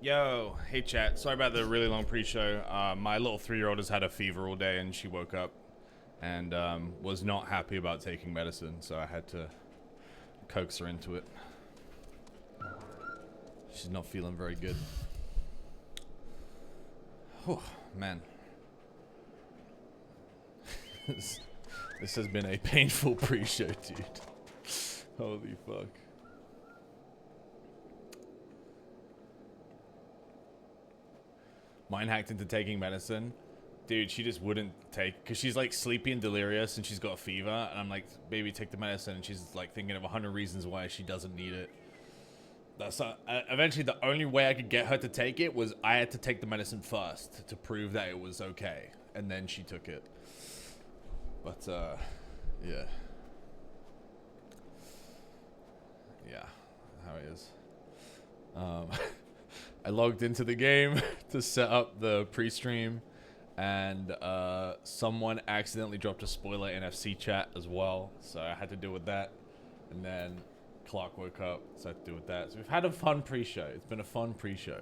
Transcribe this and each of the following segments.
Yo, hey chat. Sorry about the really long pre-show. My little 3-year-old has had a fever all day and she woke up and was not happy about taking medicine, so I had to coax her into it. She's not feeling very good. Oh, man. This has been a painful pre-show, dude. Holy fuck. Mind hacked into taking medicine. Dude, she just wouldn't take, because she's like sleepy and delirious and she's got a fever, and I'm like, baby, take the medicine, and she's like thinking of 100 reasons why she doesn't need it. That's eventually the only way I could get her to take it was I had to take the medicine first to prove that it was okay, and then she took it. But yeah, how it is. I logged into the game to set up the pre-stream, and someone accidentally dropped a spoiler in FC chat as well, so I had to deal with that. And then Clark woke up, so I had to deal with that. So we've had a fun pre-show. It's been a fun pre-show.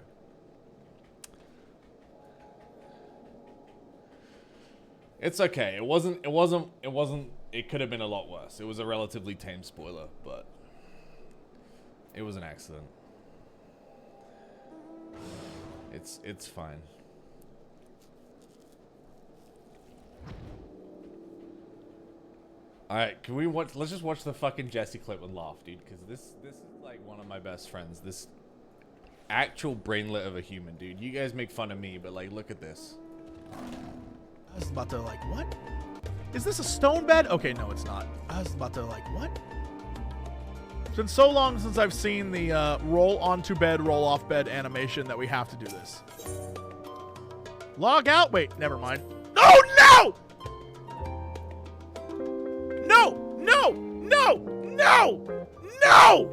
It's okay. It could have been a lot worse. It was a relatively tame spoiler, but it was an accident. It's fine. Alright, can we watch, let's just watch the fucking Jesse clip and laugh, dude, because this is like one of my best friends. This actual brainlet of a human, dude. You guys make fun of me, but like, look at this. I was about to like, what? Is this a stone bed? Okay, no, it's not. I was about to like, what? It's been so long since I've seen the roll onto bed, roll off bed animation that we have to do this. Log out? Wait, never mind. Oh, no! No! No! No! No! No!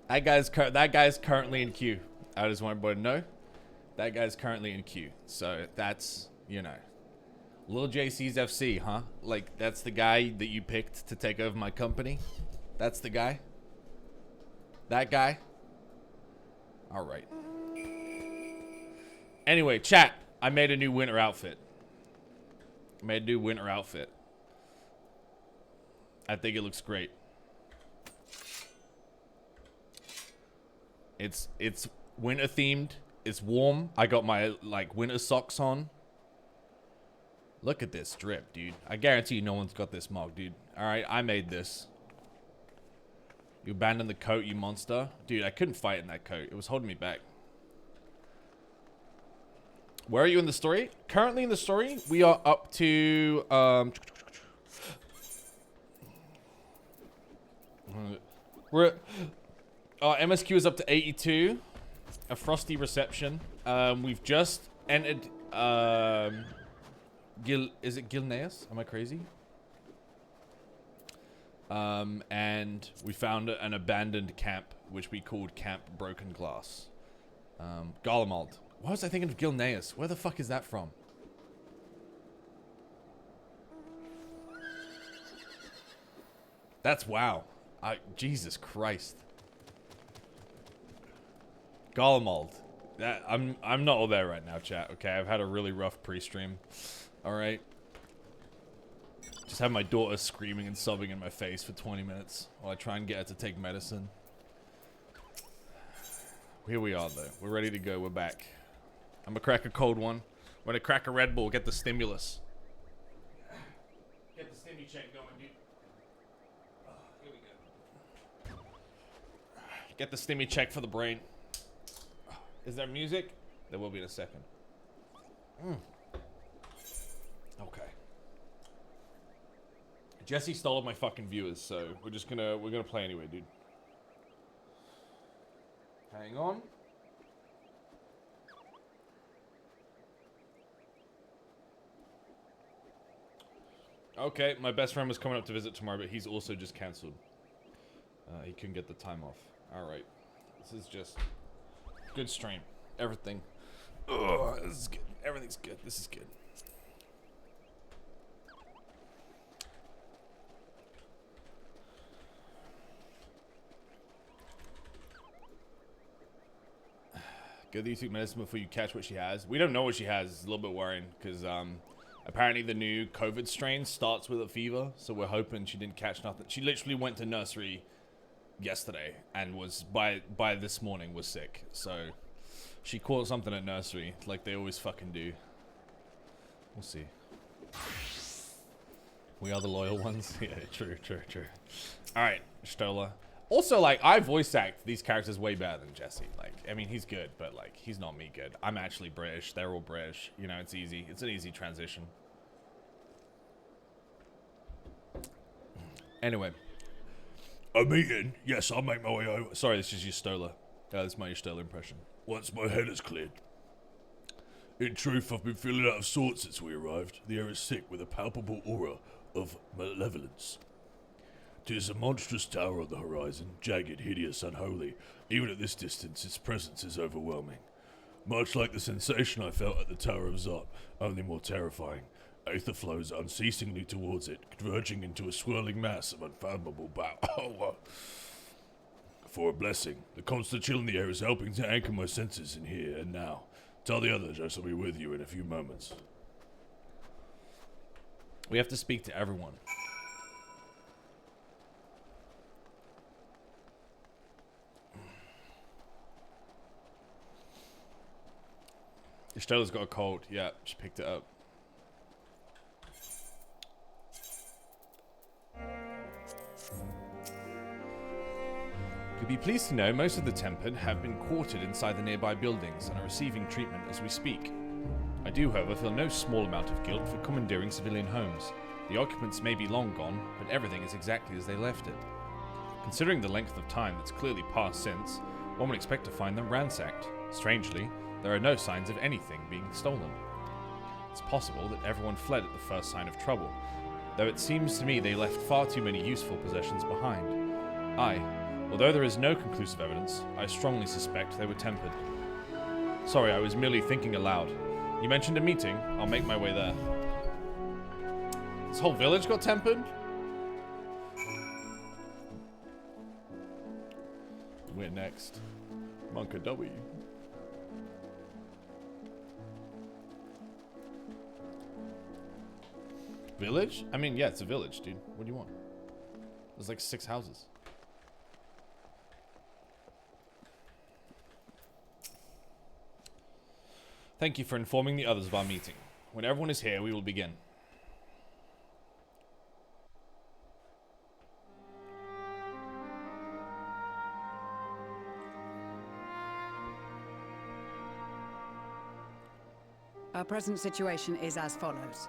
That guy's currently in queue. I just want everybody to know. That guy's currently in queue. So that's, you know. Lil JC's FC, huh? Like, that's the guy that you picked to take over my company? That's the guy? That guy? Alright. Anyway, chat. I made a new winter outfit. I think it looks great. It's winter themed. It's warm. I got my, like, winter socks on. Look at this drip, dude. I guarantee you no one's got this mug, dude. Alright, I made this. You abandoned the coat, you monster. Dude, I couldn't fight in that coat. It was holding me back. Where are you in the story? Currently in the story, we are up to... we're... MSQ is up to 82. A frosty reception. We've just entered... is it Gilneas? Am I crazy? And we found an abandoned camp, which we called Camp Broken Glass. Garlemald. Why was I thinking of Gilneas? Where the fuck is that from? That's wow. Jesus Christ. Garlemald. I'm not all there right now, chat. Okay, I've had a really rough pre-stream. Alright. Just have my daughter screaming and sobbing in my face for 20 minutes while I try and get her to take medicine. Here we are, though. We're ready to go. We're back. I'm gonna crack a cold one. We're gonna crack a Red Bull, get the stimulus. Get the stimmy check going, dude. Oh, here we go. Get the stimmy check for the brain. Is there music? There will be in a second. Okay. Jesse stole my fucking viewers, so we're gonna play anyway, dude. Hang on. Okay, my best friend was coming up to visit tomorrow, but he's also just cancelled. He couldn't get the time off. Alright. This is just good stream. Everything. Ugh, this is good. Everything's good. This is good. Go to take medicine before you catch what she has. We don't know what she has. It's a little bit worrying because apparently the new COVID strain starts with a fever, so we're hoping she didn't catch nothing. She literally went to nursery yesterday and was by this morning was sick. So she caught something at nursery, like they always fucking do. We'll see. We are the loyal ones. Yeah, true. All right, Stola. Also, like, I voice act these characters way better than Jesse. Like, I mean, he's good, but, like, he's not me good. I'm actually British. They're all British. You know, it's easy. It's an easy transition. Anyway. I'm eating. Yes, I'll make my way over. Sorry, this is your Stola. This is my Stola impression. Once my head is cleared. In truth, I've been feeling out of sorts since we arrived. The air is thick with a palpable aura of malevolence. 'Tis a monstrous tower on the horizon, jagged, hideous, unholy. Even at this distance, its presence is overwhelming. Much like the sensation I felt at the Tower of Zot, only more terrifying. Aether flows unceasingly towards it, converging into a swirling mass of unfathomable power. For a blessing, the constant chill in the air is helping to anchor my senses in here and now. Tell the others I shall be with you in a few moments. We have to speak to everyone. Estela's got a cold. Yeah, she picked it up. You'll be pleased to know most of the Tempered have been quartered inside the nearby buildings and are receiving treatment as we speak. I do, however, feel no small amount of guilt for commandeering civilian homes. The occupants may be long gone, but everything is exactly as they left it. Considering the length of time that's clearly passed since, one would expect to find them ransacked. Strangely, there are no signs of anything being stolen. It's possible that everyone fled at the first sign of trouble, though it seems to me they left far too many useful possessions behind. Although there is no conclusive evidence, I strongly suspect they were tempered. Sorry, I was merely thinking aloud. You mentioned a meeting. I'll make my way there. This whole village got tempered? We're next. Monka W. Village? I mean, yeah, it's a village, dude. What do you want? There's like 6 houses. Thank you for informing the others of our meeting. When everyone is here, we will begin. Our present situation is as follows.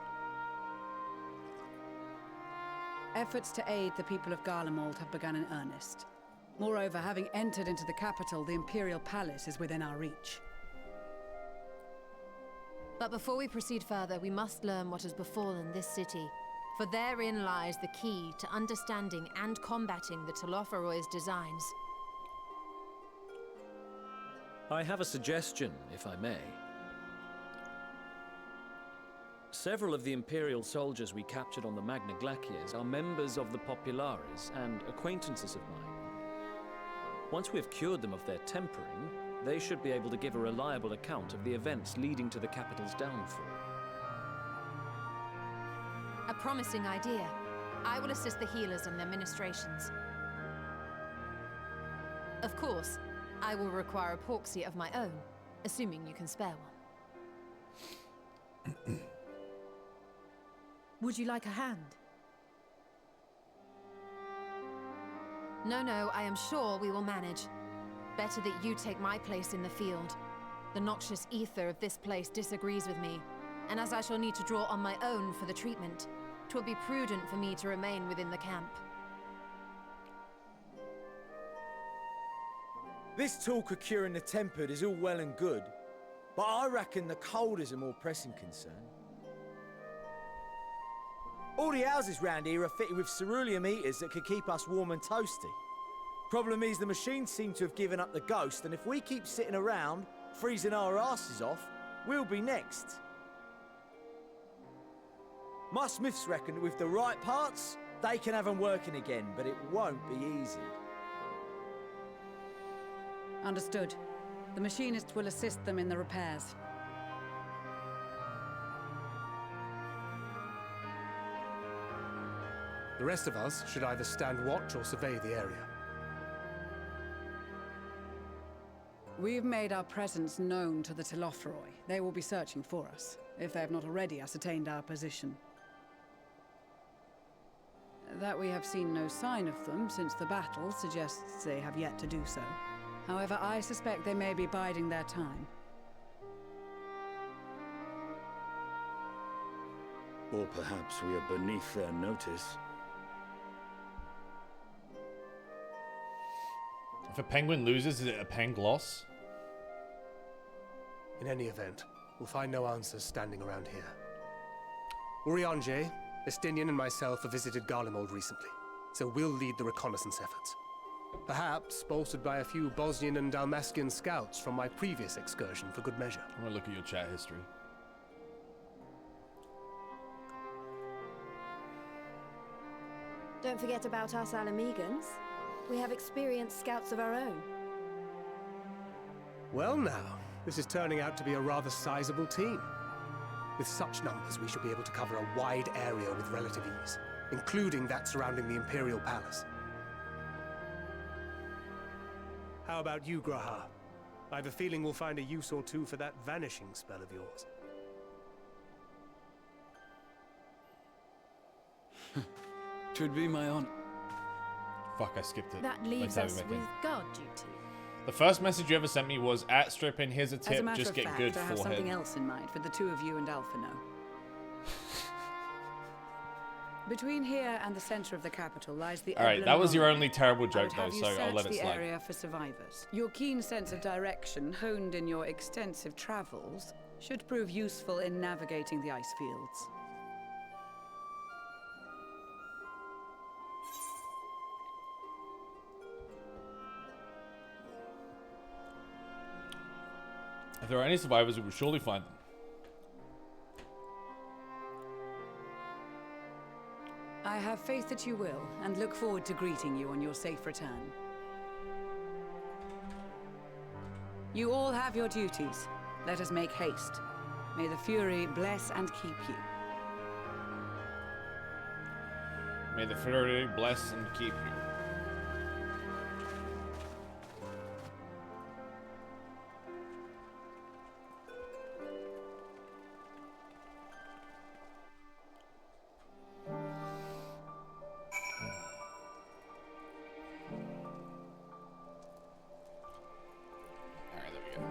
Efforts to aid the people of Garlemald have begun in earnest. Moreover, having entered into the capital, the Imperial Palace is within our reach. But before we proceed further, we must learn what has befallen this city, for therein lies the key to understanding and combating the Telophoroid's designs. I have a suggestion, if I may. Several of the Imperial soldiers we captured on the Magna Glaciers are members of the Populares and acquaintances of mine. Once we have cured them of their tempering, they should be able to give a reliable account of the events leading to the capital's downfall. A promising idea. I will assist the healers in their ministrations. Of course, I will require a proxy of my own, assuming you can spare one. Would you like a hand? No, I am sure we will manage. Better that you take my place in the field. The noxious ether of this place disagrees with me, and as I shall need to draw on my own for the treatment, 'twill be prudent for me to remain within the camp. This talk of curing the tempered is all well and good, but I reckon the cold is a more pressing concern. All the houses round here are fitted with ceruleum heaters that could keep us warm and toasty. Problem is the machines seem to have given up the ghost, and if we keep sitting around, freezing our asses off, we'll be next. My smiths reckon that with the right parts, they can have them working again, but it won't be easy. Understood. The machinist will assist them in the repairs. The rest of us should either stand watch or survey the area. We've made our presence known to the Telothroi. They will be searching for us, if they have not already ascertained our position. That we have seen no sign of them since the battle suggests they have yet to do so. However, I suspect they may be biding their time. Or perhaps we are beneath their notice. If a penguin loses, is it a peng loss? In any event, we'll find no answers standing around here. Urianger, Estinian and myself have visited Garlemald recently, so we'll lead the reconnaissance efforts. Perhaps bolstered by a few Bosnian and Dalmatian scouts from my previous excursion for good measure. I'm gonna look at your chat history. Don't forget about us Alamegans. We have experienced scouts of our own. Well now, this is turning out to be a rather sizable team. With such numbers, we should be able to cover a wide area with relative ease, including that surrounding the Imperial Palace. How about you, Graha? I have a feeling we'll find a use or two for that vanishing spell of yours. Twould be my honor. Fuck, I skipped it. That leaves Let's us have it back with in. guard duty. The first message you ever sent me was, at Strippin, here's a As a tip, matter just of get fact, good I have forehead. something else in mind for the two of you and Alphino. Between here and the center of the capital lies the Alright, that was your Eblan only terrible I would joke though, have you so I'll let search it the slide. area for survivors. Your keen sense of direction, honed in your extensive travels, should prove useful in navigating the ice fields. If there are any survivors, we will surely find them. I have faith that you will, and look forward to greeting you on your safe return. You all have your duties. Let us make haste. May the Fury bless and keep you. May the Fury bless and keep you. Alright, there we go.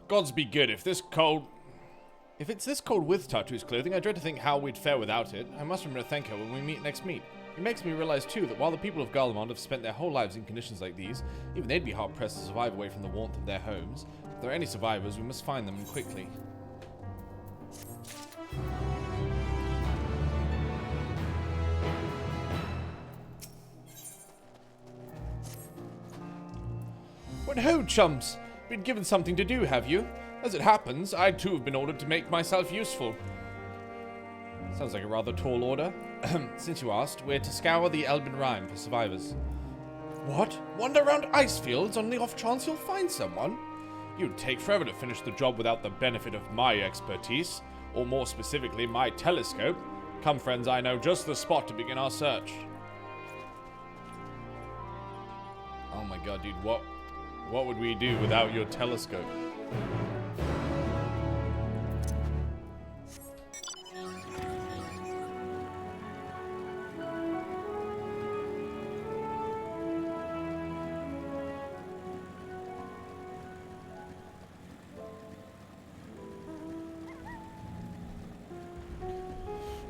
Gods be good. If it's this cold with Tartu's clothing, I dread to think how we'd fare without it. I must remember to thank her when we next meet. It makes me realize too that while the people of Garlemald have spent their whole lives in conditions like these, even they'd be hard pressed to survive away from the warmth of their homes. If there are any survivors, we must find them and quickly. What ho, chums! Been given something to do, have you? As it happens, I too have been ordered to make myself useful. Sounds like a rather tall order. Since you asked, we're to scour the Elben Rhine for survivors. What? Wander around ice fields on the off chance you'll find someone? You'd take forever to finish the job without the benefit of my expertise, or more specifically, my telescope. Come, friends, I know just the spot to begin our search. Oh my god, dude, what would we do without your telescope?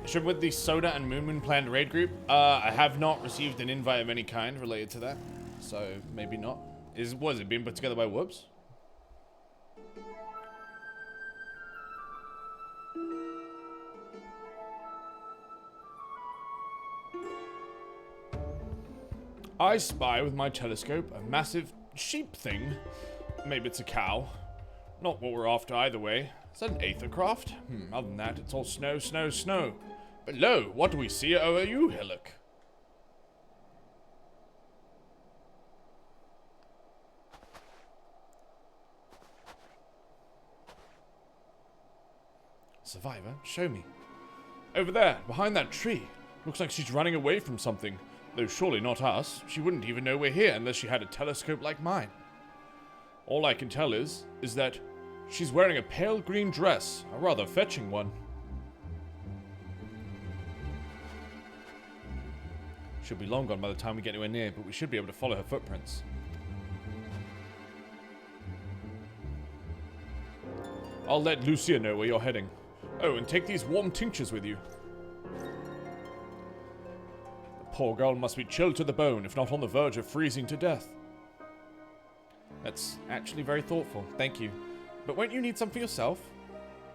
Should with the Soda and Moon planned raid group, I have not received an invite of any kind related to that, so maybe not. Was it being put together by Whoops? I spy with my telescope a massive sheep thing. Maybe it's a cow. Not what we're after either way. Is that an aethercraft? Other than that, it's all snow, snow, snow. But lo, what do we see over you, Hillock? Survivor? Show me. Over there, behind that tree. Looks like she's running away from something. Though surely not us. She wouldn't even know we're here unless she had a telescope like mine. All I can tell is that she's wearing a pale green dress, a rather fetching one. She'll be long gone by the time we get anywhere near, but we should be able to follow her footprints. I'll let Lucia know where you're heading. Oh, and take these warm tinctures with you. The poor girl must be chilled to the bone, if not on the verge of freezing to death. That's actually very thoughtful, thank you. But won't you need some for yourself?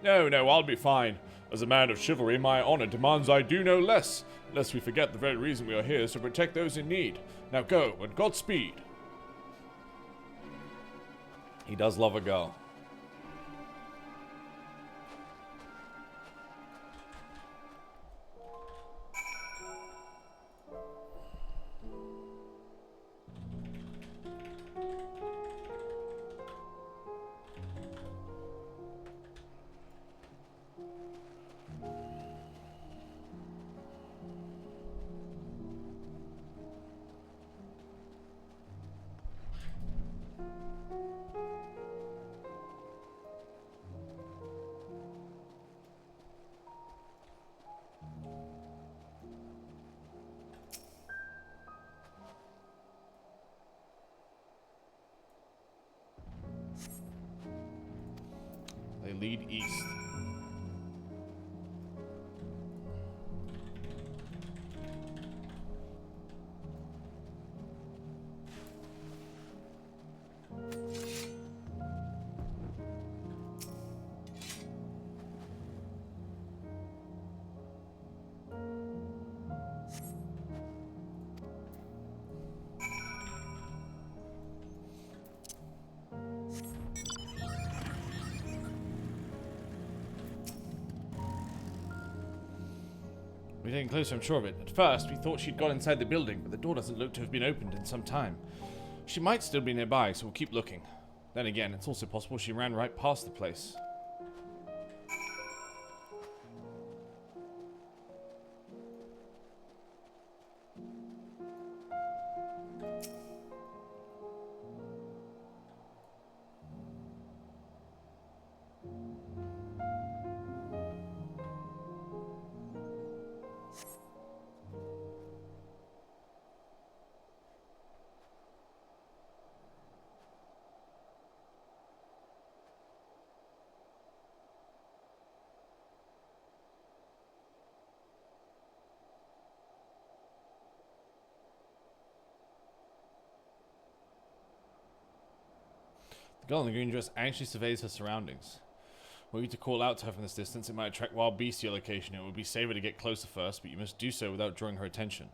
No, I'll be fine. As a man of chivalry, my honor demands I do no less, lest we forget the very reason we are here is to protect those in need. Now go, and Godspeed. He does love a girl. They lead east. We're getting closer, I'm sure of it. At first, we thought she'd gone inside the building, but the door doesn't look to have been opened in some time. She might still be nearby, so we'll keep looking. Then again, it's also possible she ran right past the place. The girl in the green dress anxiously surveys her surroundings. Were you to call out to her from this distance, it might attract wild beasts to your location. It would be safer to get closer first, but you must do so without drawing her attention.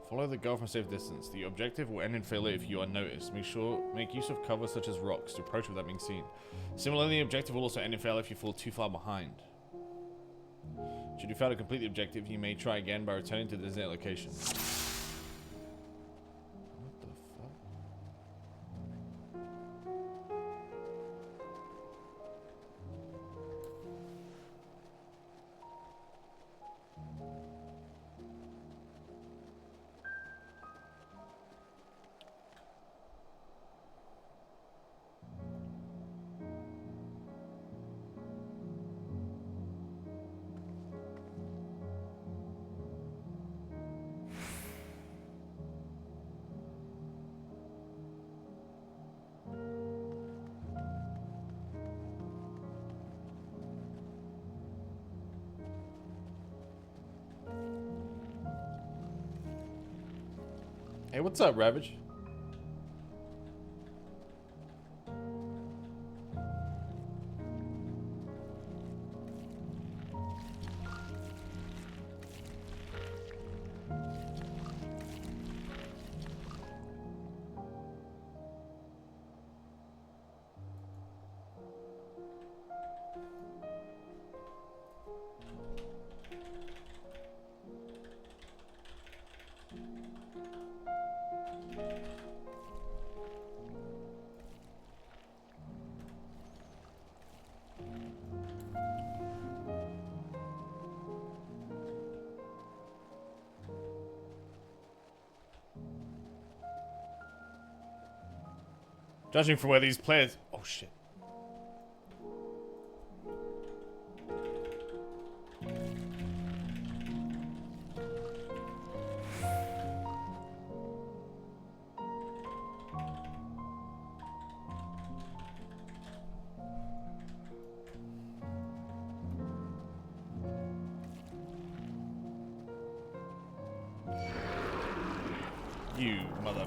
Follow the girl from a safe distance. The objective will end in failure if you are noticed. Make use of cover such as rocks to approach without being seen. Similarly, the objective will also end in failure if you fall too far behind. Should you fail to complete the objective, you may try again by returning to the designated location. What the fuck? Hey, what's up, Ravage? Judging from where these players... Oh, shit. You mother...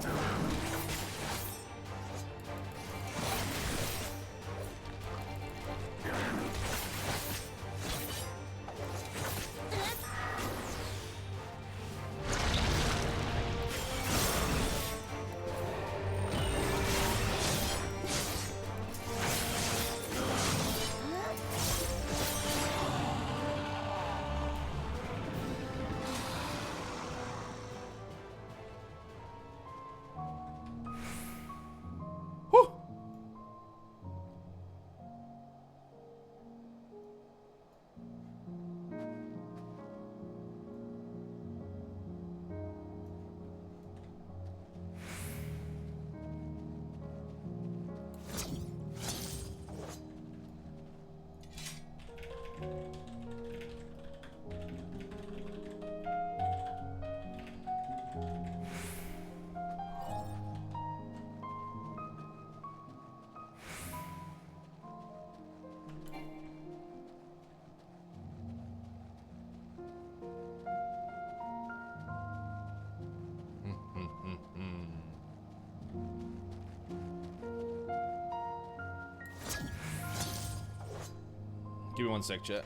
Give me 1 sec, chat.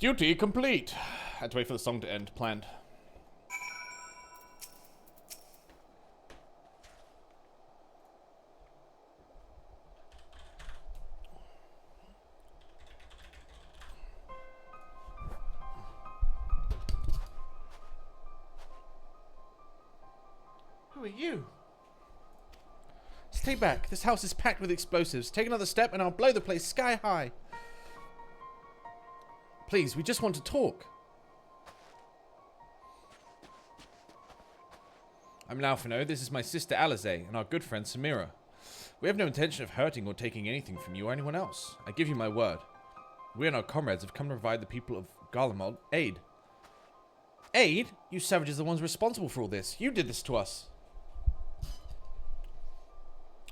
Duty complete. Had to wait for the song to end. Planned. Who are you? Stay back. This house is packed with explosives. Take another step and I'll blow the place sky high. Please, we just want to talk. I'm Laufino. This is my sister Alize and our good friend Samira. We have no intention of hurting or taking anything from you or anyone else. I give you my word. We and our comrades have come to provide the people of Garlemald aid. Aid? You savages are the ones responsible for all this. You did this to us.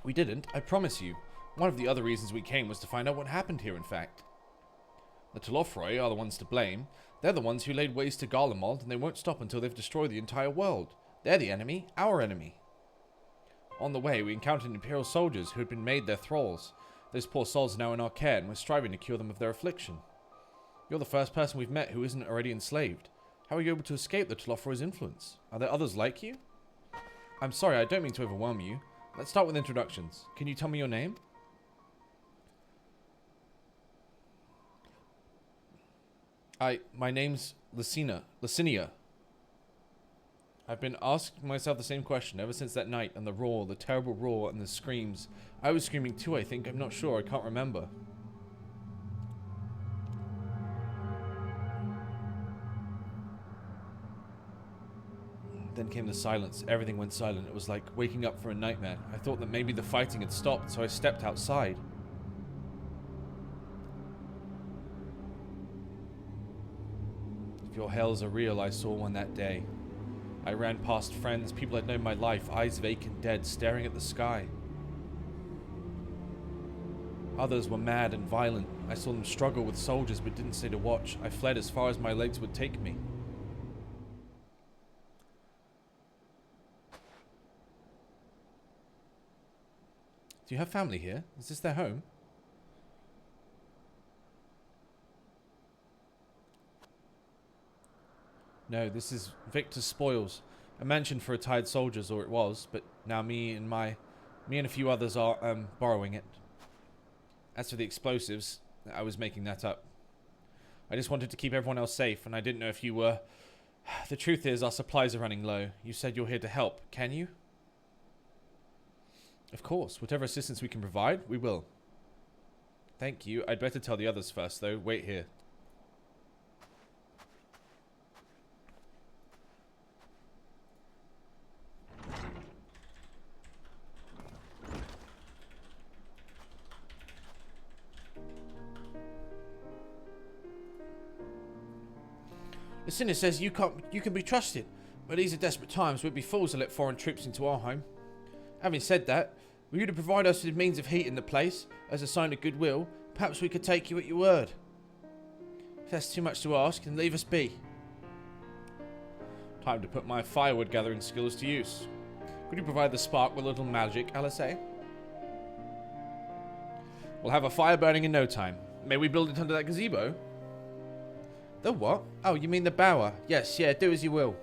We didn't, I promise you. One of the other reasons we came was to find out what happened here, in fact. The Telofroi are the ones to blame. They're the ones who laid waste to Garlemald, and they won't stop until they've destroyed the entire world. They're the enemy, our enemy. On the way, we encountered Imperial soldiers who had been made their thralls. Those poor souls are now in our care, and we're striving to cure them of their affliction. You're the first person we've met who isn't already enslaved. How are you able to escape the Telofroi's influence? Are there others like you? I'm sorry, I don't mean to overwhelm you. Let's start with introductions. Can you tell me your name? My name's Licinia. I've been asking myself the same question ever since that night and the roar, the terrible roar and the screams. I was screaming too, I think. I'm not sure. I can't remember. Then came the silence. Everything went silent. It was like waking up from a nightmare. I thought that maybe the fighting had stopped, so I stepped outside. If your hells are real, I saw one that day. I ran past friends, people I'd known my life, eyes vacant, dead, staring at the sky. Others were mad and violent. I saw them struggle with soldiers but didn't stay to watch. I fled as far as my legs would take me. Do you have family here? Is this their home? No, this is Victor's spoils. A mansion for retired soldiers, or it was, but now me and a few others are borrowing it. As for the explosives, I was making that up. I just wanted to keep everyone else safe, and I didn't know if you were. The truth is, our supplies are running low. You said you're here to help. Can you? Of course. Whatever assistance we can provide, we will. Thank you. I'd better tell the others first, though. Wait here. The sinner says you can be trusted, but these are desperate times. We'd be fools to let foreign troops into our home. Having said that, were you to provide us with means of heating the place as a sign of goodwill, perhaps we could take you at your word. If that's too much to ask, then leave us be. Time to put my firewood gathering skills to use. Could you provide the spark with a little magic, Alice? We'll have a fire burning in no time. May we build it under that gazebo? The what? Oh, you mean the bower? Yes, yeah, do as you will.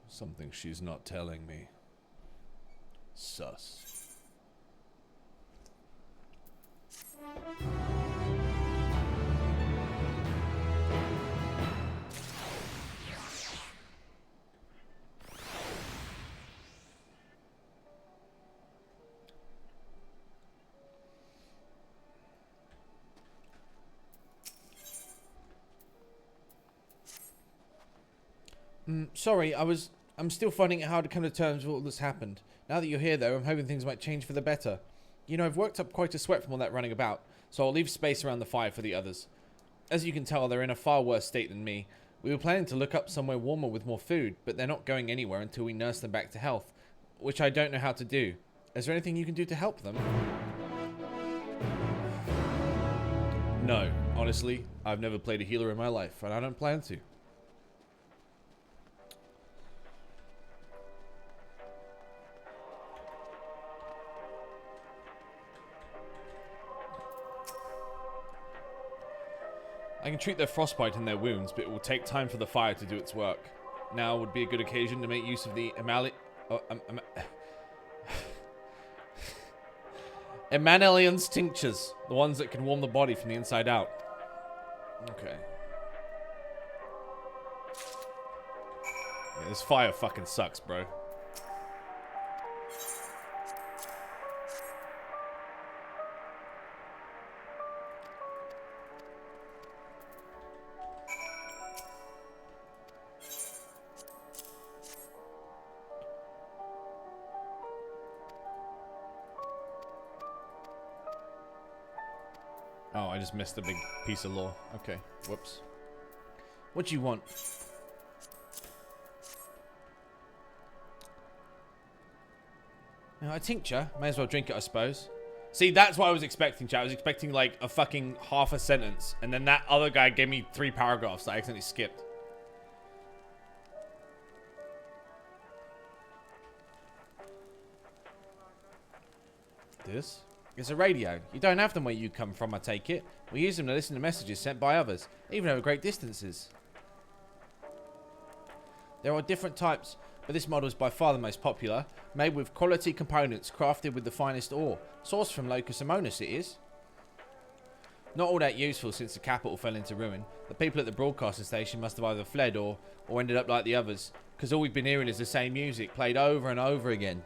Something she's not telling me. Sus. Sorry, I'm still finding it hard to come to terms with all that's happened. Now that you're here, though, I'm hoping things might change for the better. You know, I've worked up quite a sweat from all that running about, so I'll leave space around the fire for the others. As you can tell, they're in a far worse state than me. We were planning to look up somewhere warmer with more food, but they're not going anywhere until we nurse them back to health, which I don't know how to do. Is there anything you can do to help them? No, honestly, I've never played a healer in my life, and I don't plan to. I can treat their frostbite and their wounds, but it will take time for the fire to do its work. Now would be a good occasion to make use of the Emanelian's tinctures, the ones that can warm the body from the inside out. Okay. Yeah, this fire fucking sucks, bro. Oh, I just missed a big piece of lore. Okay, whoops. What do you want? A tincture? May as well drink it, I suppose. See, that's what I was expecting, chat. I was expecting, like, a fucking half a sentence. And then that other guy gave me 3 paragraphs that I accidentally skipped. This? It's a radio. You don't have them where you come from, I take it. We use them to listen to messages sent by others, even over great distances. There are different types, but this model is by far the most popular, made with quality components crafted with the finest ore, sourced from Locus Amonis it is. Not all that useful since the capital fell into ruin. The people at the broadcasting station must have either fled or ended up like the others, because all we've been hearing is the same music, played over and over again.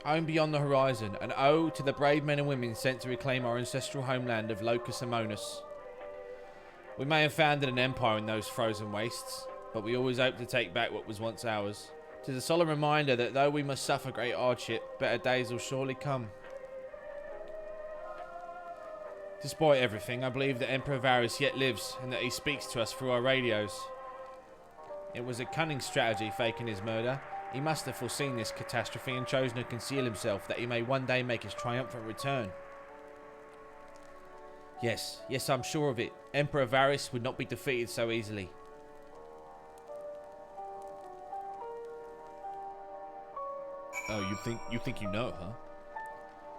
Home beyond the horizon, an ode to the brave men and women sent to reclaim our ancestral homeland of Locus Amonis. We may have founded an empire in those frozen wastes, but we always hope to take back what was once ours. 'Tis a solemn reminder that though we must suffer great hardship, better days will surely come. Despite everything, I believe that Emperor Varus yet lives, and that he speaks to us through our radios. It was a cunning strategy faking his murder. He must have foreseen this catastrophe and chosen to conceal himself that he may one day make his triumphant return. Yes, yes, I'm sure of it. Emperor Varys would not be defeated so easily. Oh, you think you know, huh?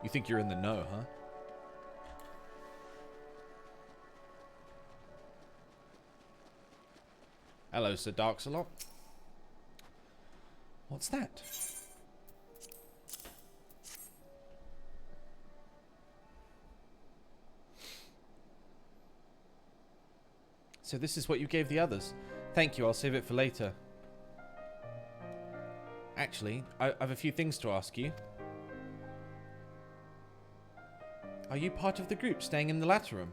You think you're in the know, huh? Hello, Sir Darksalot. What's that? So this is what you gave the others. Thank you, I'll save it for later. Actually, I have a few things to ask you. Are you part of the group staying in the Laterum?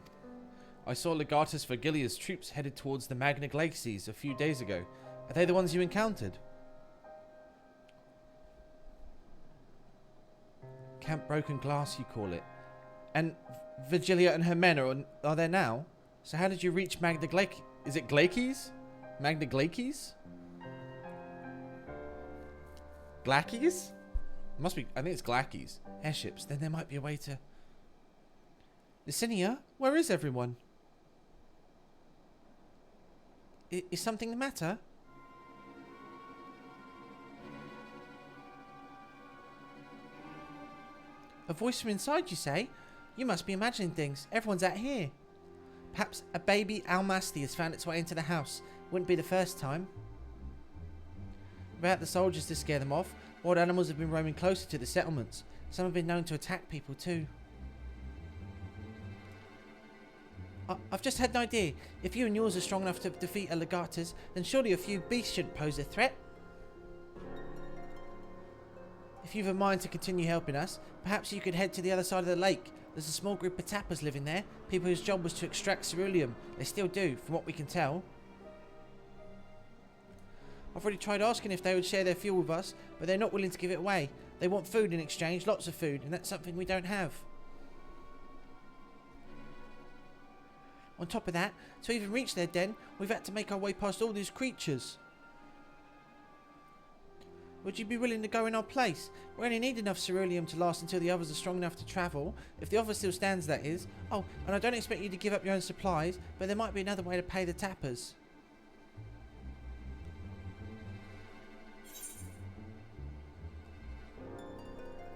I saw legatus Vergilia's troops headed towards the Magna Glacies a few days ago. Are they the ones you encountered? Camp Broken Glass, you call it. And Virgilia and her men are there now? So how did you reach Magna Glacies? Is it Glacies? Magna Glacies? Glacies? Must be, I think it's Glacies. Airships, then there might be a way to... Licinia, where is everyone? Is something the matter? A voice from inside, you say? You must be imagining things. Everyone's out here. Perhaps a baby Almasty has found its way into the house. Wouldn't be the first time. About the soldiers to scare them off, wild animals have been roaming closer to the settlements. Some have been known to attack people too. I've just had an idea. If you and yours are strong enough to defeat a legatus, then surely a few beasts shouldn't pose a threat. If you've a mind to continue helping us, perhaps you could head to the other side of the lake. There's a small group of tappers living there, people whose job was to extract ceruleum. They still do, from what we can tell. I've already tried asking if they would share their fuel with us, but they're not willing to give it away. They want food in exchange, lots of food, and that's something we don't have. On top of that, to even reach their den, we've had to make our way past all these creatures. Would you be willing to go in our place? We only need enough ceruleum to last until the others are strong enough to travel. If the offer still stands, that is. Oh, and I don't expect you to give up your own supplies, but there might be another way to pay the tappers.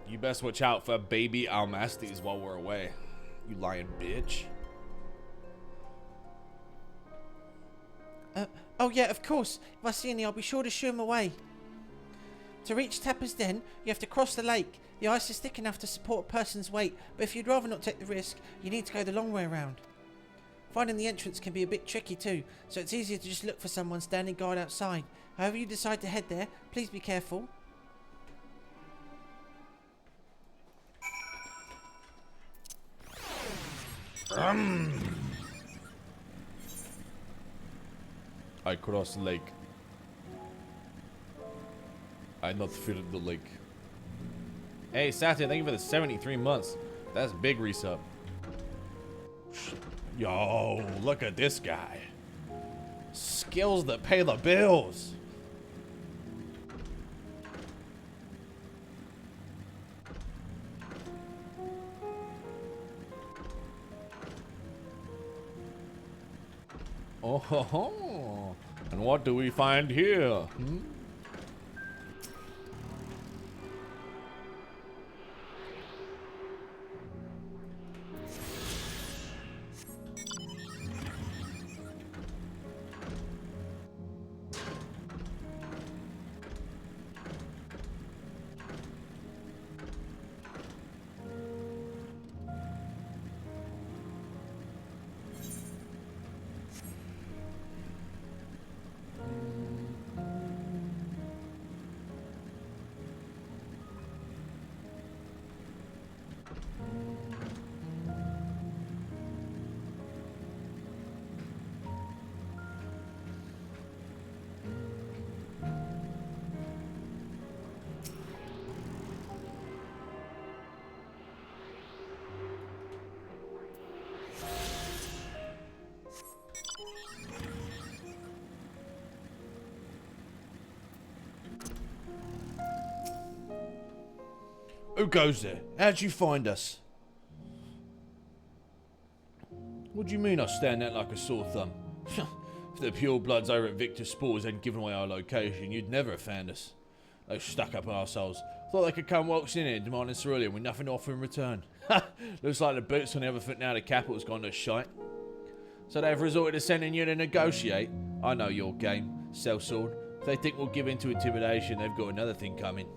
You best watch out for baby Almasties while we're away. You lying bitch. Oh yeah, of course. If I see any, I'll be sure to shoo them away. To reach Tapper's Den, you have to cross the lake. The ice is thick enough to support a person's weight, but if you'd rather not take the risk, you need to go the long way around. Finding the entrance can be a bit tricky too, so it's easier to just look for someone standing guard outside. However you decide to head there, please be careful. I cross the lake. I not fear the lake. Hey, Satya, thank you for the 73 months. That's big resub. Yo, look at this guy. Skills that pay the bills. Oh ho ho. And what do we find here? Who goes there? How'd you find us? What do you mean I stand out like a sore thumb? If the pure bloods over at Victor Spores hadn't given away our location, you'd never have found us. Those stuck-up arseholes thought they could come waltzing in here demanding cerulean with nothing to offer in return. Looks like the boots on the other foot now the capital's gone to shite. So they've resorted to sending you to negotiate. I know your game, sellsword. If they think we'll give in to intimidation, they've got another thing coming.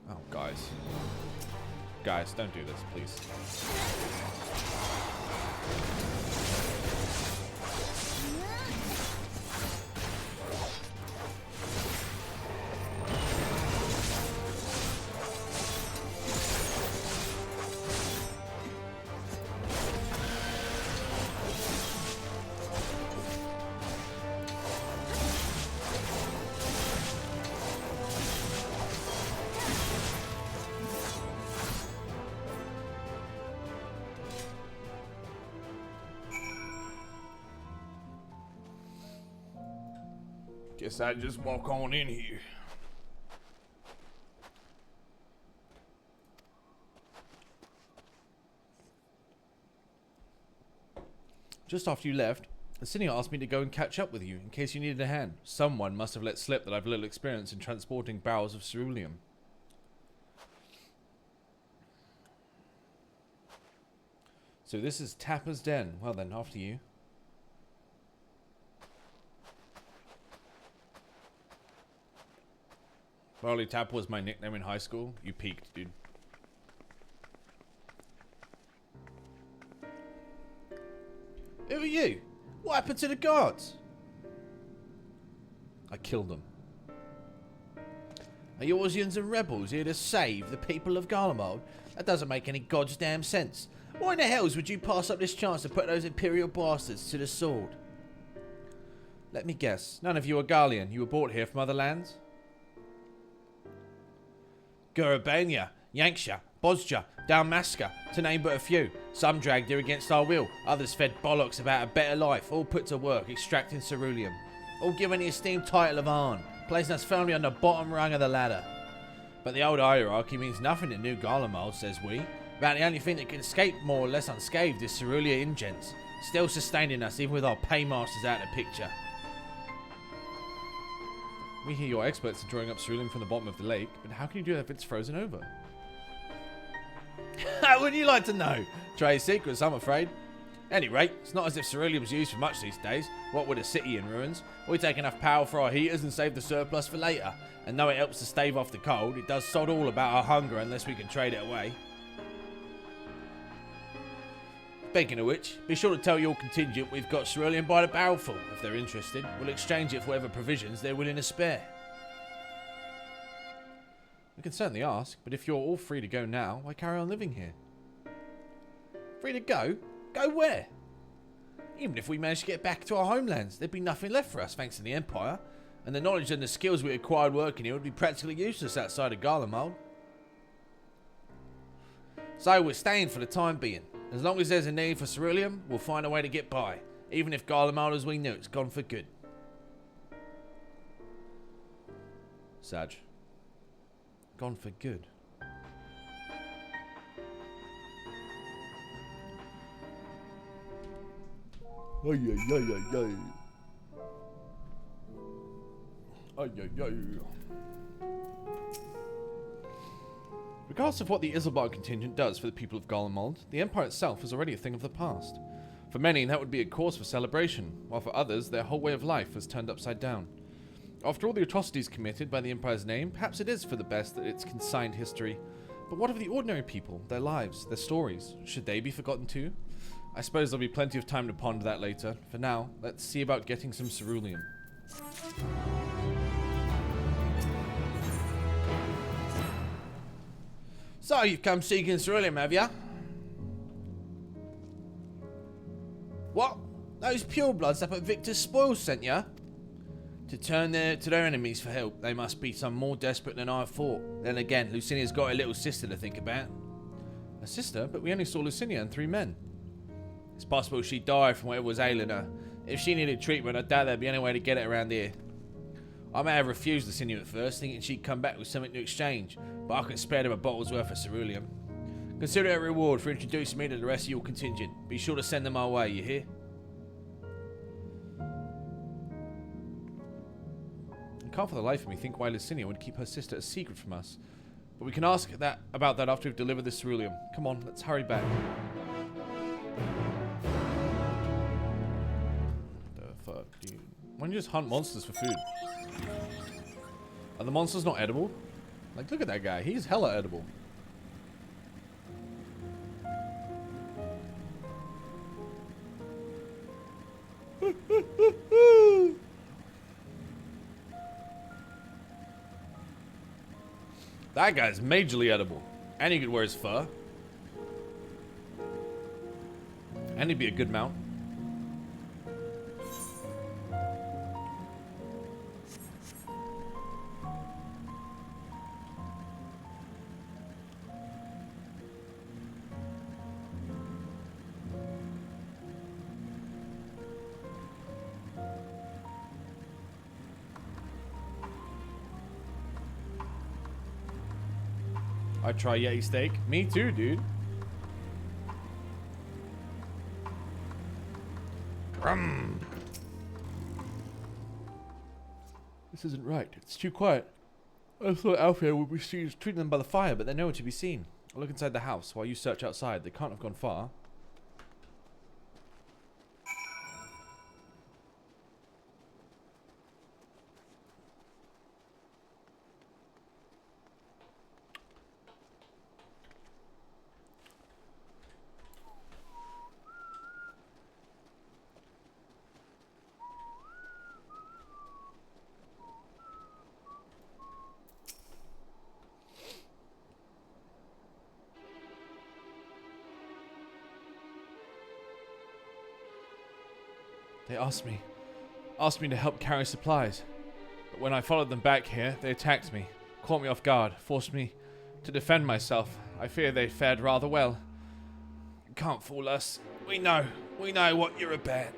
Oh, guys. Guys, don't do this, please. Guess I'd just walk on in here. Just after you left, the senior asked me to go and catch up with you in case you needed a hand. Someone must have let slip that I've little experience in transporting barrels of ceruleum. So this is Tapper's Den. Well then, after you. Barley Tapper was my nickname in high school. You peaked, dude. Who are you? What happened to the guards? I killed them. Are you Aussians and rebels here to save the people of Garlemald? That doesn't make any goddamn sense. Why in the hells would you pass up this chance to put those imperial bastards to the sword? Let me guess. None of you are Garlean. You were brought here from other lands? Gurabania, Yankshire, Bosja, Dalmasca, to name but a few. Some dragged here against our will, others fed bollocks about a better life, all put to work extracting ceruleum. All given the esteemed title of Arn, placing us firmly on the bottom rung of the ladder. But the old hierarchy means nothing to New Garlemald, says we. About the only thing that can escape more or less unscathed is cerulean ingents, still sustaining us even with our paymasters out of the picture. We hear you're experts in drawing up ceruleum from the bottom of the lake, but how can you do that if it's frozen over? Wouldn't you like to know? Trade secrets, I'm afraid. Any rate, it's not as if ceruleum's used for much these days. What with a city in ruins? We take enough power for our heaters and save the surplus for later. And though it helps to stave off the cold, it does sod all about our hunger unless we can trade it away. Speaking of which, be sure to tell your contingent we've got ceruleum by the barrelful. If they're interested, we'll exchange it for whatever provisions they're willing to spare. We can certainly ask, but if you're all free to go now, why carry on living here? Free to go? Go where? Even if we managed to get back to our homelands, there'd be nothing left for us thanks to the Empire, and the knowledge and the skills we acquired working here would be practically useless outside of Garlemald. So we're staying for the time being. As long as there's a need for ceruleum, we'll find a way to get by, even if Garlemald as we knew it's gone for good. Sag. Gone for good. Ay, ay, ay, ay, ay. Ay, ay, ay. Regardless of what the Isilbard contingent does for the people of Garlemald, the Empire itself is already a thing of the past. For many, that would be a cause for celebration, while for others, their whole way of life was turned upside down. After all the atrocities committed by the Empire's name, perhaps it is for the best that it's consigned history. But what of the ordinary people, their lives, their stories? Should they be forgotten too? I suppose there'll be plenty of time to ponder that later. For now, let's see about getting some ceruleum. So, you've come seeking ceruleum, have ya? What? Those purebloods up at Victor's Spoils sent ya? To turn to their enemies for help, they must be some more desperate than I thought. Then again, Lucinia's got a little sister to think about. A sister? But we only saw Lucinia and 3 men. It's possible she died from whatever was ailing her. If she needed treatment, I doubt there'd be any way to get it around here. I may have refused Lucinia at first, thinking she'd come back with something to exchange, but I can spare them a bottle's worth of ceruleum. Consider it a reward for introducing me to the rest of your contingent. Be sure to send them our way, you hear? I can't for the life of me think why Lucinia would keep her sister a secret from us. But we can ask about that after we've delivered the ceruleum. Come on, let's hurry back. The fuck, dude? Why don't you just hunt monsters for food? Are the monsters not edible? Like, look at that guy. He's hella edible. That guy's majorly edible. And he could wear his fur. And he'd be a good mount. I'd try Yeti steak. Me too, dude. This isn't right. It's too quiet. I thought Alfio would be treating them by the fire, but they're nowhere to be seen. I'll look inside the house while you search outside. They can't have gone far. They asked me to help carry supplies. But when I followed them back here, they attacked me, caught me off guard, forced me to defend myself. I fear they fared rather well. You can't fool us. We know what you're about.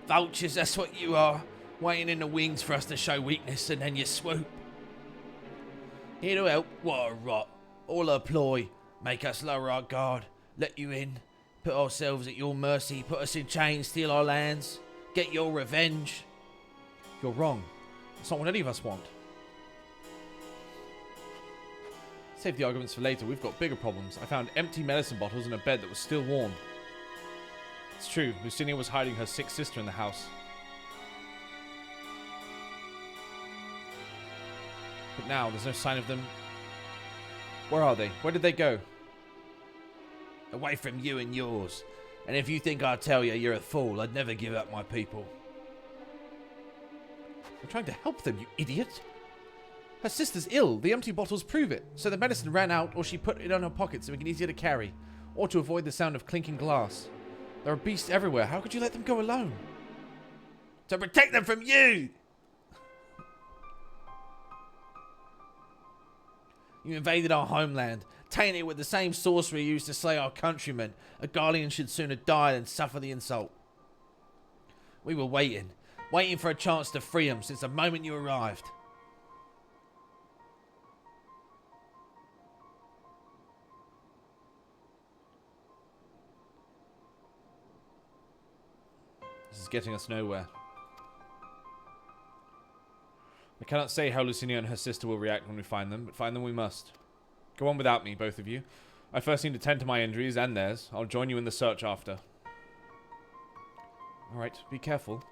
Vultures, that's what you are. Waiting in the wings for us to show weakness and then you swoop. Here to help? What a rot. All a ploy. Make us lower our guard. Let you in. Put ourselves at your mercy, put us in chains, steal our lands, get your revenge. You're wrong. It's not what any of us want. Save the arguments for later, we've got bigger problems. I found empty medicine bottles in a bed that was still warm. It's true, Lucinia was hiding her sick sister in the house. But now, there's no sign of them. Where are they? Where did they go? Away from you and yours. And if you think I'll tell you you're a fool, I'd never give up my people. I'm trying to help them, you idiot. Her sister's ill. The empty bottles prove it. So the medicine ran out, or she put it in her pocket to make it easier to carry. Or to avoid the sound of clinking glass. There are beasts everywhere. How could you let them go alone? To protect them from you! You invaded our homeland, tainted it with the same sorcery used to slay our countrymen. A Garlean should sooner die than suffer the insult. We were waiting for a chance to free them since the moment you arrived. This is getting us nowhere. I cannot say how Lucinia and her sister will react when we find them, but find them we must. Go on without me, both of you. I first need to tend to my injuries and theirs. I'll join you in the search after. Alright, be careful.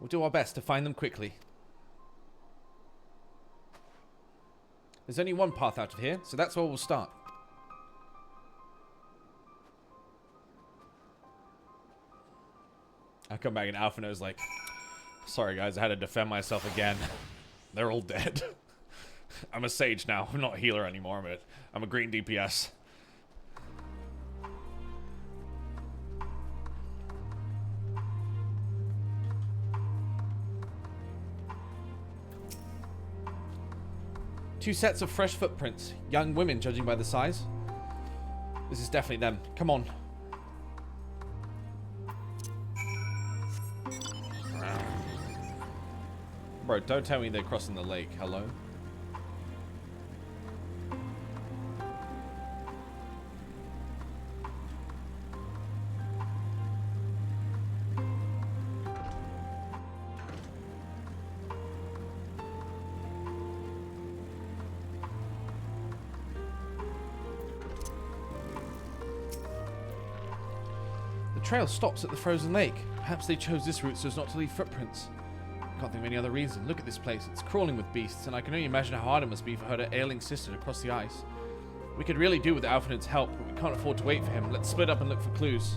We'll do our best to find them quickly. There's only one path out of here, so that's where we'll start. I come back and Alphino's like, sorry guys, I had to defend myself again. They're all dead. I'm a sage now. I'm not a healer anymore, but I'm a green DPS. Two sets of fresh footprints. Young women, judging by the size. This is definitely them. Come on. Bro, don't tell me they're crossing the lake. Hello? The trail stops at the frozen lake. Perhaps they chose this route so as not to leave footprints. Can't think of any other reason. Look at this place. It's crawling with beasts, and I can only imagine how hard it must be for her ailing sister to cross the ice. We could really do with Alfred's help, but we can't afford to wait for him. Let's split up and look for clues.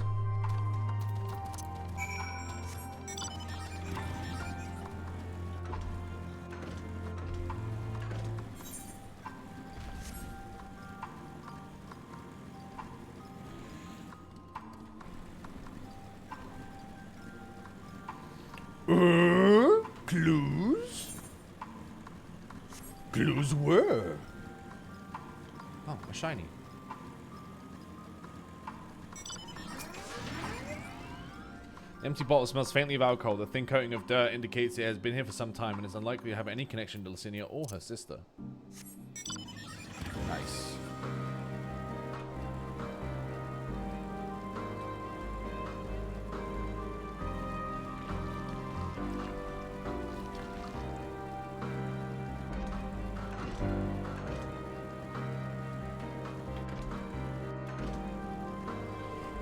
Clues? Clues were. Oh, a shiny. The empty bottle smells faintly of alcohol. The thin coating of dirt indicates it has been here for some time and is unlikely to have any connection to Licinia or her sister. Nice.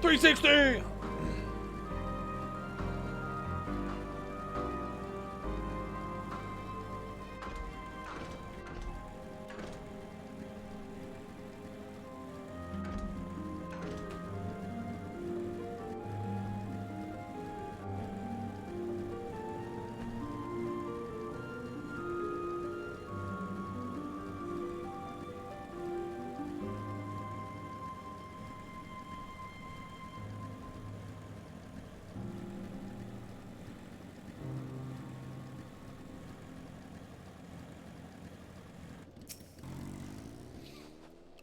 $360!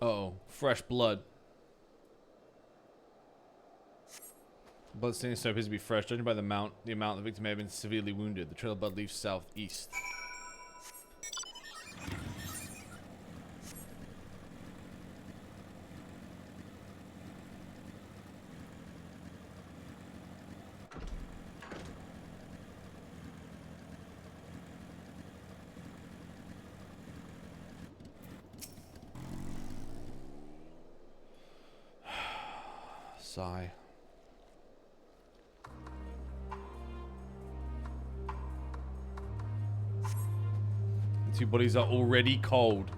Uh-oh. Fresh blood. Blood staining so appears to be fresh. Judging by the amount the victim may have been severely wounded. The trail of blood leaves southeast. Sigh. The two bodies are already cold.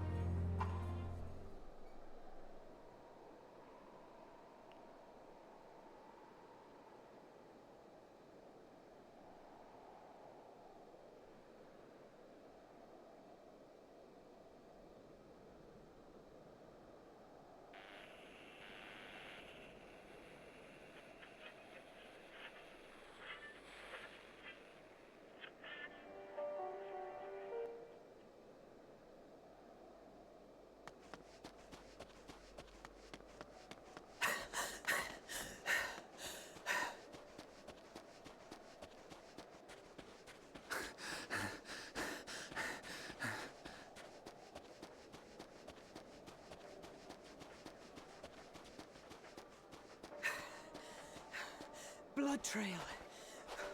Blood trail.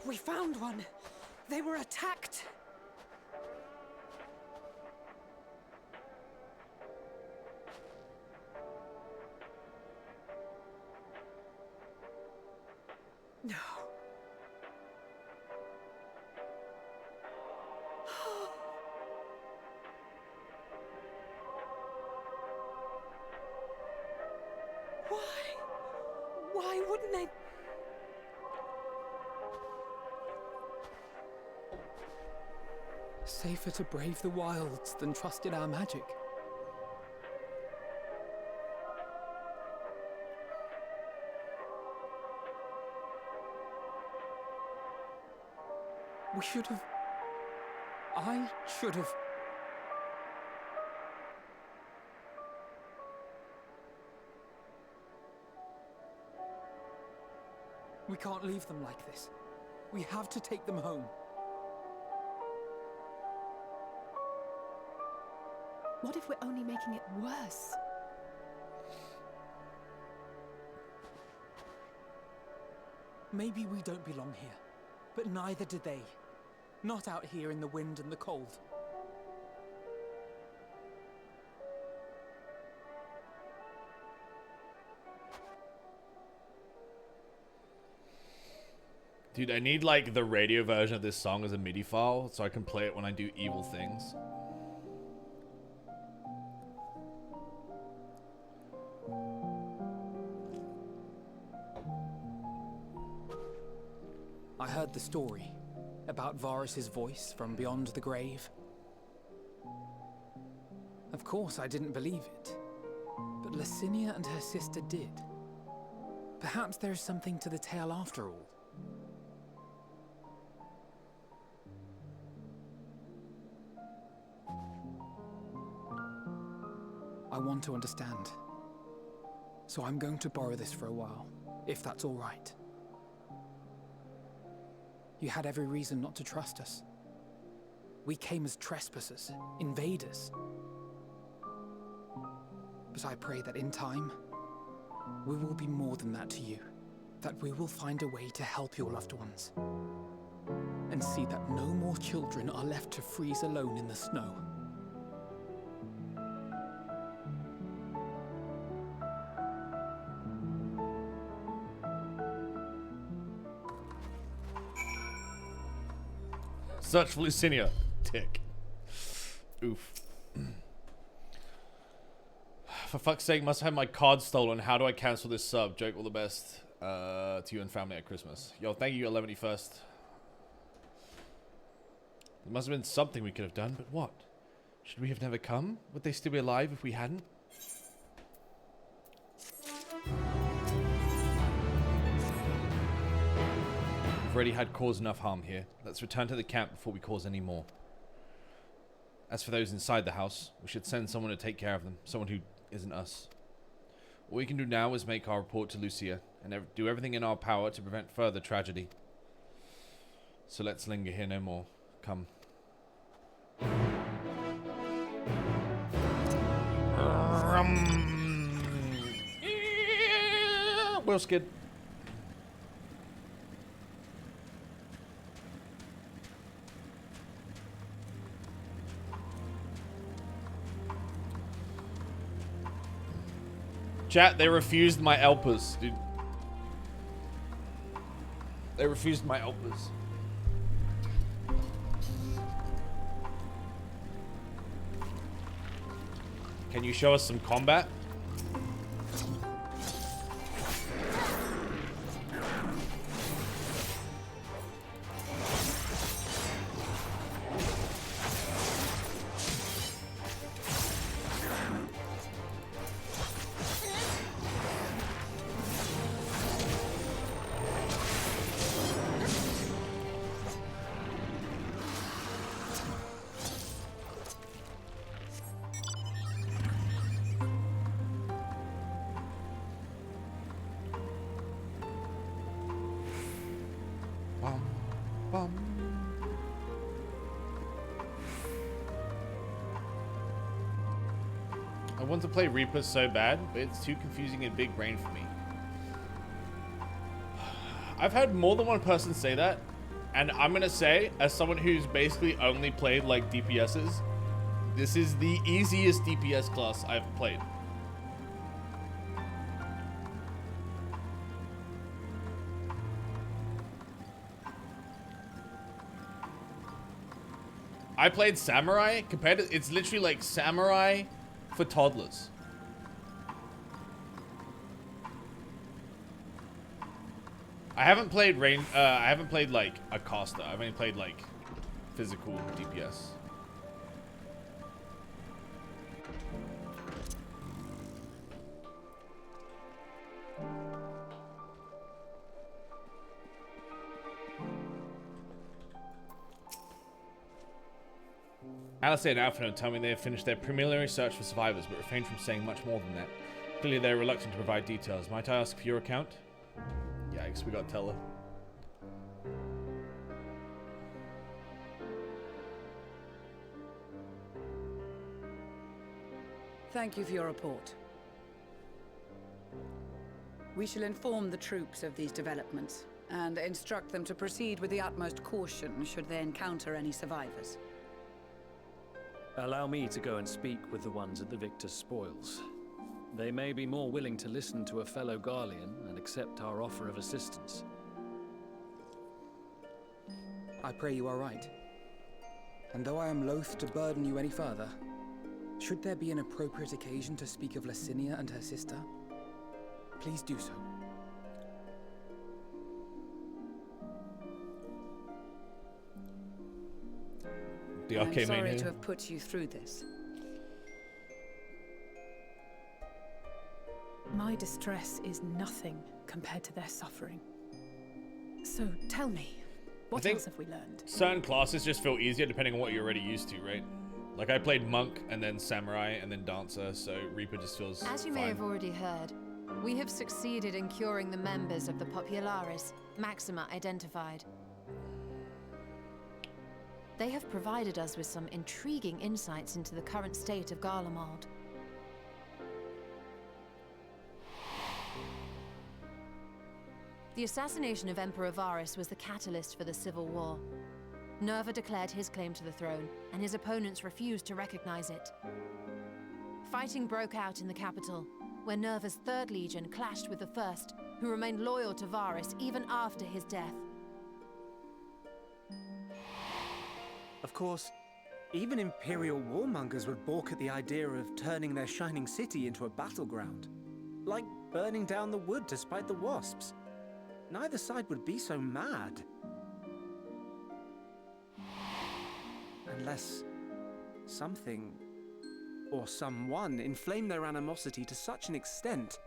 We found one. They were attacked. No. Why? Why wouldn't they? Safer to brave the wilds than trust in our magic. We should have... I should have... We can't leave them like this. We have to take them home. What if we're only making it worse? Maybe we don't belong here, but neither do they. Not out here in the wind and the cold. Dude, I need like the radio version of this song as a MIDI file so I can play it when I do evil things. I heard the story about Varus's voice from beyond the grave. Of course, I didn't believe it, but Licinia and her sister did. Perhaps there is something to the tale after all. I want to understand, so I'm going to borrow this for a while, if that's all right. You had every reason not to trust us. We came as trespassers, invaders. But I pray that in time, we will be more than that to you. That we will find a way to help your loved ones. And see that no more children are left to freeze alone in the snow. Search for Lucinia. Tick. Oof. For fuck's sake, must have my card stolen. How do I cancel this sub? Joke, all the best to you and family at Christmas. Yo, thank you, 11th first. There must have been something we could have done, but what? Should we have never come? Would they still be alive if we hadn't? We've already had caused enough harm here. Let's return to the camp before we cause any more. As for those inside the house, we should send someone to take care of them. Someone who isn't us. All we can do now is make our report to Lucia and do everything in our power to prevent further tragedy. So let's linger here no more. Come. Well, skid. Chat, they refused my Elpers, dude. They refused my Elpers. Can you show us some combat? I want to play Reaper so bad, but it's too confusing and big brain for me. I've had more than one person say that, and I'm gonna say, as someone who's basically only played like DPSs, this is the easiest DPS class I've played. I played Samurai compared to, it's literally like Samurai for toddlers. I haven't played I haven't played like a caster. I've only played like physical DPS. Alistair and Alphino tell me they have finished their preliminary search for survivors, but refrained from saying much more than that. Clearly they're reluctant to provide details. Might I ask for your account? Yikes, we got Teller. Thank you for your report. We shall inform the troops of these developments, and instruct them to proceed with the utmost caution should they encounter any survivors. Allow me to go and speak with the ones at the victor's spoils. They may be more willing to listen to a fellow Garlean and accept our offer of assistance. I pray you are right. And though I am loath to burden you any further, should there be an appropriate occasion to speak of Licinia and her sister, please do so. I'm sorry to have put you through this. My distress is nothing compared to their suffering. So tell me, what else have we learned? Certain classes just feel easier depending on what you're already used to, right? Like I played Monk and then Samurai and then Dancer, so Reaper just feels As you may have already heard, we have succeeded in curing the members of the Populares, Maxima identified. They have provided us with some intriguing insights into the current state of Garlemald. The assassination of Emperor Varus was the catalyst for the civil war. Nerva declared his claim to the throne, and his opponents refused to recognize it. Fighting broke out in the capital, where Nerva's 3rd Legion clashed with the 1st, who remained loyal to Varus even after his death. Of course, even Imperial warmongers would balk at the idea of turning their shining city into a battleground. Like burning down the wood to spite the wasps. Neither side would be so mad. Unless something or someone inflamed their animosity to such an extent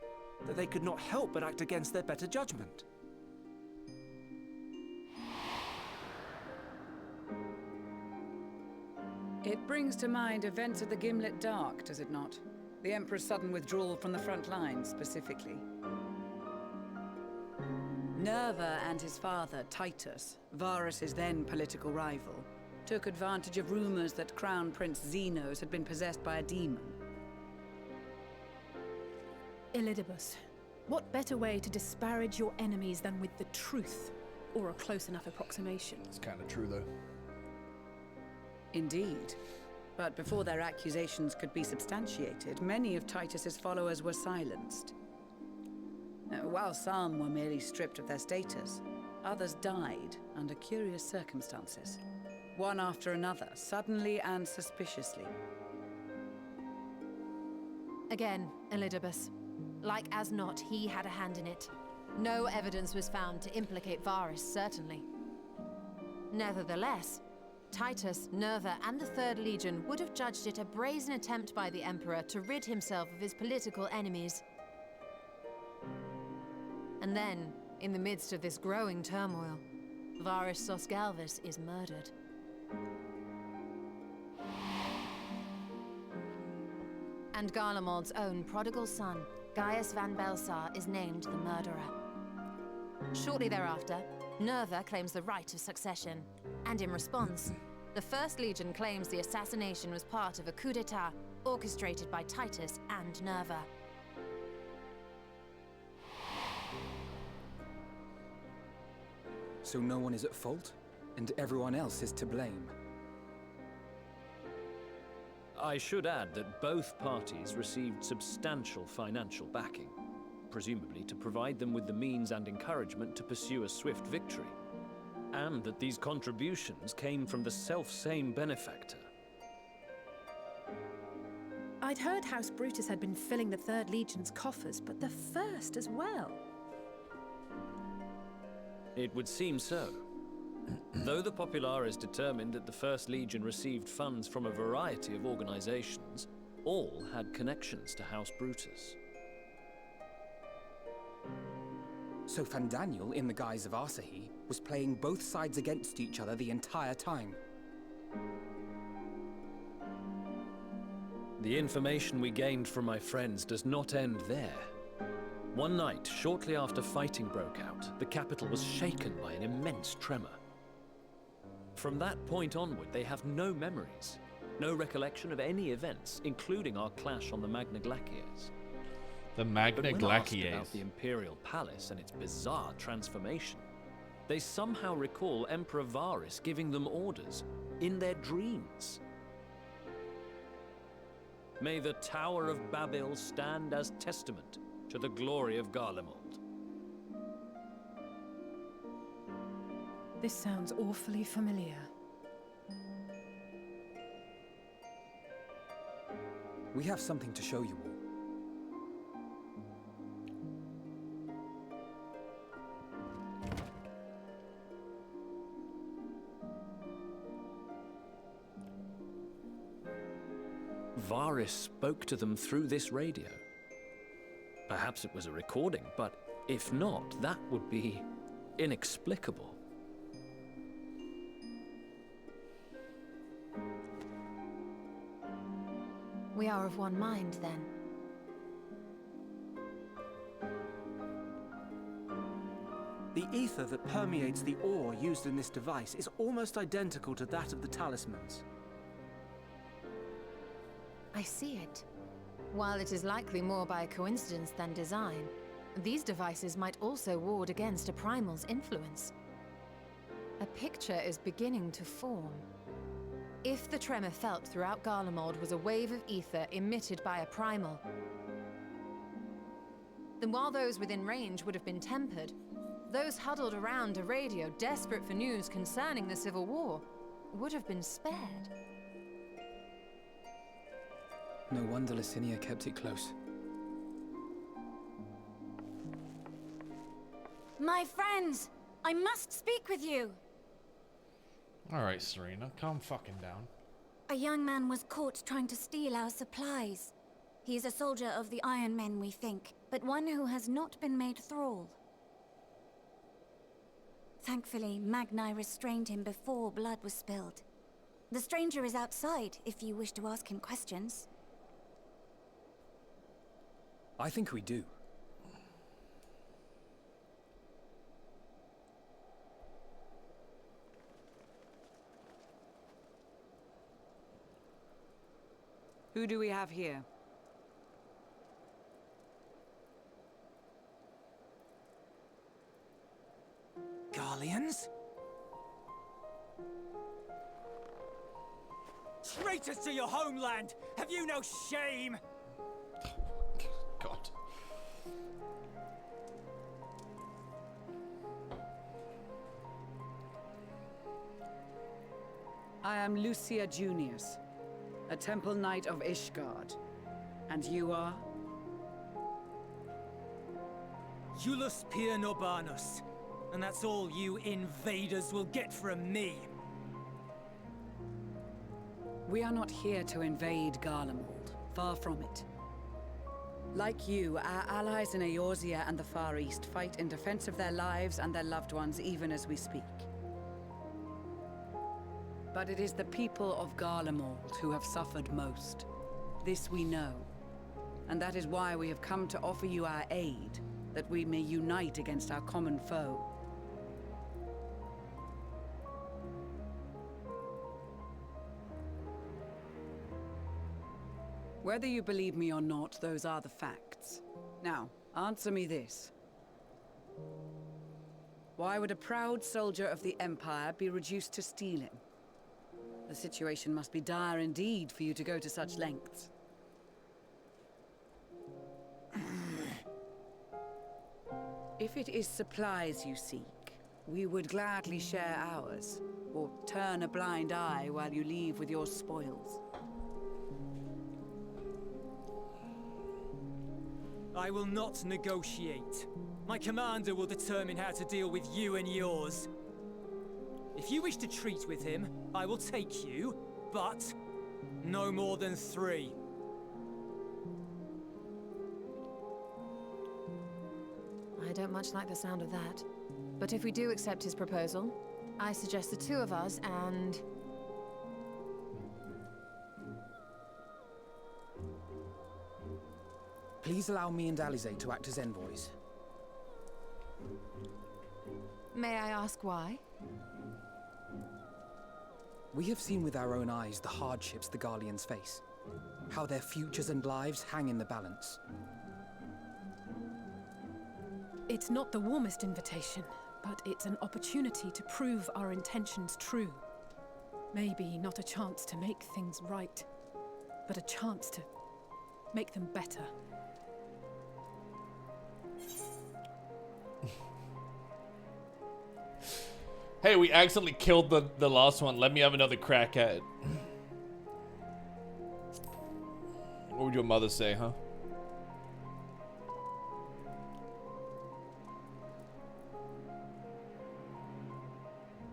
that they could not help but act against their better judgment. It brings to mind events of the Gimlet Dark, does it not? The Emperor's sudden withdrawal from the front lines, specifically. Nerva and his father, Titus, Varus's then political rival, took advantage of rumors that Crown Prince Zenos had been possessed by a demon. Elidibus, what better way to disparage your enemies than with the truth, or a close enough approximation? It's kind of true, though. Indeed. But before their accusations could be substantiated, many of Titus's followers were silenced. While some were merely stripped of their status, others died under curious circumstances. One after another, suddenly and suspiciously. Again, Elidibus. Like as not, he had a hand in it. No evidence was found to implicate Varus, certainly. Nevertheless, Titus, Nerva, and the 3rd Legion would have judged it a brazen attempt by the Emperor to rid himself of his political enemies. And then, in the midst of this growing turmoil, Varus Sosgalvis is murdered. And Garlemald's own prodigal son, Gaius van Belsar, is named the murderer. Shortly thereafter, Nerva claims the right of succession, and in response, the 1st Legion claims the assassination was part of a coup d'etat orchestrated by Titus and Nerva. So no one is at fault, and everyone else is to blame. I should add that both parties received substantial financial backing, presumably to provide them with the means and encouragement to pursue a swift victory, and that these contributions came from the self-same benefactor. I'd heard House Brutus had been filling the 3rd Legion's coffers, but the 1st as well. It would seem so. Though the Populares determined that the 1st Legion received funds from a variety of organizations, all had connections to House Brutus. So Fandaniel, in the guise of Asahi, was playing both sides against each other the entire time. The information we gained from my friends does not end there. One night, shortly after fighting broke out, the capital was shaken by an immense tremor. From that point onward, they have no memories, No recollection of any events, including our clash on the Magna Glaciers. The But Magna when asked Glaciers. about the Imperial Palace and its bizarre transformation, they somehow recall Emperor Varys giving them orders in their dreams. May the Tower of Babel stand as testament to the glory of Garlemald. This sounds awfully familiar. We have something to show you all. Varys spoke to them through this radio. Perhaps it was a recording, but if not, that would be inexplicable. We are of one mind, then. The ether that permeates the ore used in this device is almost identical to that of the talismans. I see it. While it is likely more by coincidence than design, these devices might also ward against a primal's influence. A picture is beginning to form. If the tremor felt throughout Garlemald was a wave of ether emitted by a primal, then while those within range would have been tempered, those huddled around a radio desperate for news concerning the Civil War would have been spared. No wonder Licinia kept it close. My friends, I must speak with you. Alright, Serena, calm fucking down. A young man was caught trying to steal our supplies. He is a soldier of the Iron Men, we think, but one who has not been made thrall. Thankfully, Magni restrained him before blood was spilled. The stranger is outside, if you wish to ask him questions. I think we do. Who do we have here? Garleans? Traitors to your homeland! Have you no shame? God. I am Lucia Junius, a temple knight of Ishgard. And you are? Julius Pier Norbanus. And that's all you invaders will get from me. We are not here to invade Garlemald. Far from it. Like you, our allies in Eorzea and the Far East fight in defense of their lives and their loved ones even as we speak. But it is the people of Garlemald who have suffered most. This we know. And that is why we have come to offer you our aid, that we may unite against our common foe. Whether you believe me or not, those are the facts. Now, answer me this. Why would a proud soldier of the Empire be reduced to stealing? The situation must be dire indeed for you to go to such lengths. If it is supplies you seek, we would gladly share ours, or turn a blind eye while you leave with your spoils. I will not negotiate. My commander will determine how to deal with you and yours. If you wish to treat with him, I will take you, but no more than 3. I don't much like the sound of that. But if we do accept his proposal, I suggest the 2 of us and... Please allow me and Alize to act as envoys. May I ask why? We have seen with our own eyes the hardships the Garleans face, how their futures and lives hang in the balance. It's not the warmest invitation, but it's an opportunity to prove our intentions true. Maybe not a chance to make things right, but a chance to make them better. Hey, we accidentally killed the last one. Let me have another crack at it. What would your mother say, huh?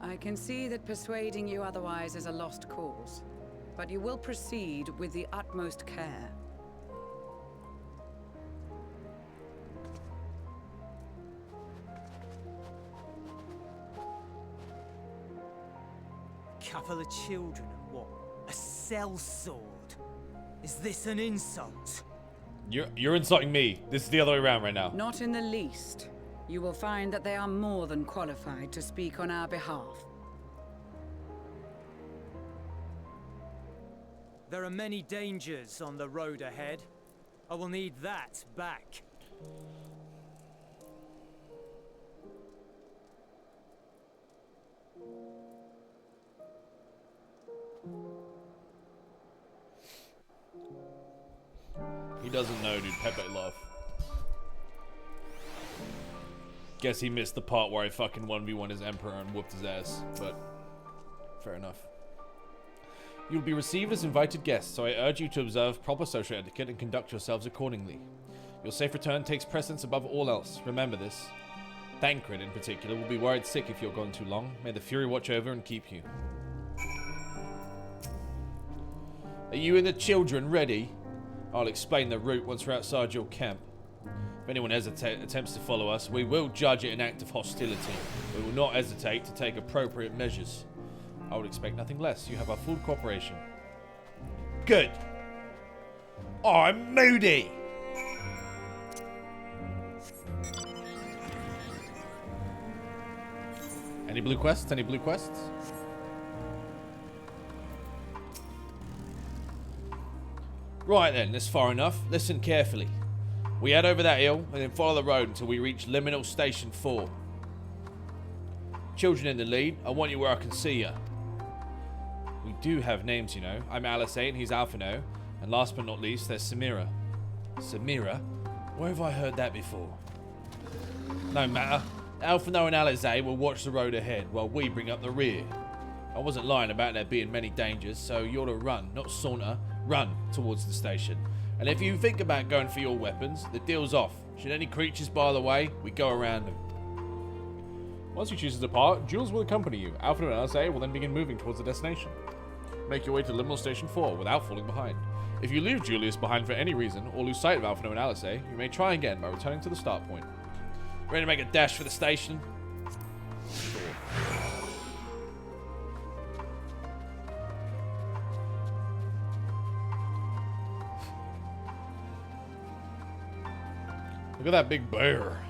I can see that persuading you otherwise is a lost cause, but you will proceed with the utmost care. Couple of children and what? A sellsword? Is this an insult? You're insulting me. This is the other way around right now. Not in the least. You will find that they are more than qualified to speak on our behalf. There are many dangers on the road ahead. I will need that back. He doesn't know, dude. Pepe love. Guess he missed the part where I fucking 1v1 his emperor and whooped his ass, but fair enough. You'll be received as invited guests, so I urge you to observe proper social etiquette and conduct yourselves accordingly. Your safe return takes precedence above all else. Remember this. Thancred, in particular, will be worried sick if you're gone too long. May the Fury watch over and keep you. Are you and the children ready? I'll explain the route once we're outside your camp. If anyone attempts to follow us, we will judge it an act of hostility. We will not hesitate to take appropriate measures. I would expect nothing less. You have our full cooperation. Good. I'm moody. Any blue quests? Any blue quests? Right then, that's far enough. Listen carefully. We head over that hill and then follow the road until we reach Liminal Station 4. Children in the lead, I want you where I can see you. We do have names, you know. I'm Alice 8 and he's Alphino. And last but not least, there's Samira. Samira? Where have I heard that before? No matter. Alphino and Alice 8 will watch the road ahead while we bring up the rear. I wasn't lying about there being many dangers, so you're to run, not saunter. Run towards the station. And if you think about going for your weapons, the deal's off. Should any creatures bar the way, we go around them. Once you choose to depart, Jules will accompany you. Alpha and LSA will then begin moving towards the destination. Make your way to Liminal Station 4 without falling behind. If you leave Julius behind for any reason, or lose sight of Alpha and LSA, you may try again by returning to the start point. Ready to make a dash for the station? Look at that big bear.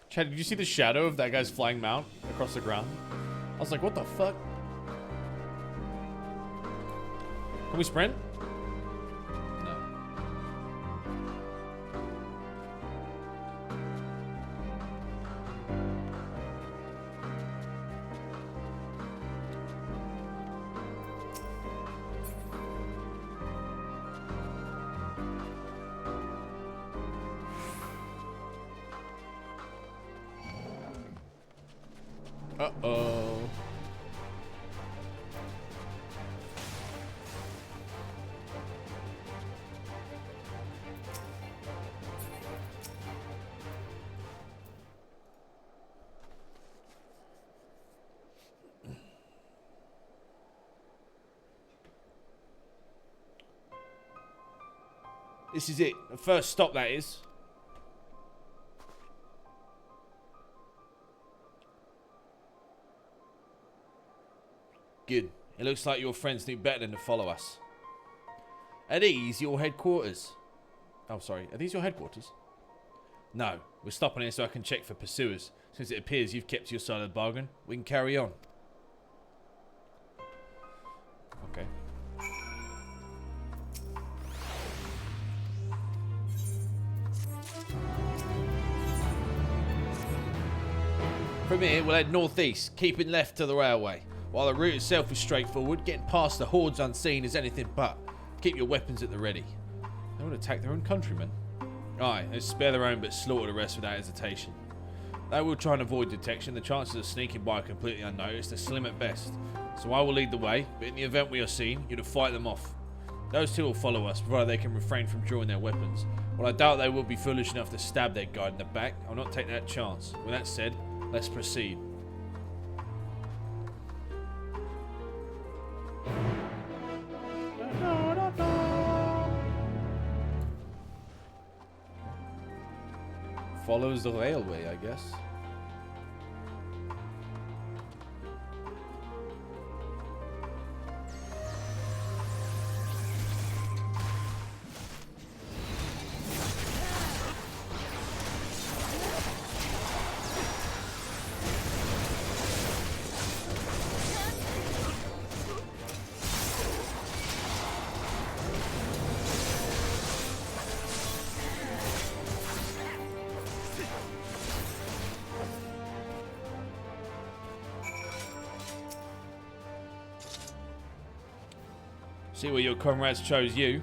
Chad, did you see the shadow of that guy's flying mount across the ground? I was like, what the fuck? Can we sprint? No. Uh-oh. This is it. The first stop, that is. Good. It looks like your friends knew better than to follow us. Are these your headquarters? Oh, sorry. Are these your headquarters? No. We're stopping here so I can check for pursuers. Since it appears you've kept your side of the bargain, we can carry on. Okay. From here, we'll head northeast, keeping left to the railway. While the route itself is straightforward, getting past the hordes unseen is anything but. Keep your weapons at the ready. They would attack their own countrymen. Aye, they spare their own but slaughter the rest without hesitation. They will try and avoid detection. The chances of sneaking by completely unnoticed are slim at best. So I will lead the way, but in the event we are seen, you're to fight them off. Those two will follow us, provided they can refrain from drawing their weapons. While I doubt they will be foolish enough to stab their guide in the back, I'll not take that chance. With that said, let's proceed. Follows the railway, I guess. See where your comrades chose you.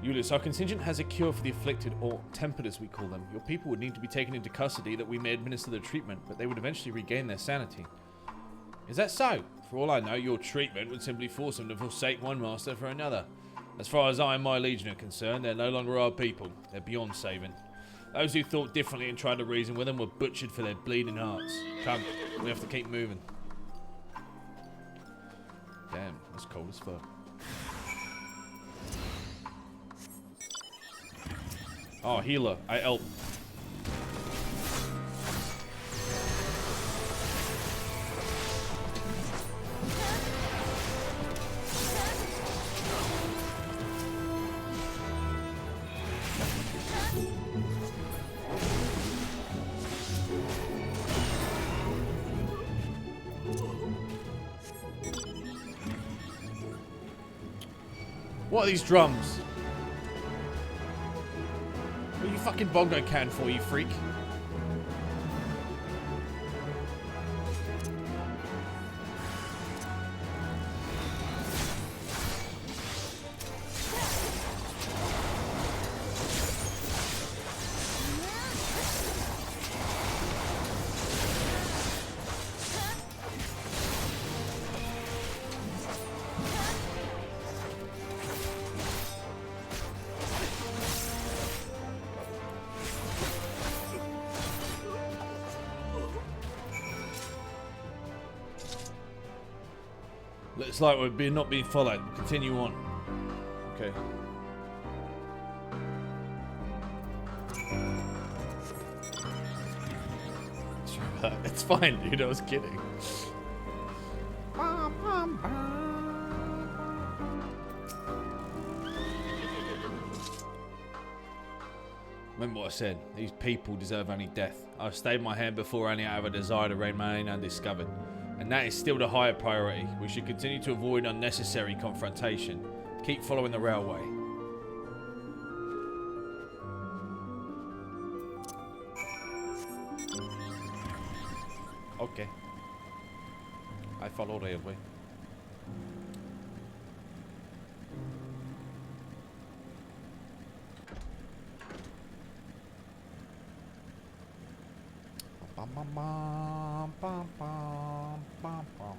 Ulysses, our contingent has a cure for the afflicted, or tempered as we call them. Your people would need to be taken into custody that we may administer the treatment, but they would eventually regain their sanity. Is that so? For all I know, your treatment would simply force them to forsake one master for another. As far as I and my legion are concerned, they're no longer our people. They're beyond saving. Those who thought differently and tried to reason with them were butchered for their bleeding hearts. Come, we have to keep moving. Damn, that's cold as fuck. Oh, healer. I help. What are these drums? What are you fucking bongo can for, you freak? Looks like we're not being followed. Continue on. Okay. It's fine, dude. I was kidding. Remember what I said. These people deserve only death. I've stayed my hand before only out of a desire to remain undiscovered. And that is still the higher priority. We should continue to avoid unnecessary confrontation. Keep following the railway. Okay. I follow railway. Bum, bum, bum, bum, bum, bum, bum.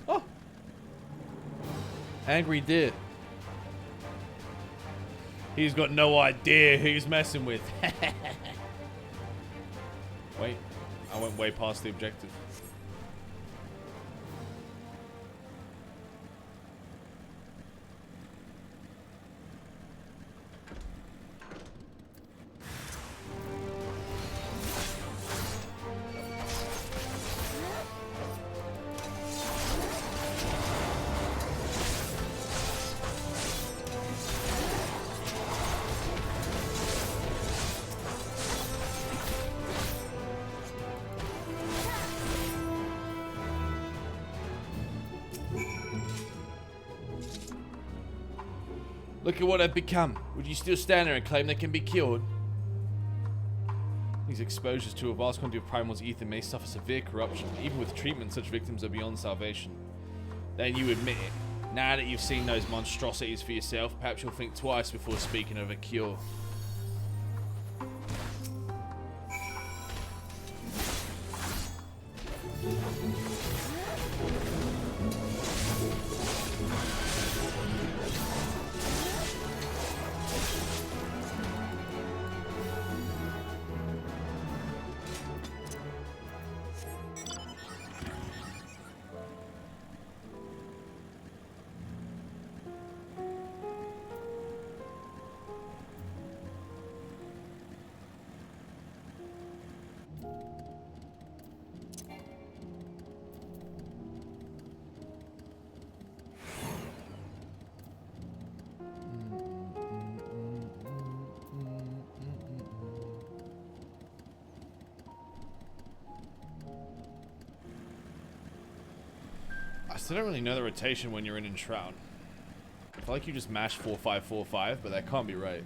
Oh! Angry deer. He's got no idea who he's messing with. Wait, I went way past the objective. Look at what they've become. Would you still stand there and claim they can be cured? These exposures to a vast quantity of Primal's ether may suffer severe corruption. Even with treatment, such victims are beyond salvation. Then you admit it. Now that you've seen those monstrosities for yourself, perhaps you'll think twice before speaking of a cure. I still don't really know the rotation when you're in Shroud. I feel like you just mash 4-5-4-5, but that can't be right.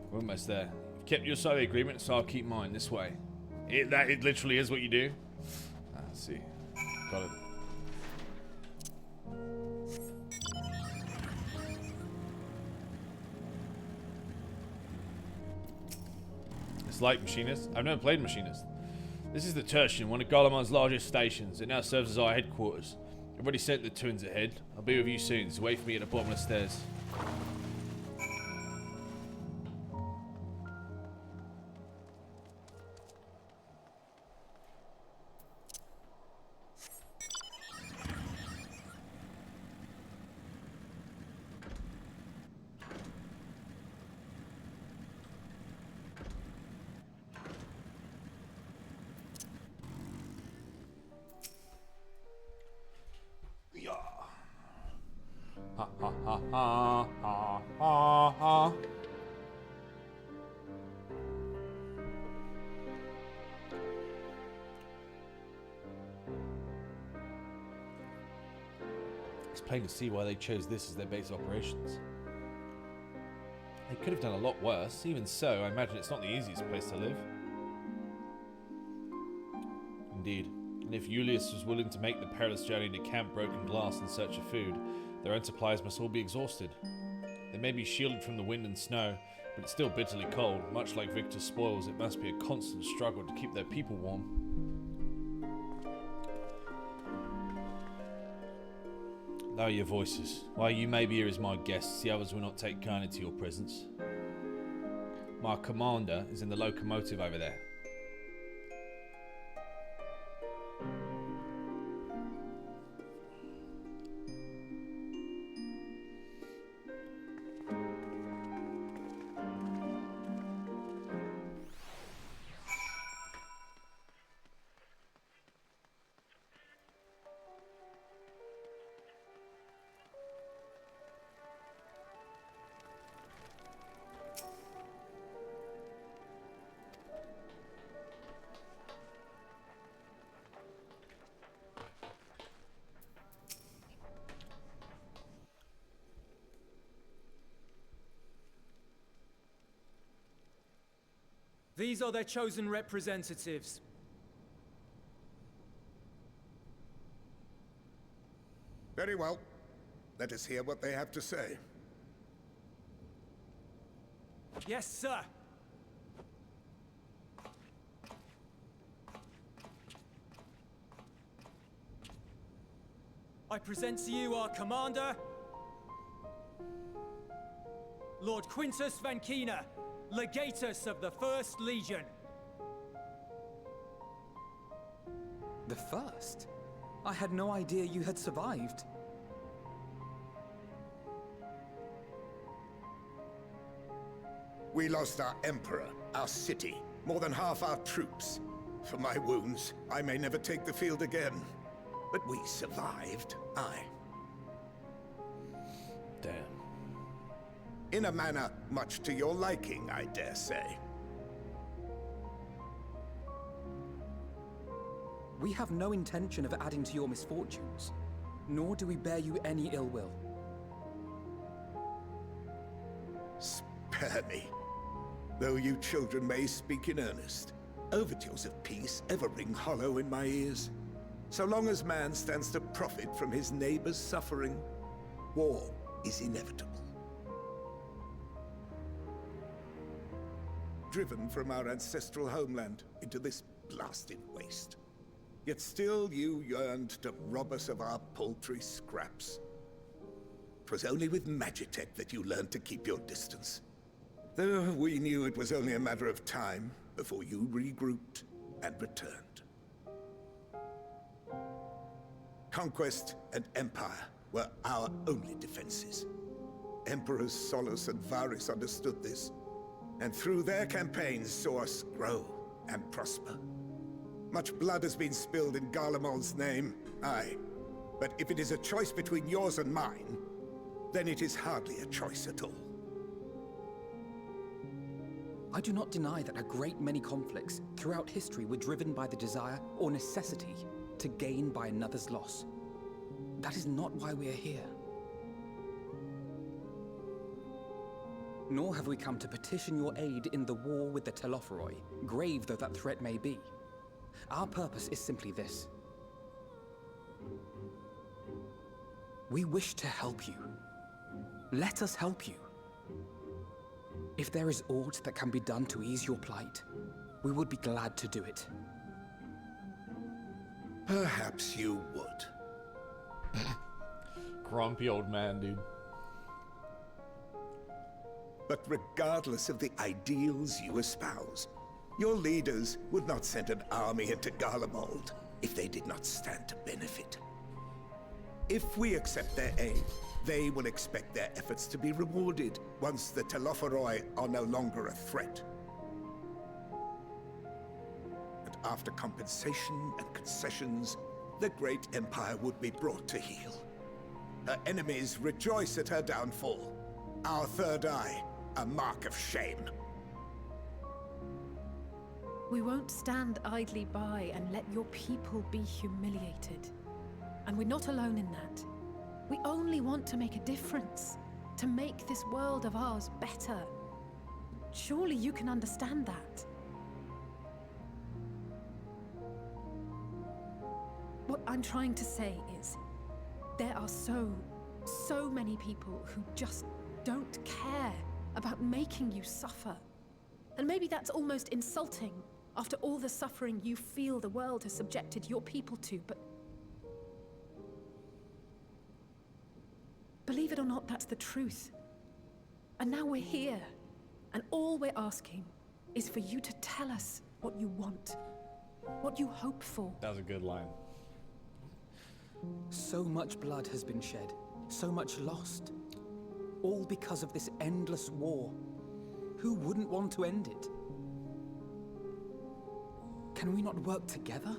We're almost there. You've kept your side of the agreement, so I'll keep mine this way. It literally is what you do. Let's see. Got it. It's like Machinist. I've never played Machinist. This is the Tertian, one of Garlemald's largest stations. It now serves as our headquarters. I've already sent the twins ahead. I'll be with you soon, so wait for me at the bottom of the stairs. Ha ha ha ha ha ha ha. It's plain to see why they chose this as their base of operations. They could have done a lot worse. Even so, I imagine it's not the easiest place to live. Indeed. And if Julius was willing to make the perilous journey to Camp Broken Glass in search of food, their own supplies must all be exhausted. They may be shielded from the wind and snow, but it's still bitterly cold. Much like Victor's spoils, it must be a constant struggle to keep their people warm. Lower your voices. While you may be here as my guests, the others will not take kindly to your presence. My commander is in the locomotive over there. These are their chosen representatives. Very well. Let us hear what they have to say. Yes, sir. I present to you our commander, Lord Quintus Van Kina, legatus of the First Legion. The First? I had no idea you had survived. We lost our emperor, our city, more than half our troops. For my wounds, I may never take the field again. But we survived, aye. Damn. In a manner much to your liking, I dare say. We have no intention of adding to your misfortunes. nor do we bear you any ill will. Spare me. Though you children may speak in earnest, overtures of peace ever ring hollow in my ears. So long as man stands to profit from his neighbor's suffering, war is inevitable. Driven from our ancestral homeland into this blasted waste. Yet still you yearned to rob us of our paltry scraps. 'Twas only with Magitech that you learned to keep your distance. Though we knew it was only a matter of time before you regrouped and returned. Conquest and Empire were our only defenses. Emperors Solus and Varys understood this, and through their campaigns saw us grow and prosper. Much blood has been spilled in Garlemald's name, aye. But if it is a choice between yours and mine, then it is hardly a choice at all. I do not deny that a great many conflicts throughout history were driven by the desire or necessity to gain by another's loss. That is not why we are here. Nor have we come to petition your aid in the war with the Telophoroi, grave though that threat may be. Our purpose is simply this. We wish to help you. Let us help you. If there is aught that can be done to ease your plight, we would be glad to do it. Perhaps you would. Grumpy old man, dude. But regardless of the ideals you espouse, your leaders would not send an army into Garlemald if they did not stand to benefit. If we accept their aid, they will expect their efforts to be rewarded once the Telophoroi are no longer a threat. And after compensation and concessions, the great empire would be brought to heel. Her enemies rejoice at her downfall. Our third eye, a mark of shame. We won't stand idly by and let your people be humiliated. And we're not alone in that. We only want to make a difference, to make this world of ours better. Surely you can understand that. What I'm trying to say is, there are so many people who just don't care about making you suffer. And maybe that's almost insulting after all the suffering you feel the world has subjected your people to, but believe it or not, that's the truth. And now we're here, and all we're asking is for you to tell us what you want, what you hope for. That was a good line. So much blood has been shed, so much lost. All because of this endless war. Who wouldn't want to end it? Can we not work together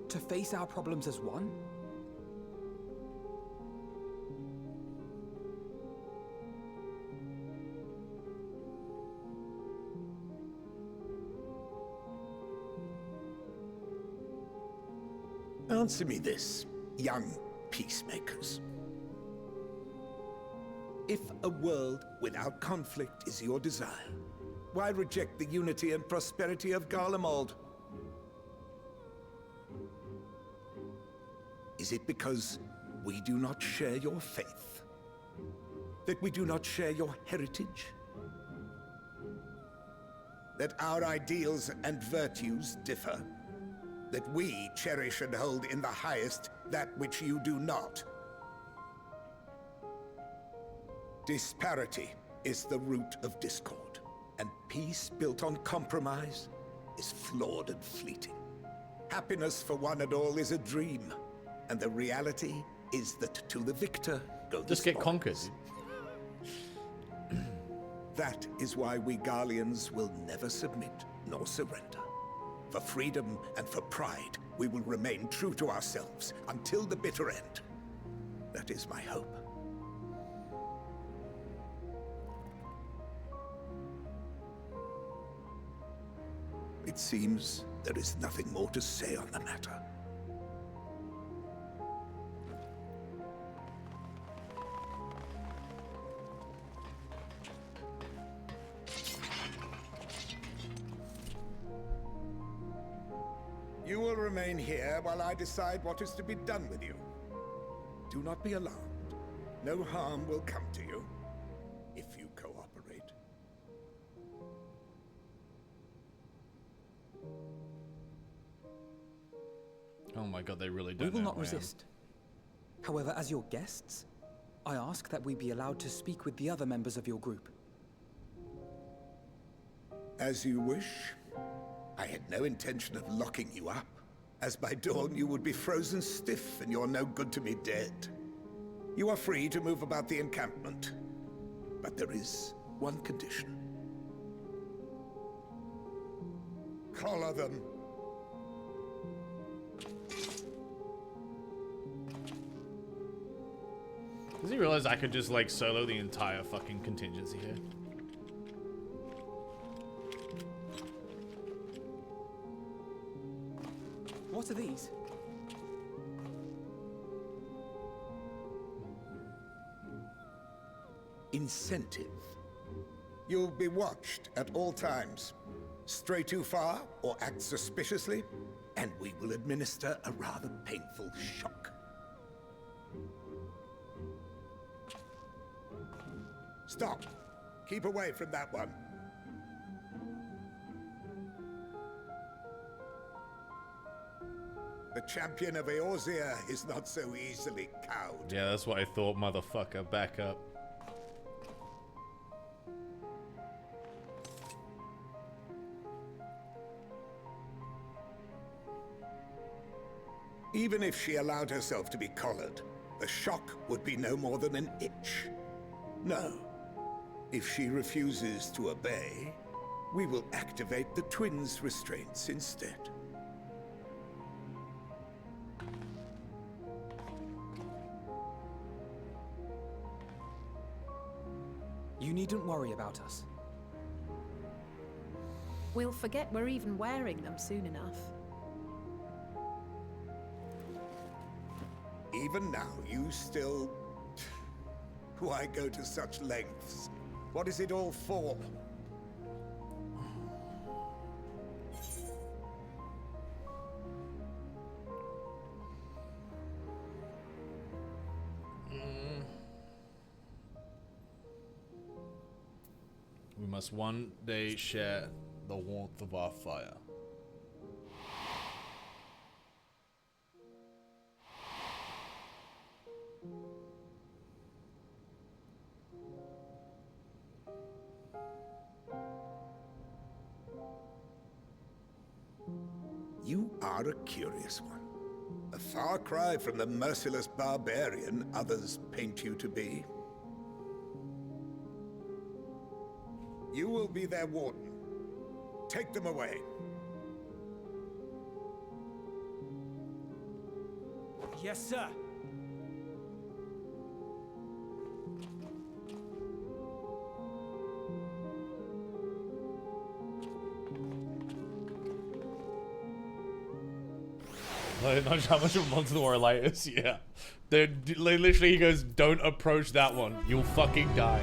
to face our problems as one? Answer me this, young peacemakers. If a world without conflict is your desire, why reject the unity and prosperity of Garlemald? Is it because we do not share your faith? That we do not share your heritage? That our ideals and virtues differ? That we cherish and hold in the highest that which you do not? Disparity is the root of discord, and peace built on compromise is flawed and fleeting. Happiness for one and all is a dream, and the reality is that to the victor go the Just get spoils. conquered. That is why we Garleans will never submit nor surrender. For freedom and for pride, we will remain true to ourselves until the bitter end. That is my hope. It seems there is nothing more to say on the matter. You will remain here while I decide what is to be done with you. Do not be alarmed. No harm will come to you if you cooperate. Oh my god, they really We don't will know not who I am. resist. However, as your guests, I ask that we be allowed to speak with the other members of your group. As you wish. I had no intention of locking you up, as by dawn you would be frozen stiff and you're no good to me dead. You are free to move about the encampment, but there is one condition. Collar them. Does he realize I could just like solo the entire fucking contingency here? What are these? Incentive. You'll be watched at all times. Stray too far or act suspiciously, and we will administer a rather painful shock. Stop. Keep away from that one. The champion of Eorzea is not so easily cowed. Yeah, that's what I thought, motherfucker. Back up. Even if she allowed herself to be collared, the shock would be no more than an itch. No. If she refuses to obey, we will activate the twins' restraints instead. You needn't worry about us. We'll forget we're even wearing them soon enough. Even now, you still... Why go to such lengths? What is it all for? We must one day share the warmth of our fire. You are a curious one. A far cry from the merciless barbarian others paint you to be. You will be their warden. Take them away. Yes, sir. Like, not how much of a monster war light is. Yeah. Literally, he goes, "Don't approach that one. You'll fucking die."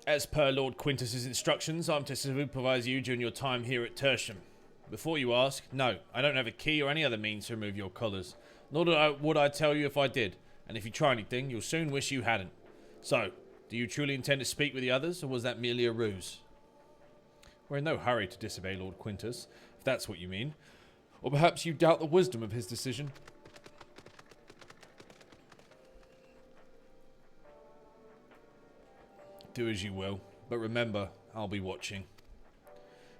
As per Lord Quintus's instructions, I'm to supervise you during your time here at Tertium. Before you ask, no, I don't have a key or any other means to remove your collars. Nor would I tell you if I did, and if you try anything, you'll soon wish you hadn't. So, do you truly intend to speak with the others, or was that merely a ruse? We're in no hurry to disobey Lord Quintus, if that's what you mean. Or perhaps you doubt the wisdom of his decision. Do as you will, but remember, I'll be watching.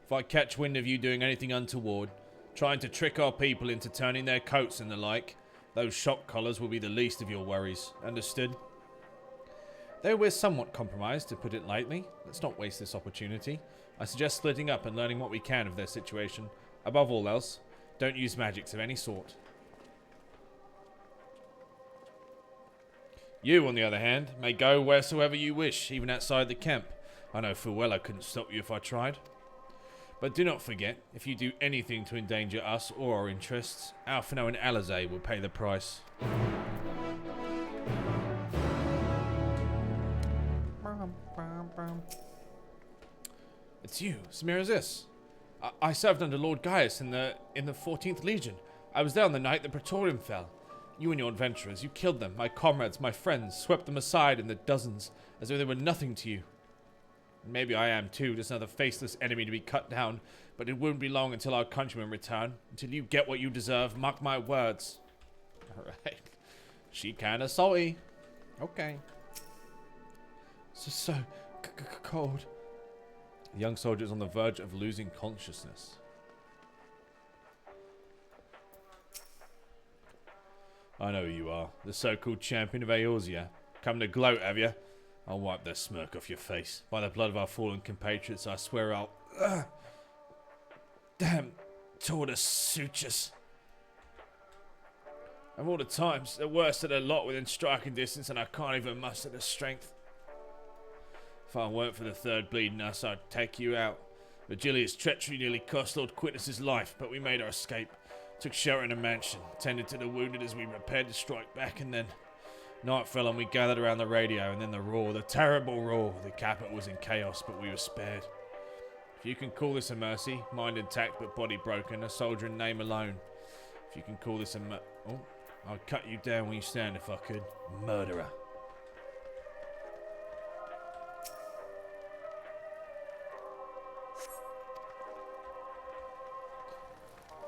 If I catch wind of you doing anything untoward, trying to trick our people into turning their coats and the like, those shock collars will be the least of your worries. Understood? Though we're somewhat compromised, to put it lightly, let's not waste this opportunity. I suggest splitting up and learning what we can of their situation. Above all else, don't use magics of any sort. You, on the other hand, may go wheresoever you wish, even outside the camp. I know full well I couldn't stop you if I tried. But do not forget, if you do anything to endanger us or our interests, Alphino and Alizé will pay the price. It's you, Samirazis. I served under Lord Gaius in the 14th Legion. I was there on the night the Praetorium fell. You and your adventurers, you killed them, my comrades, my friends, swept them aside in the dozens, as though they were nothing to you. Maybe I am too, just another faceless enemy to be cut down, but it won't be long until our countrymen return, until you get what you deserve, mark my words. Alright. She kinda salty. Okay. So cold. The young soldier is on the verge of losing consciousness. I know who you are, the so-called champion of Eorzea. Come to gloat, have you? I'll wipe that smirk off your face. By the blood of our fallen compatriots, I swear I'll... Damn, tortoise sutures. Of all the times, the worst of the lot within striking distance, and I can't even muster the strength. If I weren't for the third bleeding us, I'd take you out. Virgilia's treachery nearly cost Lord Quintus's life, but we made our escape. Took shelter in a mansion, tended to the wounded as we prepared to strike back, and then night fell and we gathered around the radio, and then the roar, the terrible roar. The capital was in chaos, but we were spared. If you can call this a mercy, mind intact but body broken, a soldier in name alone. If you can call this a oh, I'd cut you down when you stand if I could. Murderer.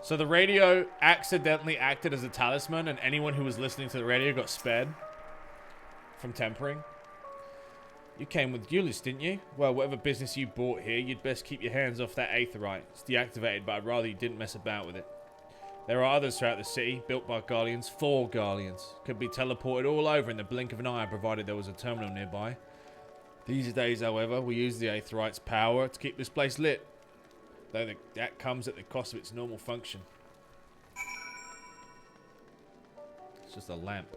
So the radio accidentally acted as a talisman, and anyone who was listening to the radio got spared from tempering. You came with Ulysses, didn't you? Well, whatever business you bought here, you'd best keep your hands off that aetherite. It's deactivated, but I'd rather you didn't mess about with it. There are others throughout the city, built by Guardians, 4 Guardians. Could be teleported all over in the blink of an eye, provided there was a terminal nearby. These days, however, we use the aetherite's power to keep this place lit. Though that comes at the cost of its normal function. It's just a lamp.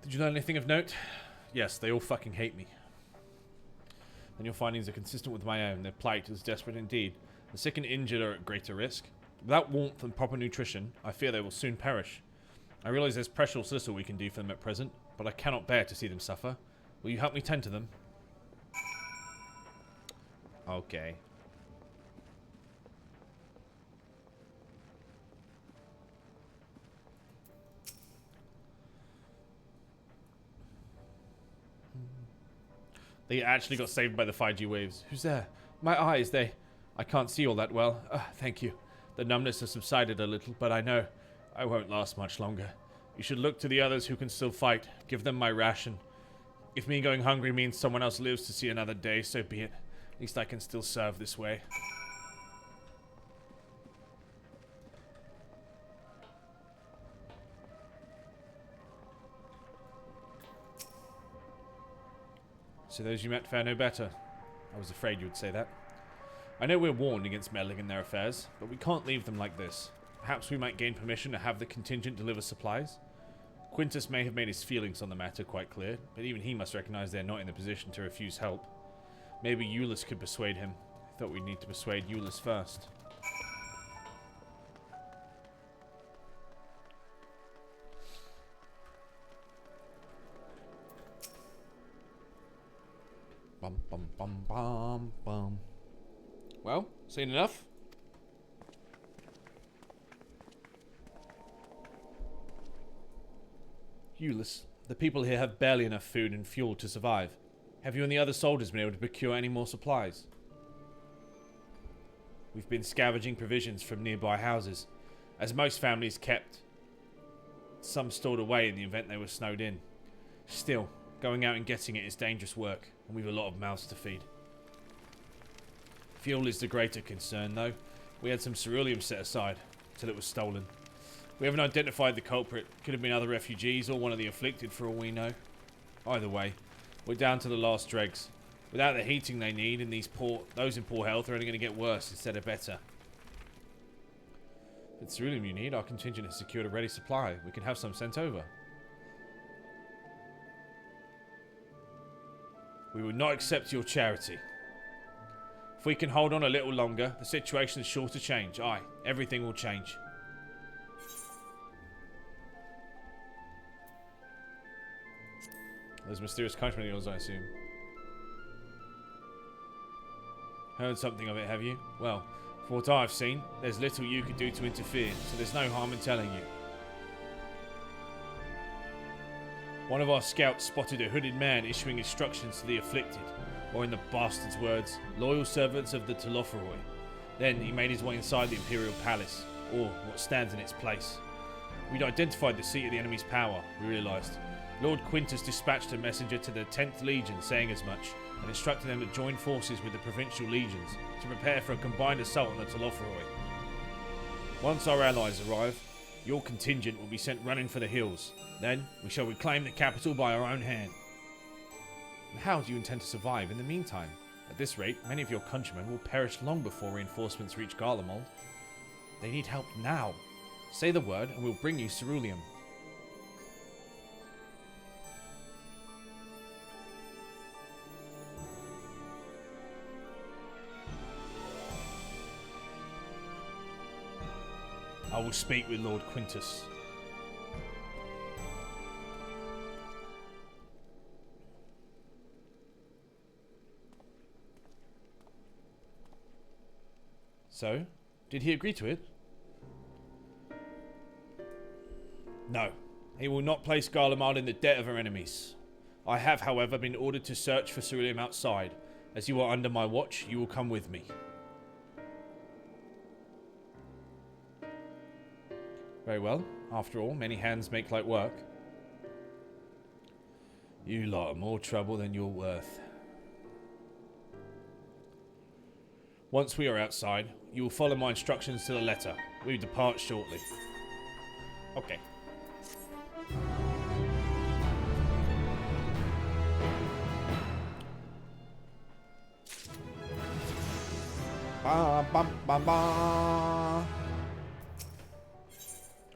Did you learn anything of note? Yes, they all fucking hate me. And your findings are consistent with my own. Their plight is desperate indeed. The sick and injured are at greater risk. Without warmth and proper nutrition, I fear they will soon perish. I realize there's precious little we can do for them at present, but I cannot bear to see them suffer. Will you help me tend to them? Okay. They actually got saved by the 5G waves. Who's there? My eyes, I can't see all that well. Thank you. The numbness has subsided a little, but I know I won't last much longer. You should look to the others who can still fight. Give them my ration. If me going hungry means someone else lives to see another day, so be it. At least I can still serve this way. So those you met fare no better. I was afraid you would say that. I know we're warned against meddling in their affairs, but we can't leave them like this. Perhaps we might gain permission to have the contingent deliver supplies? Quintus may have made his feelings on the matter quite clear, but even he must recognize they're not in the position to refuse help. Maybe Ulysses could persuade him. I thought we'd need to persuade Ulysses first. Bum bum bum bum bum. Well, seen enough? Ulysses, the people here have barely enough food and fuel to survive. Have you and the other soldiers been able to procure any more supplies? We've been scavenging provisions from nearby houses, as most families kept some stored away in the event they were snowed in. Still, going out and getting it is dangerous work, and we've a lot of mouths to feed. Fuel is the greater concern, though. We had some ceruleum set aside, till it was stolen. We haven't identified the culprit. Could have been other refugees or one of the afflicted for all we know. Either way, we're down to the last dregs. Without the heating they need, and those in poor health are only going to get worse instead of better. If it's ceruleum you need, our contingent has secured a ready supply. We can have some sent over. We will not accept your charity. If we can hold on a little longer, the situation is sure to change. Aye, everything will change. Those mysterious countrymen of yours, I assume. Heard something of it, have you? Well, from what I've seen, there's little you could do to interfere, so there's no harm in telling you. One of our scouts spotted a hooded man issuing instructions to the afflicted, or in the bastard's words, loyal servants of the Telophoroi. Then he made his way inside the Imperial Palace, or what stands in its place. We'd identified the seat of the enemy's power, we realised. Lord Quintus dispatched a messenger to the 10th Legion saying as much, and instructed them to join forces with the provincial legions to prepare for a combined assault on the Telophoroi. Once our allies arrive, your contingent will be sent running for the hills. Then we shall reclaim the capital by our own hand. And how do you intend to survive in the meantime? At this rate, many of your countrymen will perish long before reinforcements reach Garlemald. They need help now. Say the word and we'll bring you ceruleum. I will speak with Lord Quintus. So, did he agree to it? No, he will not place Garlemald in the debt of our enemies. I have, however, been ordered to search for ceruleum outside. As you are under my watch, you will come with me. Very well. After all, many hands make light work. You lot are more trouble than you're worth. Once we are outside, you will follow my instructions to the letter. We depart shortly. Okay. Ba, ba, ba, ba.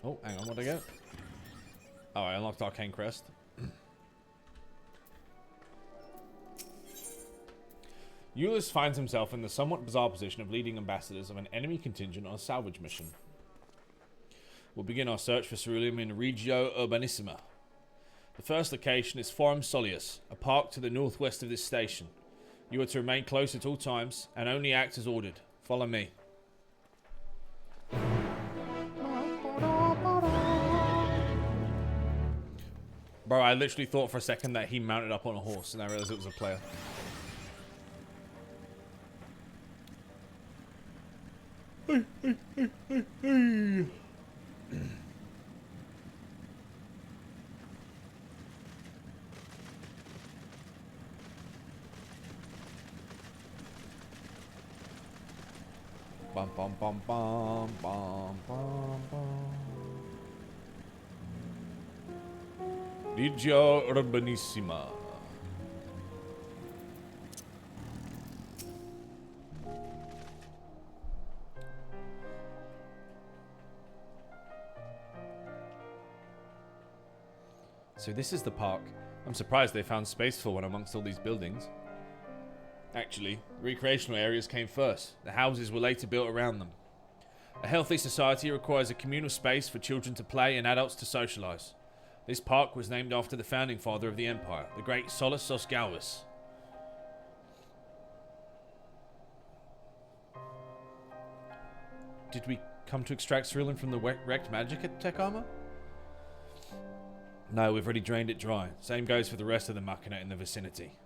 Oh, hang on, what'd I get? Oh, I unlocked Arcane Crest. Euless finds himself in the somewhat bizarre position of leading ambassadors of an enemy contingent on a salvage mission. We'll begin our search for ceruleum in Regio Urbanissima. The first location is Forum Solius, a park to the northwest of this station. You are to remain close at all times and only act as ordered. Follow me. Bro, I literally thought for a second that he mounted up on a horse and I realized it was a player. Bum bum bum bum bum bum bum. Regio Urbanissima. So this is the park. I'm surprised they found space for one amongst all these buildings. Actually, the recreational areas came first. The houses were later built around them. A healthy society requires a communal space for children to play and adults to socialise. This park was named after the founding father of the empire, the great Solus Sosgalus. Did we come to extract ceruleum from the wrecked magic at Tech Armor? No, we've already drained it dry. Same goes for the rest of the machina in the vicinity.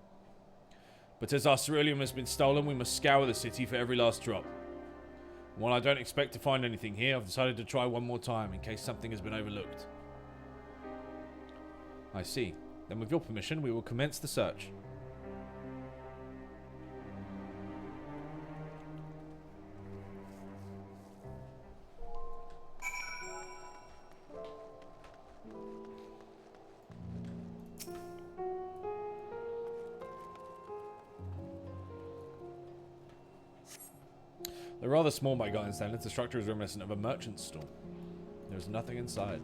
But as our ceruleum has been stolen, we must scour the city for every last drop. While I don't expect to find anything here, I've decided to try one more time in case something has been overlooked. I see. Then with your permission, we will commence the search. They're rather small by Gaian standards. The structure is reminiscent of a merchant's store. There's nothing inside.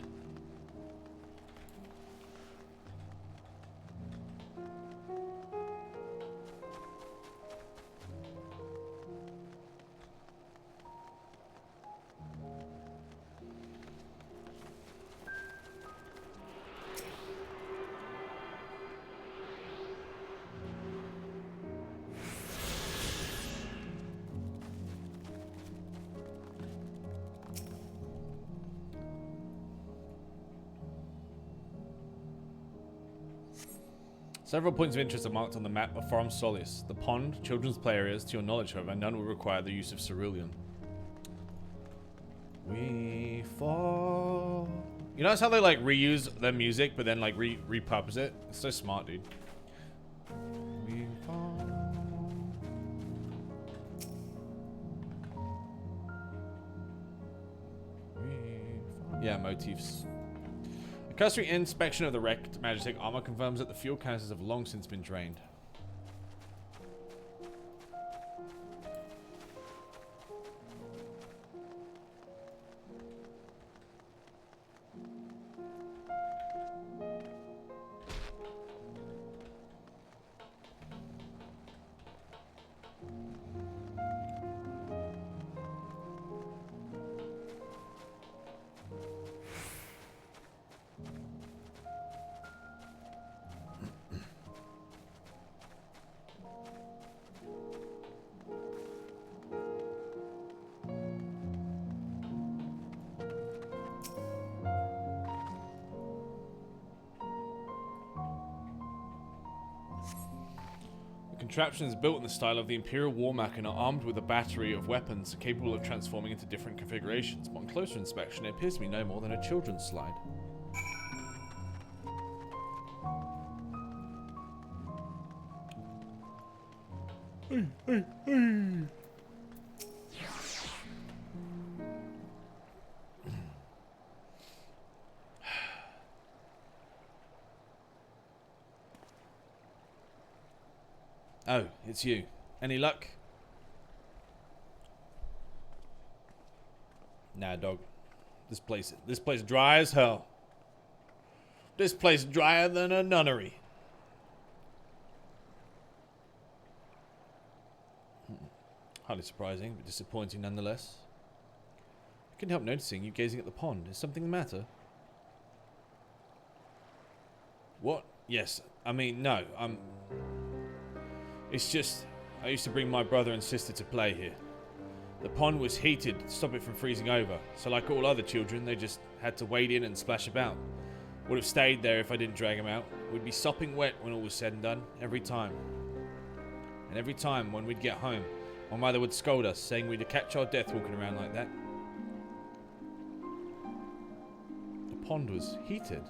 Several points of interest are marked on the map of Forum Solis. The pond, children's play areas, to your knowledge, however, none will require the use of cerulean. We fall. You notice how they like reuse their music, but then like repurpose it? It's so smart, dude. We fall. Yeah, motifs. A cursory inspection of the wrecked Magitek armor confirms that the fuel canisters have long since been drained. Contraption is built in the style of the Imperial War Mech and are armed with a battery of weapons capable of transforming into different configurations, but on closer inspection it appears to be no more than a children's slide. Oh, it's you. Any luck? Nah, dog. This place dry as hell. This place drier than a nunnery. Hardly surprising, but disappointing nonetheless. I couldn't help noticing you gazing at the pond. Is something the matter? What? Yes. I mean, no. It's just, I used to bring my brother and sister to play here. The pond was heated to stop it from freezing over, so like all other children, they just had to wade in and splash about. Would have stayed there if I didn't drag them out. We'd be sopping wet when all was said and done, every time. And every time when we'd get home, my mother would scold us, saying we'd catch our death walking around like that. The pond was heated.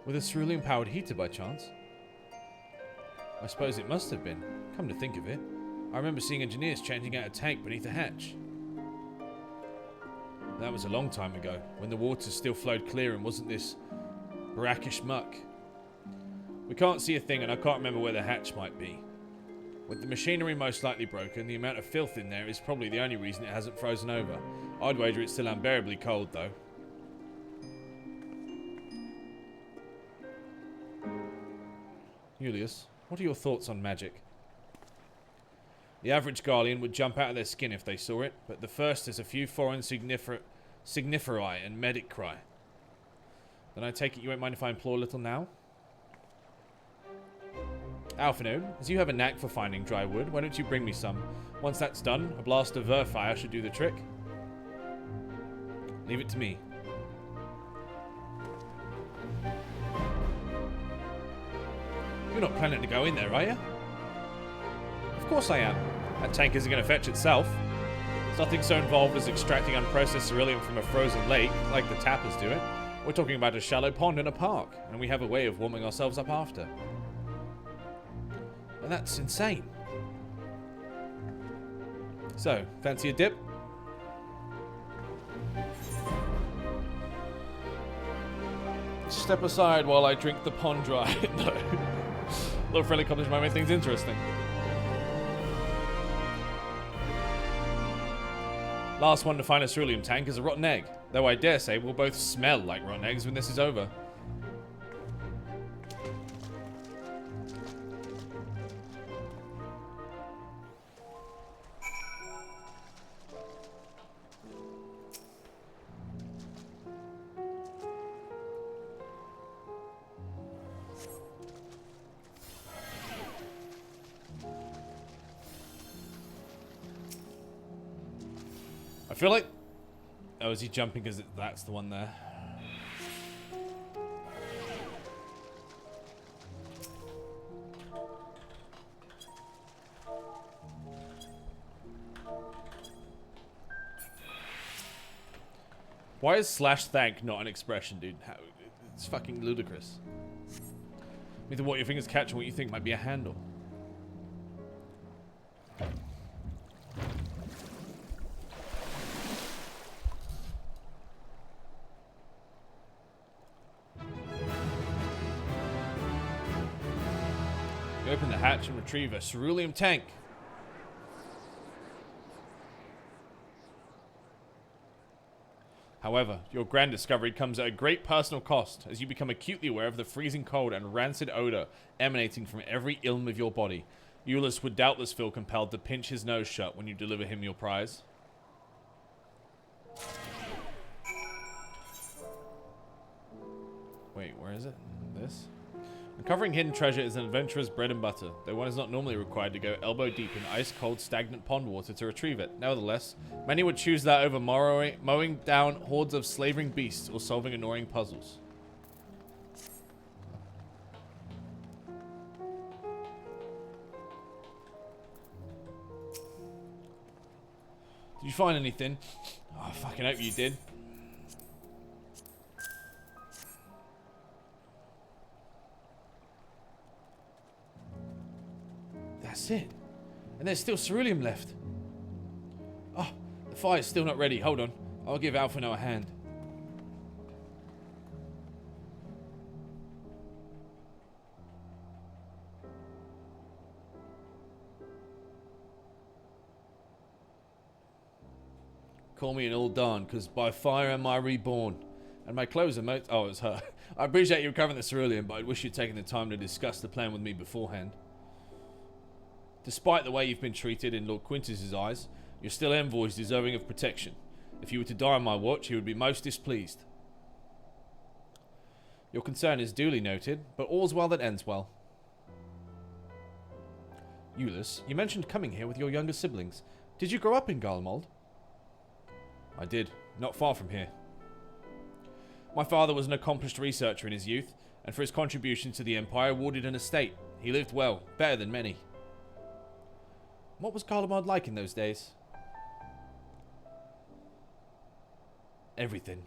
With a cerulean-powered heater by chance? I suppose it must have been, come to think of it. I remember seeing engineers changing out a tank beneath a hatch. That was a long time ago, when the water still flowed clear and wasn't this brackish muck. We can't see a thing and I can't remember where the hatch might be. With the machinery most likely broken, the amount of filth in there is probably the only reason it hasn't frozen over. I'd wager it's still unbearably cold though. Julius, what are your thoughts on magic? The average Guardian would jump out of their skin if they saw it, but the first has a few foreign signiferi and medic cry. Then I take it you won't mind if I implore a little now? Alphino, as you have a knack for finding dry wood, why don't you bring me some? Once that's done, a blast of fire should do the trick. Leave it to me. You're not planning to go in there, are you? Of course I am. That tank isn't going to fetch itself. There's nothing so involved as extracting unprocessed cerulean from a frozen lake, like the tappers do it. We're talking about a shallow pond in a park, and we have a way of warming ourselves up after. And that's insane. So, fancy a dip? Step aside while I drink the pond dry. No. Little friendly competition might make things interesting. Last one to find a cerulean tank is a rotten egg, though I dare say we'll both smell like rotten eggs when this is over. I feel like... Oh, is he jumping because that's the one there? Why is /thank not an expression, dude? It's fucking ludicrous. Either what your fingers catch or what you think might be a handle. You open the hatch and retrieve a cerulean tank. However, your grand discovery comes at a great personal cost, as you become acutely aware of the freezing cold and rancid odor emanating from every ilm of your body. Ulysses would doubtless feel compelled to pinch his nose shut when you deliver him your prize. Wait, where is it? This? Uncovering hidden treasure is an adventurer's bread and butter, though one is not normally required to go elbow deep in ice-cold, stagnant pond water to retrieve it. Nevertheless, many would choose that over mowing down hordes of slavering beasts or solving annoying puzzles. Did you find anything? Oh, I fucking hope you did. That's it. And there's still ceruleum left. Oh, the fire's still not ready. Hold on. I'll give Alphino a hand. Call me an old Don, because by fire am I reborn. And my clothes are oh, it's her. I appreciate you recovering the ceruleum, but I wish you'd taken the time to discuss the plan with me beforehand. Despite the way you've been treated in Lord Quintus's eyes, you're still envoys deserving of protection. If you were to die on my watch, he would be most displeased. Your concern is duly noted, but all's well that ends well. Ulysses, you mentioned coming here with your younger siblings. Did you grow up in Garlemald? I did, not far from here. My father was an accomplished researcher in his youth, and for his contribution to the Empire awarded an estate. He lived well, better than many. What was Garlemald like in those days? Everything.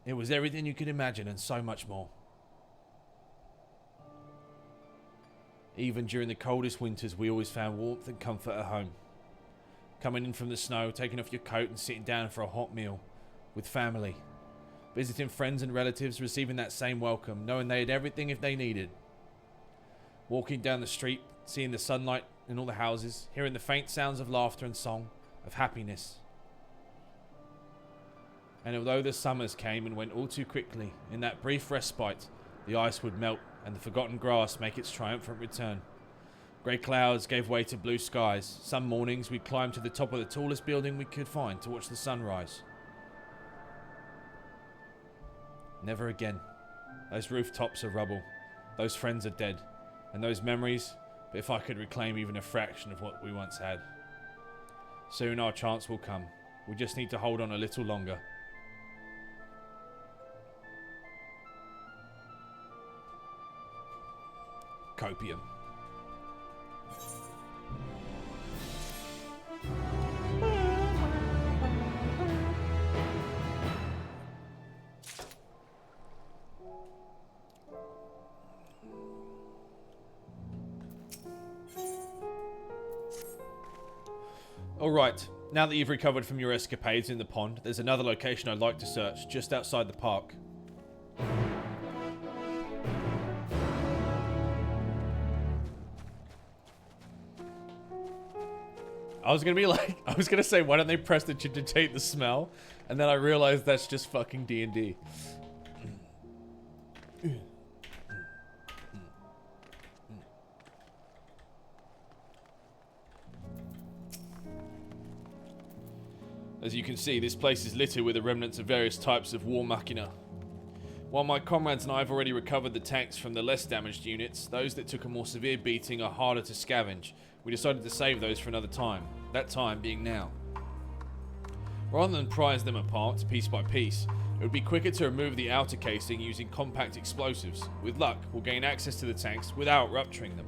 It was everything you could imagine and so much more. Even during the coldest winters, we always found warmth and comfort at home. Coming in from the snow, taking off your coat and sitting down for a hot meal with family. Visiting friends and relatives, receiving that same welcome, knowing they had everything if they needed. Walking down the street, seeing the sunlight in all the houses, hearing the faint sounds of laughter and song, of happiness. And although the summers came and went all too quickly, in that brief respite, the ice would melt and the forgotten grass make its triumphant return. Grey clouds gave way to blue skies. Some mornings we'd climb to the top of the tallest building we could find to watch the sun rise. Never again. Those rooftops are rubble. Those friends are dead. And those memories, but if I could reclaim even a fraction of what we once had. Soon our chance will come. We just need to hold on a little longer. Copium. Alright, now that you've recovered from your escapades in the pond, there's another location I'd like to search, just outside the park. I was gonna say, why don't they prestidigitate the smell? And then I realized that's just fucking D&D. As you can see, this place is littered with the remnants of various types of war machina. While my comrades and I have already recovered the tanks from the less damaged units, those that took a more severe beating are harder to scavenge. We decided to save those for another time, that time being now. Rather than prize them apart, piece by piece, it would be quicker to remove the outer casing using compact explosives. With luck, we'll gain access to the tanks without rupturing them.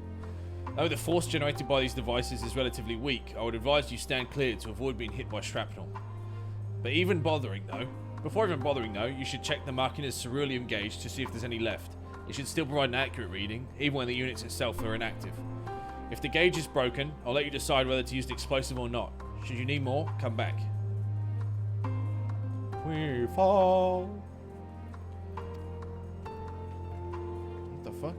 Though the force generated by these devices is relatively weak, I would advise you stand clear to avoid being hit by shrapnel. But even bothering though, Before even bothering though, you should check the marking as ceruleum gauge to see if there's any left. It should still provide an accurate reading, even when the units itself are inactive. If the gauge is broken, I'll let you decide whether to use the explosive or not. Should you need more, come back. We fall. What the fuck?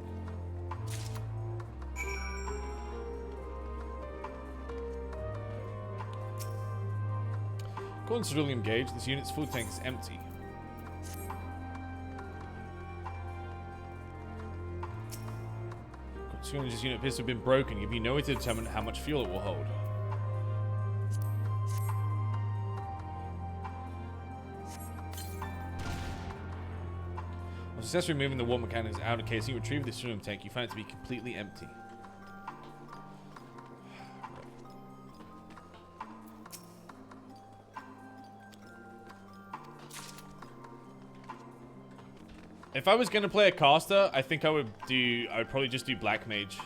According to ceruleum gauge, this unit's full tank is empty. According to this unit appears to have been broken, giving you no way to determine how much fuel it will hold. On successfully removing the war mechanics out of casing, you retrieve the ceruleum tank, you find it to be completely empty. If I was gonna play a caster, I think I would probably just do Black Mage.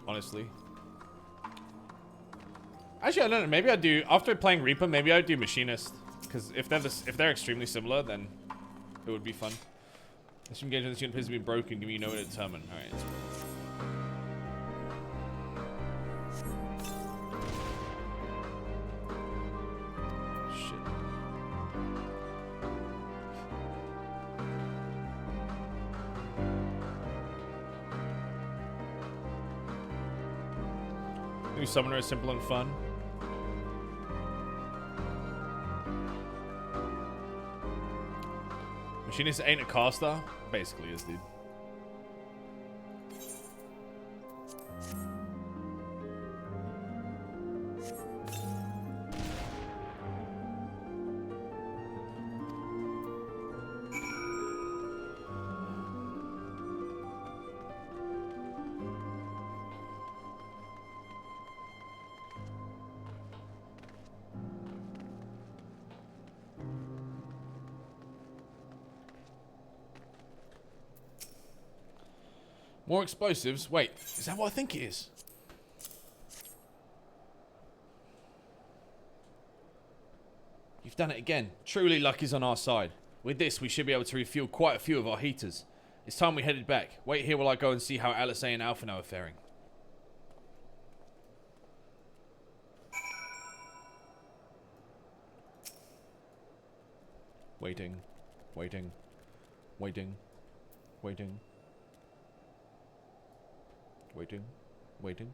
Honestly. Actually, I don't know. Maybe I'd do, after playing Reaper, maybe I'd do Machinist. Because if they're extremely similar, then it would be fun. This engagement this unit appears to be broken, give me no way to determine. Alright, let's go. New summoner is simple and fun. Machinist ain't a caster? Basically is, dude. More explosives? Wait, is that what I think it is? You've done it again. Truly luck is on our side. With this, we should be able to refuel quite a few of our heaters. It's time we headed back. Wait here while I go and see how Alice A and Alpha now are faring. Waiting. Waiting. Waiting. Waiting. Waiting. Waiting.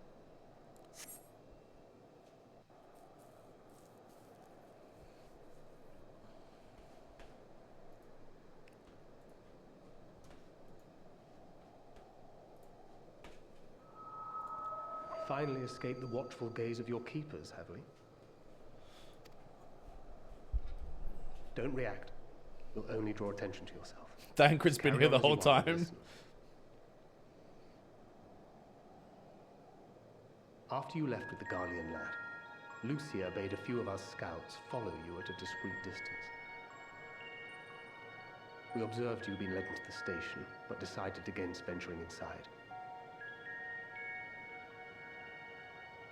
Finally escaped the watchful gaze of your keepers, have we? Don't react. You'll only draw attention to yourself. Dankrid's been here the whole time. After you left with the Garlean lad, Lucia bade a few of us scouts follow you at a discreet distance. We observed you being led into the station, but decided against venturing inside.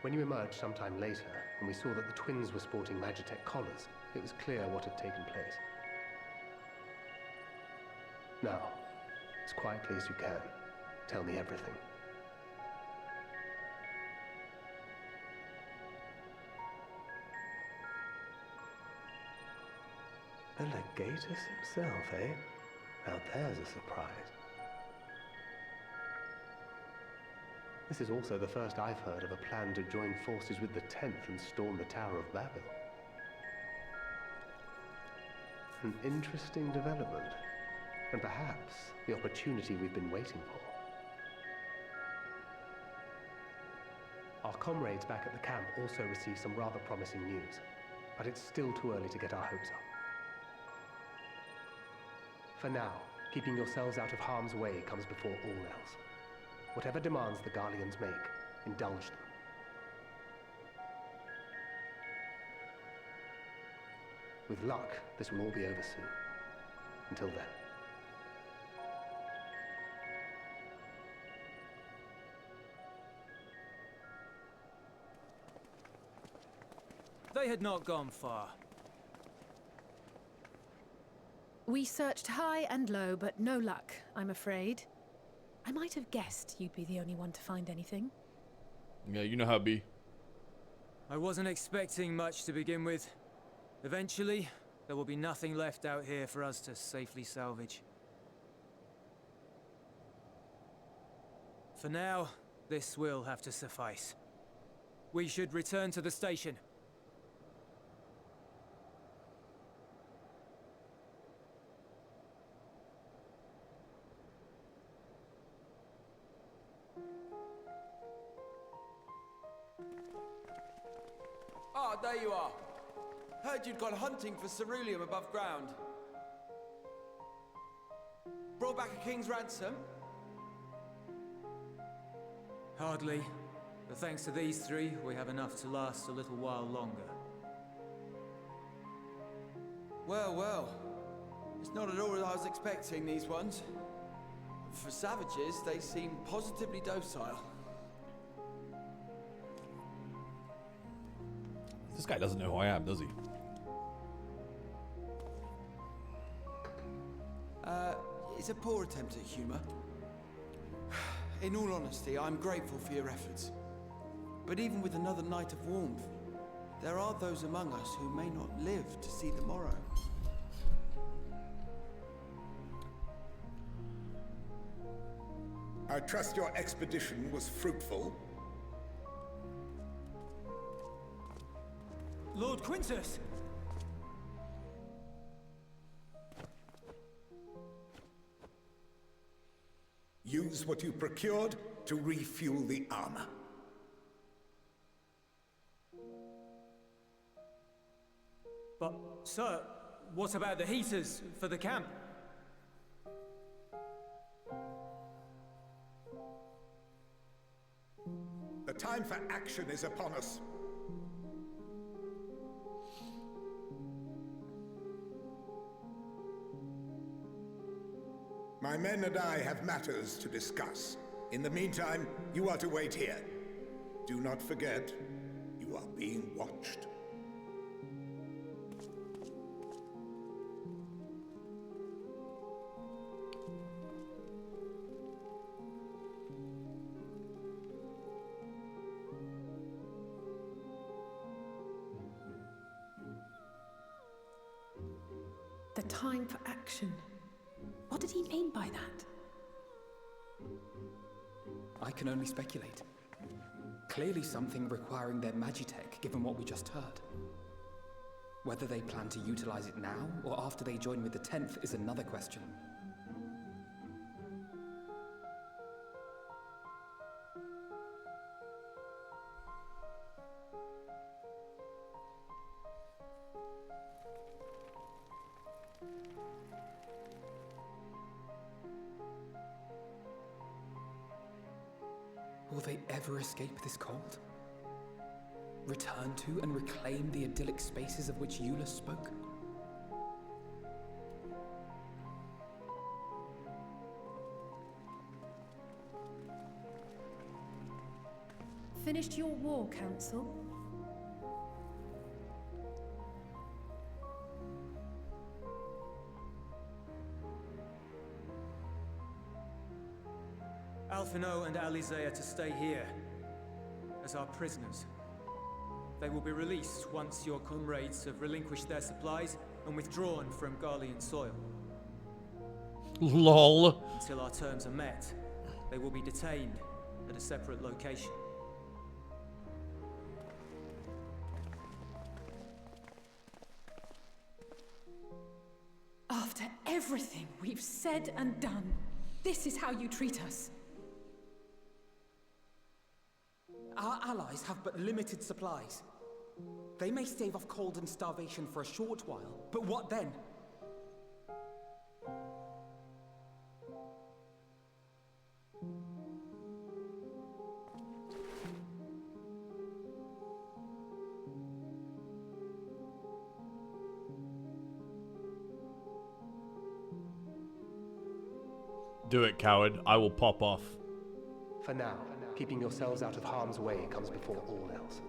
When you emerged sometime later, and we saw that the twins were sporting Magitech collars, it was clear what had taken place. Now, as quietly as you can, tell me everything. The legatus himself, eh? Now there's a surprise. This is also the first I've heard of a plan to join forces with the 10th and storm the Tower of Babel. An interesting development, and perhaps the opportunity we've been waiting for. Our comrades back at the camp also received some rather promising news, but it's still too early to get our hopes up. For now, keeping yourselves out of harm's way comes before all else. Whatever demands the Garleans make, indulge them. With luck, this will all be over soon. Until then. They had not gone far. We searched high and low, but no luck, I'm afraid. I might have guessed you'd be the only one to find anything. Yeah, you know how it be. I wasn't expecting much to begin with. Eventually, there will be nothing left out here for us to safely salvage. For now, this will have to suffice. We should return to the station. Ah, there you are. Heard you'd gone hunting for ceruleum above ground. Brought back a king's ransom? Hardly. But thanks to these three, we have enough to last a little while longer. Well, well. It's not at all what I was expecting, these ones. For savages, they seem positively docile. This guy doesn't know who I am, does he? It's a poor attempt at humor. In all honesty, I'm grateful for your efforts. But even with another night of warmth, there are those among us who may not live to see the morrow. I trust your expedition was fruitful. Lord Quintus! Use what you procured to refuel the armor. But, sir, what about the heaters for the camp? The time for action is upon us. My men and I have matters to discuss. In the meantime, you are to wait here. Do not forget, you are being watched. The time for action. What did he mean by that? I can only speculate. Clearly something requiring their magitech, given what we just heard. Whether they plan to utilize it now, or after they join with the 10th, is another question. Will they ever escape this cold? Return to and reclaim the idyllic spaces of which Eula spoke? Finished your war, Council? Alphino and Alizé are to stay here, as our prisoners. They will be released once your comrades have relinquished their supplies and withdrawn from Garlean soil. LOL. Until our terms are met, they will be detained at a separate location. After everything we've said and done, this is how you treat us. Our allies have but limited supplies. They may stave off cold and starvation for a short while, but what then? Do it, coward. I will pop off. For now, keeping yourselves out of harm's way comes before all else.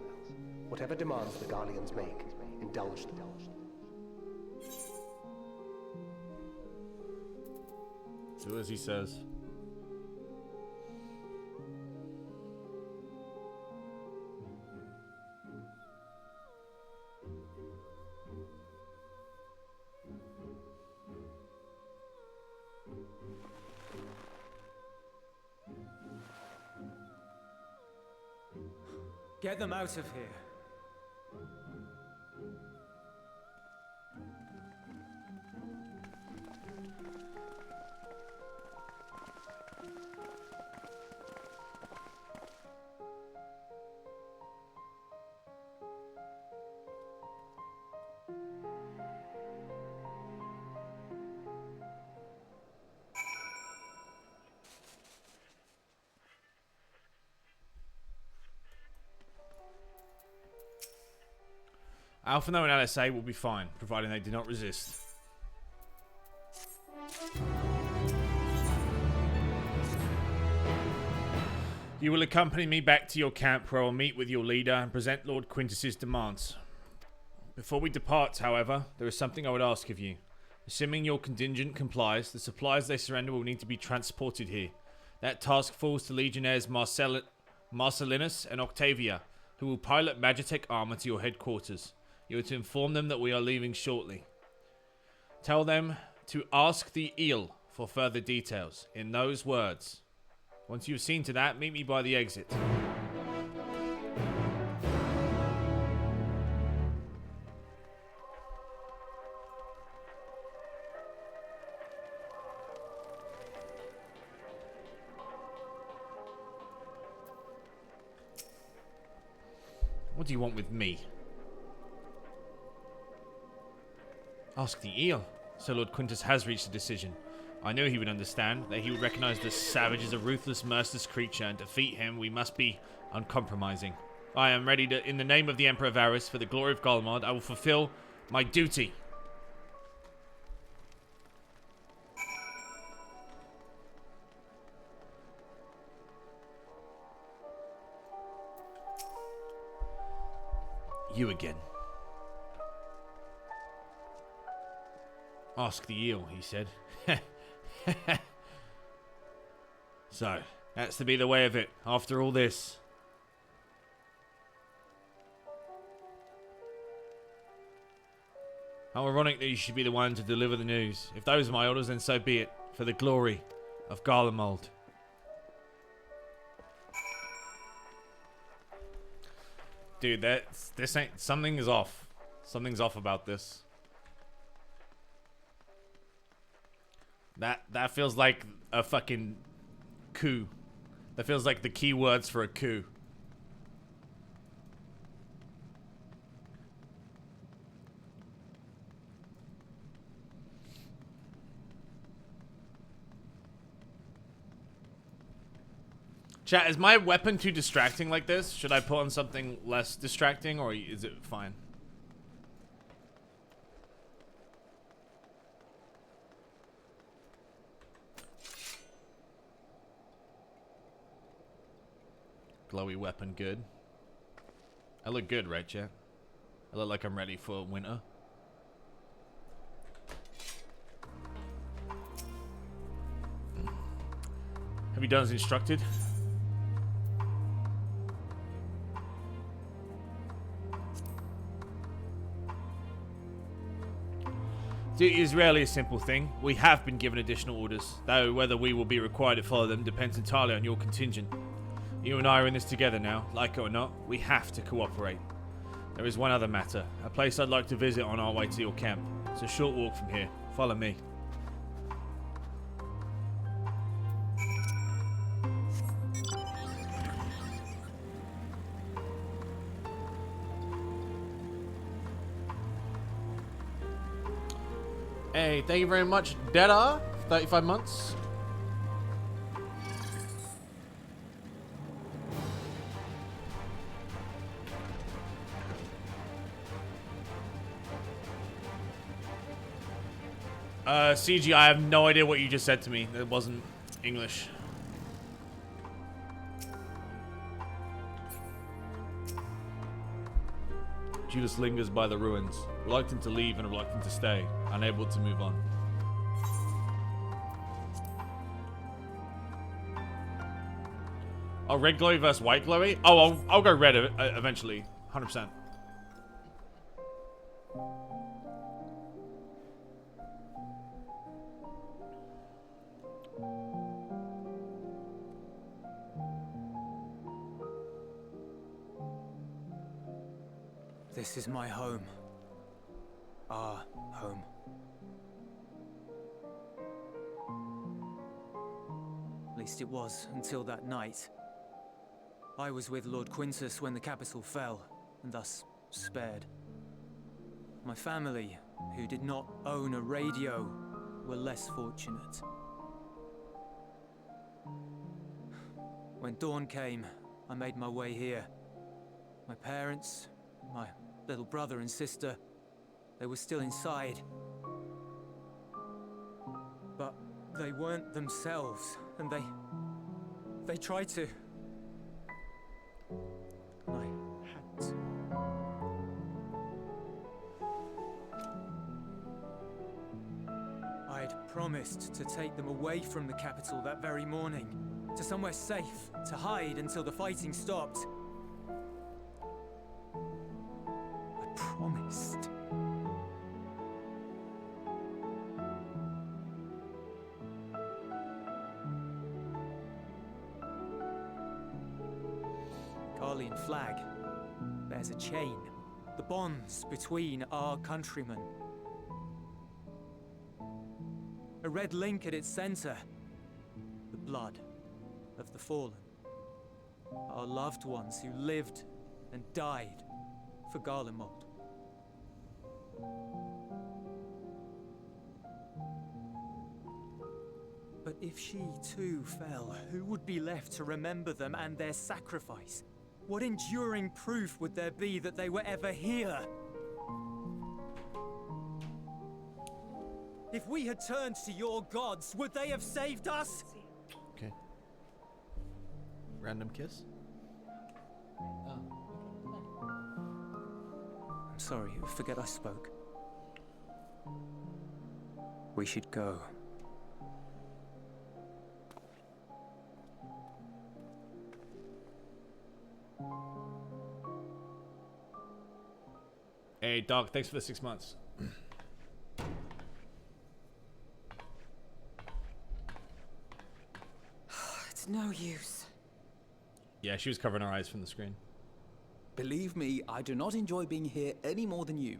Whatever demands the Garleans make, indulge them. Do as he says. Get them out of here. Alpha No and LSA will be fine, providing they do not resist. You will accompany me back to your camp where I will meet with your leader and present Lord Quintus's demands. Before we depart, however, there is something I would ask of you. Assuming your contingent complies, the supplies they surrender will need to be transported here. That task falls to Legionnaires Marcellinus and Octavia, who will pilot Magitech armor to your headquarters. You are to inform them that we are leaving shortly. Tell them to ask the eel for further details, in those words. Once you've seen to that, meet me by the exit. What do you want with me? Ask the eel. So Lord Quintus has reached a decision. I knew he would understand, that he would recognize this savage as a ruthless, merciless creature, and defeat him we must be uncompromising. I am ready to, in the name of the Emperor Varus, for the glory of Garlemald, I will fulfill my duty. You again. Ask the eel, he said. So, that's to be the way of it, after all this. How ironic that you should be the one to deliver the news. If those are my orders, then so be it, for the glory of Garlemald. Dude, this ain't, something is off. Something's off about this. That feels like a fucking coup. That feels like the key words for a coup. Chat, is my weapon too distracting like this? Should I put on something less distracting, or is it fine? Glowy weapon, good. I look good, right, chat? I look like I'm ready for winter. Have you done as instructed? Duty is rarely a simple thing. We have been given additional orders, though whether we will be required to follow them depends entirely on your contingent. You and I are in this together now. Like it or not, we have to cooperate. There is one other matter. A place I'd like to visit on our way to your camp. It's a short walk from here. Follow me. Hey, thank you very much, Deda. 35 months. CG, I have no idea what you just said to me. It wasn't English. Judas lingers by the ruins, reluctant to leave and reluctant to stay, unable to move on. Oh, red glowy versus white glowy? Oh, I'll go red eventually. 100%. This is my home. Our home. At least it was, until that night. I was with Lord Quintus when the capital fell, and thus spared. My family, who did not own a radio, were less fortunate. When dawn came, I made my way here. My parents, my little brother and sister, they were still inside. But they weren't themselves, and they tried to. And I had to. I'd promised to take them away from the capital that very morning, to somewhere safe, to hide until the fighting stopped. I promised. Garlean flag bears a chain, the bonds between our countrymen. A red link at its center, the blood of the fallen. Our loved ones who lived and died for Garlemald. But if she too fell, who would be left to remember them and their sacrifice? What enduring proof would there be that they were ever here? If we had turned to your gods, would they have saved us? Okay. Random kiss? I'm sorry, forget I spoke. We should go. Hey, Doc, thanks for the 6 months. It's no use. Yeah, she was covering her eyes from the screen. Believe me, I do not enjoy being here any more than you.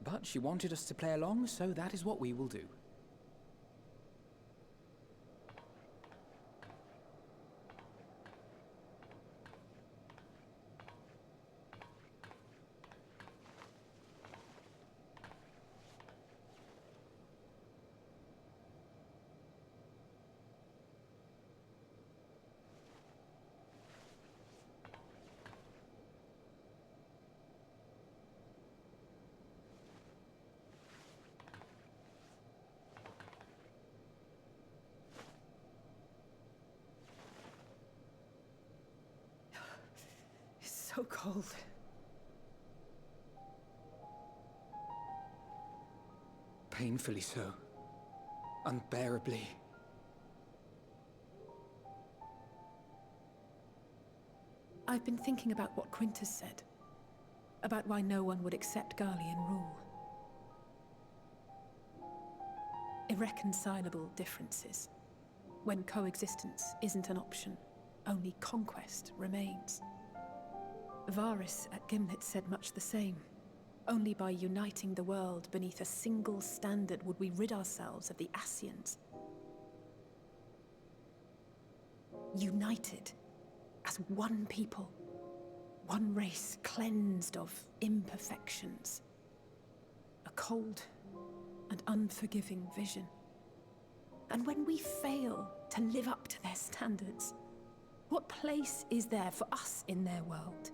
But she wanted us to play along, so that is what we will do. So cold. Painfully so. Unbearably. I've been thinking about what Quintus said. About why no one would accept Garlean rule. Irreconcilable differences. When coexistence isn't an option, only conquest remains. Varys at Gimlet said much the same. Only by uniting the world beneath a single standard would we rid ourselves of the Ascians. United as one people, one race cleansed of imperfections. A cold and unforgiving vision. And when we fail to live up to their standards, what place is there for us in their world?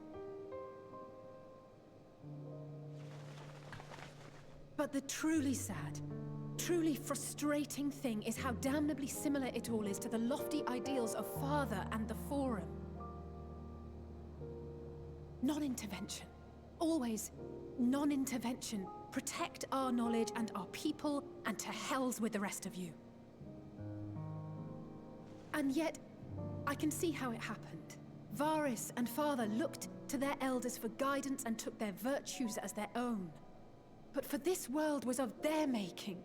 But the truly sad, truly frustrating thing is how damnably similar it all is to the lofty ideals of Father and the Forum. Non-intervention. Always non-intervention. Protect our knowledge and our people, and to hells with the rest of you. And yet, I can see how it happened. Varys and Father looked to their elders for guidance and took their virtues as their own. But for this world was of their making.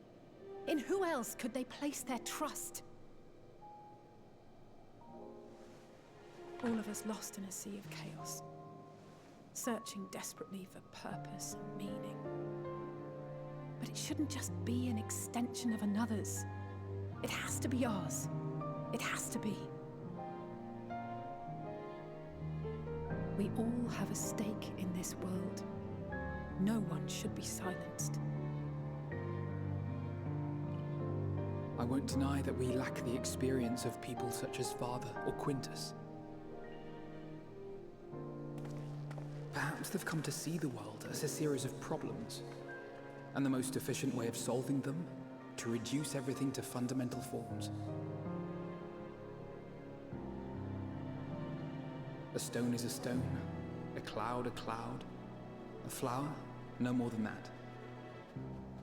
In who else could they place their trust? All of us lost in a sea of chaos, searching desperately for purpose and meaning. But it shouldn't just be an extension of another's. It has to be ours. It has to be. We all have a stake in this world. No one should be silenced. I won't deny that we lack the experience of people such as Father or Quintus. Perhaps they've come to see the world as a series of problems, and the most efficient way of solving them, to reduce everything to fundamental forms. A stone is a stone, a cloud, a flower, no more than that.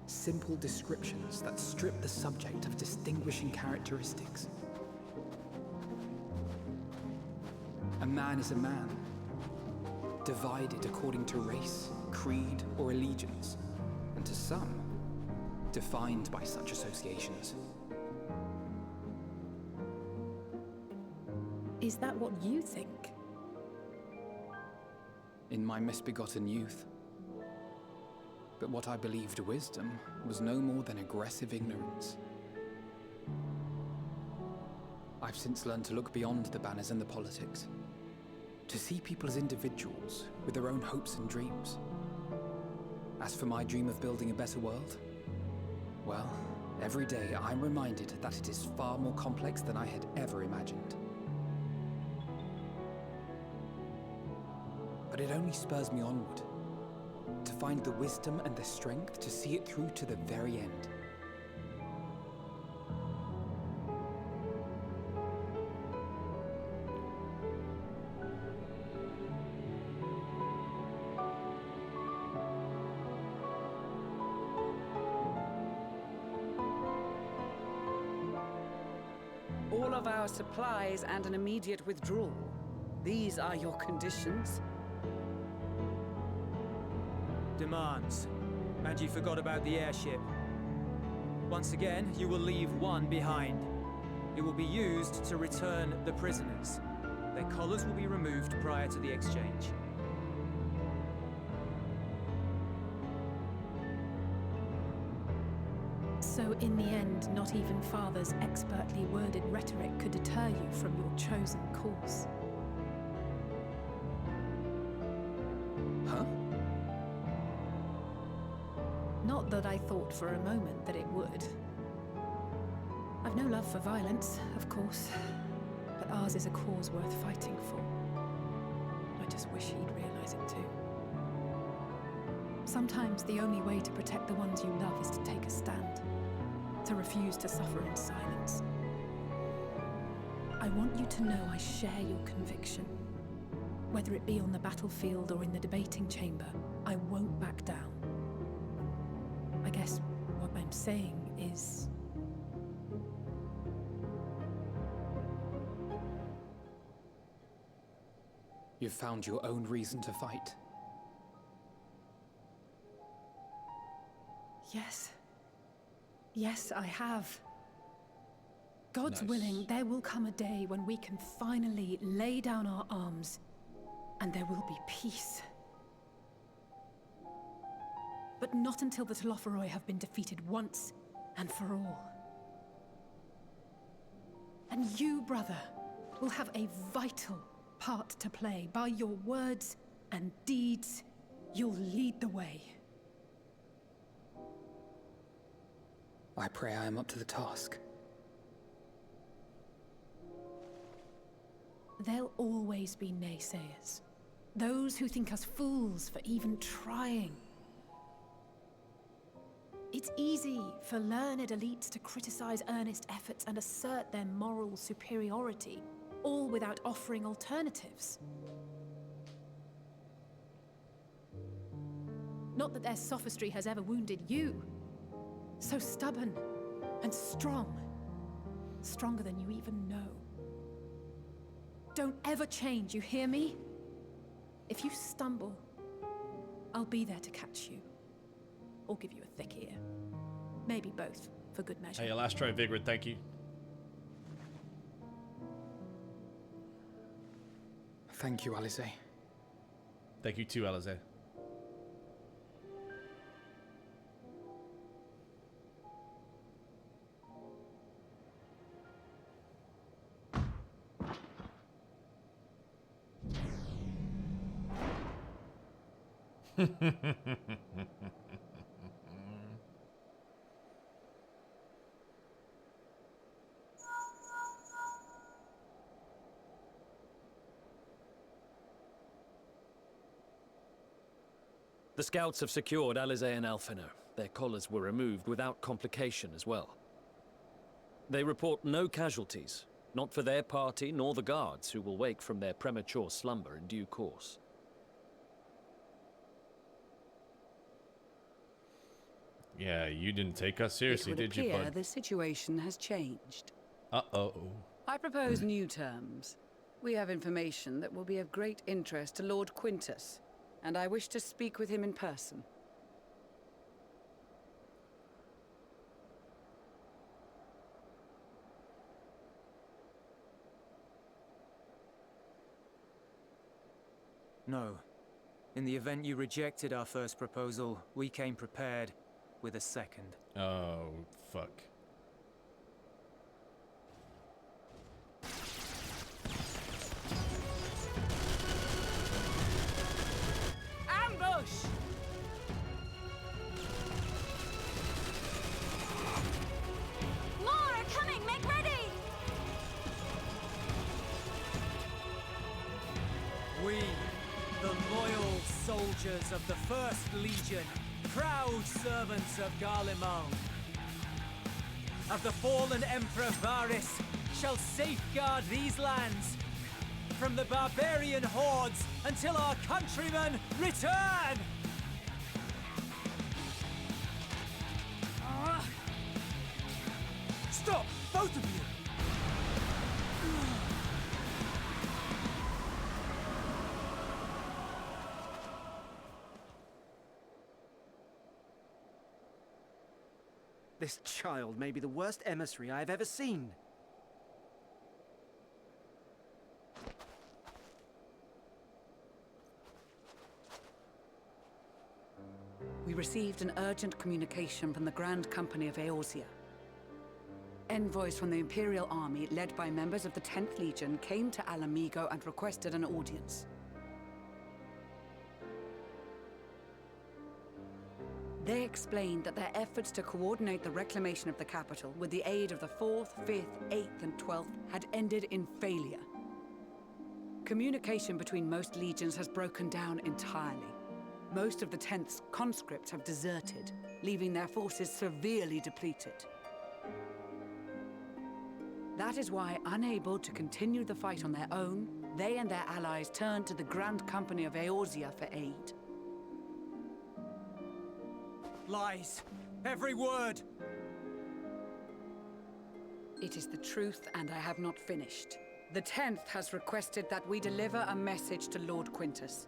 Simple descriptions that strip the subject of distinguishing characteristics. A man is a man, divided according to race, creed, or allegiance, and to some, defined by such associations. Is that what you think? In my misbegotten youth. But what I believed wisdom was no more than aggressive ignorance. I've since learned to look beyond the banners and the politics, to see people as individuals with their own hopes and dreams. As for my dream of building a better world, well, every day I'm reminded that it is far more complex than I had ever imagined. But it only spurs me onward, to find the wisdom and the strength to see it through to the very end. All of our supplies and an immediate withdrawal. These are your conditions. Demands. And you forgot about the airship. Once again, you will leave one behind. It will be used to return the prisoners. Their collars will be removed prior to the exchange. So in the end, not even Father's expertly worded rhetoric could deter you from your chosen course. Huh? Not that I thought for a moment that it would. I've no love for violence, of course, but ours is a cause worth fighting for. I just wish he'd realize it too. Sometimes the only way to protect the ones you love is to take a stand, to refuse to suffer in silence. I want you to know I share your conviction. Whether it be on the battlefield or in the debating chamber, I won't back down. I guess what I'm saying is... You've found your own reason to fight. Yes. Yes, I have. God's Nice. willing, there will come a day when we can finally lay down our arms, and there will be peace. But not until the Telophoroi have been defeated once and for all. And you, brother, will have a vital part to play. By your words and deeds, you'll lead the way. I pray I am up to the task. There'll always be naysayers. Those who think us fools for even trying. It's easy for learned elites to criticize earnest efforts and assert their moral superiority, all without offering alternatives. Not that their sophistry has ever wounded you. So stubborn and strong. Stronger than you even know. Don't ever change, you hear me? If you stumble, I'll be there to catch you. Or give you a thick ear. Maybe both, for good measure. Hey, last try, Vigrid, thank you. Thank you, Alize. Thank you too, Alize. The scouts have secured Alize and Alfeno. Their collars were removed without complication as well. They report no casualties, not for their party nor the guards, who will wake from their premature slumber in due course. Yeah, you didn't take us seriously, it would did you, appear bud? the situation has changed. Uh-oh. I propose new terms. We have information that will be of great interest to Lord Quintus, and I wish to speak with him in person. No. In the event you rejected our first proposal, we came prepared with a second. Oh, fuck. Ambush! More are coming! Make ready! We, the loyal soldiers of the First Legion, proud servants of Garlemald, of the fallen Emperor Varys, shall safeguard these lands from the barbarian hordes until our countrymen return! Stop, both of you! This child may be the worst emissary I have ever seen. We received an urgent communication from the Grand Company of Eorzea. Envoys from the Imperial Army, led by members of the 10th Legion, came to Alamigo and requested an audience. They explained that their efforts to coordinate the reclamation of the capital with the aid of the 4th, 5th, 8th, and 12th had ended in failure. Communication between most legions has broken down entirely. Most of the 10th's conscripts have deserted, leaving their forces severely depleted. That is why, unable to continue the fight on their own, they and their allies turned to the Grand Company of Eorzea for aid. Lies. Every word. It is the truth, and I have not finished. The 10th has requested that we deliver a message to Lord Quintus.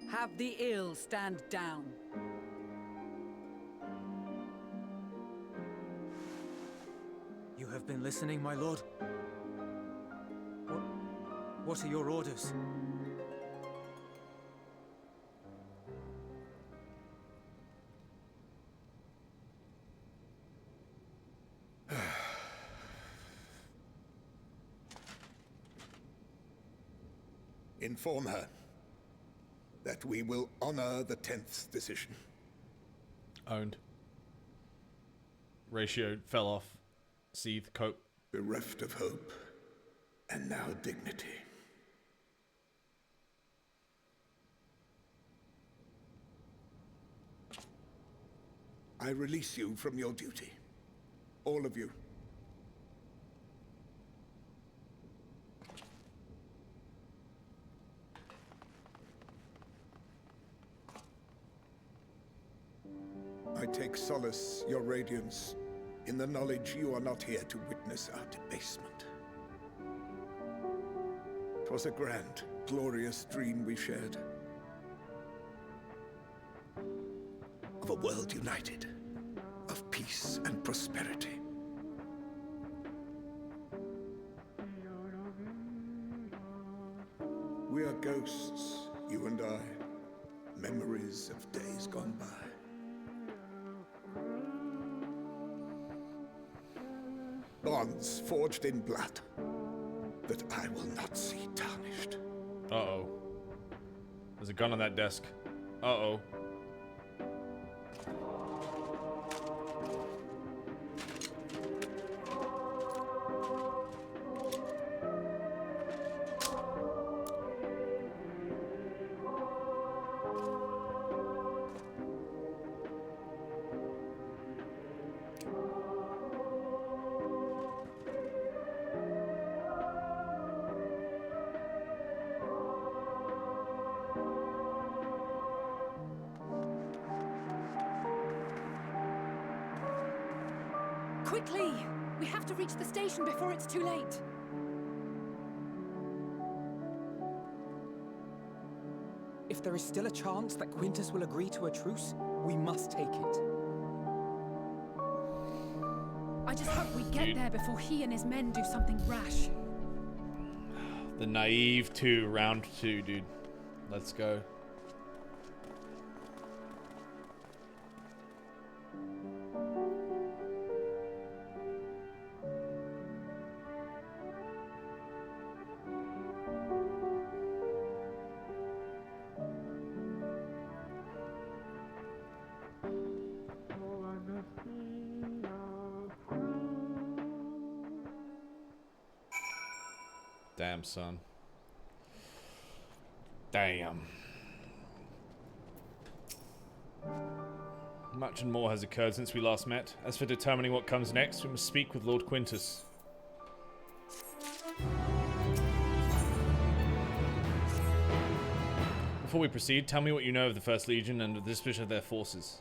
Have the ill stand down. You have been listening, my lord? What are your orders? Inform her that we will honor the 10th's decision. Owned. Ratio fell off. Seethe, cope. Bereft of hope, and now dignity. I release you from your duty. All of you. I take solace, your radiance, in the knowledge you are not here to witness our debasement. 'Twas a grand, glorious dream we shared. Of a world united, of peace and prosperity. We are ghosts, you and I, memories of days gone by. Bonds forged in blood that I will not see tarnished. Uh-oh. There's a gun on that desk. Uh-oh. Quickly! We have to reach the station before it's too late. If there is still a chance that Quintus will agree to a truce, we must take it. I just hope we get there before he and his men do something rash. The naive 2, round 2, dude. Let's go. Damn, son. Damn. Much and more has occurred since we last met. As for determining what comes next, we must speak with Lord Quintus. Before we proceed, tell me what you know of the First Legion and the disposition of their forces.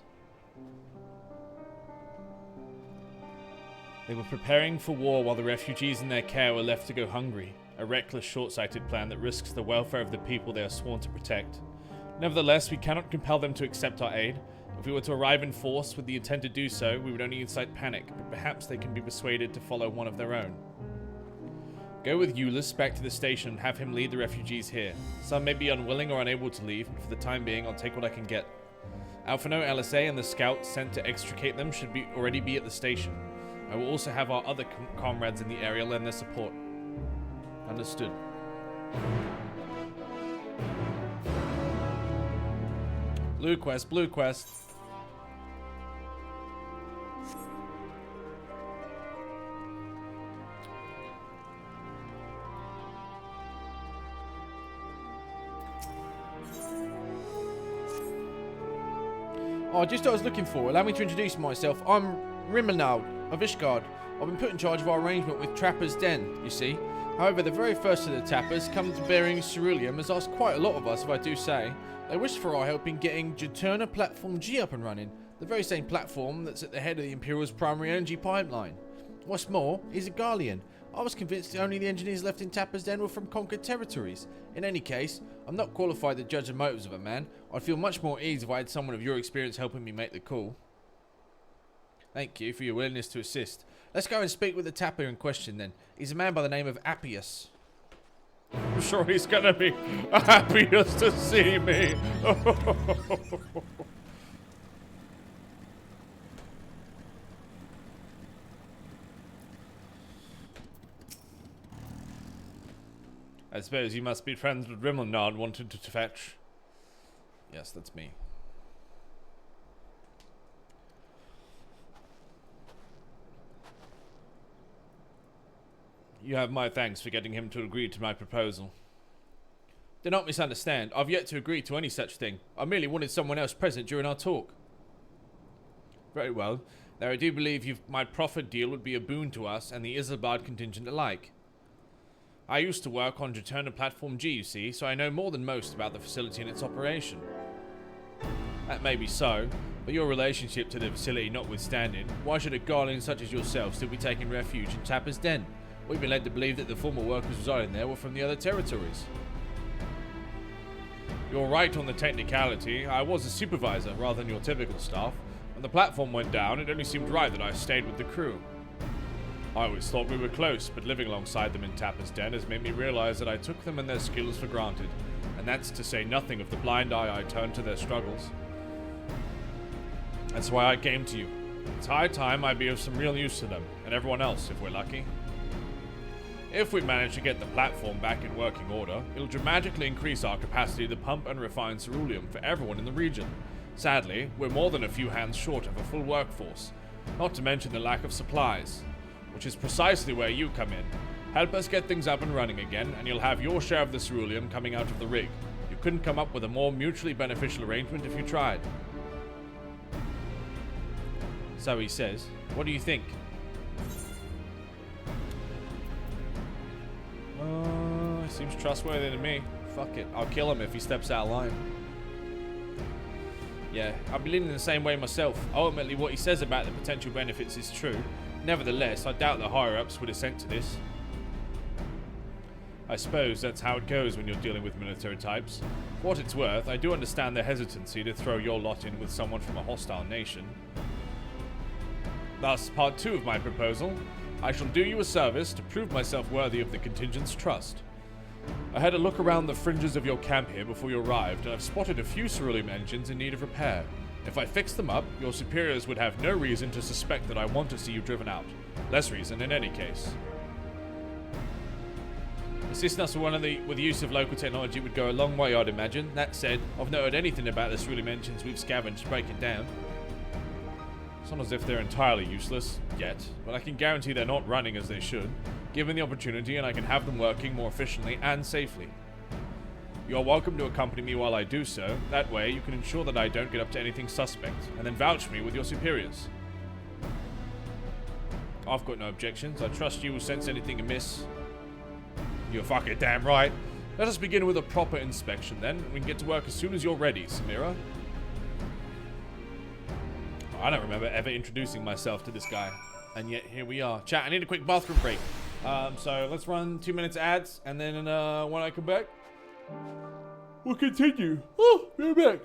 They were preparing for war while the refugees in their care were left to go hungry. A reckless, short-sighted plan that risks the welfare of the people they are sworn to protect. Nevertheless, we cannot compel them to accept our aid. If we were to arrive in force with the intent to do so, we would only incite panic, but perhaps they can be persuaded to follow one of their own. Go with Eulus back to the station and have him lead the refugees here. Some may be unwilling or unable to leave, but for the time being, I'll take what I can get. Alphino, LSA, and the scouts sent to extricate them should already be at the station. I will also have our other comrades in the area lend their support. Understood. Blue quest, blue quest. Oh, just what I was looking for. Allow me to introduce myself. I'm Rimonald of Ishgard. I've been put in charge of our arrangement with Trapper's Den, you see. However, the very first of the tappers, come to bearing ceruleum, has asked quite a lot of us, if I do say. They wish for our help in getting Juturna Platform G up and running, the very same platform that's at the head of the Imperial's primary energy pipeline. What's more, he's a Garlean. I was convinced only the engineers left in Tapper's Den were from conquered territories. In any case, I'm not qualified to judge the motives of a man. I'd feel much more ease if I had someone of your experience helping me make the call. Thank you for your willingness to assist. Let's go and speak with the tapper in question then. He's a man by the name of Appius. I'm sure he's gonna be Appius to see me. I suppose you must be friends with Rimonard wanted to fetch. Yes, that's me. You have my thanks for getting him to agree to my proposal. Do not misunderstand. I've yet to agree to any such thing. I merely wanted someone else present during our talk. Very well. Now I do believe my profit deal would be a boon to us and the Isilbard contingent alike. I used to work on Juturna Platform G, you see, so I know more than most about the facility and its operation. That may be so, but your relationship to the facility notwithstanding, why should a Garlean such as yourself still be taking refuge in Tapper's Den? We've been led to believe that the former workers residing there were from the other territories. You're right on the technicality. I was a supervisor rather than your typical staff. When the platform went down, it only seemed right that I stayed with the crew. I always thought we were close, but living alongside them in Tapper's Den has made me realize that I took them and their skills for granted, and that's to say nothing of the blind eye I turned to their struggles. That's why I came to you. It's high time I be of some real use to them, and everyone else, if we're lucky. If we manage to get the platform back in working order, it'll dramatically increase our capacity to pump and refine ceruleum for everyone in the region. Sadly, we're more than a few hands short of a full workforce, not to mention the lack of supplies, which is precisely where you come in. Help us get things up and running again, and you'll have your share of the ceruleum coming out of the rig. You couldn't come up with a more mutually beneficial arrangement if you tried. So he says, what do you think? Seems trustworthy to me. Fuck it. I'll kill him if he steps out of line. Yeah, I'll be leaning the same way myself. Ultimately, what he says about the potential benefits is true. Nevertheless, I doubt the higher-ups would assent to this. I suppose that's how it goes when you're dealing with military types. For what it's worth, I do understand their hesitancy to throw your lot in with someone from a hostile nation. Thus, part 2 of my proposal. I shall do you a service to prove myself worthy of the contingent's trust. I had a look around the fringes of your camp here before you arrived, and I've spotted a few ceruleum engines in need of repair. If I fix them up, your superiors would have no reason to suspect that I want to see you driven out. Less reason in any case. Assisting us with the use of local technology would go a long way, I'd imagine. That said, I've not heard anything about the ceruleum engines we've scavenged breaking down. It's not as if they're entirely useless, yet, but I can guarantee they're not running as they should. Given the opportunity, and I can have them working more efficiently and safely. You are welcome to accompany me while I do so. That way, you can ensure that I don't get up to anything suspect, and then vouch for me with your superiors. I've got no objections. I trust you will sense anything amiss. You're fucking damn right. Let us begin with a proper inspection, then. We can get to work as soon as you're ready, Samira. I don't remember ever introducing myself to this guy. And yet, here we are. Chat, I need a quick bathroom break. So let's run 2 minutes ads, and then when I come back, we'll continue. Oh, be right back.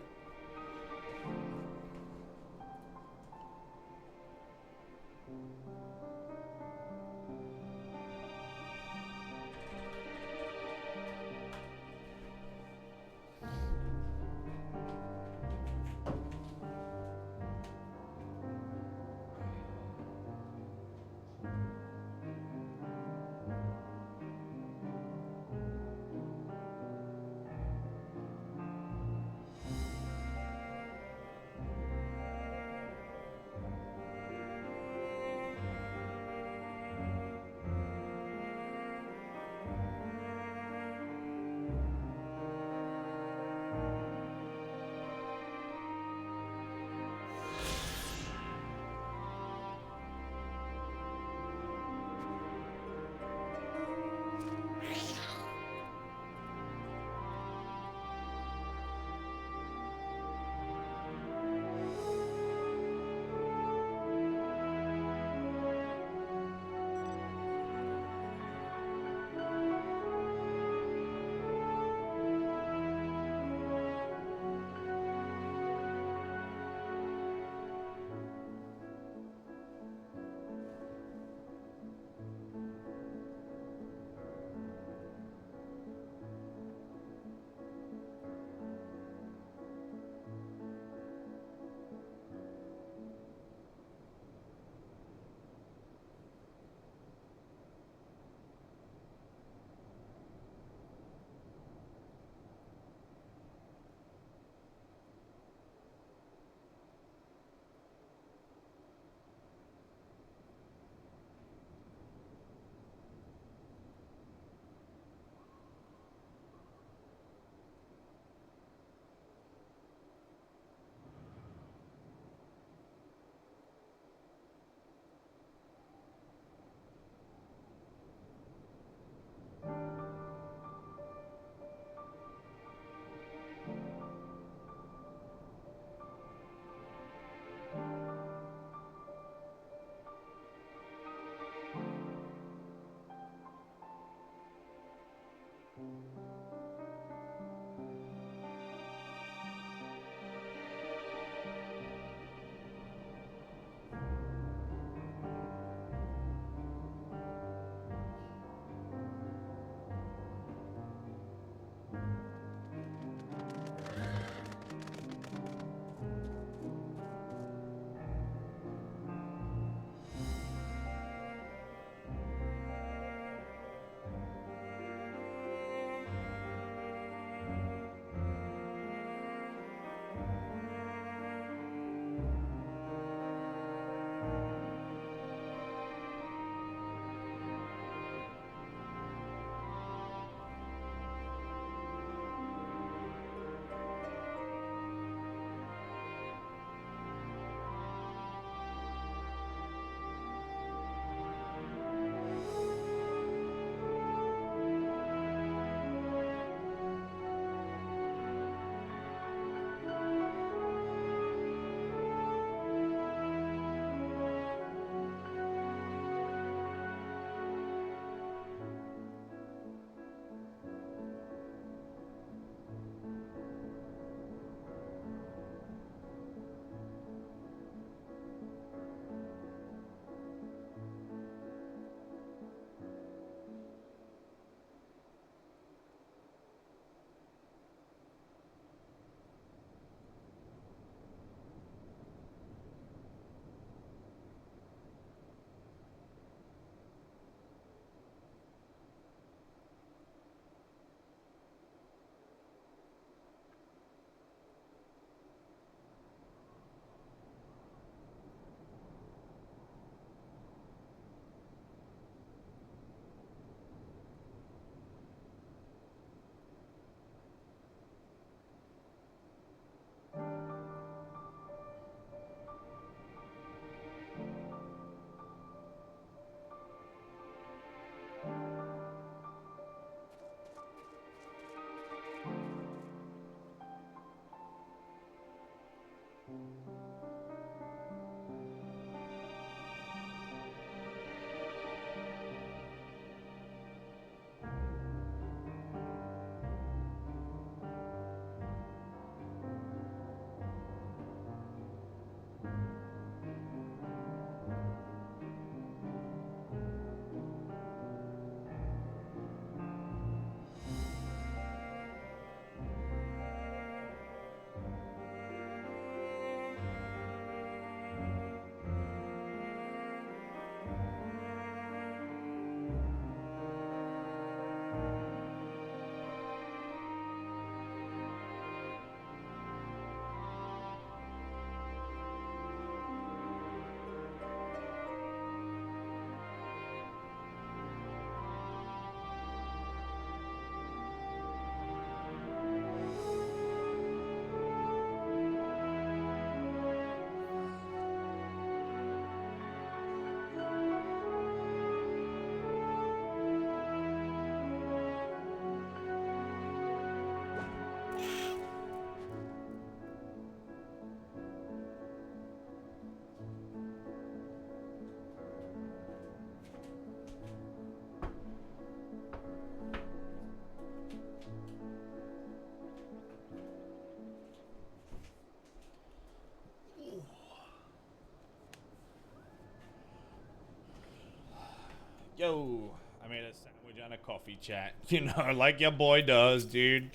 Yo, I made a sandwich and a coffee, chat. You know, like your boy does, dude.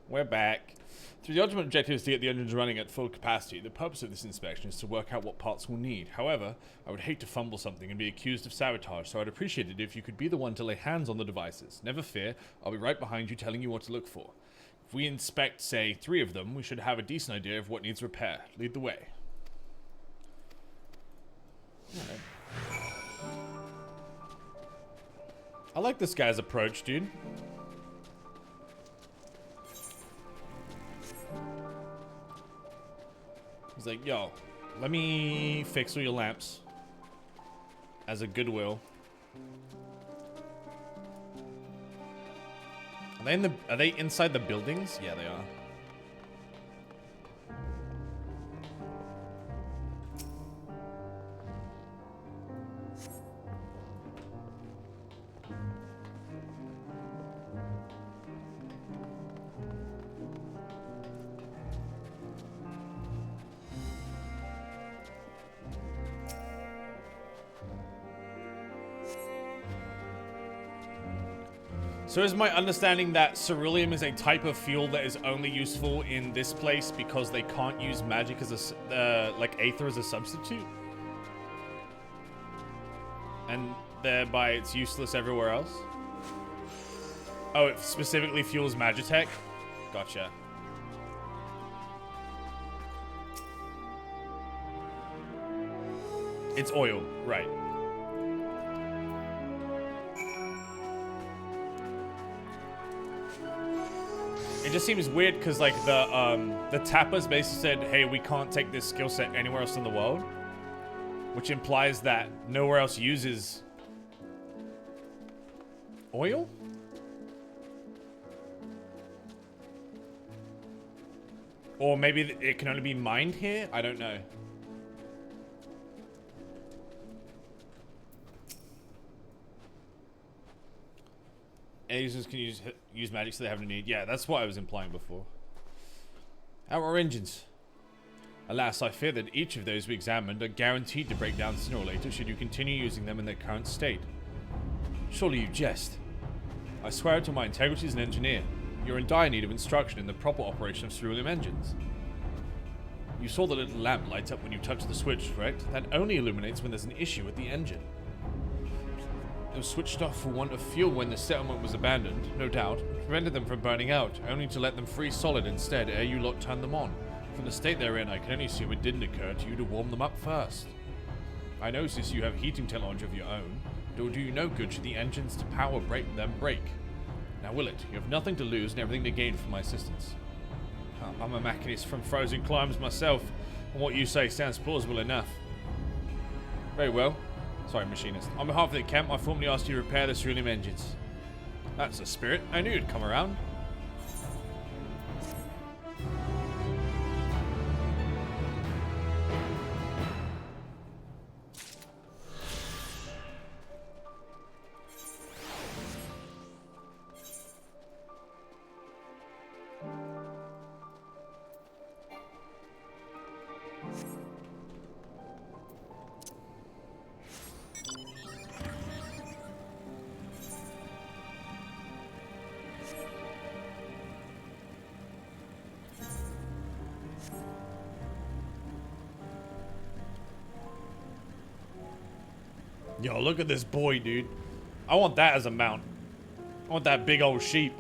We're back. So the ultimate objective is to get the engines running at full capacity. The purpose of this inspection is to work out what parts we'll need. However, I would hate to fumble something and be accused of sabotage, so I'd appreciate it if you could be the one to lay hands on the devices. Never fear, I'll be right behind you telling you what to look for. If we inspect, say, 3 of them, we should have a decent idea of what needs repair. Lead the way. Alright. I like this guy's approach, dude. He's like, yo, let me fix all your lamps as a goodwill. Are they inside the buildings? Yeah, they are. So is my understanding that ceruleum is a type of fuel that is only useful in this place because they can't use magic as a, like aether as a substitute? And thereby it's useless everywhere else? Oh, it specifically fuels Magitech? Gotcha. It's oil, right. It just seems weird because like the tappers basically said, hey, we can't take this skill set anywhere else in the world, which implies that nowhere else uses oil? Or maybe it can only be mined here? I don't know. Users can use magic so they have no need. Yeah, that's what I was implying before. Our engines. Alas, I fear that each of those we examined are guaranteed to break down sooner or later should you continue using them in their current state. Surely you jest. I swear to my integrity as an engineer, you're in dire need of instruction in the proper operation of ceruleum engines. You saw the little lamp light up when you touched the switch, correct? That only illuminates when there's an issue with the engine. It was switched off for want of fuel when the settlement was abandoned, no doubt. It prevented them from burning out, only to let them freeze solid instead ere you lot turned them on. From the state they're in, I can only assume it didn't occur to you to warm them up first. I notice you have heating technology of your own. It will do you no good should the engines to power break. Now will it? You have nothing to lose and everything to gain from my assistance. I'm a machinist from frozen climes myself, and what you say sounds plausible enough. Very well. Sorry, machinist. On behalf of the camp, I formally asked you to repair the ceruleum engines. That's the spirit. I knew you'd come around. Yo, look at this boy, dude. I want that as a mount. I want that big old sheep.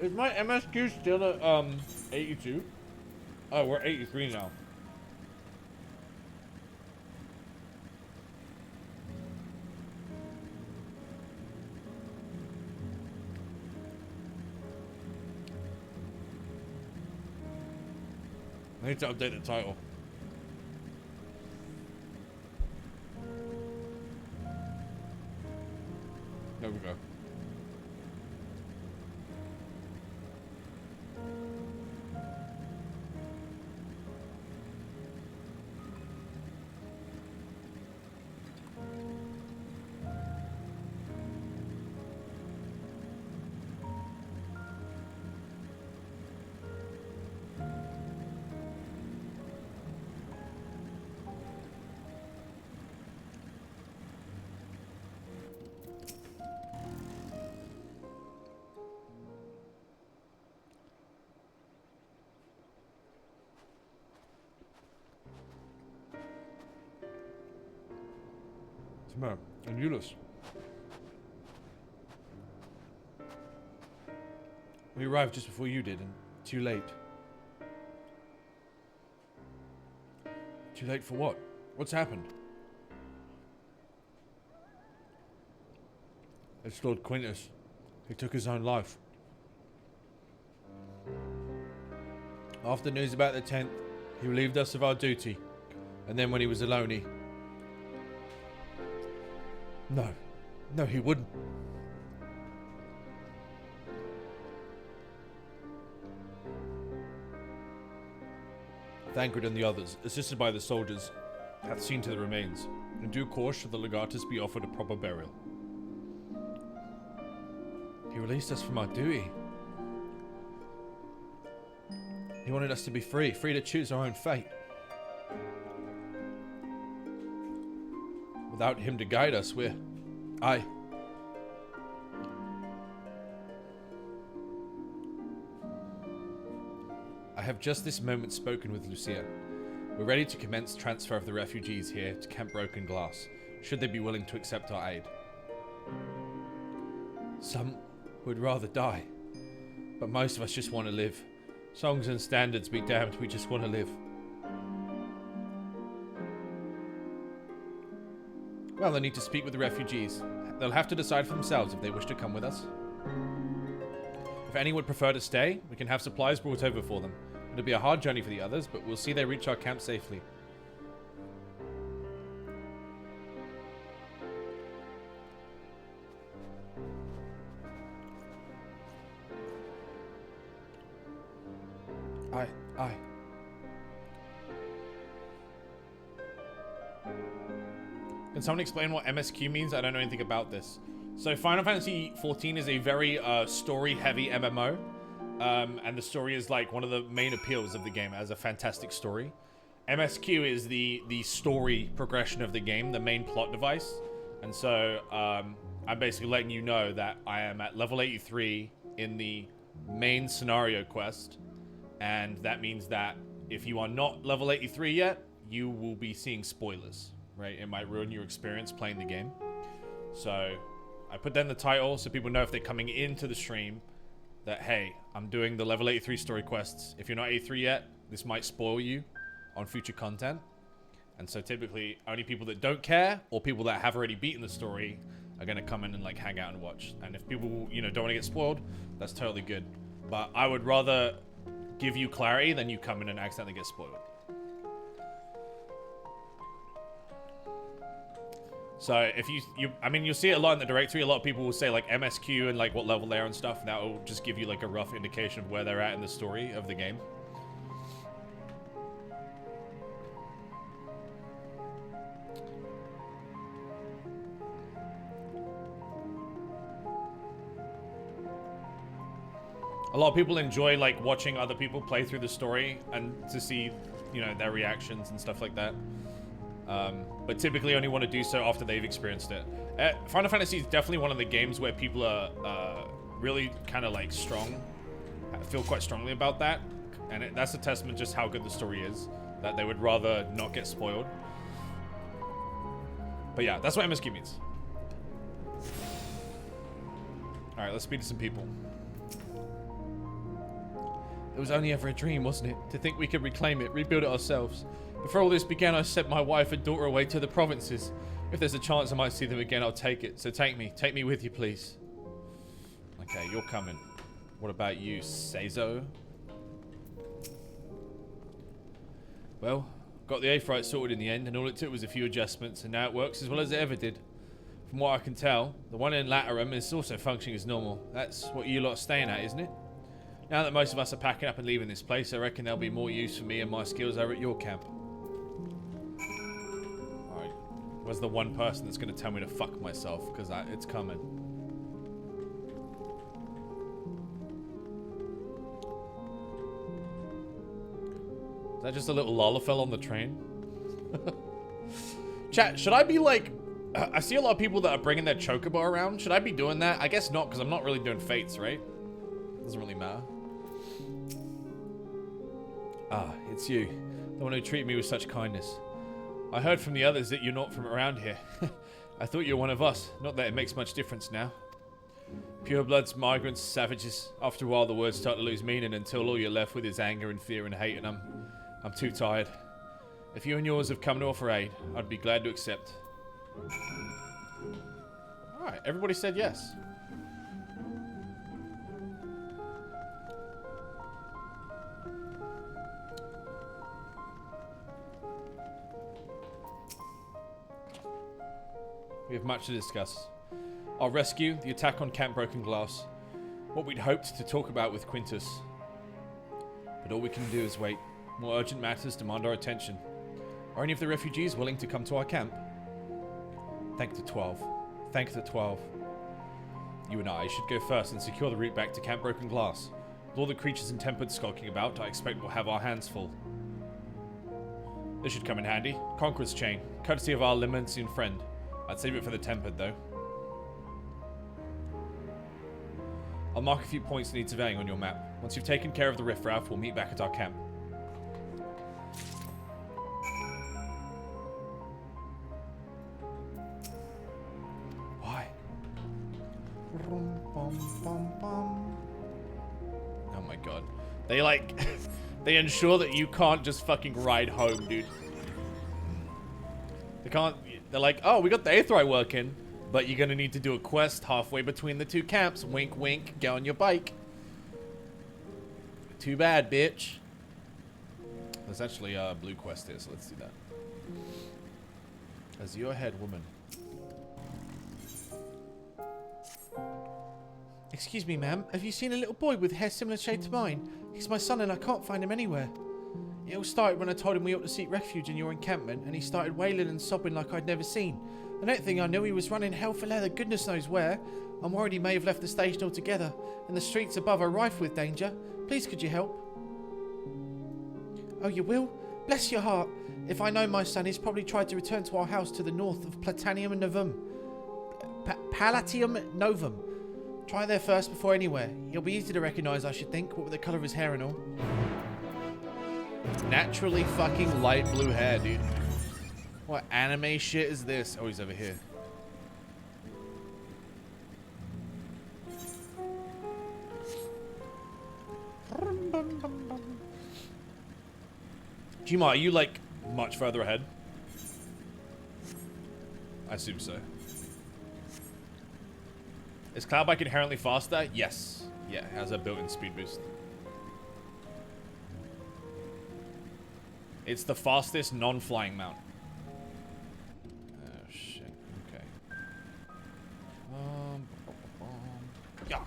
Is my MSQ still at 82? Oh, we're 83 now. I need to update the title. There we go. Timur and Euless. We arrived just before you did, and too late. Too late for what? What's happened? It's Lord Quintus. He took his own life. After news about the 10th, he relieved us of our duty. And then when he was alone, he... No, he wouldn't. Thancred and the others, assisted by the soldiers, hath seen to the remains. In due course shall the legatus be offered a proper burial. He released us from our duty. He wanted us to be free to choose our own fate. Without him to guide us, I have just this moment spoken with Lucia. We're ready to commence transfer of the refugees here to Camp Broken Glass, should they be willing to accept our aid. Some would rather die, but most of us just want to live. Songs and standards be damned, we just want to live. Well, I need to speak with the refugees. They'll have to decide for themselves if they wish to come with us. If any would prefer to stay, we can have supplies brought over for them. It'll be a hard journey for the others, but we'll see they reach our camp safely. Aye. Can someone explain what MSQ means? I don't know anything about this. So Final Fantasy XIV is a very story-heavy MMO. And the story is like one of the main appeals of the game as a fantastic story. MSQ is the story progression of the game, the main plot device. And so I'm basically letting you know that I am at level 83 in the main scenario quest. And that means that if you are not level 83 yet, you will be seeing spoilers, right? It might ruin your experience playing the game. So I put that in the title so people know if they're coming into the stream that, hey, I'm doing the level 83 story quests. If you're not 83 yet, this might spoil you on future content. And so typically only people that don't care or people that have already beaten the story are going to come in and like hang out and watch. And if people, you know, don't want to get spoiled, that's totally good. But I would rather give you clarity than you come in and accidentally get spoiled. So if I mean, you'll see it a lot in the directory. A lot of people will say like MSQ and like what level they're and stuff. That will just give you like a rough indication of where they're at in the story of the game. A lot of people enjoy like watching other people play through the story and to see, you know, their reactions and stuff like that. But typically only want to do so after they've experienced it. Final Fantasy is definitely one of the games where people are really kind of like strong, feel quite strongly about that. And that's a testament just how good the story is, that they would rather not get spoiled. But yeah, that's what MSQ means. Alright, let's speak to some people. It was only ever a dream, wasn't it? To think we could reclaim it, rebuild it ourselves. Before all this began, I sent my wife and daughter away to the provinces. If there's a chance I might see them again, I'll take it. So take me with you, please. Okay, you're coming. What about you, Seizo? Well, got the Aetheryte sorted in the end, and all it took was a few adjustments, and now it works as well as it ever did. From what I can tell, the one in Laterum is also functioning as normal. That's what you lot are staying at, isn't it? Now that most of us are packing up and leaving this place, I reckon there'll be more use for me and my skills over at your camp. Alright, where's the one person that's going to tell me to fuck myself? Because it's coming. Is that just a little Lalafell on the train? Chat, should I be like... I see a lot of people that are bringing their chocobo around. Should I be doing that? I guess not, because I'm not really doing fates, right? Doesn't really matter. Ah, it's you. The one who treated me with such kindness. I heard from the others that you're not from around here. I thought you were one of us. Not that it makes much difference now. Purebloods, migrants, savages. After a while, the words start to lose meaning until all you're left with is anger and fear and hate, and I'm too tired. If you and yours have come to offer aid, I'd be glad to accept. Alright, everybody said yes. We have much to discuss. Our rescue, the attack on Camp Broken Glass, what we'd hoped to talk about with Quintus. But all we can do is wait. More urgent matters demand our attention. Are any of the refugees willing to come to our camp? Thank the 12. Thank the 12. You and I should go first and secure the route back to Camp Broken Glass. With all the creatures and tempered skulking about, I expect we'll have our hands full. This should come in handy. Conqueror's Chain, courtesy of our Limencian friend. I'd save it for the tempered, though. I'll mark a few points that need surveying on your map. Once you've taken care of the riffraff, we'll meet back at our camp. Why? Oh my god. They like... they ensure that you can't just fucking ride home, dude. They can't... They're like, oh, we got the Aetheryte working, but you're gonna need to do a quest halfway between the two camps. Wink, wink. Get on your bike. Too bad, bitch. There's actually a blue quest here, so let's do that. As your head woman. Excuse me, ma'am. Have you seen a little boy with hair similar shade to mine? He's my son and I can't find him anywhere. It all started when I told him we ought to seek refuge in your encampment, and he started wailing and sobbing like I'd never seen. The next thing I knew, he was running hell for leather, goodness knows where. I'm worried he may have left the station altogether, and the streets above are rife with danger. Please, could you help? Oh, you will? Bless your heart. If I know my son, he's probably tried to return to our house to the north of Platanium Novum. Palatium Novum. Try there first before anywhere. He'll be easy to recognise, I should think, what with the colour of his hair and all. Naturally fucking light blue hair, dude. What anime shit is this? Oh, he's over here. Jima, are you like much further ahead? I assume so. Is Cloudbike inherently faster? Yes. Yeah, it has a built-in speed boost. It's the fastest non-flying mount. Oh shit. Okay. Yeah.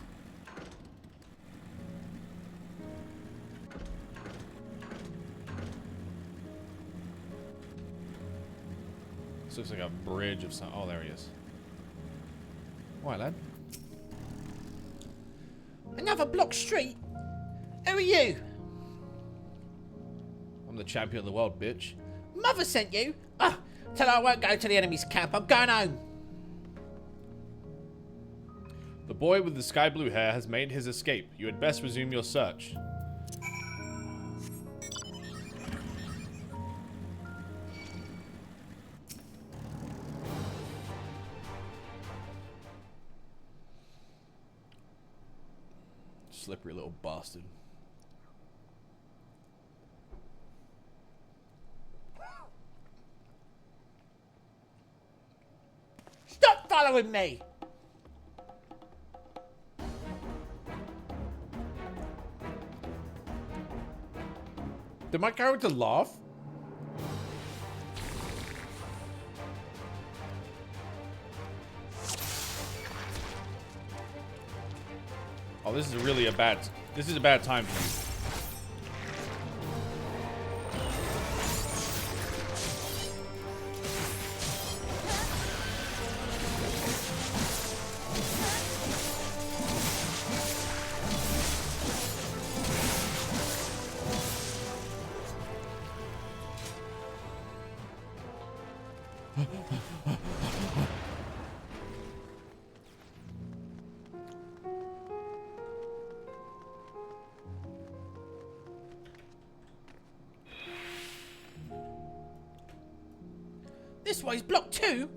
This looks like a bridge of some. Oh, there he is. Why, lad? Another block street? Who are you? I'm the champion of the world, bitch. Mother sent you? Ah, tell her I won't go to the enemy's camp. I'm going home. The boy with the sky blue hair has made his escape. You had best resume your search. Slippery little bastard. Stop following me! Did my character laugh? Oh, this is really a bad time for you. This way's blocked too.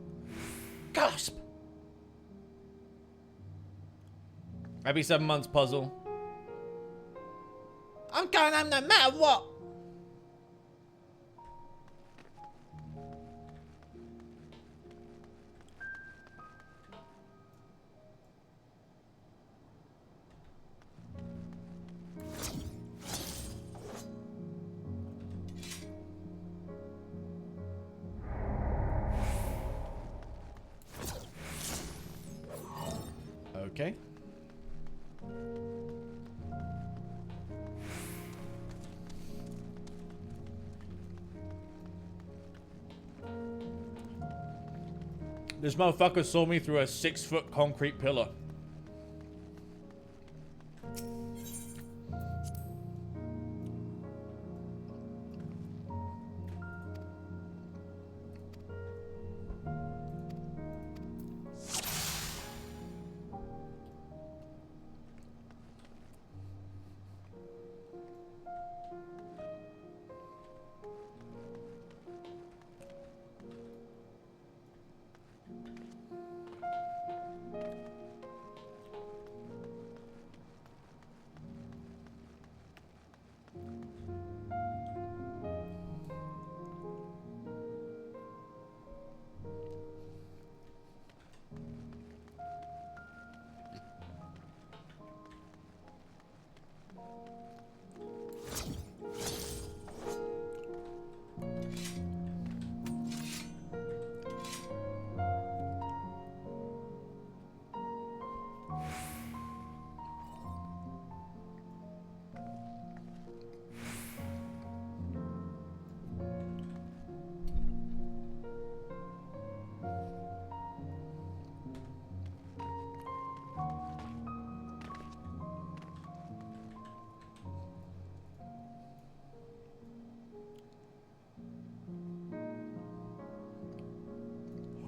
Gasp. Every 7 months puzzle. I'm going home no matter what. Okay. This motherfucker saw me through a 6-foot concrete pillar.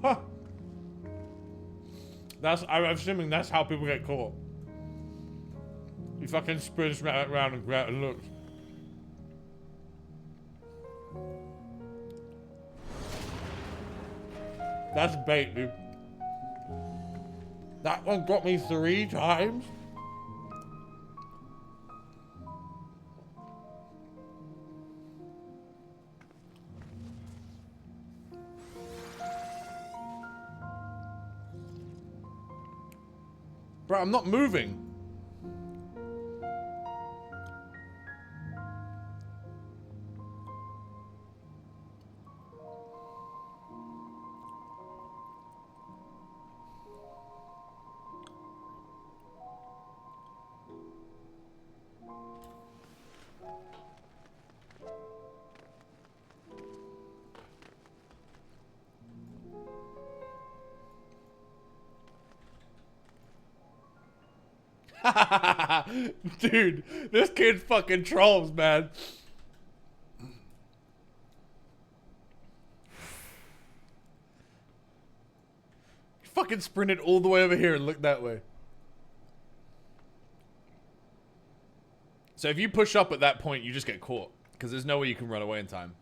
Huh. I'm assuming that's how people get caught. He fucking spins around and looks. That's bait, dude. That one got me 3 times. Bro, I'm not moving. Dude, this kid fucking trolls, man. He fucking sprinted all the way over here and looked that way. So if you push up at that point, you just get caught. Because there's no way you can run away in time.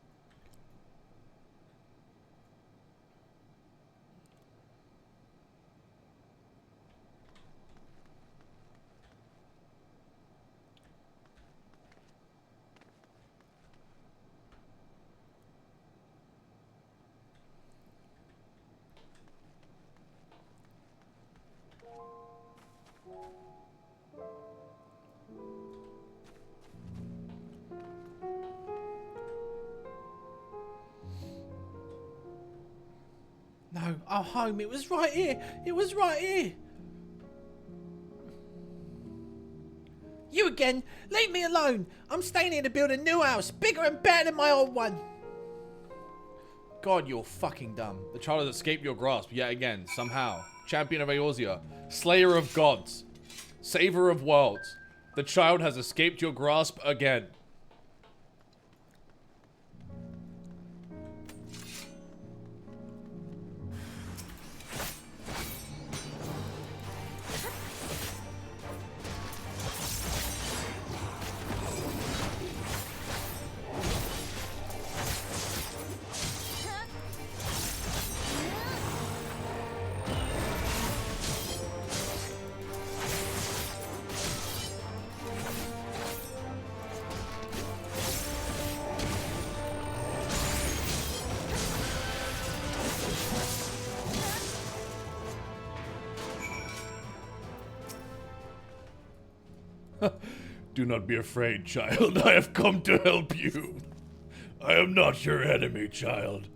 No, I'm home. It was right here. It was right here. again. Leave me alone. I'm staying here to build a new house, bigger and better than my old one. God, you're fucking dumb. The child has escaped your grasp yet again, somehow. Champion of Eorzea, slayer of gods, saver of worlds. The child has escaped your grasp again. Do not be afraid, child. I have come to help you. I am not your enemy, child.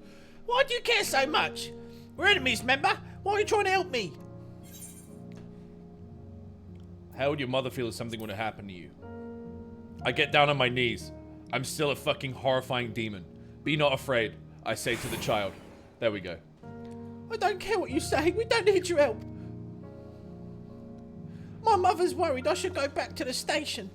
Why do you care so much? We're enemies, remember? Why are you trying to help me? How would your mother feel if something would have happened to you? I get down on my knees. I'm still a fucking horrifying demon. Be not afraid, I say to the child. There we go. I don't care what you say. We don't need your help. My mother's worried I should go back to the station.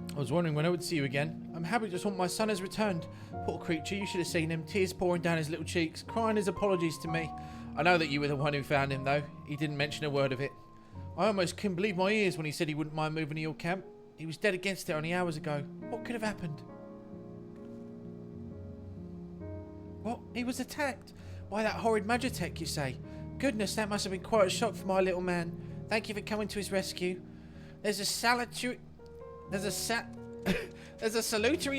I was wondering when I would see you again. I'm happy to want my son has returned. Poor creature, you should have seen him. Tears pouring down his little cheeks, crying his apologies to me. I know that you were the one who found him, though. He didn't mention a word of it. I almost couldn't believe my ears when he said he wouldn't mind moving to your camp. He was dead against it only hours ago. What could have happened? What? He was attacked? By that horrid Magitech, you say? Goodness, that must have been quite a shock for my little man. Thank you for coming to his rescue. There's a salutary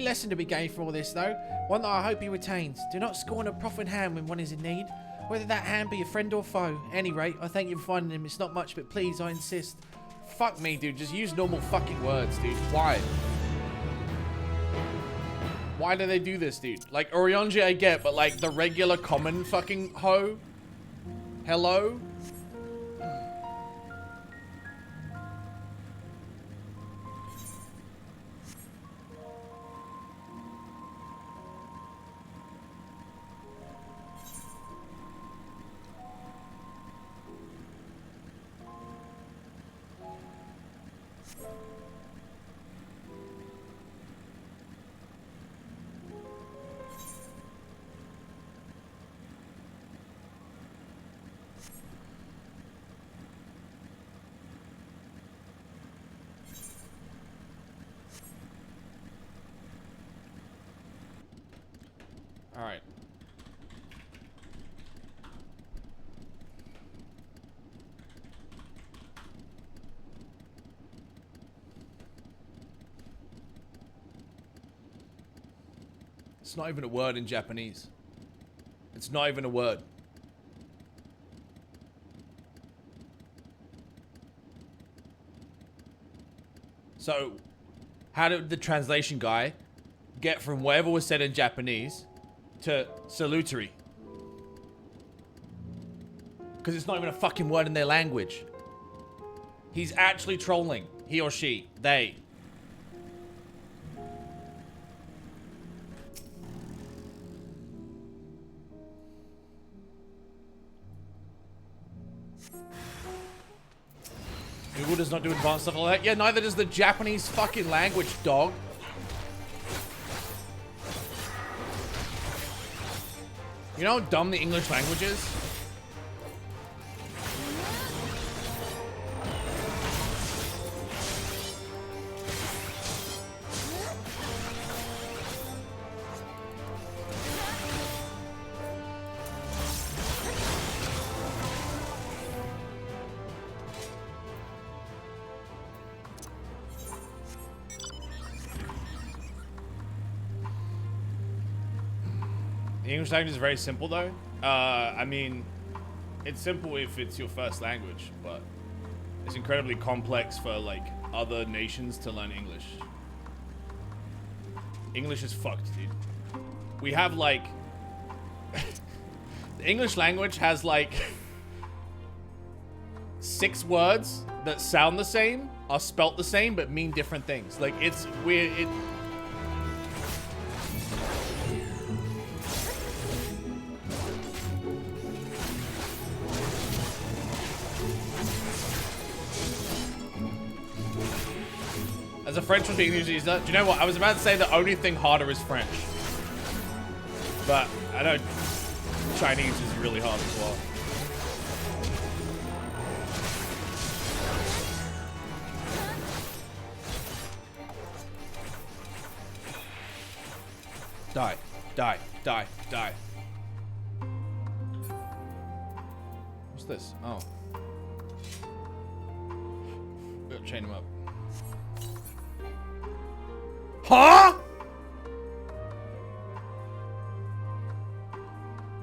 lesson to be gained from all this, though. One that I hope he retains. Do not scorn a proffered hand when one is in need, whether that hand be a friend or foe. At any rate, I thank you for finding him. It's not much, but please, I insist. Fuck me, dude. Just use normal fucking words, dude. Why? Why do they do this, dude? Like, Orionji I get, but like the regular common fucking ho? Hello? Alright. It's not even a word in Japanese. It's not even a word. So, how did the translation guy get from whatever was said in Japanese to salutary? Because it's not even a fucking word in their language. He's actually trolling. He or she. They. Google does not do advanced stuff like that. Yeah, neither does the Japanese fucking language, dog. You know how dumb the English language is? The English language is very simple though. I mean, it's simple if it's your first language, but it's incredibly complex for like other nations to learn English. English is fucked, dude. We have like, the English language has like 6 words that sound the same, are spelt the same, but mean different things. Like it's weird. As a French was being used, do you know what? I was about to say the only thing harder is French. But I know Chinese is really hard as well. Die, die, die, die. What's this? Oh. We'll chain him up. Huh?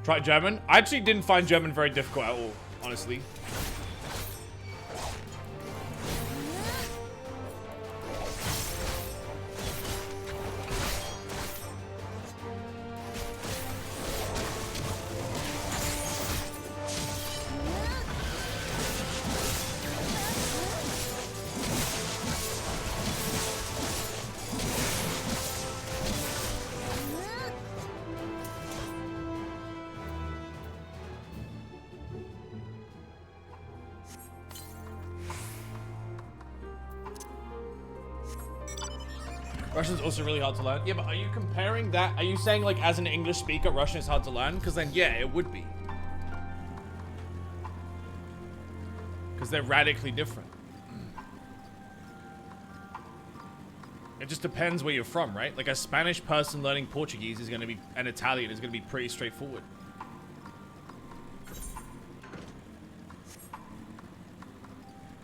Try German? I actually didn't find German very difficult at all, honestly. Russian's also really hard to learn. Yeah, but are you comparing that? Are you saying like as an English speaker, Russian is hard to learn? Because then yeah, it would be. Because they're radically different. It just depends where you're from, right? Like a Spanish person learning Portuguese is going to be, and Italian is going to be pretty straightforward.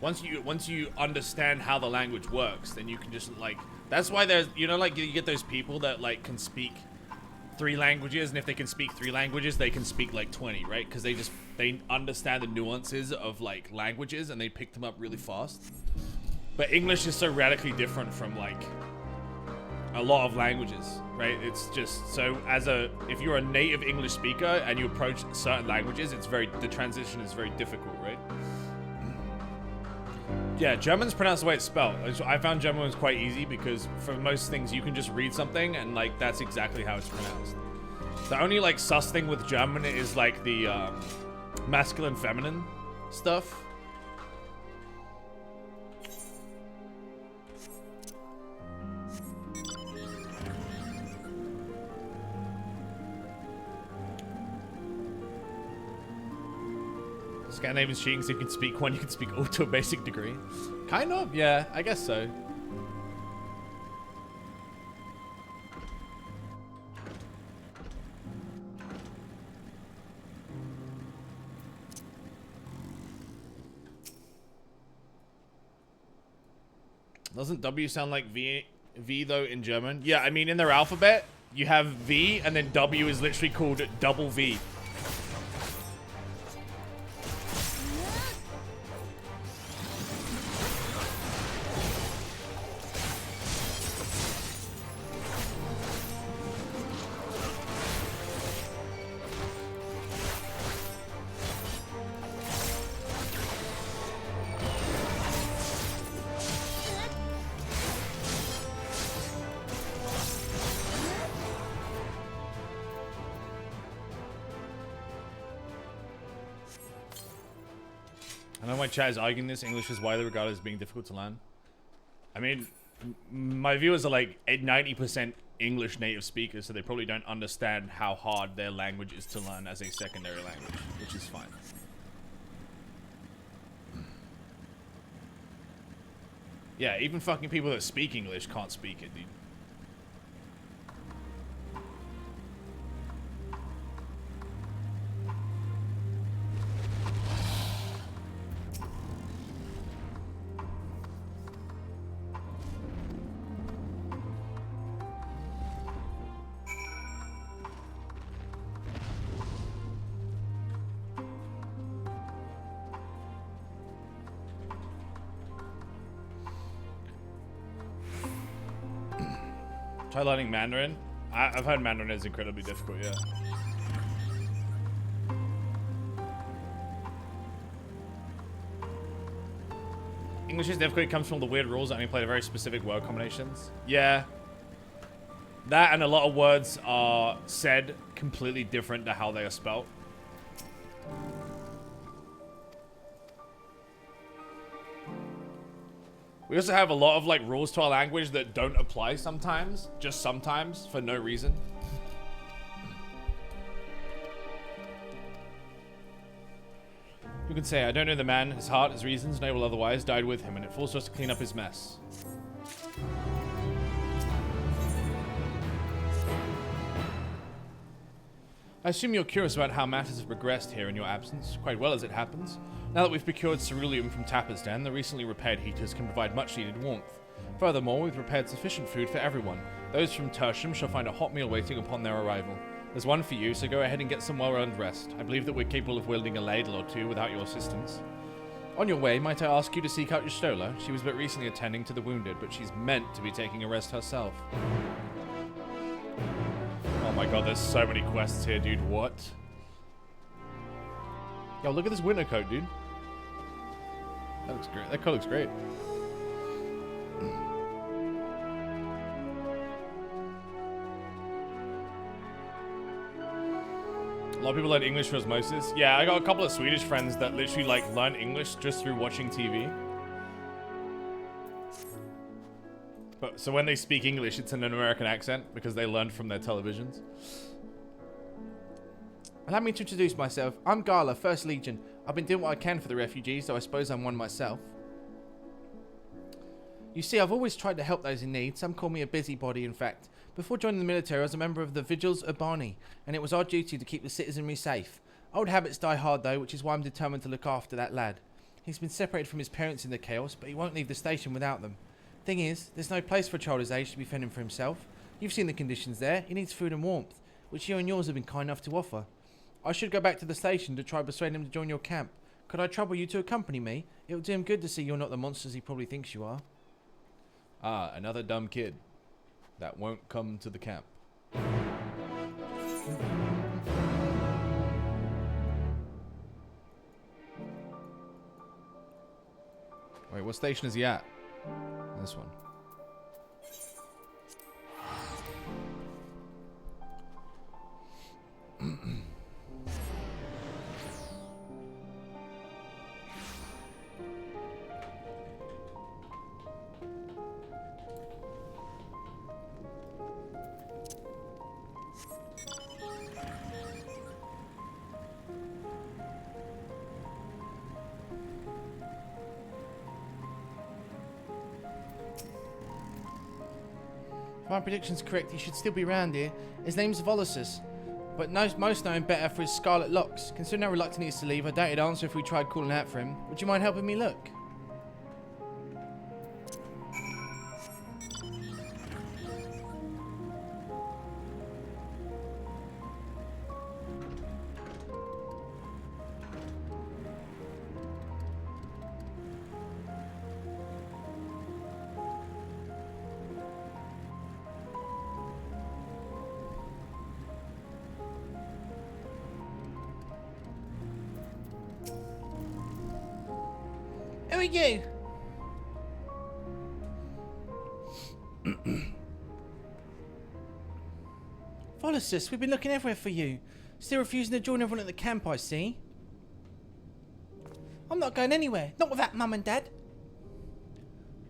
Once you understand how the language works, then you can just like, that's why there's, you know, like you get those people that like can speak 3 languages, and if they can speak 3 languages, they can speak like 20, right? Because they understand the nuances of like languages and they pick them up really fast. But English is so radically different from like a lot of languages, right? It's just so if you're a native English speaker and you approach certain languages, the transition is very difficult, right? Yeah, German's pronounced the way it's spelled. I found German was quite easy because for most things you can just read something and like that's exactly how it's pronounced. The only like sus thing with German is like the masculine feminine stuff. Scandinavian's cheating, so you can speak one, you can speak all to a basic degree. Kind of, yeah, I guess so. Doesn't W sound like V though in German? Yeah, I mean in their alphabet, you have V and then W is literally called double V. I know my chat is arguing this. English is widely regarded as being difficult to learn. I mean, my viewers are like 90% English native speakers, so they probably don't understand how hard their language is to learn as a secondary language, which is fine. Yeah, even fucking people that speak English can't speak it, dude. Try learning Mandarin. I've heard Mandarin is incredibly difficult, yeah. English is difficult. It comes from the weird rules that only play very specific word combinations. Yeah. That and a lot of words are said completely different to how they are spelt. We also have a lot of like rules to our language that don't apply sometimes, just sometimes, for no reason. You can say, I don't know the man, his heart, his reasons, noble otherwise, died with him, and it falls to us to clean up his mess. I assume you're curious about how matters have progressed here in your absence, quite well as it happens. Now that we've procured ceruleum from Tapper's Den, the recently repaired heaters can provide much needed warmth. Furthermore, we've prepared sufficient food for everyone. Those from Tertium shall find a hot meal waiting upon their arrival. There's one for you, so go ahead and get some well-earned rest. I believe that we're capable of wielding a ladle or two without your assistance. On your way, might I ask you to seek out your Stola? She was but recently attending to the wounded, but she's meant to be taking a rest herself. Oh my god, there's so many quests here, dude. What? Yo, look at this winter coat, dude. That looks great. That coat looks great. A lot of people learn English for osmosis. Yeah, I got a couple of Swedish friends that literally like learn English just through watching TV. But so when they speak English, it's in an American accent because they learned from their televisions. Allow me to introduce myself. I'm Gala, 1st Legion. I've been doing what I can for the refugees, so I suppose I'm one myself. You see, I've always tried to help those in need. Some call me a busybody, in fact. Before joining the military, I was a member of the Vigils Urbani, and it was our duty to keep the citizenry safe. Old habits die hard, though, which is why I'm determined to look after that lad. He's been separated from his parents in the chaos, but he won't leave the station without them. Thing is, there's no place for a child his age to be fending for himself. You've seen the conditions there. He needs food and warmth, which you and yours have been kind enough to offer. I should go back to the station to try persuade him to join your camp. Could I trouble you to accompany me? It will do him good to see you're not the monsters he probably thinks you are. Ah, another dumb kid that won't come to the camp. Wait, what station is he at? This one. If my prediction's correct, he should still be around here. His name's Volusus, but most know him better for his scarlet locks. Considering how reluctant he is to leave, I doubt he'd answer if we tried calling out for him. Would you mind helping me look? Who are you? Volusus, we've been looking everywhere for you. Still refusing to join everyone at the camp, I see. I'm not going anywhere. Not with that Mum and Dad.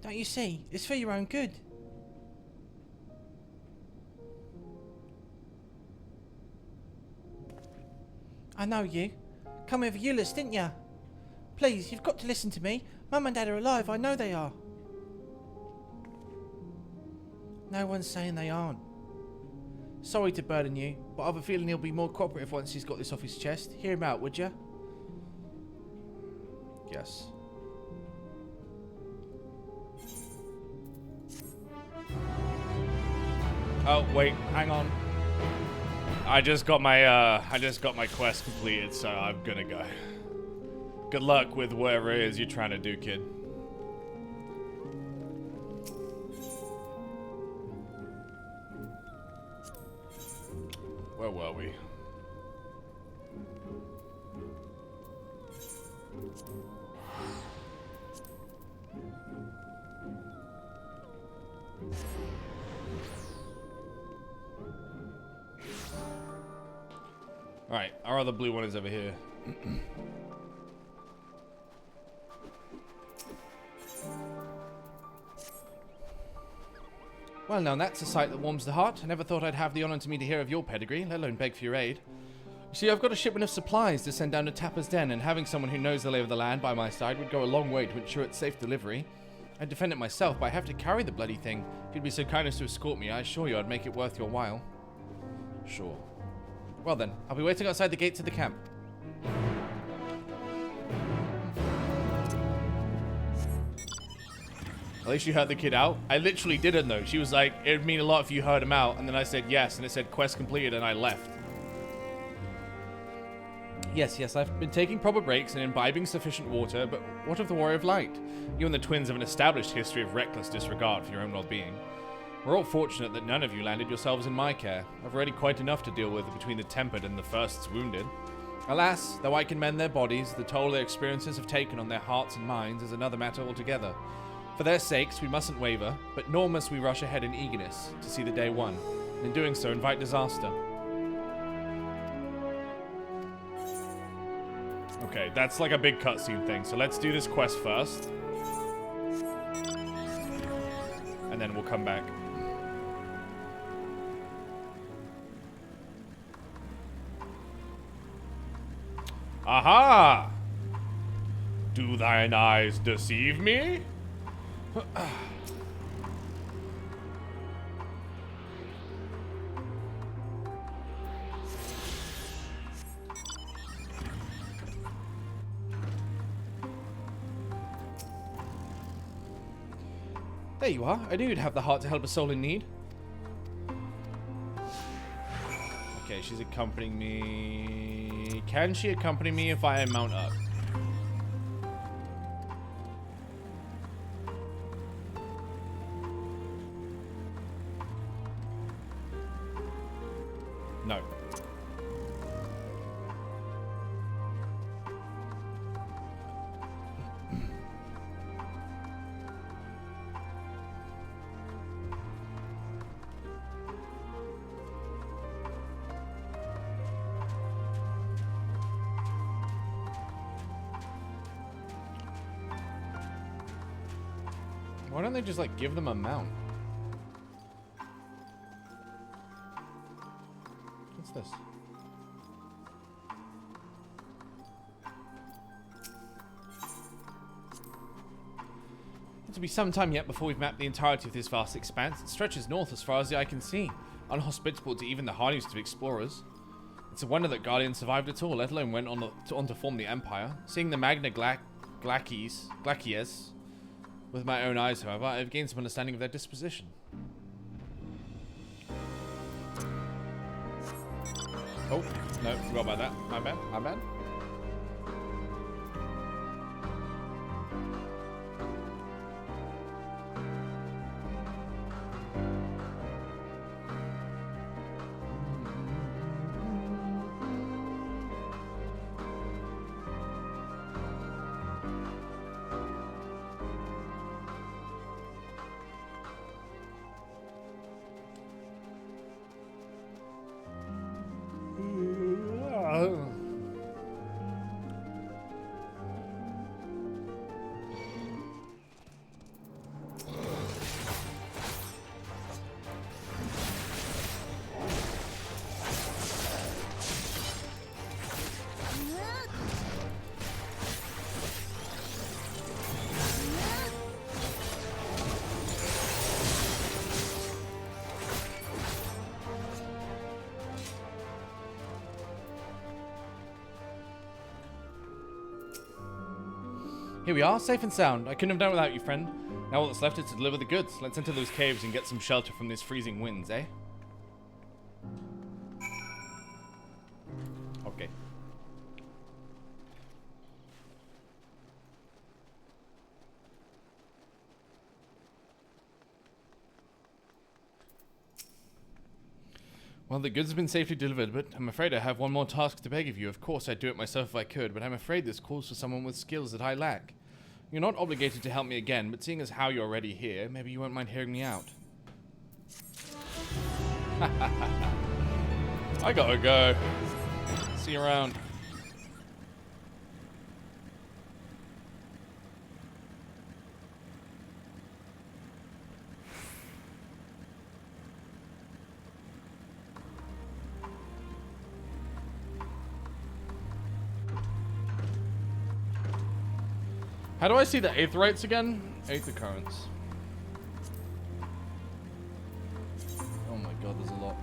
Don't you see? It's for your own good. I know you. Come with Euless, didn't ya? Please, you've got to listen to me. Mum and Dad are alive. I know they are. No one's saying they aren't. Sorry to burden you, but I have a feeling he'll be more cooperative once he's got this off his chest. Hear him out, would ya? Yes. Oh wait, hang on. I just got my quest completed, so I'm gonna go. Good luck with whatever it is you're trying to do, kid. Where were we? Alright, our other blue one is over here. Well, now that's a sight that warms the heart. I never thought I'd have the honor to me to hear of your pedigree, let alone beg for your aid. You see, I've got a shipment of supplies to send down to Tapper's Den, and having someone who knows the lay of the land by my side would go a long way to ensure its safe delivery. I'd defend it myself, but I have to carry the bloody thing. If you'd be so kind as to escort me, I assure you I'd make it worth your while. Sure. Well then, I'll be waiting outside the gates of the camp. At least you heard the kid out. I literally didn't though. She was like, it'd mean a lot if you heard him out, and then I said yes, and it said quest completed, and I left. Yes, I've been taking proper breaks and imbibing sufficient water, but what of the Warrior of Light? You and the twins have an established history of reckless disregard for your own well-being. We're all fortunate that none of you landed yourselves in my care. I've already quite enough to deal with between the tempered and the first's wounded. Alas, though I can mend their bodies, the toll their experiences have taken on their hearts and minds is another matter altogether. For their sakes, we mustn't waver, but nor must we rush ahead in eagerness to see the day won, and in doing so invite disaster. Okay, that's like a big cutscene thing, so let's do this quest first. And then we'll come back. Aha! Do thine eyes deceive me? There you are. I knew you'd have the heart to help a soul in need. Okay, she's accompanying me. Can she accompany me if I mount up? No. Why don't they just, like, give them a mount? What's this? It'll be some time yet before we've mapped the entirety of this vast expanse. It stretches north as far as the eye can see, unhospitable to even the hardiest of explorers. It's a wonder that Guardians survived at all, let alone went on to form the Empire. Seeing the Magna Glacies with my own eyes, however, I've gained some understanding of their disposition. Oh, no, forgot about that. My bad, my bad. Here we are, safe and sound. I couldn't have done without you, friend. Now all that's left is to deliver the goods. Let's enter those caves and get some shelter from these freezing winds, eh? Okay. Well, the goods have been safely delivered, but I'm afraid I have one more task to beg of you. Of course, I'd do it myself if I could, but I'm afraid this calls for someone with skills that I lack. You're not obligated to help me again, but seeing as how you're already here, maybe you won't mind hearing me out. I gotta go. See you around. How do I see the Aetherites again? Aether currents. Oh my god, there's a lot.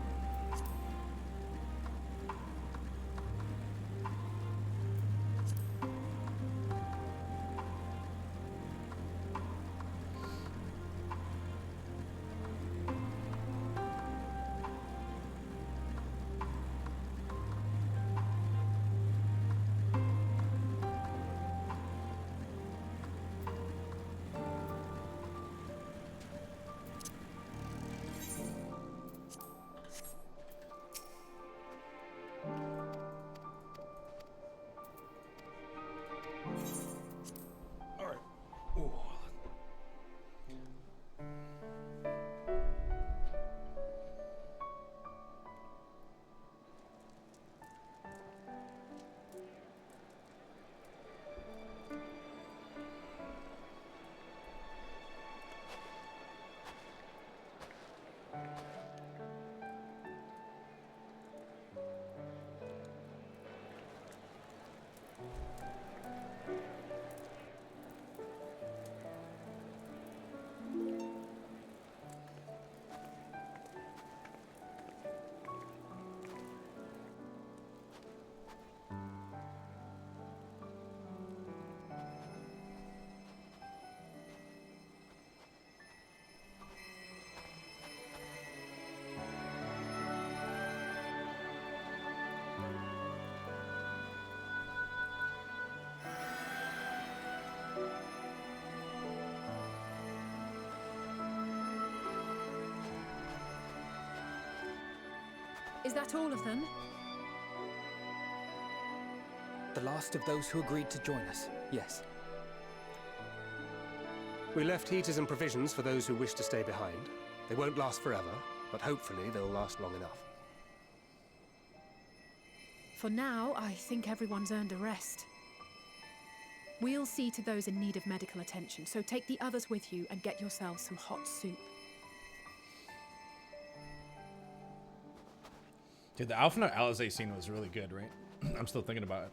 Is that all of them? The last of those who agreed to join us, yes. We left heaters and provisions for those who wish to stay behind. They won't last forever, but hopefully they'll last long enough. For now, I think everyone's earned a rest. We'll see to those in need of medical attention, so take the others with you and get yourselves some hot soup. Dude, the Alpha Alizé scene was really good, right? I'm still thinking about it.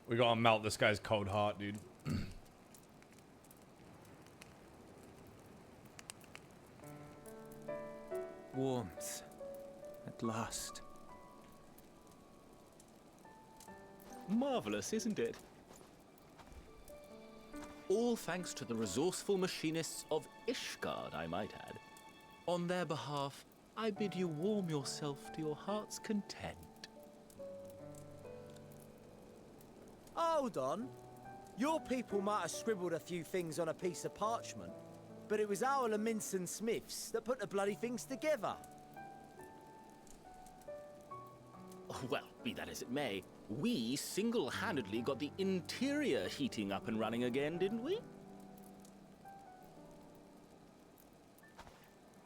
We gotta melt this guy's cold heart, dude. Warmth. At last. Marvelous, isn't it? All thanks to the resourceful machinists of Ishgard, I might add. On their behalf, I bid you warm yourself to your heart's content. Hold on. Your people might have scribbled a few things on a piece of parchment, but it was our Leminson Smiths that put the bloody things together. Well, be that as it may, we single-handedly got the interior heating up and running again, didn't we?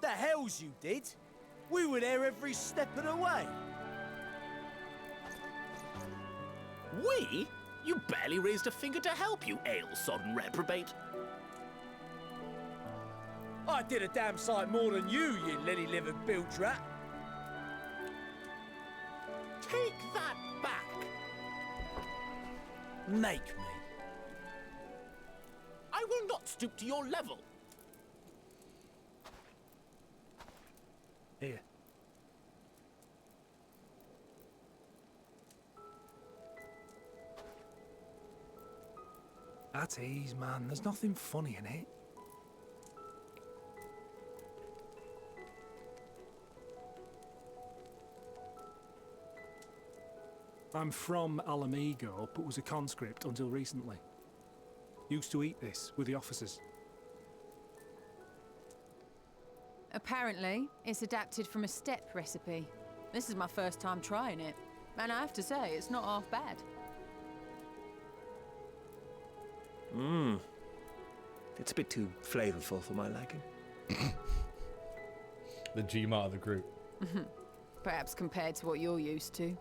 The hell course you did. We were there every step of the way. We? You barely raised a finger to help, you ale-sodden reprobate. I did a damn sight more than you lily-livered bilge rat. Take that back. Make me. I will not stoop to your level. Here. At ease, man. There's nothing funny in it. I'm from Alamigo, but was a conscript until recently. Used to eat this with the officers. Apparently, it's adapted from a steppe recipe. This is my first time trying it, and I have to say, it's not half bad. Mmm. It's a bit too flavorful for my liking. The G-Mart of the group. Perhaps compared to what you're used to.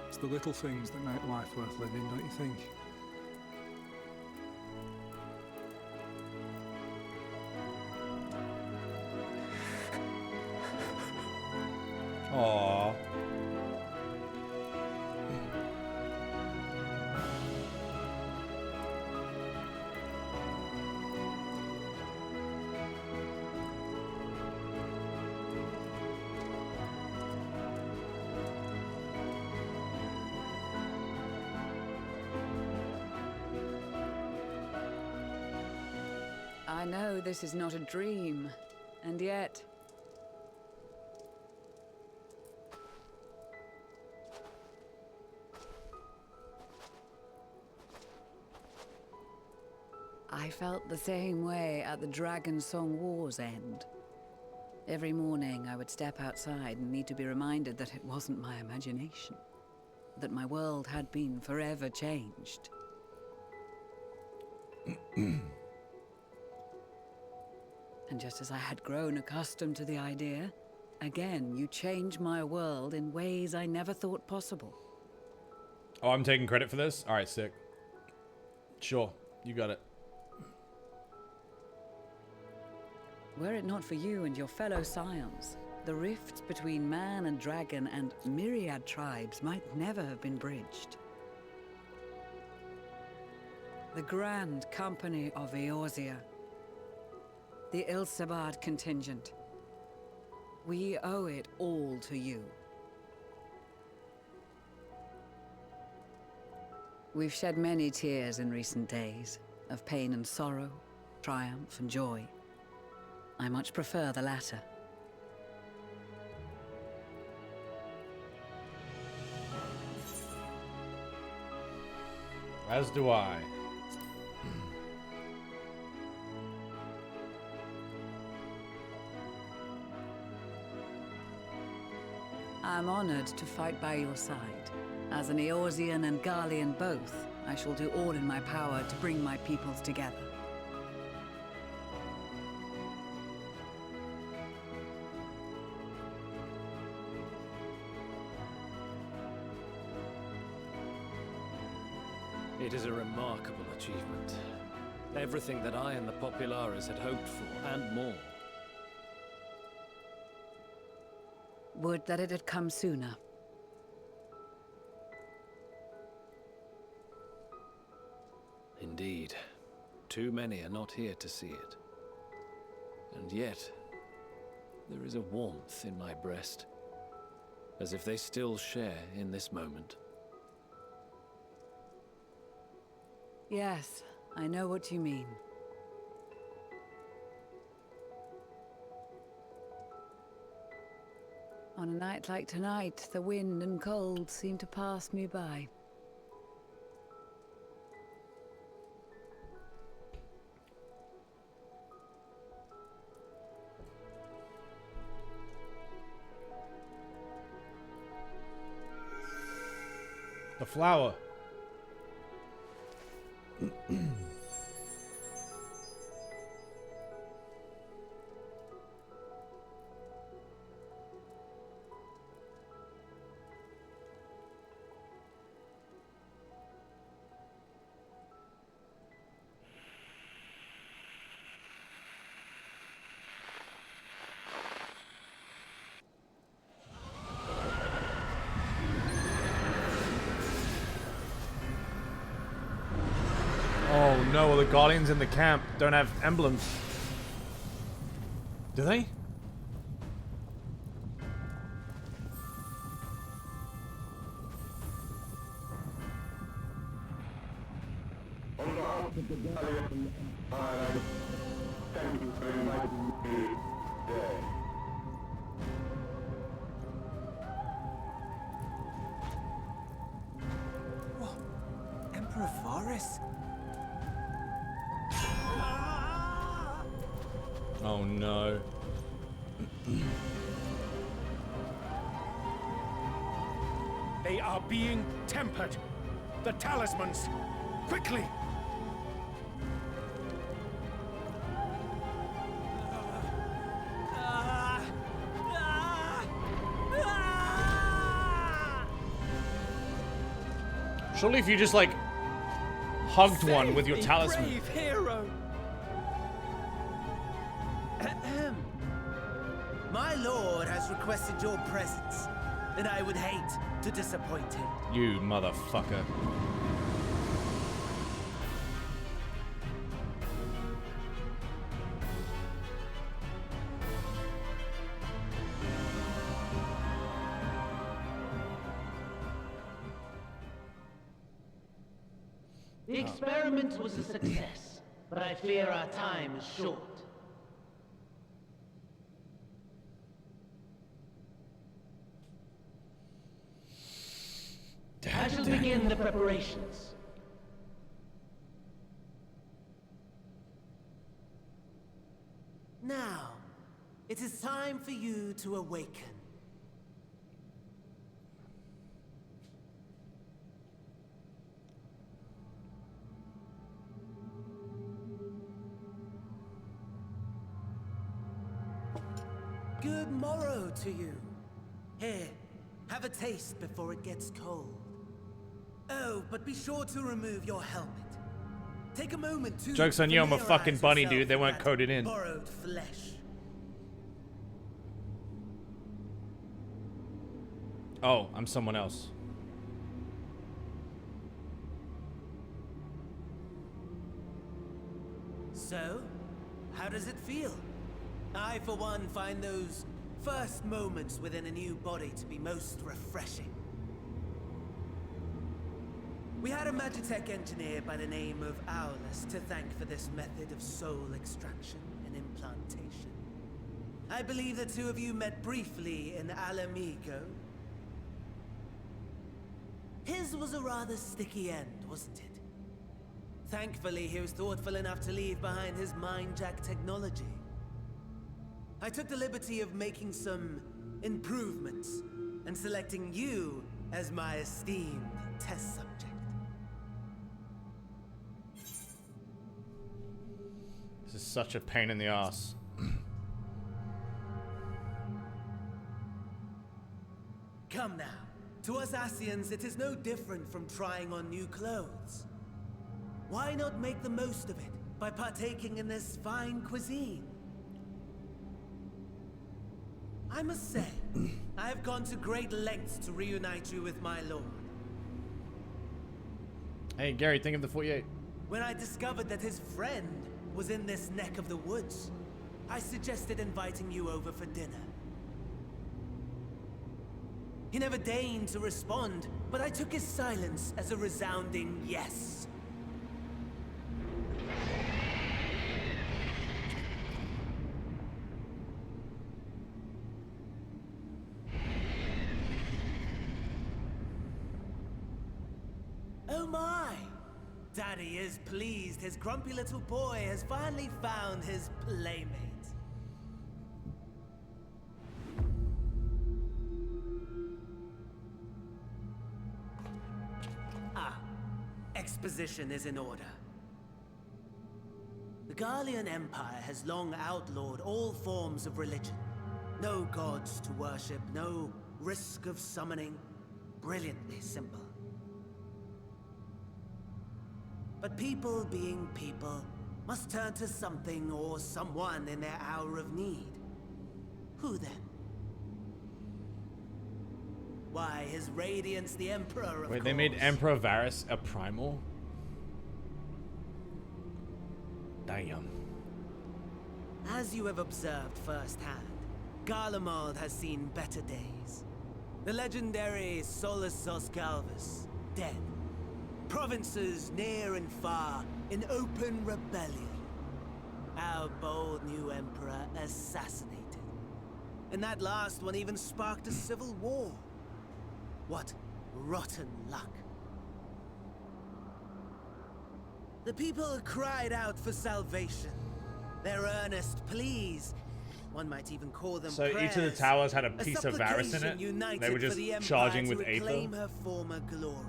It's the little things that make life worth living, don't you think? Aww. I know this is not a dream, and yet... I felt the same way at the Dragon Song War's end. Every morning I would step outside and need to be reminded that it wasn't my imagination, that my world had been forever changed. And just as I had grown accustomed to the idea, again you change my world in ways I never thought possible. Oh, I'm taking credit for this? Alright, sick. Sure, you got it. Were it not for you and your fellow scions, the rifts between man and dragon and myriad tribes might never have been bridged. The Grand Company of Eorzea, the Ilsabard contingent, we owe it all to you. We've shed many tears in recent days, of pain and sorrow, triumph and joy. I much prefer the latter. As do I. I'm honored to fight by your side. As an Eorzean and Garlean both, I shall do all in my power to bring my peoples together. It is a remarkable achievement. Everything that I and the Populares had hoped for, and more. Would that it had come sooner. Indeed. Too many are not here to see it. And yet, there is a warmth in my breast, as if they still share in this moment. Yes, I know what you mean. On a night like tonight, the wind and cold seem to pass me by. The flower. Oh no, well the Guardians in the camp don't have emblems. Do they? On behalf of the Guardian, thank you for inviting me today. What? Emperor Varys? Oh no. They are being tempered. The talismans. Quickly! Surely if you just like hugged one with your talisman. Brave hero. My lord has requested your presence, and I would hate to disappoint him. You motherfucker. The experiment was a success, but I fear our time is short. I shall begin the preparations. Now, it is time for you to awaken. Good morrow to you. Here, have a taste before it gets cold. Oh, but be sure to remove your helmet. Take a moment to Joke's on you, I'm a fucking bunny, dude. They weren't coded in. Borrowed flesh. Oh, I'm someone else. So, how does it feel? I, for one, find those first moments within a new body to be most refreshing. We had a Magitech engineer by the name of Aulus to thank for this method of soul extraction and implantation. I believe the two of you met briefly in Alamigo. His was a rather sticky end, wasn't it? Thankfully, he was thoughtful enough to leave behind his mind-jack technology. I took the liberty of making some improvements and selecting you as my esteemed test subject. This is such a pain in the ass. Come now. To us Asians, it is no different from trying on new clothes. Why not make the most of it by partaking in this fine cuisine? I must say, I have gone to great lengths to reunite you with my lord. Hey, Gary, think of the 48. When I discovered that his friend was in this neck of the woods, I suggested inviting you over for dinner. He never deigned to respond, but I took his silence as a resounding yes. Oh my! Daddy is pleased his grumpy little boy has finally found his playmate. exposition is in order. The Garlean Empire has long outlawed all forms of religion. No gods to worship, no risk of summoning. Brilliantly simple. But people being people must turn to something or someone in their hour of need. Who then? Why, His Radiance the Emperor, of Wait, course. they made Emperor Varys a primal? Damn. As you have observed firsthand, Garlemald has seen better days. The legendary Solus Oscalvus, dead. Provinces near and far in open rebellion. Our bold new emperor assassinated. And that last one even sparked a civil war. What rotten luck. The people cried out for salvation. Their earnest pleas, one might even call them So prayers, each of the towers had a piece of Varys in supplication it? united They were for just the Empire charging to with Aether? reclaim her former glory.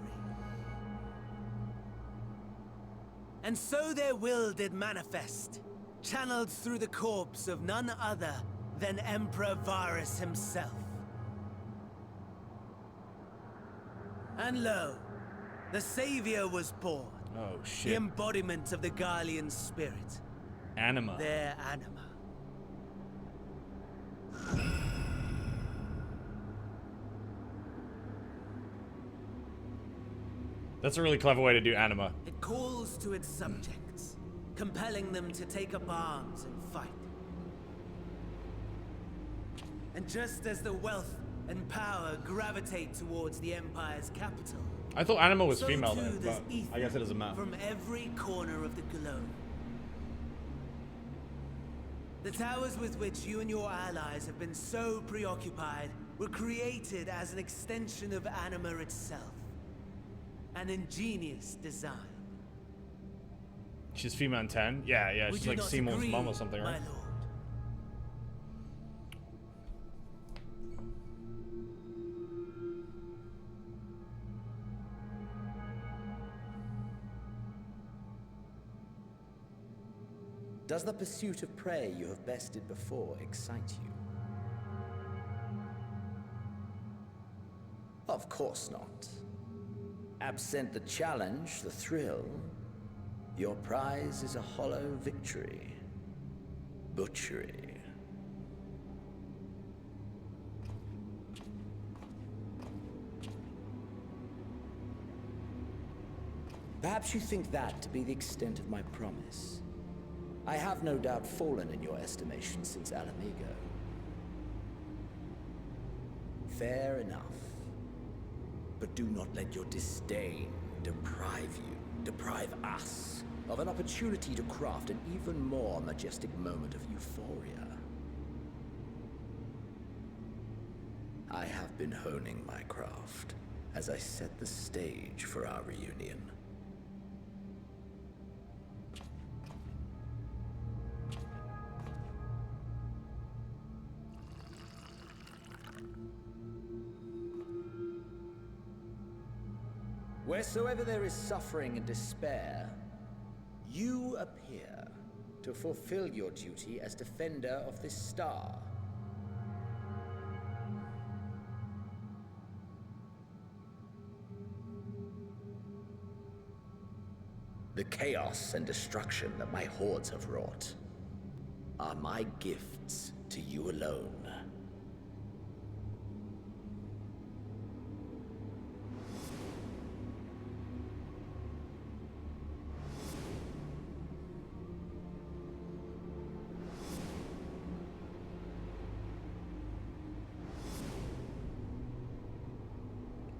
And so their will did manifest, channeled through the corpse of none other than Emperor Varys himself. And lo, the Savior was born. Oh, The shit. embodiment of the Garlean spirit. Anima. Their anima. That's a really clever way to do anima. It calls to its subjects, compelling them to take up arms and fight. And just as the wealth and power gravitate towards the Empire's capital, I thought anima was so female too though, does but ether I guess it doesn't matter. from every corner of the globe. The towers with which you and your allies have been so preoccupied were created as an extension of anima itself. An ingenious design. She's female in 10? Yeah, Would she's you like not Seymour's agree, mom or something, my right? lord? Does the pursuit of prey you have bested before excite you? Of course not. Absent the challenge, the thrill, your prize is a hollow victory. Butchery. Perhaps you think that to be the extent of my promise. I have no doubt fallen in your estimation since Alamigo. Fair enough. But do not let your disdain deprive us, of an opportunity to craft an even more majestic moment of euphoria. I have been honing my craft as I set the stage for our reunion. Wheresoever there is suffering and despair, you appear to fulfill your duty as defender of this star. The chaos and destruction that my hordes have wrought are my gifts to you alone.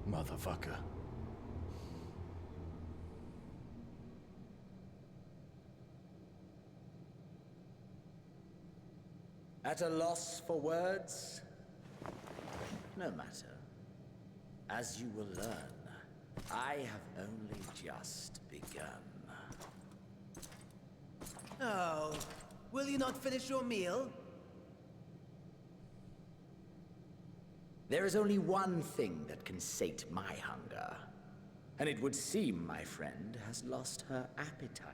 Motherfucker. At a loss for words? No matter. As you will learn, I have only just begun. Oh, will you not finish your meal? There is only one thing that can sate my hunger. And it would seem my friend has lost her appetite.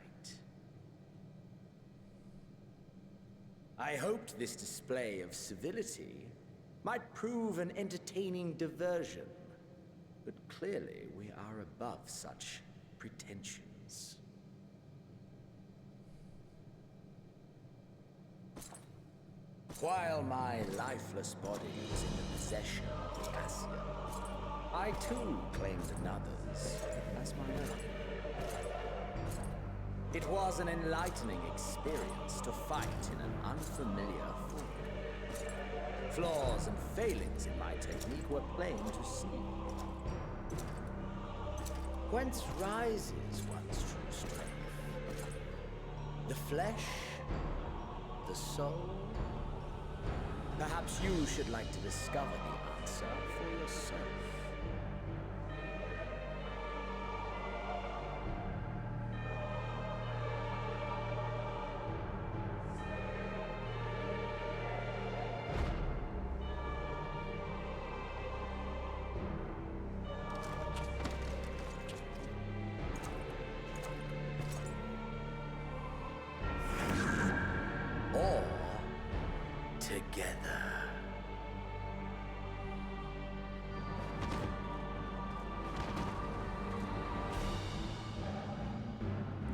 I hoped this display of civility might prove an entertaining diversion, but clearly we are above such pretensions. While my lifeless body was in the possession of the Ascian, I too claimed another's as my own. It was an enlightening experience to fight in an unfamiliar form. Flaws and failings in my technique were plain to see. Whence rises one's true strength? The flesh? The soul? Perhaps you should like to discover the answer for yourself. Or together.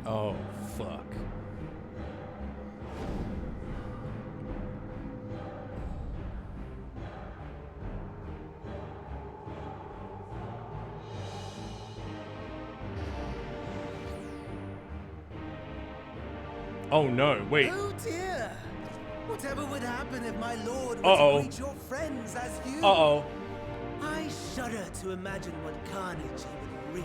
Oh, fuck. Oh no, wait. Oh dear! Whatever would happen if my lord were Uh-oh. to greet your friends as you? Uh-oh. I shudder to imagine what carnage he would wreak.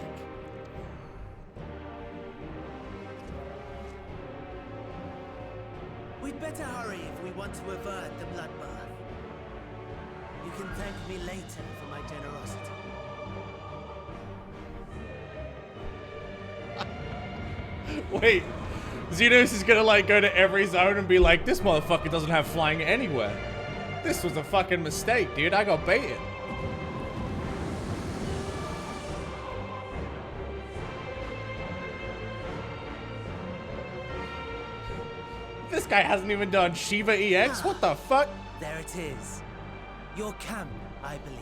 We'd better hurry if we want to avert the bloodbath. You can thank me later for my generosity. Wait. Xenos is gonna like go to every zone and be like, this motherfucker doesn't have flying anywhere. This was a fucking mistake, dude. I got baited. This guy hasn't even done Shiva EX? What the fuck? There it is. Your camp, I believe.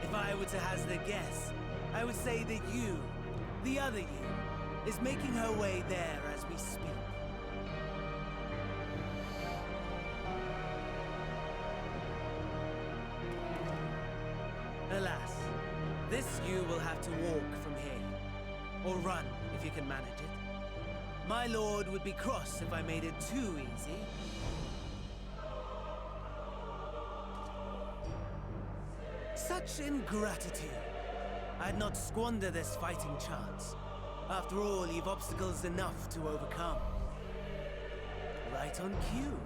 If I were to hazard a guess, I would say that you, the other you, is making her way there as we speak. Alas, this you will have to walk from here, or run if you can manage it. My lord would be cross if I made it too easy. Such ingratitude. I'd not squander this fighting chance. After all, you've obstacles enough to overcome. Right on cue.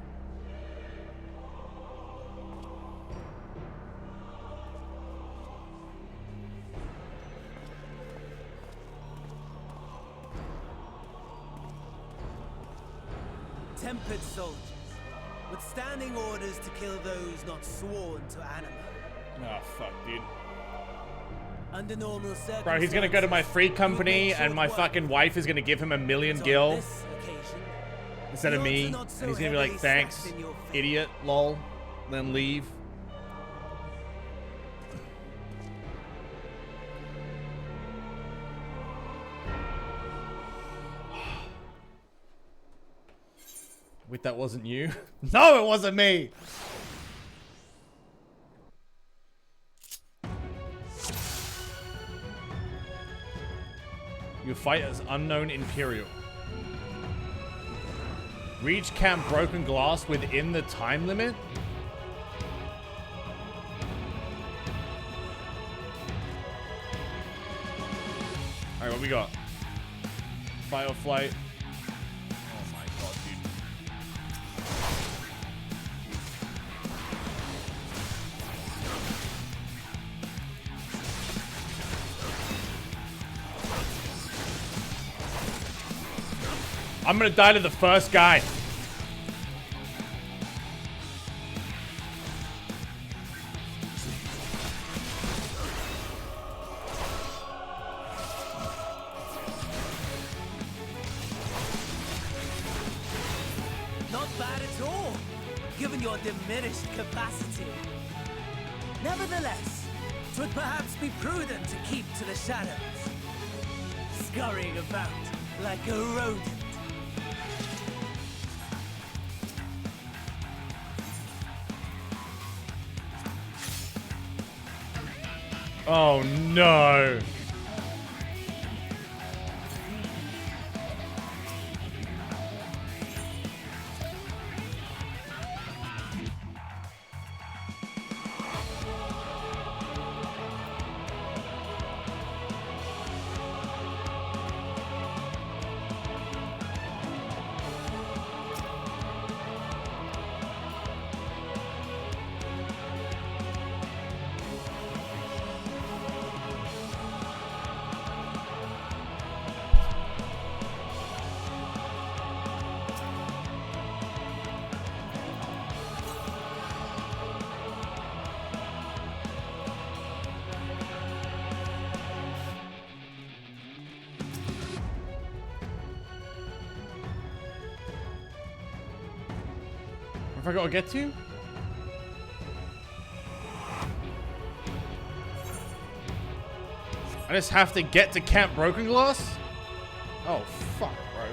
Tempered soldiers, with standing orders to kill those not sworn to anima. Oh, fuck, dude. Under normal circumstances, Bro, he's gonna go to my free company and my fucking wife is gonna give him $1 million gil instead of me. And he's gonna be like, thanks, idiot, lol. Then leave. Wait, that wasn't you? No, it wasn't me! You fight as unknown imperial. Reach camp broken glass within the time limit? Alright, what we got? Fight or flight. Oh my god, dude. I'm gonna die to the first guy. given your diminished capacity. Nevertheless, it would perhaps be prudent to keep to the shadows, scurrying about like a rodent. Oh no! Have I got to get to? I just have to get to Camp Broken Glass? Oh, fuck, bro.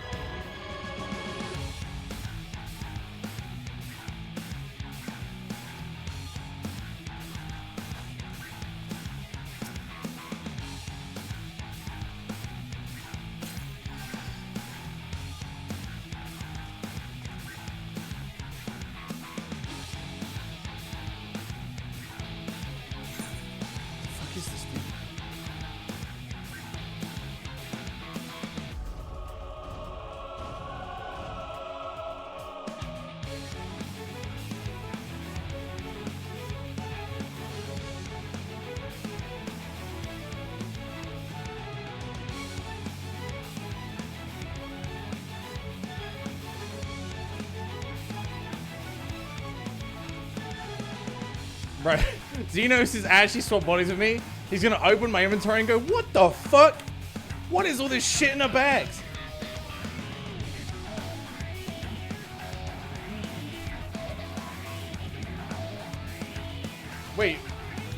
Bro, Xenos has actually swapped bodies with me. He's gonna open my inventory and go, what the fuck? What is all this shit in our bags? Wait,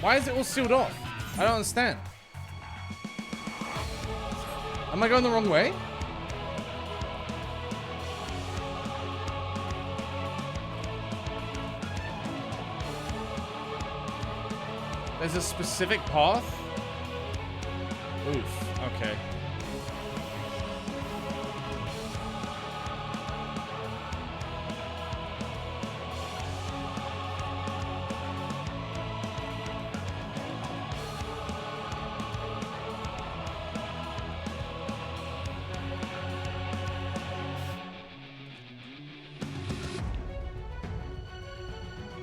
why is it all sealed off? I don't understand. Am I going the wrong way? There's a specific path? Oof, okay.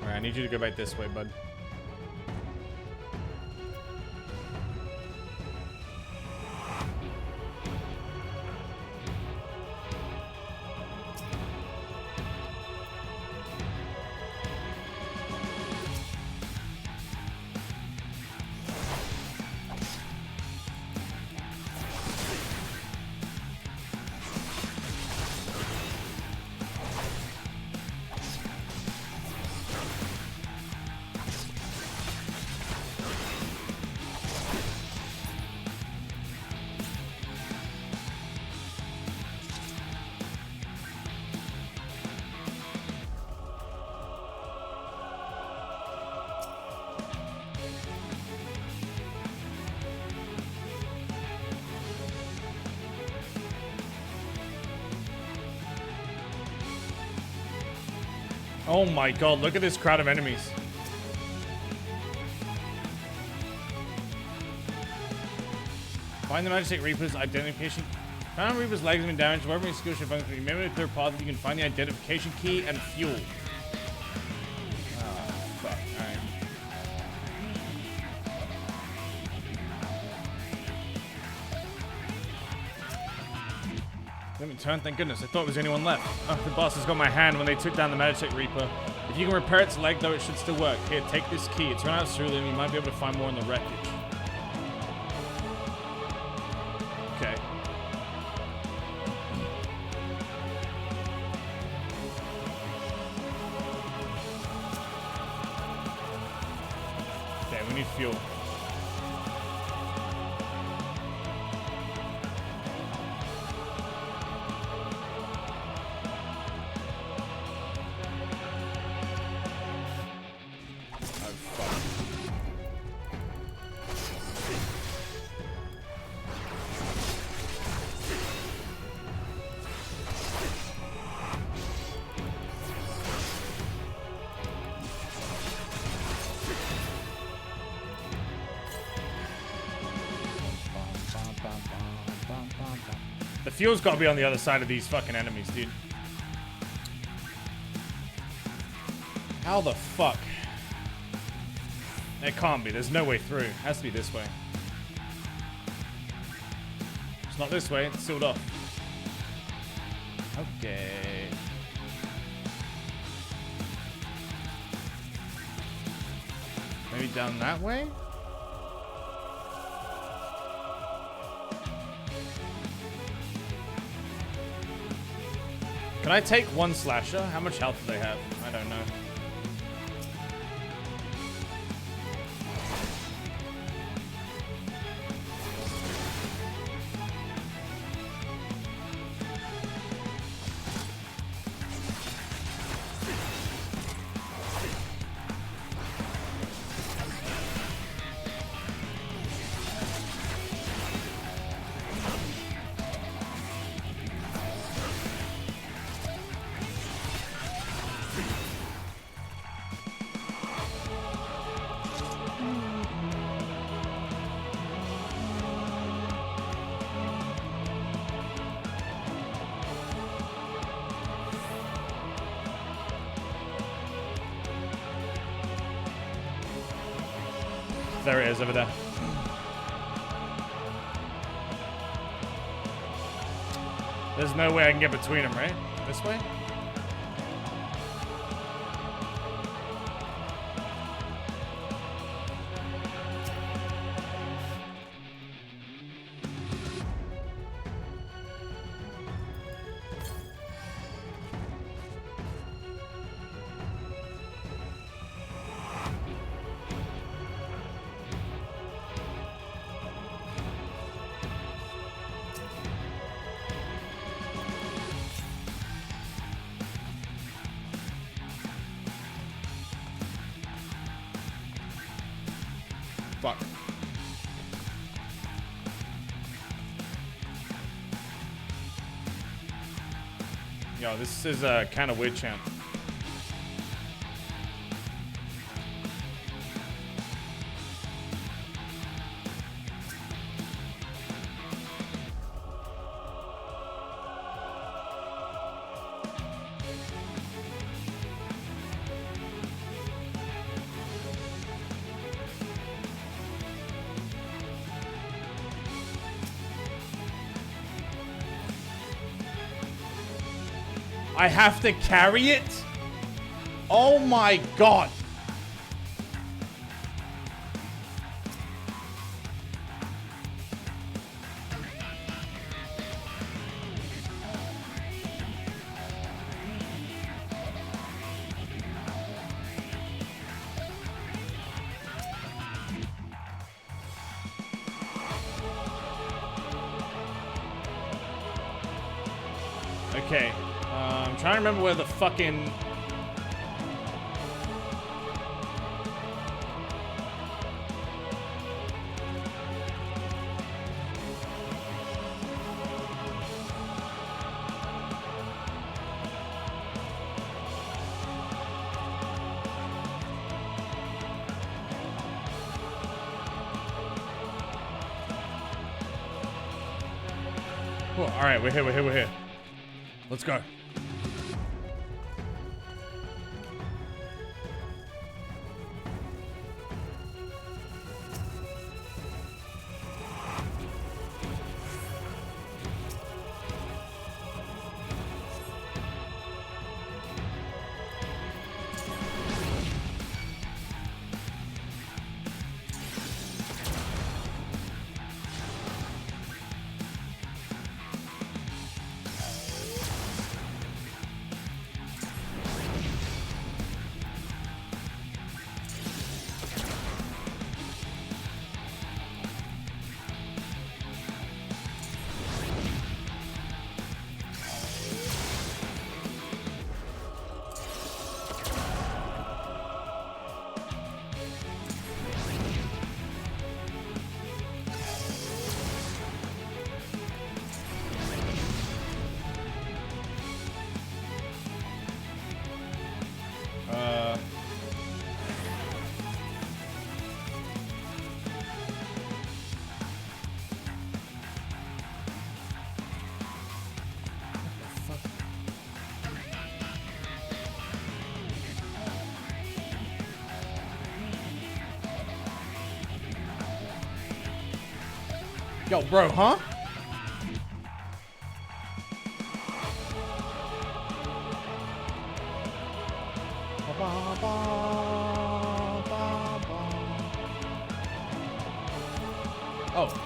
Alright, I need you to go back this way, bud. Oh my god, look at this crowd of enemies. Find the Magic Reaper's identification. Found Reaper's legs have been damaged. Whatever exclusion function, remember to clear path, you can find the identification key and fuel. Ah, fuck. Alright. Let me turn, thank goodness. I thought there was anyone left. Oh, the boss has got my hand when they took down the Magic Reaper. If you can repair its leg, though, it should still work. Here, take this key. It's run out of Cerulean. You might be able to find more in the wreckage. Okay. we need fuel. The fuel's gotta be on the other side of these fucking enemies, dude. How the fuck? It can't be. There's no way through. It has to be this way. It's not this way. It's sealed off. Okay. Maybe down that way? Can I take one slasher? How much health do they have? I don't know. There it is, over there. There's no way I can get between them, right? This way? Fuck. Yo, this is kind of weird, champ. I have to carry it? Oh my god. Okay. I'm trying to remember where the fucking... Cool. All right, we're here. Let's go. Yo, bro, huh? Oh.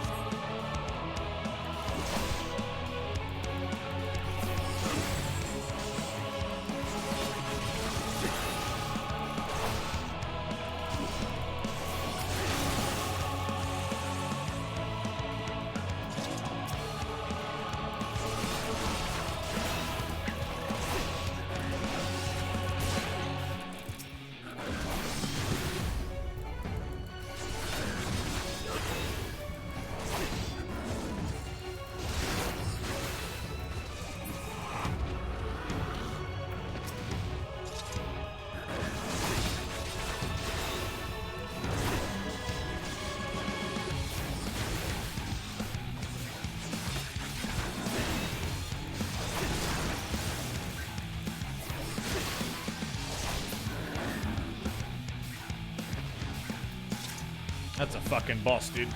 That's a fucking boss, dude.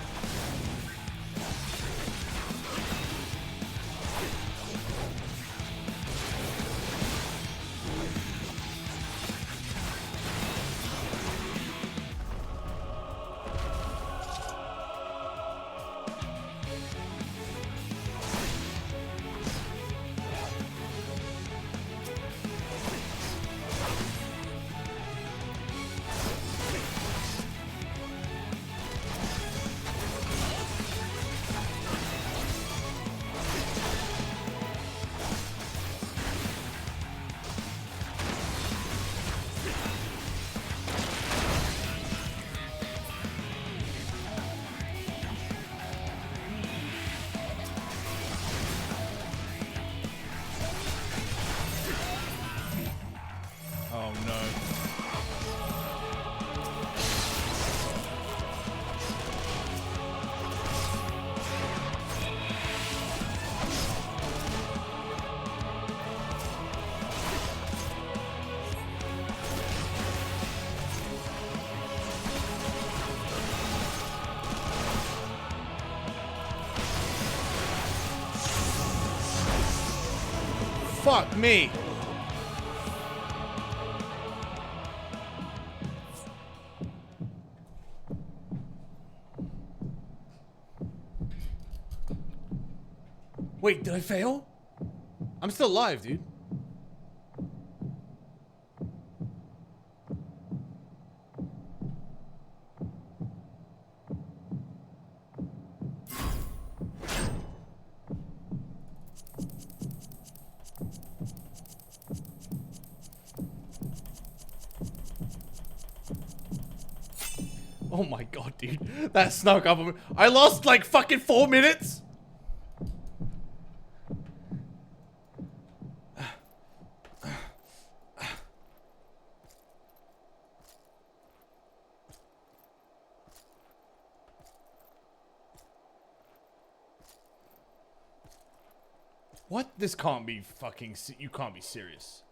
Oh no. Fuck me. Wait, did I fail? I'm still alive, dude. Oh my god, dude. That snuck up on me. I lost like fucking 4 minutes. What? This can't be fucking... You can't be serious.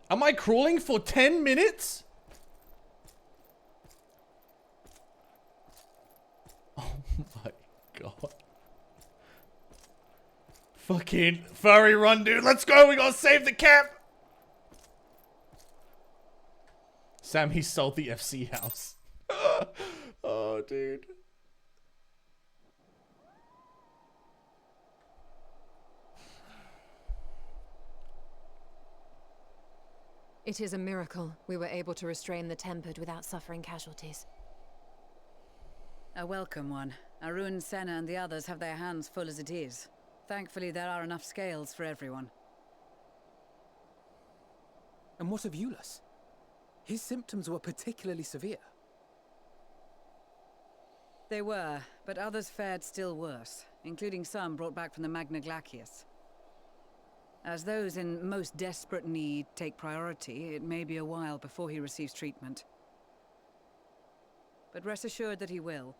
Am I crawling for 10 minutes? Oh my god. Fucking furry run, dude. Let's go. We gotta save the camp. Sam, he sold the FC house. Oh, dude. It is a miracle we were able to restrain the Tempered without suffering casualties. A welcome one. Arun, Senna, and the others have their hands full as it is. Thankfully, there are enough scales for everyone. And what of Euless? His symptoms were particularly severe. They were, but others fared still worse, including some brought back from the Magna Glacius. As those in most desperate need take priority, it may be a while before he receives treatment. But rest assured that he will.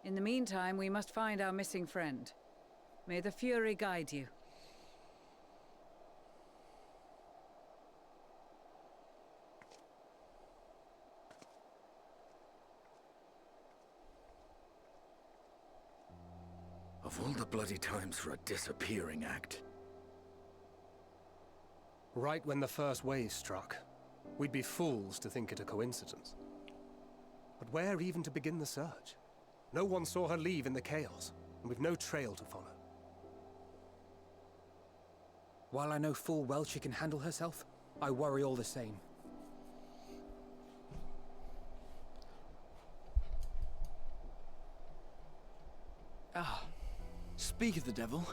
In the meantime, we must find our missing friend. May the Fury guide you. Of all the bloody times for a disappearing act. Right when the first wave struck, we'd be fools to think it a coincidence. But where even to begin the search? No one saw her leave in the chaos, and we've no trail to follow. While I know full well she can handle herself, I worry all the same. Ah, speak of the devil.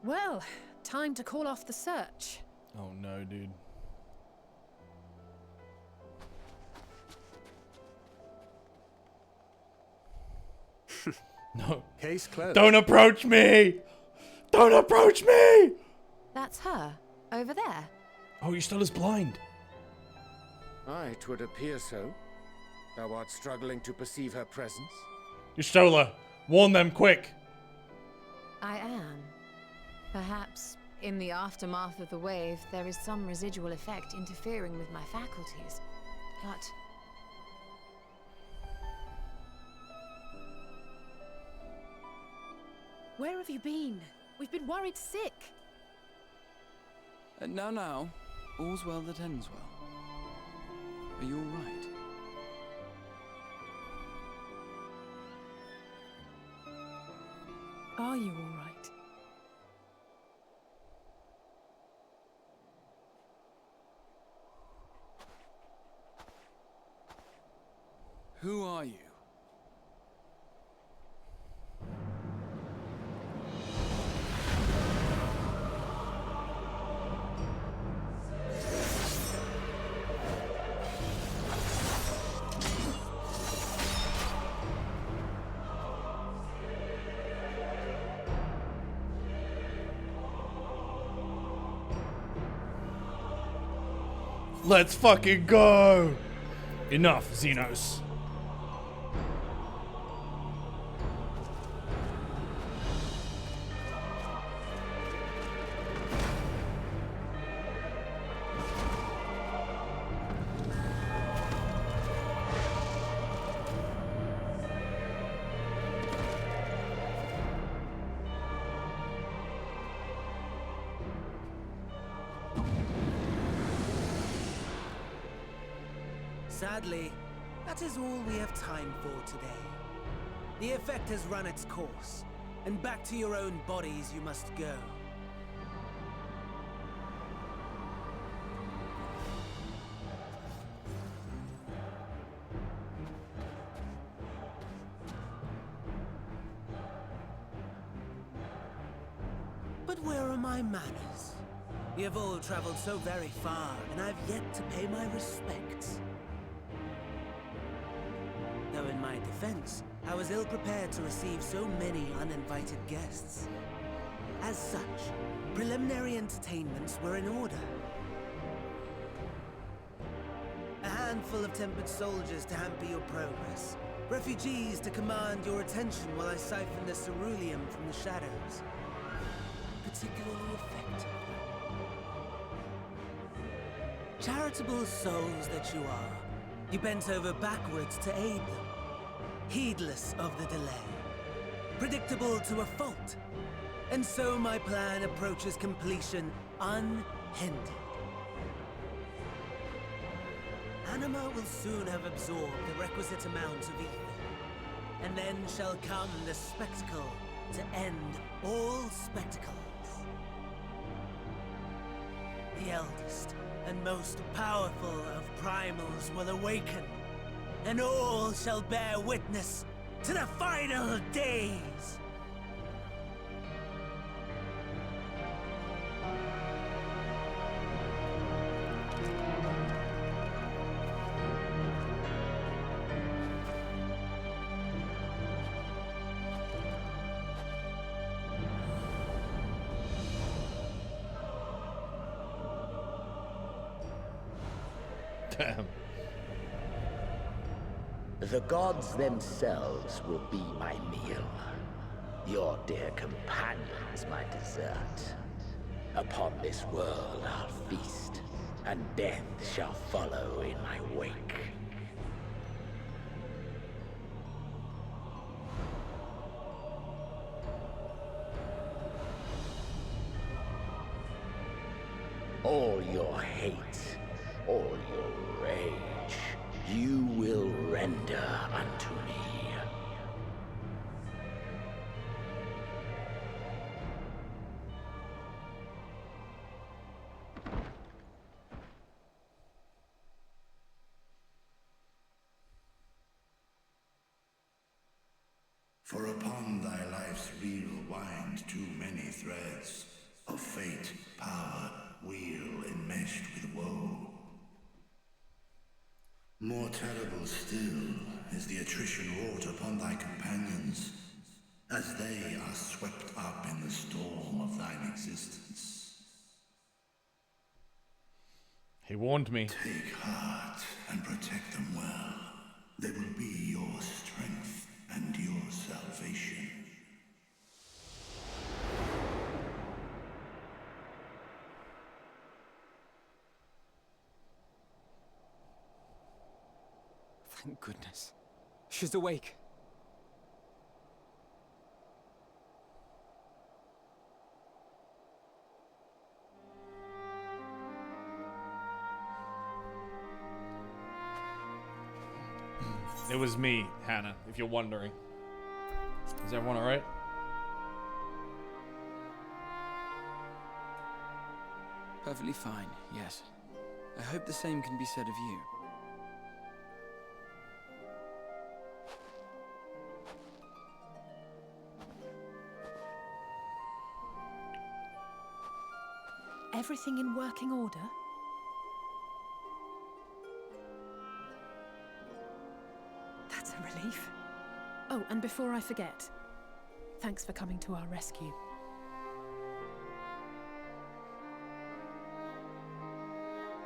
Well, time to call off the search. Oh no, dude. No. Case closed. Don't approach me! Don't approach me! That's her, over there. Oh, you stole us blind. Aye, 'twould appear so. Thou art struggling to perceive her presence. You stole her. Warn them quick. I am. Perhaps, in the aftermath of the wave, there is some residual effect interfering with my faculties. But... Where have you been? We've been worried sick. Now, all's well that ends well. Are you all right? Are you all right? Who are you? Let's fucking go! Enough, Xenos. Sadly, that is all we have time for today. The effect has run its course, and back to your own bodies you must go. But where are my manners? You have all traveled so very far, and I've yet to pay my respects. Though in my defense, I was ill-prepared to receive so many uninvited guests. As such, preliminary entertainments were in order. A handful of tempered soldiers to hamper your progress. Refugees to command your attention while I siphon the ceruleum from the shadows. Particularly effective. Charitable souls that you are, you bent over backwards to aid them. Heedless of the delay. Predictable to a fault. And so my plan approaches completion unhindered. Anima will soon have absorbed the requisite amount of ether. And then shall come the spectacle to end all spectacles. The eldest and most powerful of primals will awaken. And all shall bear witness to the final days! Damn. The gods themselves will be my meal. Your dear companions my dessert. Upon this world I'll feast, and death shall follow in my wake. All your hate, all your rage, you will render unto me. For upon thy life's reel wind too many threads of fate, power, weal enmeshed with woe. More terrible still is the attrition wrought upon thy companions, as they are swept up in the storm of thine existence. He warned me. Take heart and protect them well. They will be your strength and your salvation. Thank goodness. She's awake. It was me, Hannah, if you're wondering. Is everyone alright? Perfectly fine, yes. I hope the same can be said of you. Everything in working order? That's a relief. Oh, and before I forget, thanks for coming to our rescue.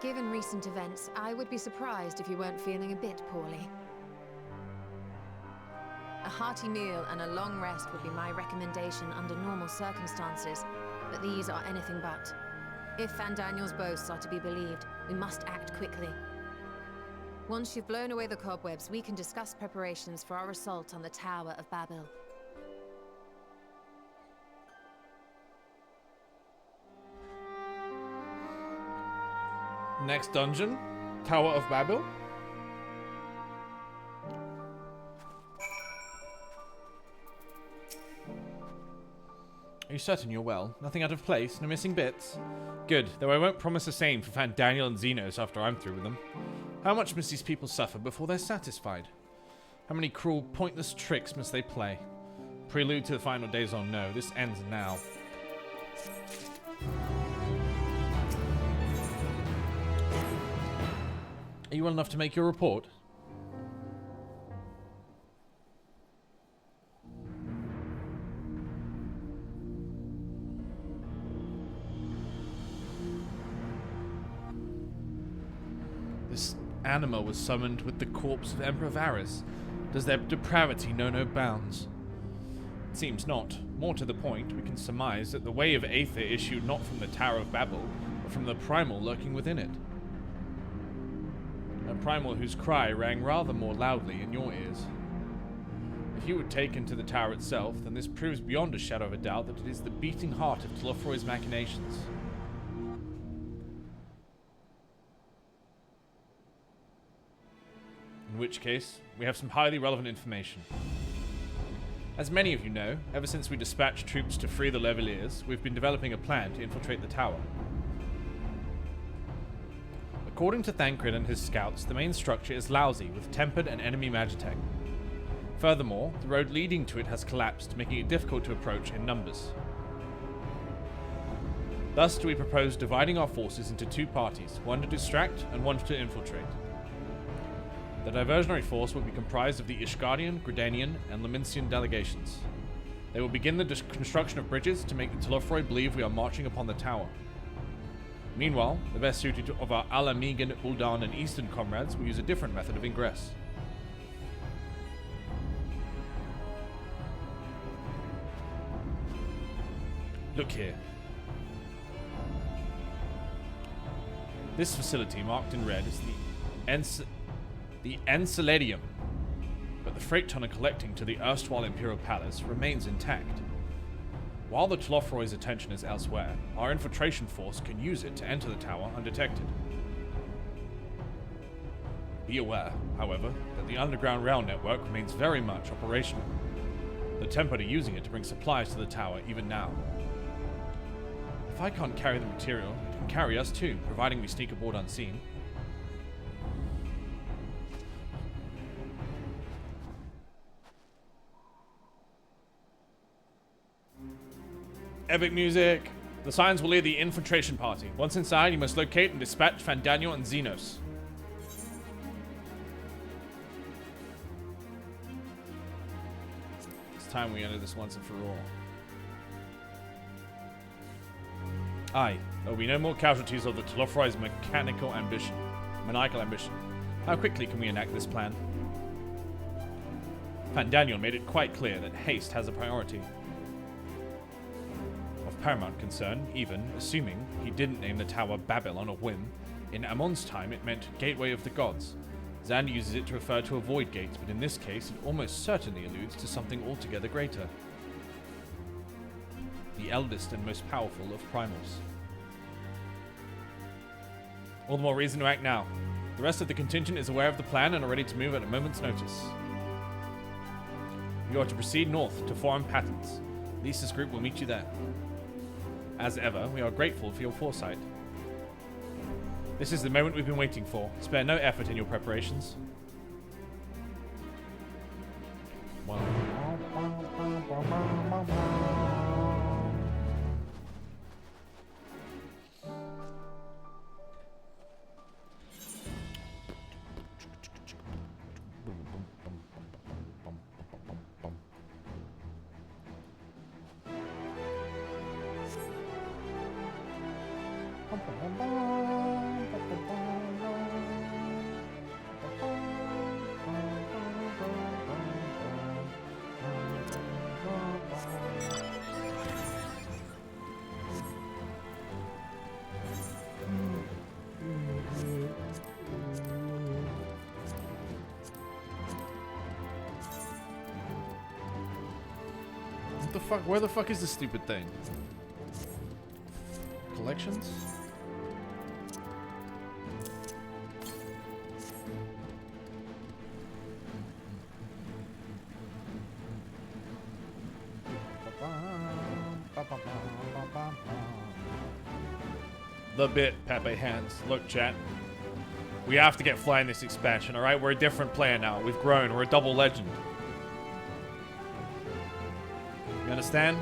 Given recent events, I would be surprised if you weren't feeling a bit poorly. A hearty meal and a long rest would be my recommendation under normal circumstances, but these are anything but. If Van Daniel's boasts are to be believed, we must act quickly. Once you've blown away the cobwebs, we can discuss preparations for our assault on the Tower of Babel. Next dungeon, Tower of Babel. Are you certain you're well? Nothing out of place? No missing bits? Good, though I won't promise the same for Van Daniel and Xenos after I'm through with them. How much must these people suffer before they're satisfied? How many cruel, pointless tricks must they play? Prelude to the final days on no, this ends now. Are you well enough to make your report? This anima was summoned with the corpse of Emperor Varys. Does their depravity know no bounds? It seems not. More to the point, we can surmise that the way of Aether issued not from the Tower of Babel, but from the primal lurking within it. A primal whose cry rang rather more loudly in your ears. If you were taken to the tower itself, then this proves beyond a shadow of a doubt that it is the beating heart of Telefroy's machinations. In which case, we have some highly relevant information. As many of you know, ever since we dispatched troops to free the Leveliers, we've been developing a plan to infiltrate the tower. According to Thancred and his scouts, the main structure is lousy, with tempered and enemy magitech. Furthermore, the road leading to it has collapsed, making it difficult to approach in numbers. Thus do we propose dividing our forces into two parties, one to distract and one to infiltrate. The diversionary force will be comprised of the Ishgardian, Gridanian, and Leminsian delegations. They will begin the construction of bridges to make the Telefroy believe we are marching upon the tower. Meanwhile, the best suited of our Alamegan, Uldan, and Eastern comrades will use a different method of ingress. Look here. This facility, marked in red, is the Enceladium, but the freight tunnel collecting to the erstwhile Imperial Palace remains intact. While the Tlofroy's attention is elsewhere, our infiltration force can use it to enter the tower undetected. Be aware, however, that the underground rail network remains very much operational. The Tempest are using it to bring supplies to the tower even now. If I can't carry the material, it can carry us too, providing we sneak aboard unseen. Epic music! The signs will lead the infiltration party. Once inside, you must locate and dispatch Fandaniel and Xenos. It's time we end this once and for all. Aye, there will be no more casualties of the Tlofroy's maniacal ambition. How quickly can we enact this plan? Fandaniel made it quite clear that haste has a priority. Of paramount concern, even assuming he didn't name the tower Babel on a whim, in Amon's time it meant Gateway of the Gods. Xander uses it to refer to a void gate, but in this case it almost certainly alludes to something altogether greater. The eldest and most powerful of primals. All the more reason to act now. The rest of the contingent is aware of the plan and are ready to move at a moment's notice. You are to proceed north to Foreign Patents. Lisa's group will meet you there. As ever, we are grateful for your foresight. This is the moment we've been waiting for. Spare no effort in your preparations. What the fuck? Where the fuck is this stupid thing? Collections? The bit, Pepe Hands. Look, chat. We have to get flying this expansion, alright? We're a different player now. We've grown. We're a double legend. You understand?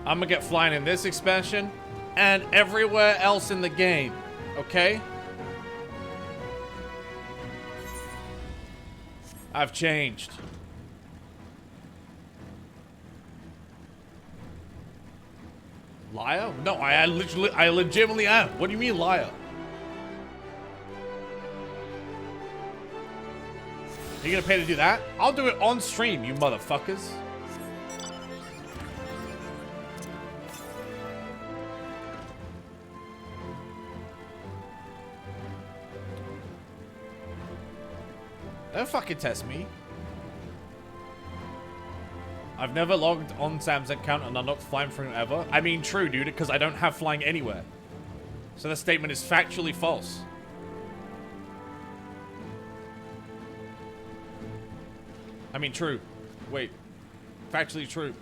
I'm gonna get flying in this expansion and everywhere else in the game, okay? I've changed. Liar? No, I legitimately am. What do you mean liar? Are you gonna pay to do that? I'll do it on stream, you motherfuckers. Don't fucking test me. I've never logged on Sam's account and unlocked flying for him ever. I mean, true, dude, because I don't have flying anywhere. So that statement is factually false. I mean, true. Wait. Factually true.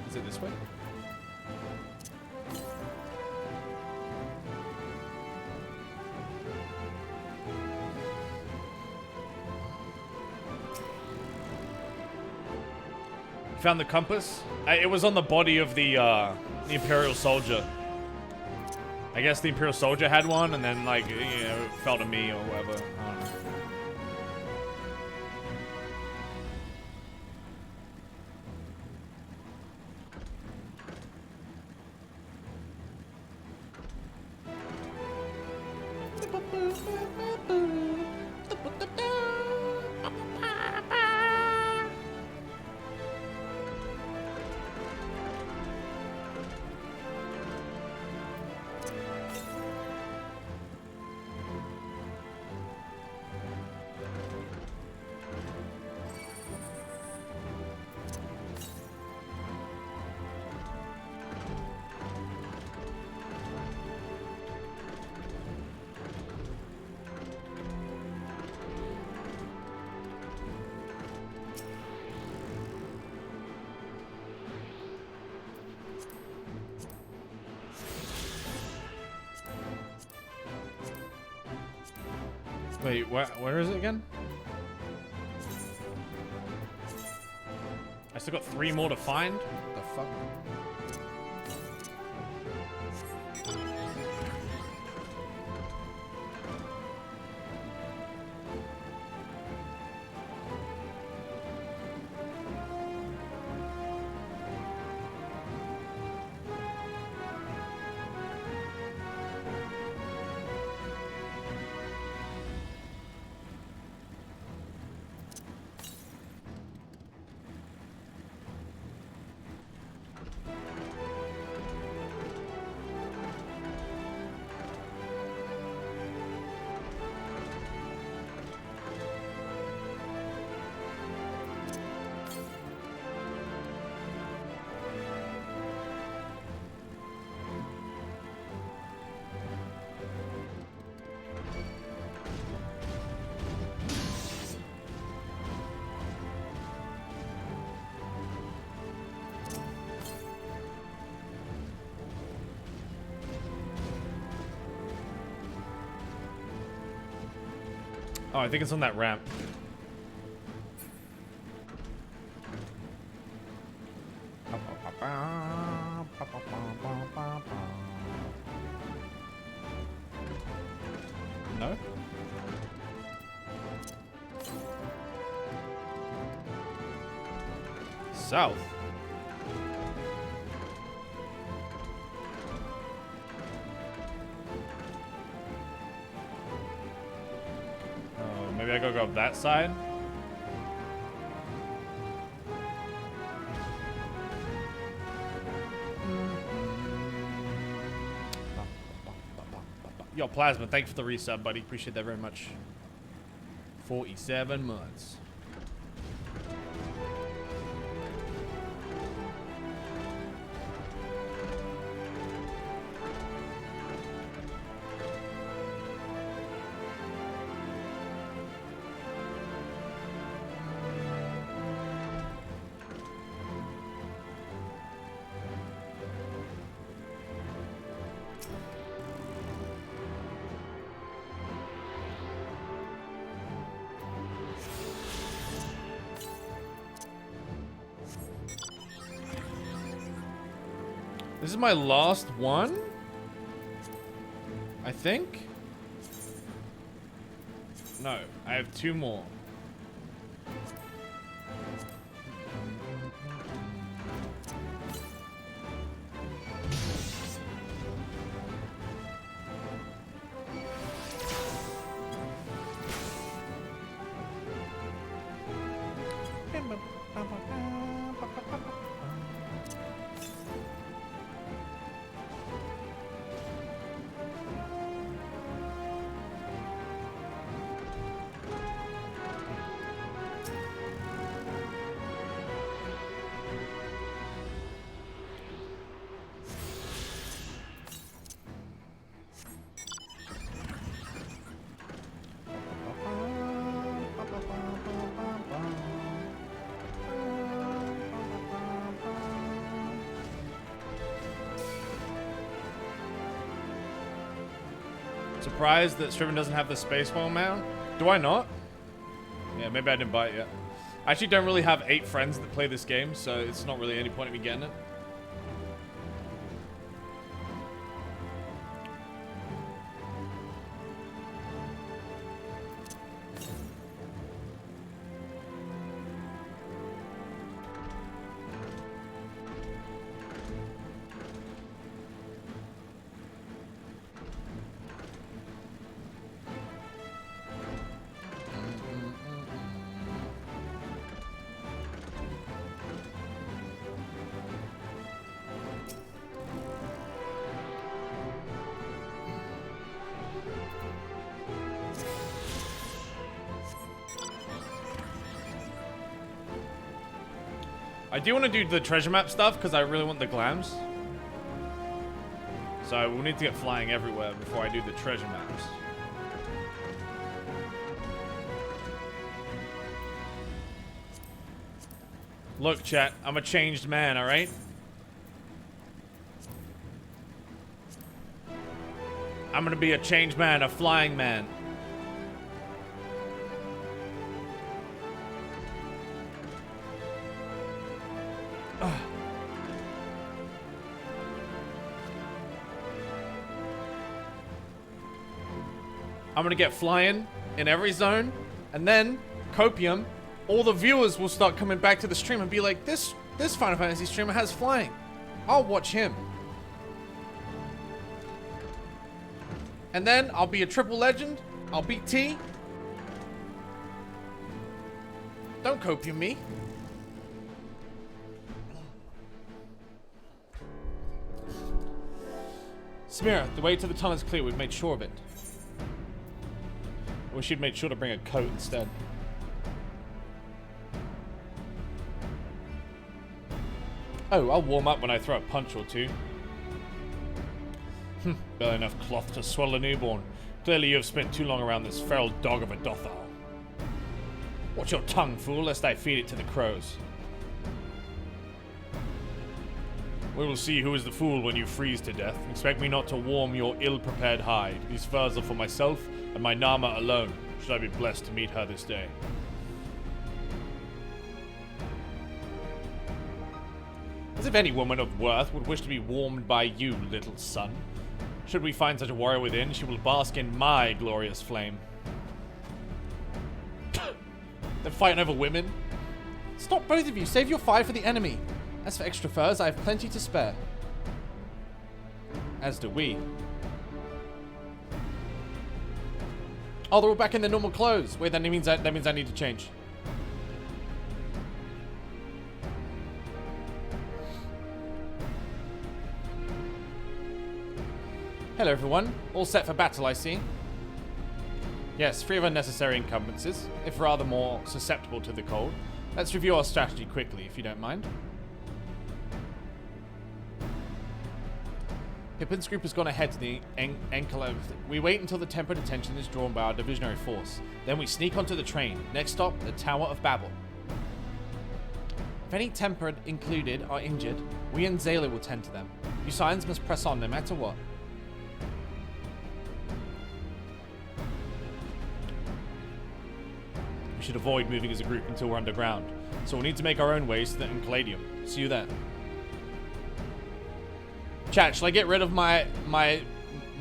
Is it this way? Found the compass? It was on the body of the Imperial soldier. I guess the Imperial soldier had one, and then, like, you know, it fell to me or whatever. I don't know. Wait, where is it again? I still got 3 more to find? What the fuck? Oh, I think it's on that ramp. No? South. Maybe I gotta go up that side. Yo, Plasma, thank you for the resub, buddy. Appreciate that very much. 47 months. This is my last one? I think? No, I have 2 more. Surprised that Strippin doesn't have the space whale mount. Do I not? Yeah, maybe I didn't buy it yet. I actually don't really have 8 friends that play this game, so it's not really any point in me getting it. I do want to do the treasure map stuff because I really want the glams. So we'll need to get flying everywhere before I do the treasure maps. Look, chat, I'm a changed man, alright? I'm gonna be a changed man, a flying man. I'm gonna get flying in every zone, and then Copium, all the viewers will start coming back to the stream and be like, this Final Fantasy streamer has flying. I'll watch him. And then I'll be a triple legend. I'll beat T. Don't Copium me. Samira, the way to the tunnel is clear. We've made sure of it. I wish you'd made sure to bring a coat instead. Oh, I'll warm up when I throw a punch or two. Barely enough cloth to swallow a newborn. Clearly you have spent too long around this feral dog of a Dothal. Watch your tongue, fool, lest I feed it to the crows. We will see who is the fool when you freeze to death. Expect me not to warm your ill-prepared hide. These furs are for myself and my Nama alone, should I be blessed to meet her this day. As if any woman of worth would wish to be warmed by you, little son. Should we find such a warrior within, she will bask in my glorious flame. They're fighting over women? Stop, both of you. Save your fire for the enemy. As for extra furs, I have plenty to spare. As do we. Oh, they're all back in their normal clothes. Wait, that means I need to change. Hello, everyone. All set for battle, I see. Yes, free of unnecessary encumbrances, if rather more susceptible to the cold. Let's review our strategy quickly, if you don't mind. Pippin's group has gone ahead to the enclave. We wait until the tempered attention is drawn by our divisionary force. Then we sneak onto the train. Next stop, the Tower of Babel. If any tempered included are injured, we and Zayla will tend to them. You Scions must press on no matter what. We should avoid moving as a group until we're underground. So we'll need to make our own ways to the Encladium. See you then. Chat, shall I get rid of my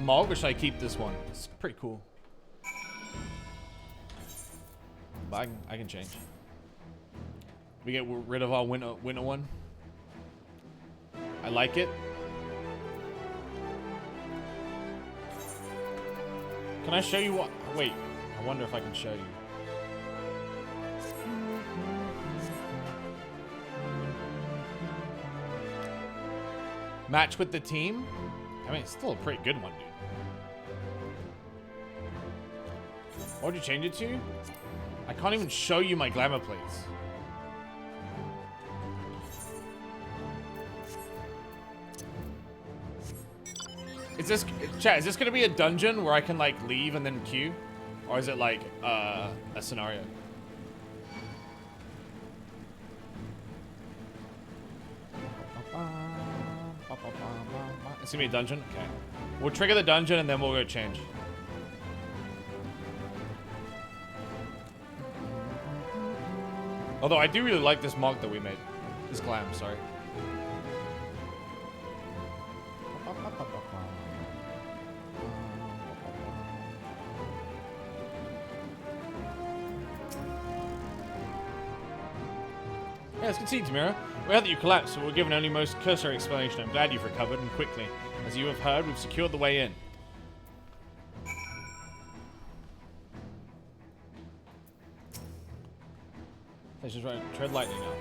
Mog or should I keep this one? It's pretty cool. But I can change. We get rid of our winter one. I like it. Can I show you what? Wait, I wonder if I can show you. Match with the team? I mean, it's still a pretty good one, dude. What would you change it to? I can't even show you my glamour plates. Is this, chat, is this gonna be a dungeon where I can like leave and then queue? Or is it like a scenario? It's gonna be a dungeon? Okay. We'll trigger the dungeon and then we'll go change. Although I do really like this Mog that we made. This glam, sorry. Yeah, let's continue, Tamira. We heard that you collapsed, so we're given only most cursory explanation. I'm glad you've recovered, and quickly. As you have heard, we've secured the way in. Let's just tread lightly now.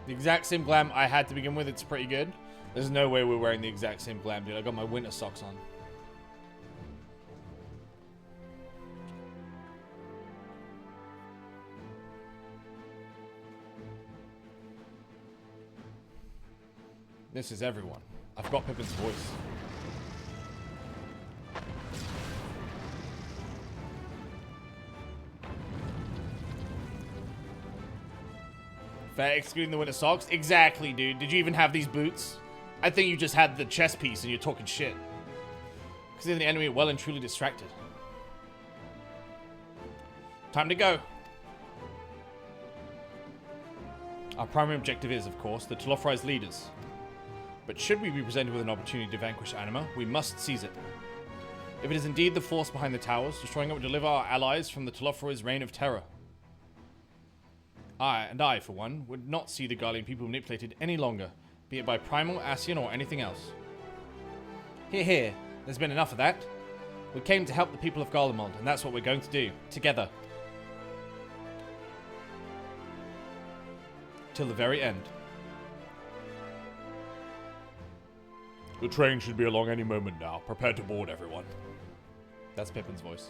The exact same glam I had to begin with, it's pretty good. There's no way we're wearing the exact same glam, dude. I got my winter socks on. This is everyone. I've got Pippin's voice. Fair, excluding the winter socks? Exactly, dude. Did you even have these boots? I think you just had the chest piece and you're talking shit. Because the enemy are well and truly distracted. Time to go. Our primary objective is, of course, the Telophorized leaders. But should we be presented with an opportunity to vanquish Anima, we must seize it. If it is indeed the force behind the towers, destroying it would deliver our allies from the Telophorized reign of terror. I, for one, would not see the Garlean people manipulated any longer, be it by Primal, Ascian, or anything else. Hear, hear. There's been enough of that. We came to help the people of Garlemald, and that's what we're going to do, together. Till the very end. The train should be along any moment now. Prepare to board, everyone. That's Pippin's voice.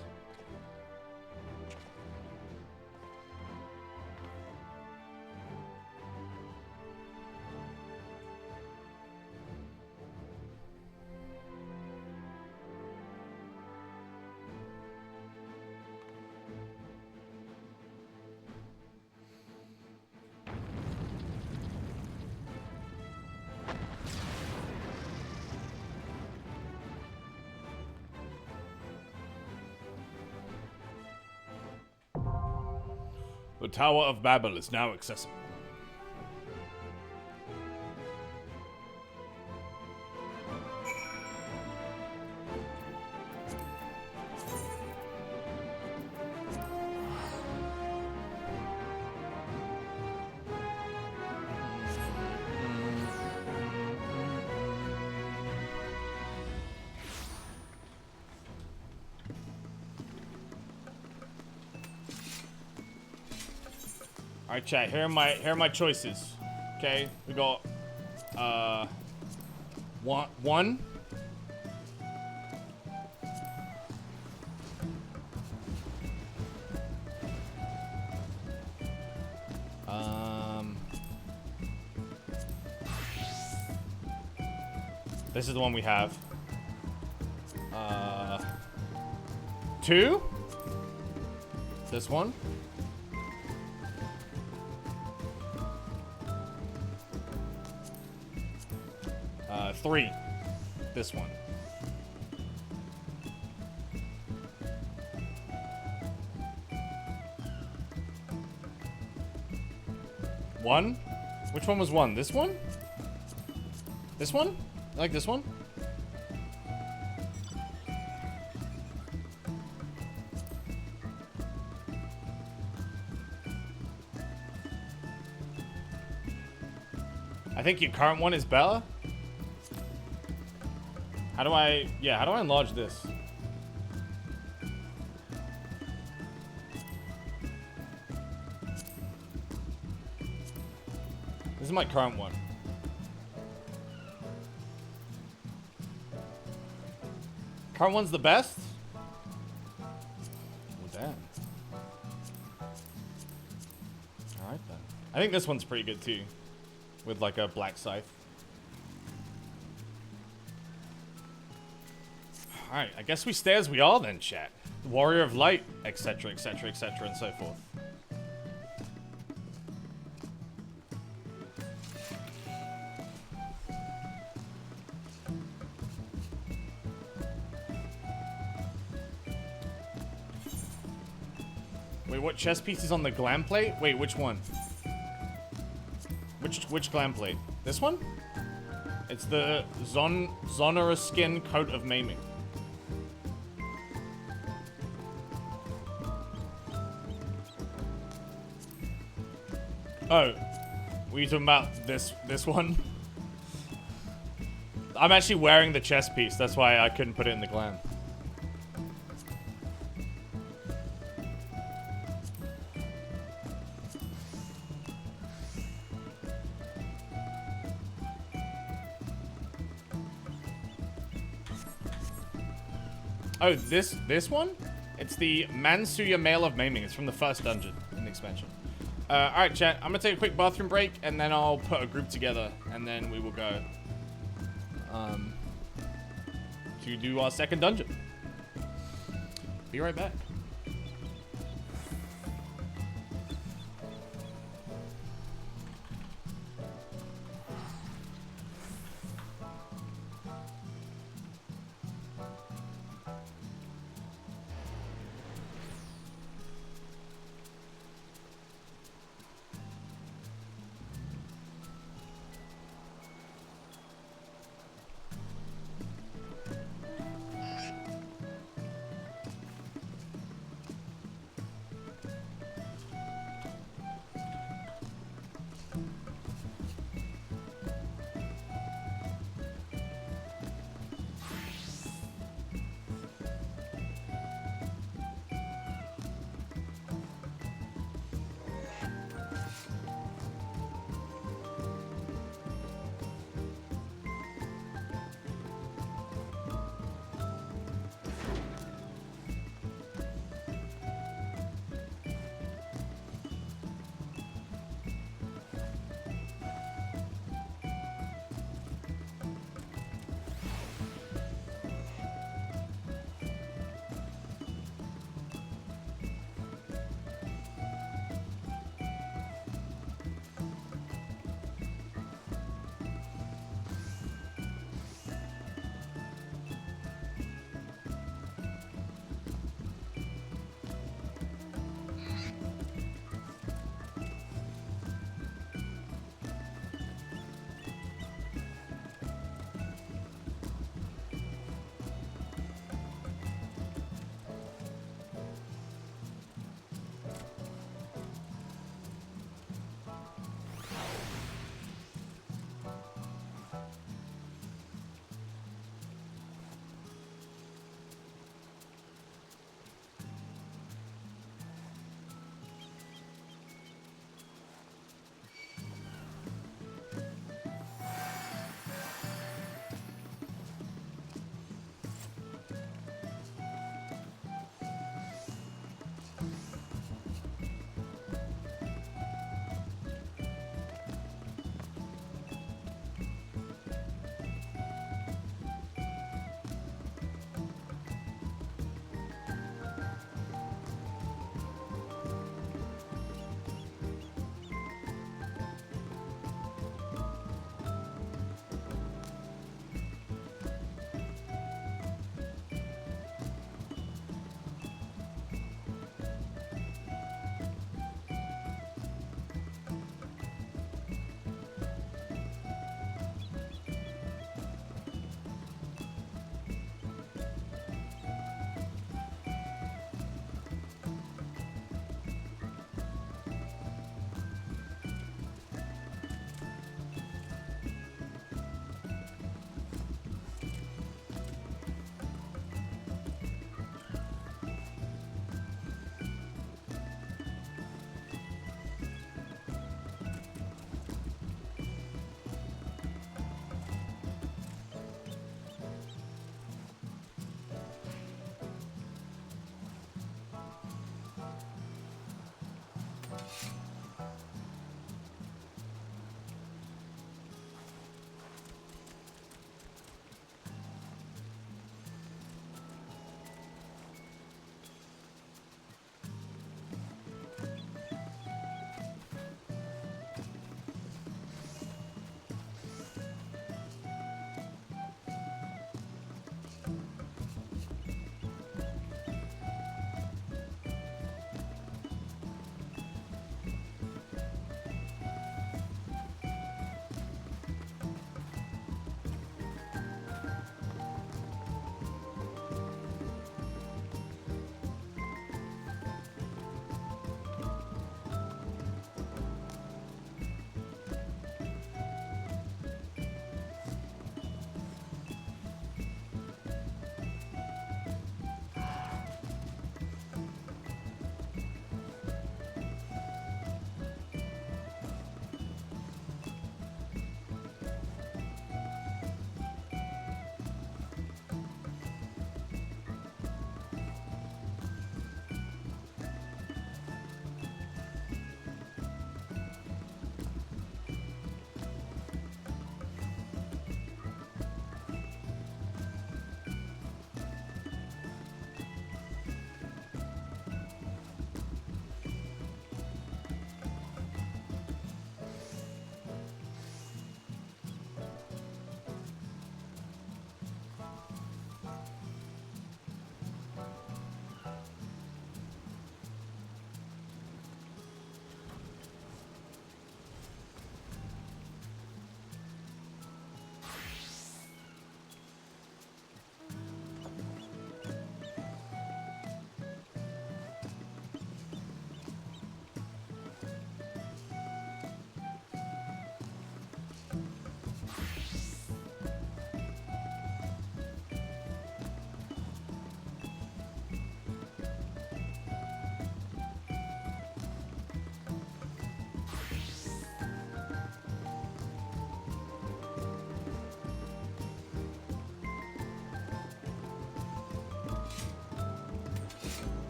The Tower of Babel is now accessible. Alright, chat, here are my choices. Okay, we got one. This is the one we have. 2. This one. 3. This one. One? Which one was 1? This one? This one? I like this one. I think your current one is better. How do I enlarge this? This is my current one. Current one's the best? Oh, damn. Alright then. I think this one's pretty good too. With like a black scythe. Alright, I guess we stay as we are then, chat. Warrior of Light, etc, etc, etc, and so forth. Wait, what chest piece is on the glam plate? Wait, which one? Which glam plate? This one? It's the Zonera skin coat of maiming. Oh, were you talking about this one? I'm actually wearing the chest piece. That's why I couldn't put it in the glam. Oh, this one? It's the Mansuya Mail of Maiming. It's from the first dungeon in the expansion. Alright, chat. I'm gonna take a quick bathroom break, and then I'll put a group together, and then we will go to do our second dungeon. Be right back.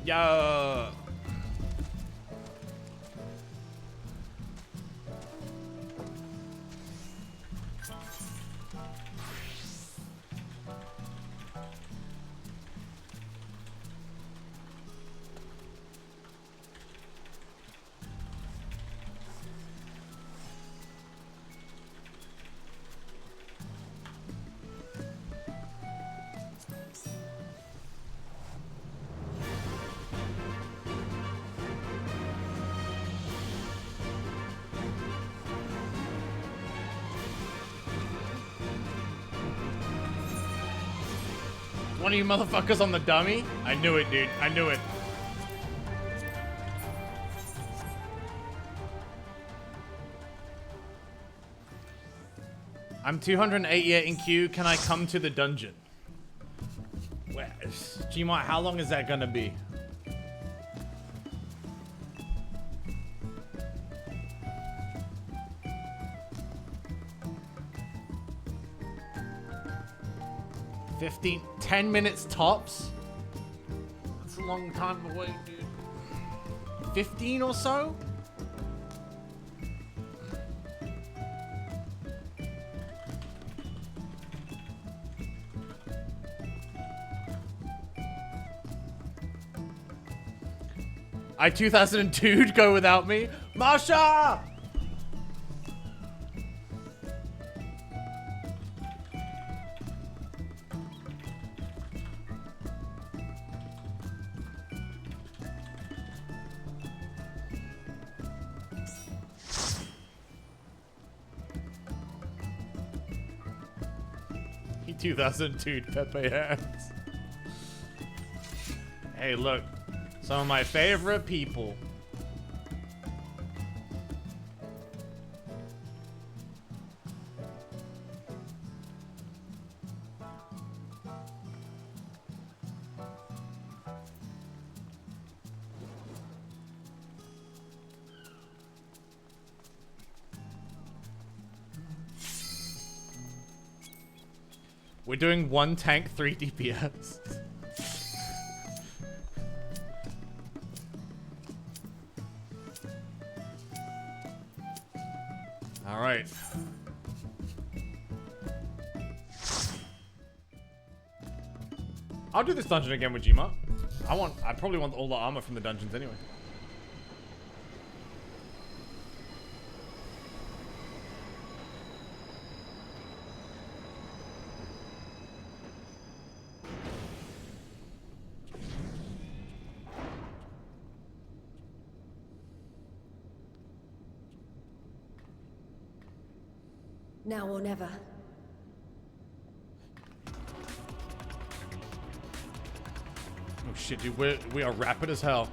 Yo. One of you motherfuckers on the dummy? I knew it, dude. I knew it. I'm 288 in queue. Can I come to the dungeon? Where? Gmart, how long is that gonna be? $15, 10 minutes tops? That's a long time away, dude. 15 or so? I 2002'd go without me. Marsha! He 2002'd Pepe Hands. Hey, look. Some of my favorite people. We're doing 1 tank, 3 DPS. All right. I'll do this dungeon again with Jima. I probably want all the armor from the dungeons anyway. Now or never. Oh shit, dude, we are rapid as hell.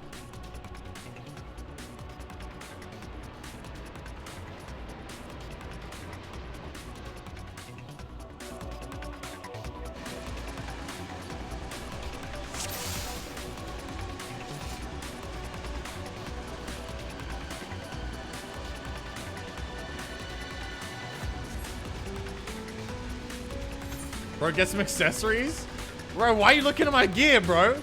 Bro, get some accessories? Bro, why are you looking at my gear, bro?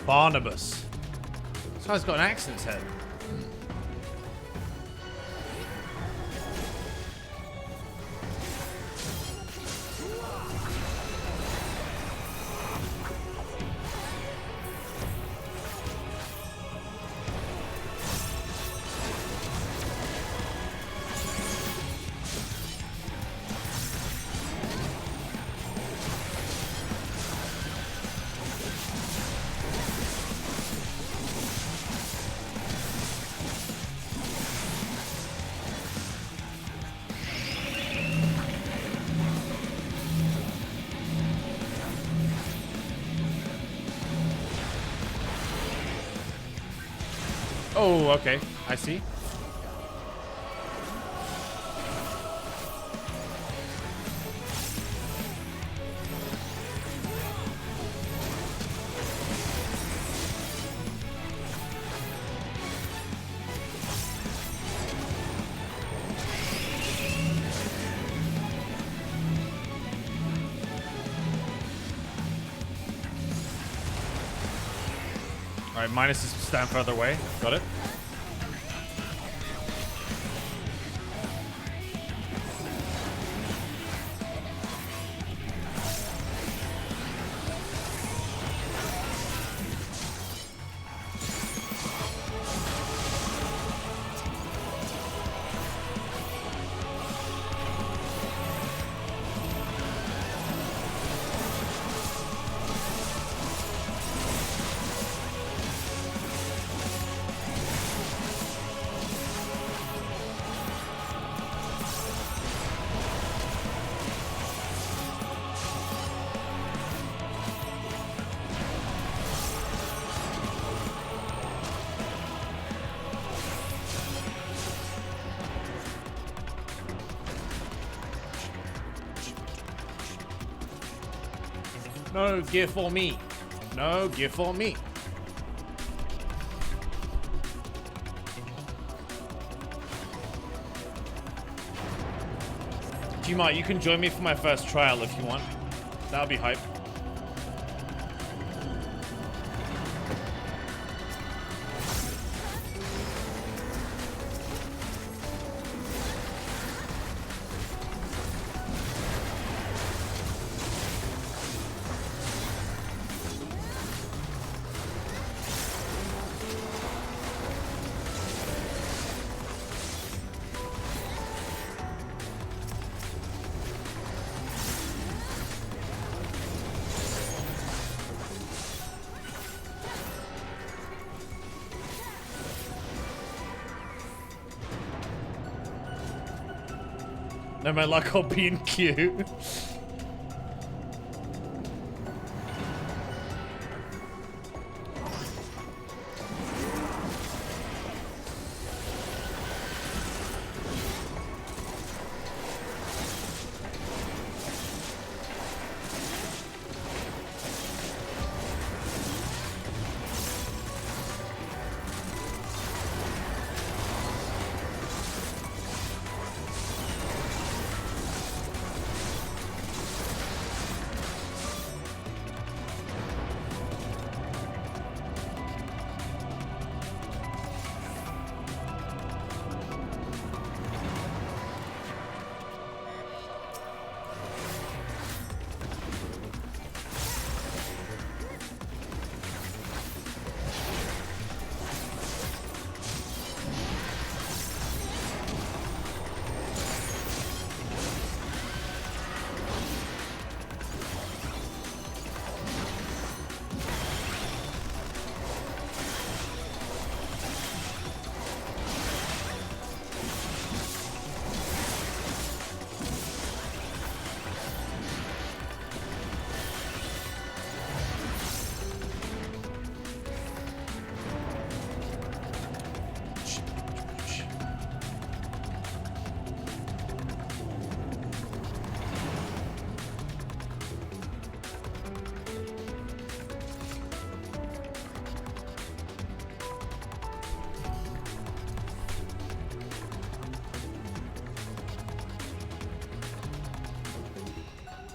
Barnabas. This guy's got an axe in his head. Oh, okay. I see. All right, minus is stand further away. Got it. No gear for me. No gear for me. G-Mart, you can join me for my first trial if you want. That'll be hype. No, my luck, I'll be in queue.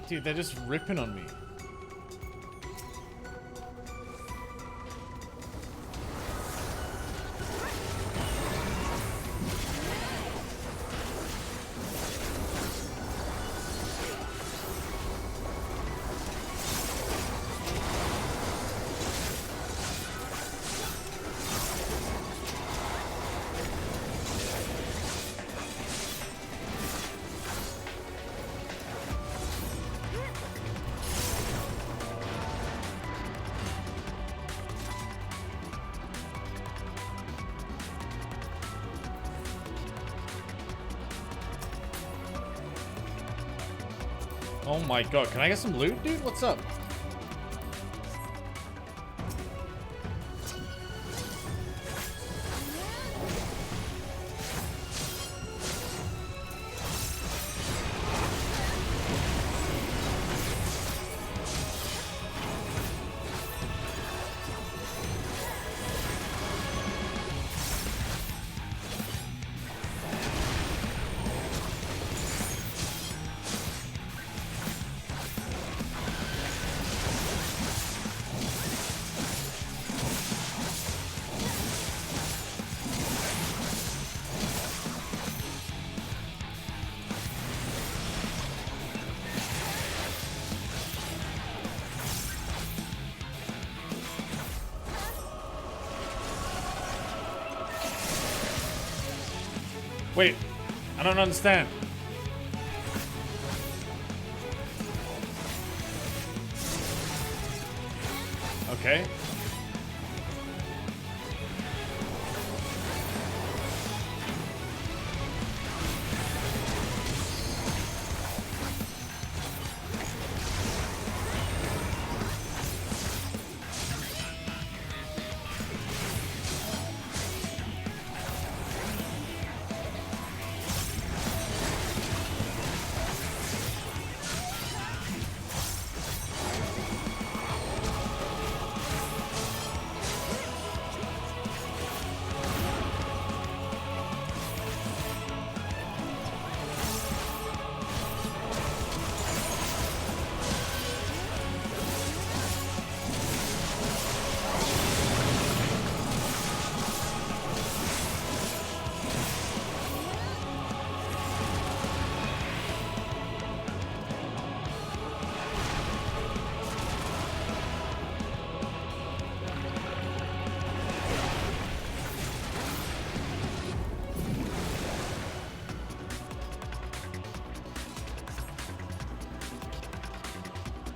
Dude, they're just ripping on me. Oh my god, can I get some loot, dude? What's up? Wait, I don't understand. Okay.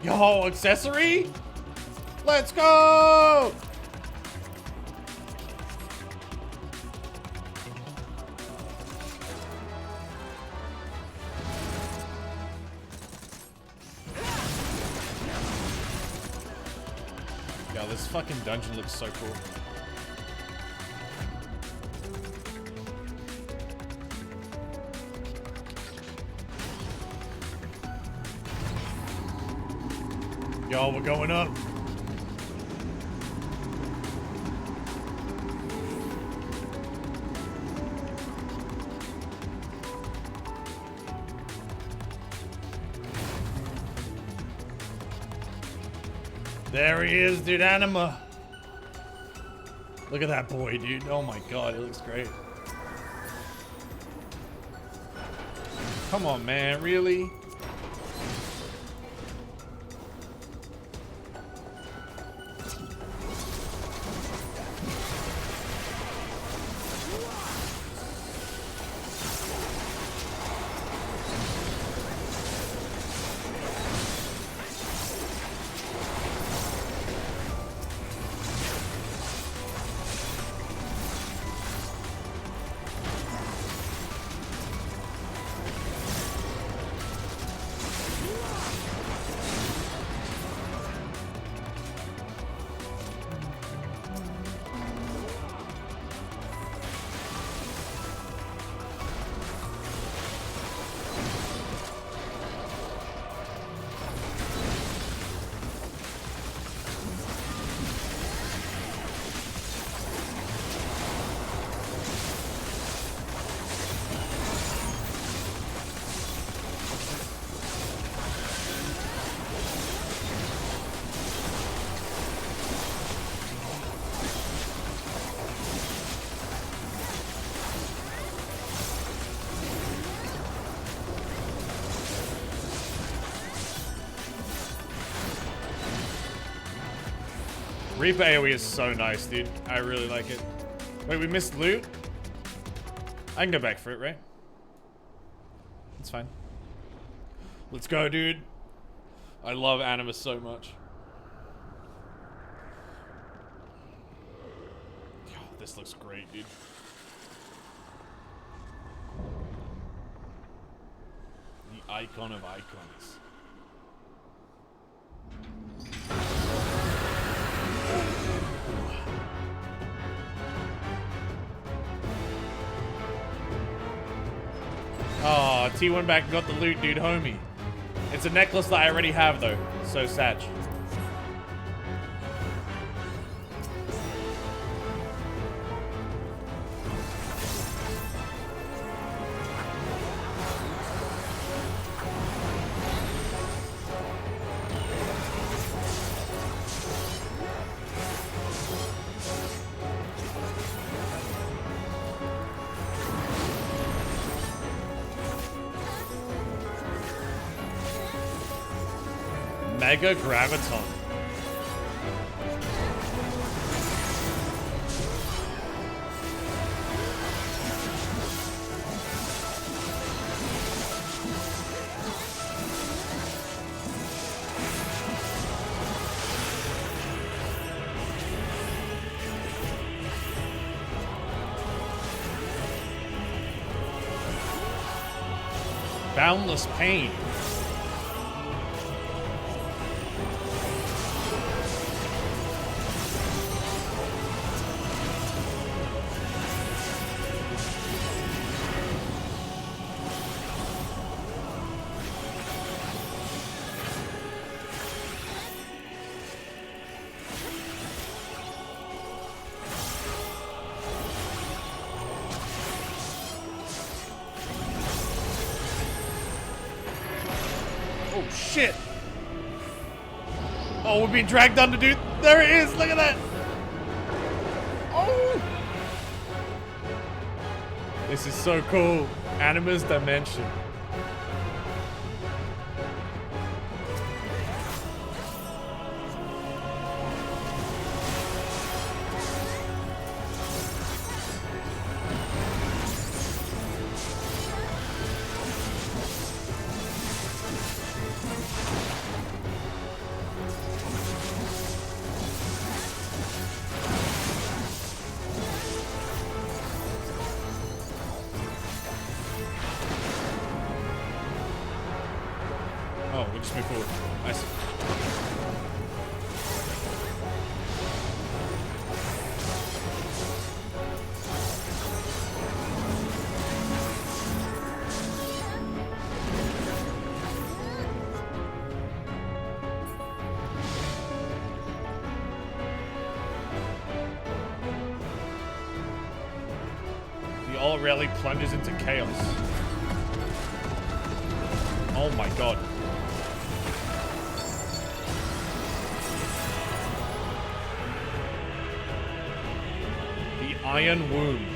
Yo, accessory? Let's go! Yo, this fucking dungeon looks so cool. Yo, we're going up. There he is, dude. Anima. Look at that boy, dude. Oh my god, he looks great. Come on, man. Really? Reaper AoE is so nice, dude. I really like it. Wait, we missed loot? I can go back for it, right? It's fine. Let's go, dude. I love Animus so much. Yo, this looks great, dude. The icon of icons. T1 back and got the loot, dude, homie. It's a necklace that I already have, though. So sad. Mega Graviton. Boundless Pain. Oh, shit. Oh, we're being dragged under, dude. There it is. Look at that. Oh. This is so cool. Anima's Dimension. Oh, we just move forward. I see. The all rally plunges into chaos. Oh my god. Iron Wound.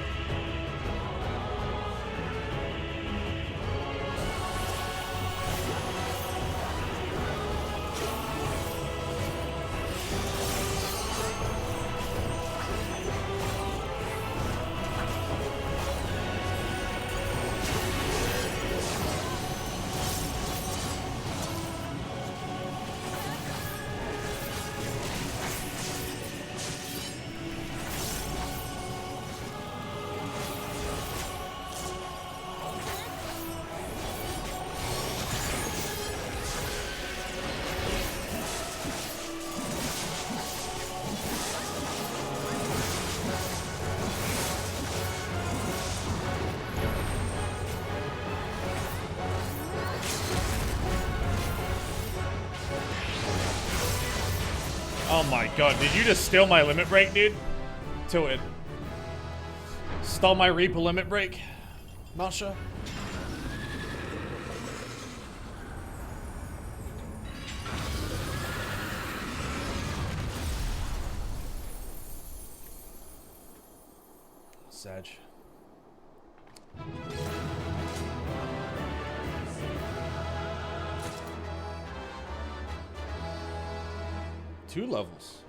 Oh my god, did you just steal my limit break, dude? Tilted. Stole my Reaper limit break, Marsha. Sag. 2 levels.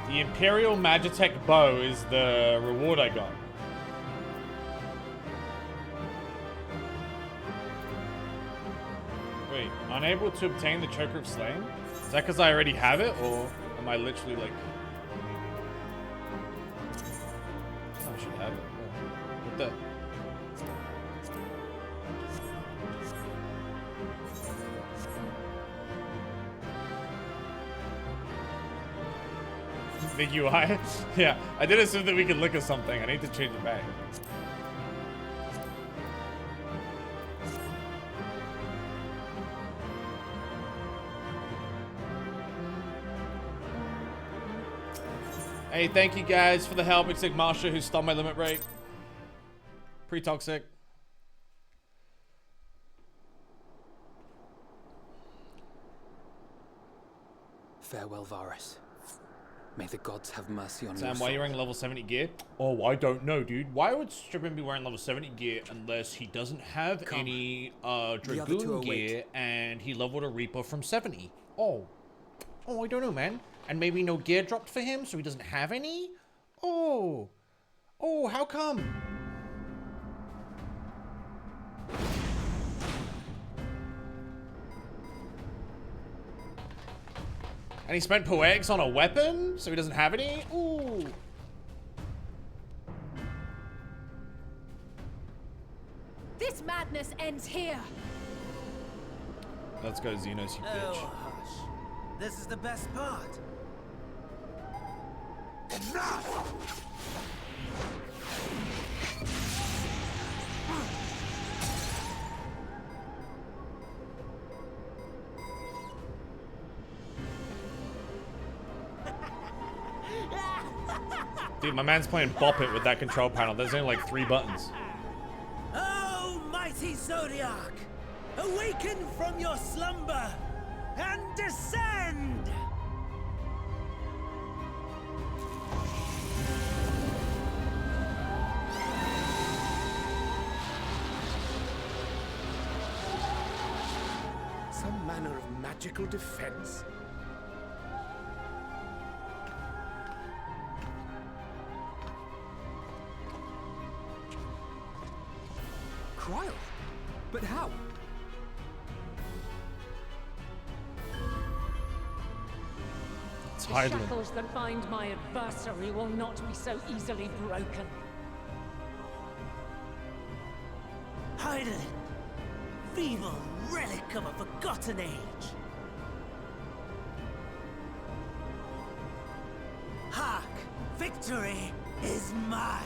The Imperial Magitech bow is the reward I got. Wait, unable to obtain the Choker of Slaying? Is that because I already have it, or am I literally like... I should have it. What the... the UI. Yeah, I did assume that we could look at something. I need to change it back. Hey, thank you guys for the help. It's like Marsha who stole my limit break. Pretty toxic. Farewell, Varus. May the gods have mercy on you. Sam, why are you wearing level 70 gear? Oh, I don't know, dude. Why would Strippin be wearing level 70 gear unless he doesn't have any Dragoon gear and he leveled a Reaper from 70? Oh, I don't know, man. And maybe no gear dropped for him, so he doesn't have any? Oh, how come? And he spent poetics on a weapon, so he doesn't have any? Ooh. This madness ends here. Let's go, Xenos, you bitch. Oh, hush. This is the best part. Dude, my man's playing Bop It with that control panel. There's only like 3 buttons. Oh, mighty Zodiac! Awaken from your slumber and descend! Some manner of magical defense? Cryo? But how? The shackles that bind my adversary will not be so easily broken. Heidelin, feeble relic of a forgotten age. Hark, victory is mine.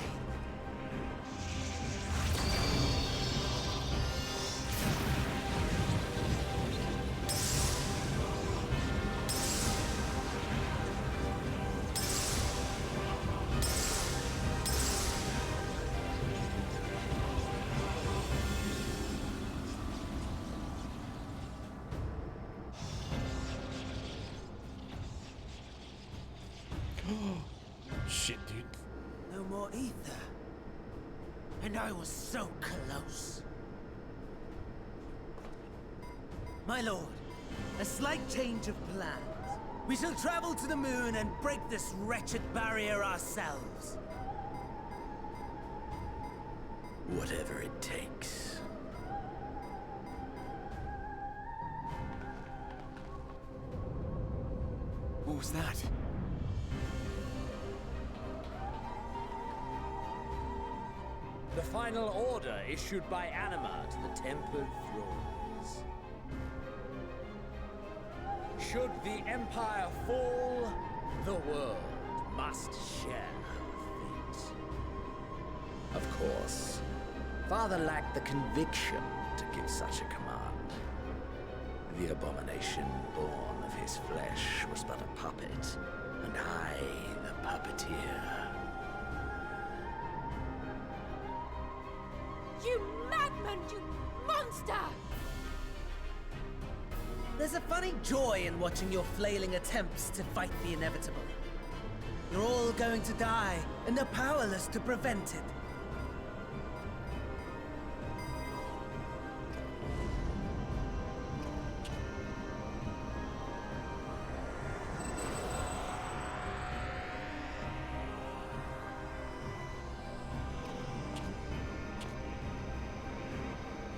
Shit, dude. No more ether. And I was so close. My lord, a slight change of plans. We shall travel to the moon and break this wretched barrier ourselves. Whatever it takes. What was that? The final order issued by Anima to the Tempered Thrones. Should the Empire fall, the world must share her fate. Of course, Father lacked the conviction to give such a command. The abomination born of his flesh was but a puppet, and I the puppeteer. You madman, you monster! There's a funny joy in watching your flailing attempts to fight the inevitable. You're all going to die, and they're powerless to prevent it.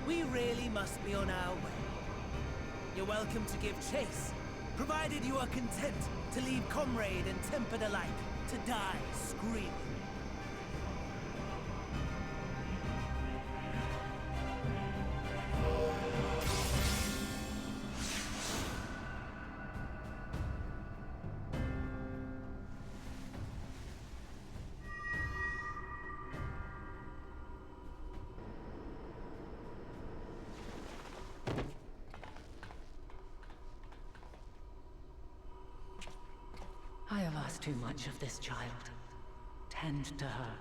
We really must be on our way. You're welcome to give chase, provided you are content to leave comrade and tempered alike to die screaming. have asked too much of this child. Tend to her.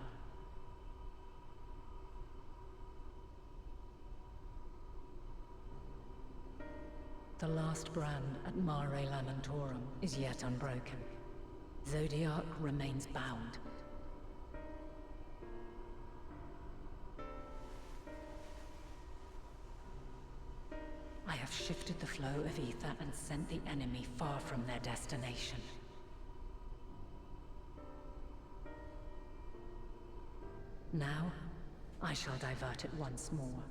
The last brand at Mare Lamentorum is yet unbroken. Zodiac remains bound. I have shifted the flow of ether and sent the enemy far from their destination. Now, I shall divert it once more.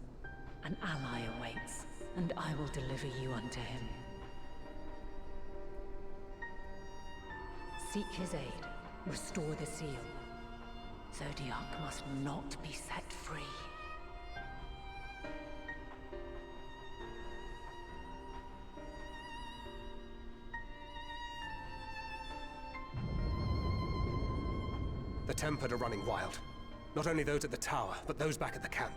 An ally awaits, and I will deliver you unto him. Seek his aid. Restore the seal. Zodiac must not be set free. The Tempered are running wild. Not only those at the tower, but those back at the camp.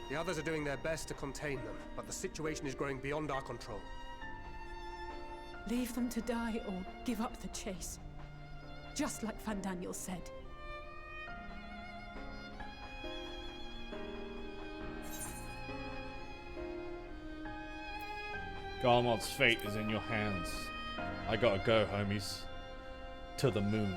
The others are doing their best to contain them, but the situation is growing beyond our control. Leave them to die or give up the chase. Just like Fandaniel said. Garmod's fate is in your hands. I gotta go, homies. To the moon.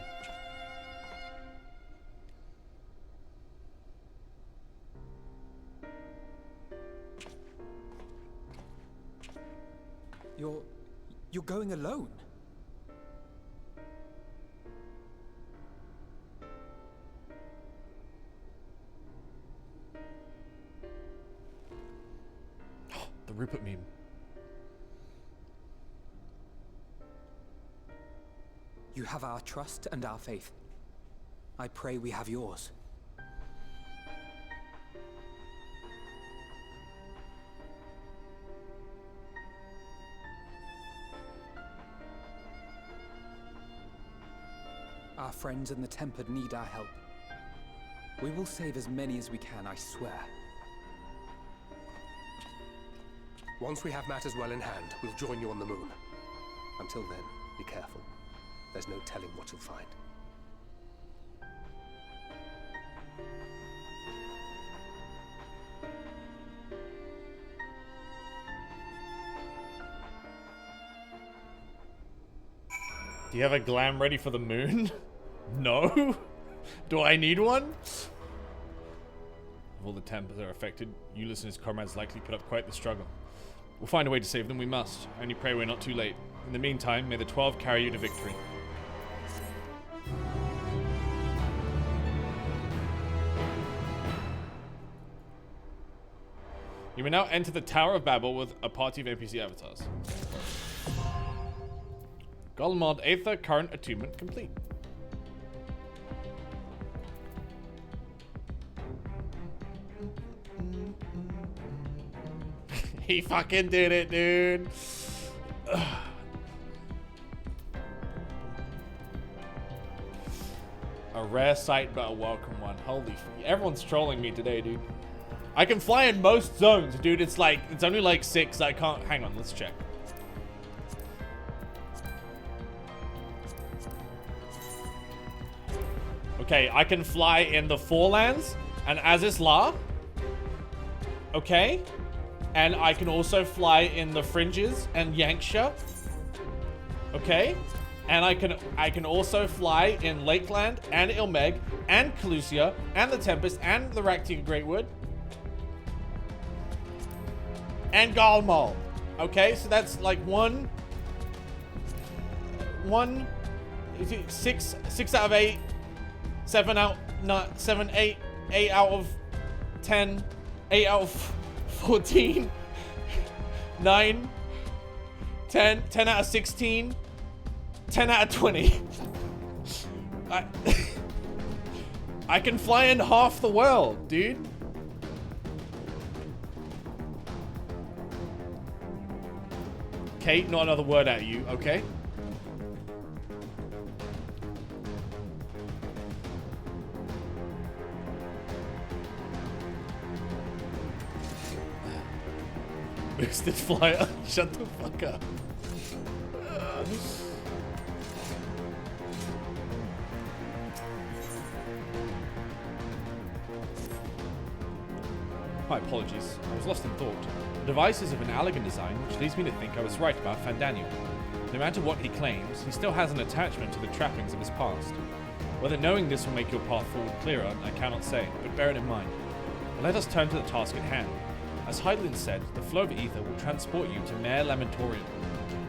You're going alone? The Rupert meme. You have our trust and our faith. I pray we have yours. Our friends in the Tempered need our help. We will save as many as we can, I swear. Once we have matters well in hand, we'll join you on the moon. Until then, be careful. There's no telling what you'll find. Do you have a glam ready for the moon? No? Do I need one? If all the Tempers are affected, Ulyss and his comrades likely put up quite the struggle. We'll find a way to save them, we must. I only pray we're not too late. In the meantime, may the 12 carry you to victory. You may now enter the Tower of Babel with a party of NPC avatars. Golmod Aether current attunement complete. He fucking did it, dude. A rare sight, but a welcome one. Holy f- everyone's trolling me today, dude. I can fly in most zones, dude. It's only like 6. I can't. Hang on, let's check. Okay, I can fly in the Forelands and Azizla. Okay. And I can also fly in the Fringes and Yanksha. Okay. And I can also fly in Lakeland and Ilmeg and Calusia and the Tempest and the Raktika Greatwood. And Galmal. Okay, so that's like 6 out of 8. 7 out, not 7, 8 out of 10, 8 out of 14, 9, 10 out of 16, 10 out of 20. I can fly in half the world, dude. Kate, not another word at you, okay? Boosted flyer. Shut the fuck up. My apologies. I was lost in thought. The device is of an elegant design, which leads me to think I was right about Fandaniel. No matter what he claims, he still has an attachment to the trappings of his past. Whether knowing this will make your path forward clearer, I cannot say, but bear it in mind. But let us turn to the task at hand. As Hydaelyn said, the flow of ether will transport you to Mare Lamentorium.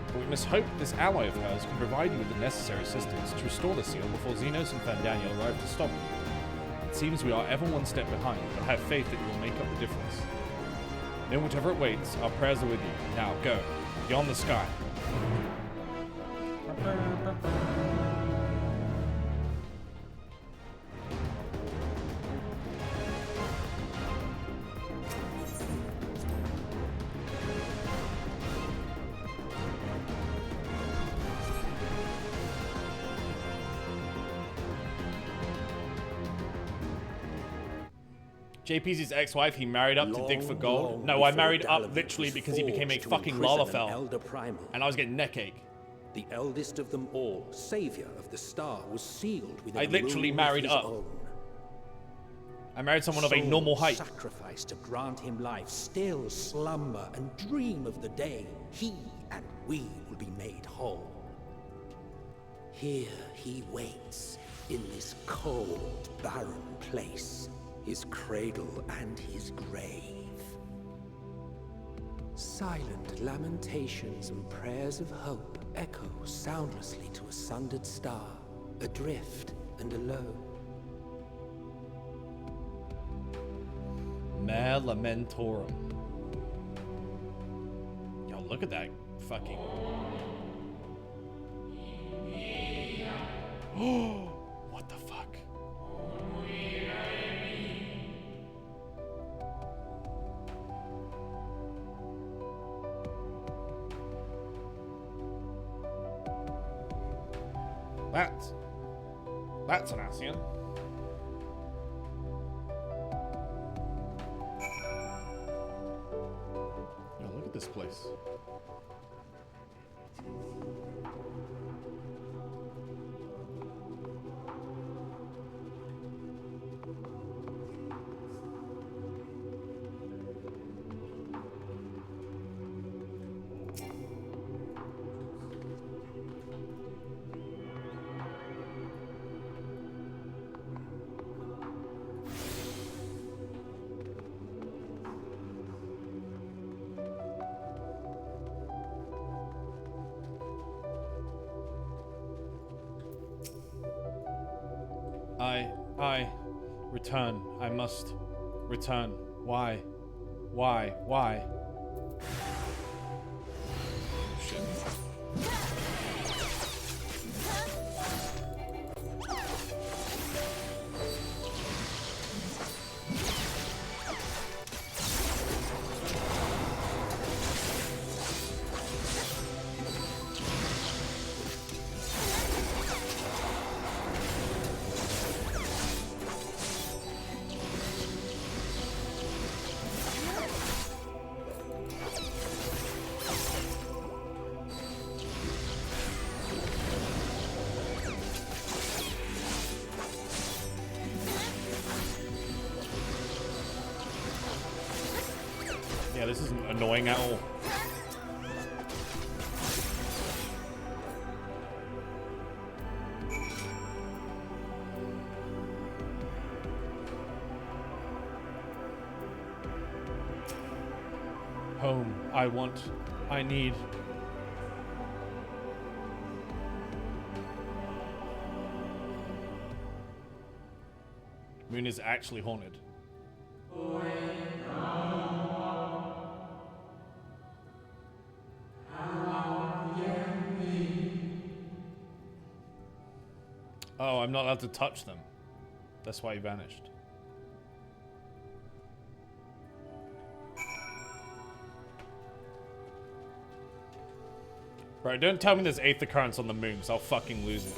But we must hope this ally of hers can provide you with the necessary assistance to restore the seal before Xenos and Fandaniel arrive to stop you. It seems we are ever one step behind, but I have faith that you will make up the difference. Then whatever it waits, our prayers are with you. Now, go. Beyond the sky. JP's ex-wife, he married up to dig for gold. No, I married up literally because he became a fucking Lalafell. And I was getting neck ache. The eldest of them all, savior of the star, was sealed with I literally married up. I married someone of a normal height. Sacrifice to grant him life, still slumber and dream of the day he and we will be made whole. Here he waits, in this cold, barren place, his cradle and his grave. Silent lamentations and prayers of hope echo soundlessly to a sundered star, adrift and alone. Mare Lamentorum. Yo, look at that fucking... Oh, what the fuck? That's an Ascian. Yo, look at this place. I return. I must return. Why? Why? Shit. Yeah, this isn't annoying at all. Home. I want. I need. Moon is actually haunted. Oh, I'm not allowed to touch them. That's why he vanished. Bro, don't tell me there's aether currents on the moon, because I'll fucking lose it.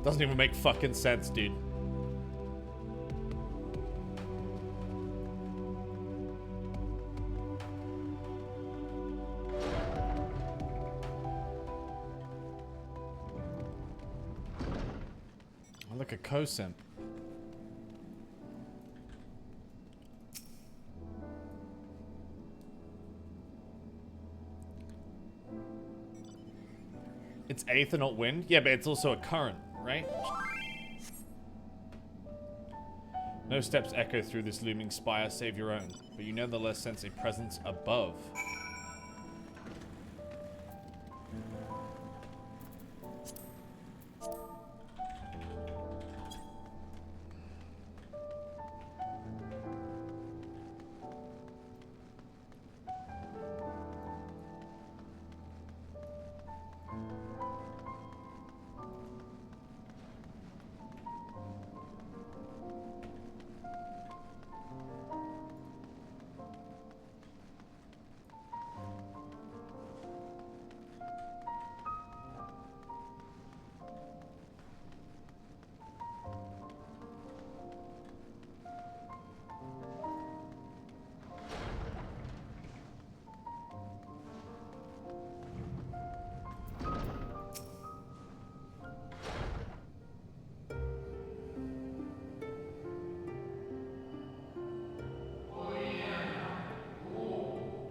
Doesn't even make fucking sense, dude. Like a co-simp. It's aether, not wind? Yeah, but it's also a current, right? No steps echo through this looming spire save your own, but you nevertheless sense a presence above.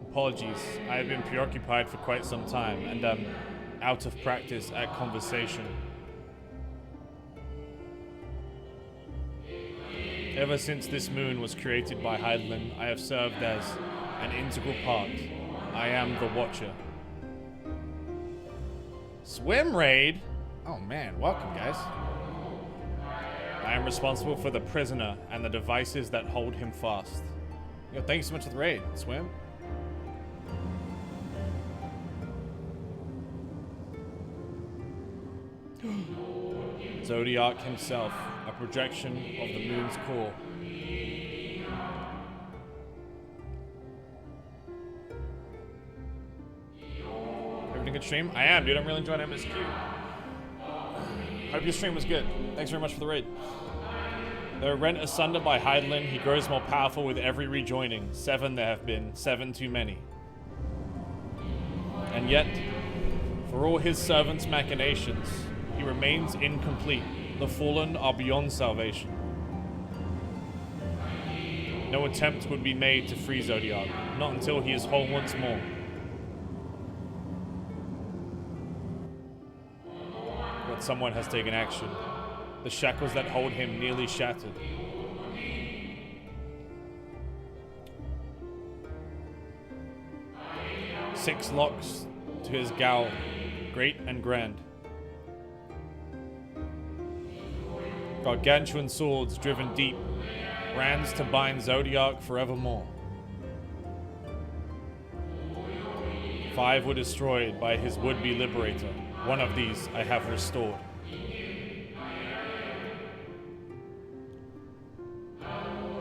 Apologies, I have been preoccupied for quite some time and am out of practice at conversation. Ever since this moon was created by Hydaelyn, I have served as an integral part. I am the Watcher. Swim raid? Oh man, welcome guys. I am responsible for the prisoner and the devices that hold him fast. Yo, thank you so much for the raid, Swim. Zodiac himself, a projection of the moon's core. Having a good stream? I am, dude. I'm really enjoying MSQ. Hope your stream was good. Thanks very much for the raid. Though rent asunder by Hydaelyn, he grows more powerful with every rejoining. 7 there have been, 7 too many. And yet, for all his servants' machinations, he remains incomplete. The fallen are beyond salvation. No attempt would be made to free Zodiac, not until he is whole once more. But someone has taken action. The shackles that hold him nearly shattered. Six locks to his gowl, great and grand. Gargantuan swords driven deep, brands to bind Zodiac forevermore. 5 were destroyed by his would-be liberator. One of these I have restored.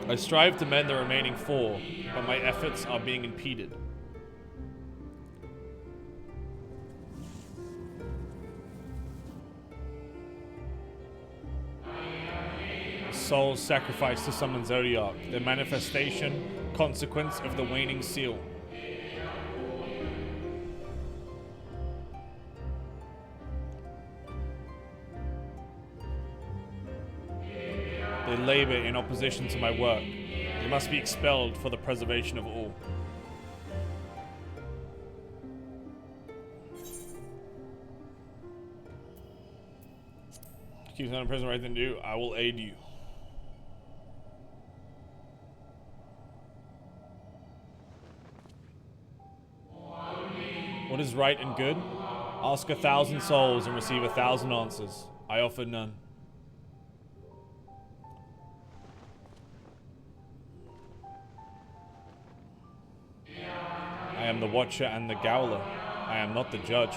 I strive to mend the remaining 4, but my efforts are being impeded. Souls sacrificed to summon Zodiac, the manifestation, consequence of the waning seal. They labor in opposition to my work. They must be expelled for the preservation of all. Keep not in prison right then do. I will aid you. What is right and good? Ask 1,000 souls and receive 1,000 answers. I offer none. I am the Watcher and the Gowler. I am not the judge.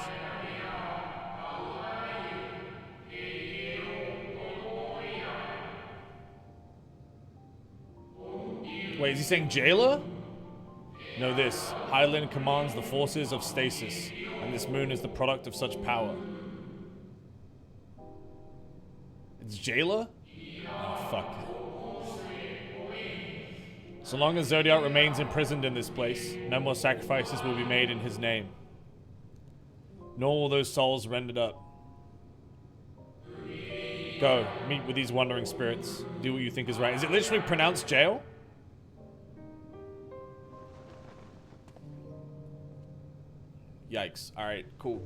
Wait, is he saying jailer? Know this, Hydaelyn commands the forces of stasis, and this moon is the product of such power. It's jailer? Oh, fuck. So long as Zodiac remains imprisoned in this place, no more sacrifices will be made in his name. Nor will those souls rendered up. Go, meet with these wandering spirits. Do what you think is right. Is it literally pronounced jail? Yikes. Alright, cool.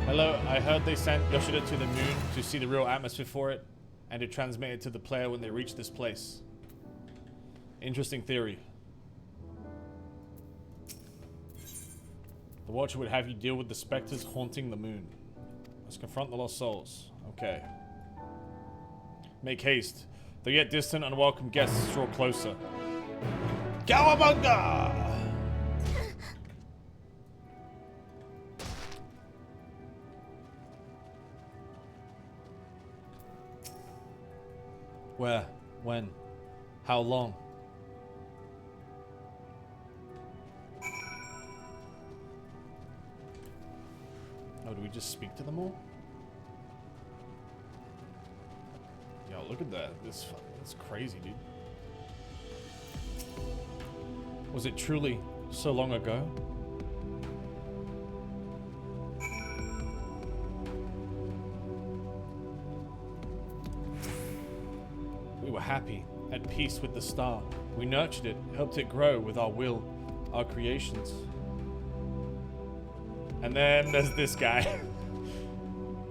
Hello, I heard they sent Yoshida to the moon to see the real atmosphere for it, and to transmit it to the player when they reach this place. Interesting theory. The Watcher would have you deal with the specters haunting the moon. Let's confront the lost souls. Okay. Make haste. Though yet distant, unwelcome guests draw closer. Cowabunga! Where? When? How long? Oh, do we just speak to them all? Yo, look at that. That's crazy, dude. Was it truly so long ago? We were happy, at peace with the star. We nurtured it, helped it grow with our will, our creations. And then there's this guy.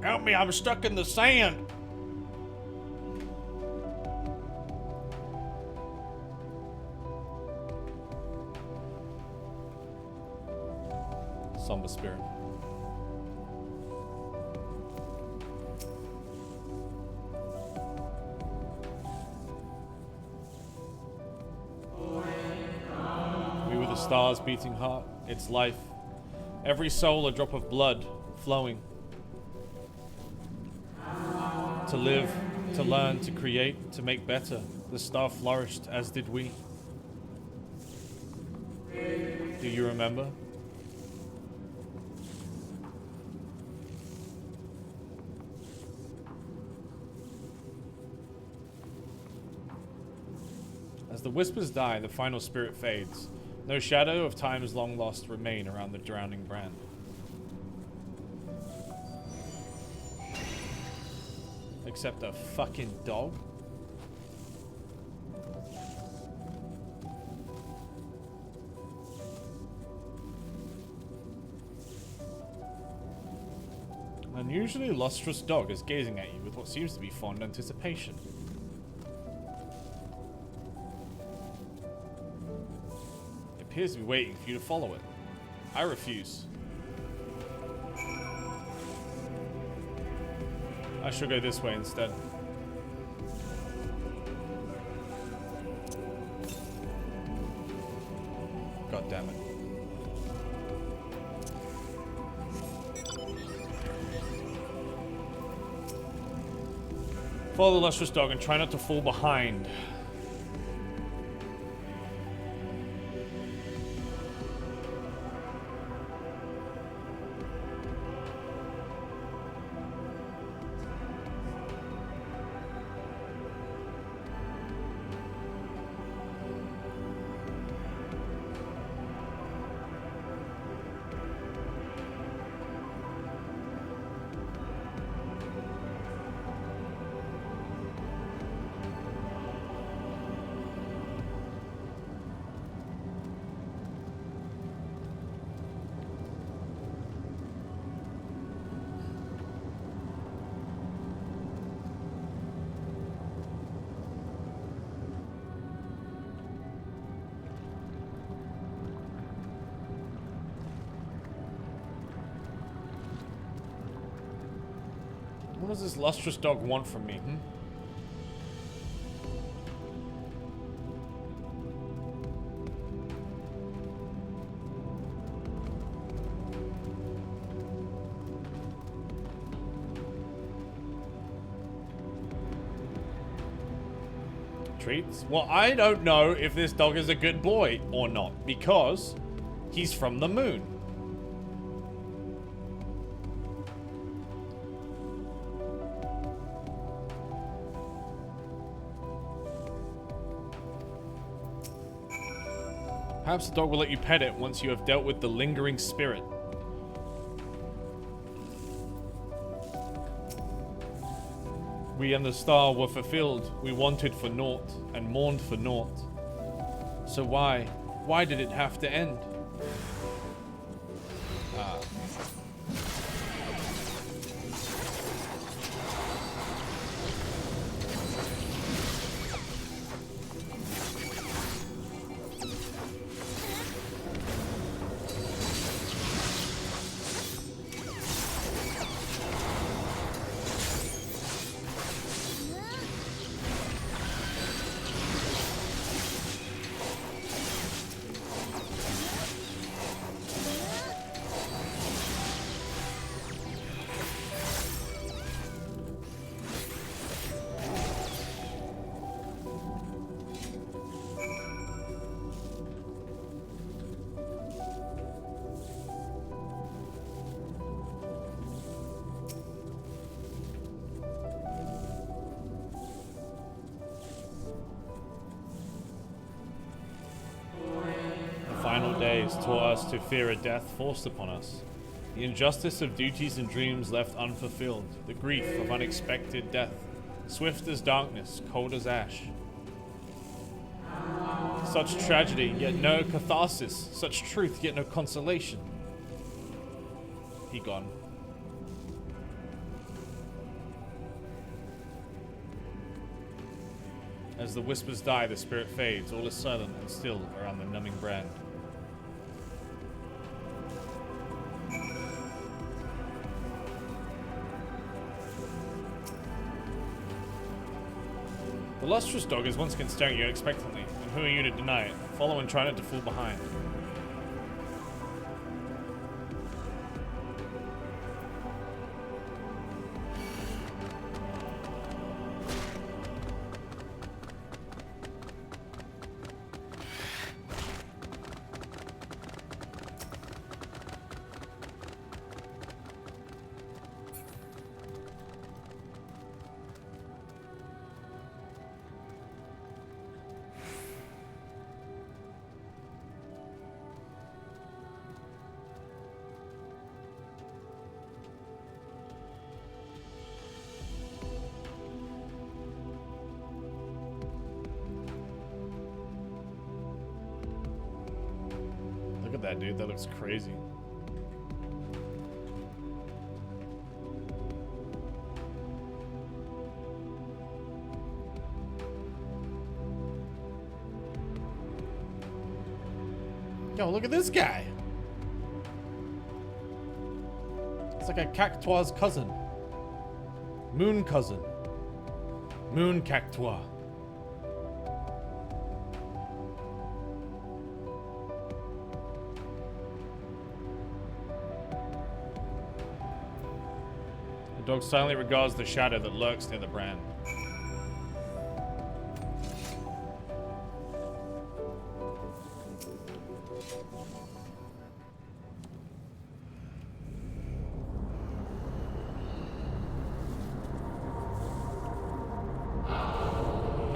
Help me, I'm stuck in the sand. Somber spirit. We were the star's beating heart, its life. Every soul a drop of blood flowing. To live, to learn, to create, to make better. The star flourished, as did we. Do you remember? As the whispers die, the final spirit fades. No shadow of times long lost remain around the drowning brand. Except a fucking dog? An unusually lustrous dog is gazing at you with what seems to be fond anticipation. Appears to be waiting for you to follow it. I refuse. I shall go this way instead. God damn it. Follow the lustrous dog and try not to fall behind. What does this lustrous dog want from me? Treats? Well, I don't know if this dog is a good boy or not, because he's from the moon. Perhaps the dog will let you pet it once you have dealt with the lingering spirit. We and the star were fulfilled. We wanted for naught and mourned for naught. So why did it have to end? Taught us to fear a death forced upon us, the injustice of duties and dreams left unfulfilled, the grief of unexpected death, swift as darkness, cold as ash. Such tragedy, yet no catharsis, such truth, yet no consolation. He gone. As the whispers die, the spirit fades, all is silent and still around the numbing brand. The lustrous dog is once again staring at you expectantly, and who are you to deny it? Follow and try not to fall behind. That dude, that looks crazy. Yo, look at this guy. It's like a cactuar's cousin. Moon cousin. Moon cactuar. The dog silently regards the shadow that lurks near the brand.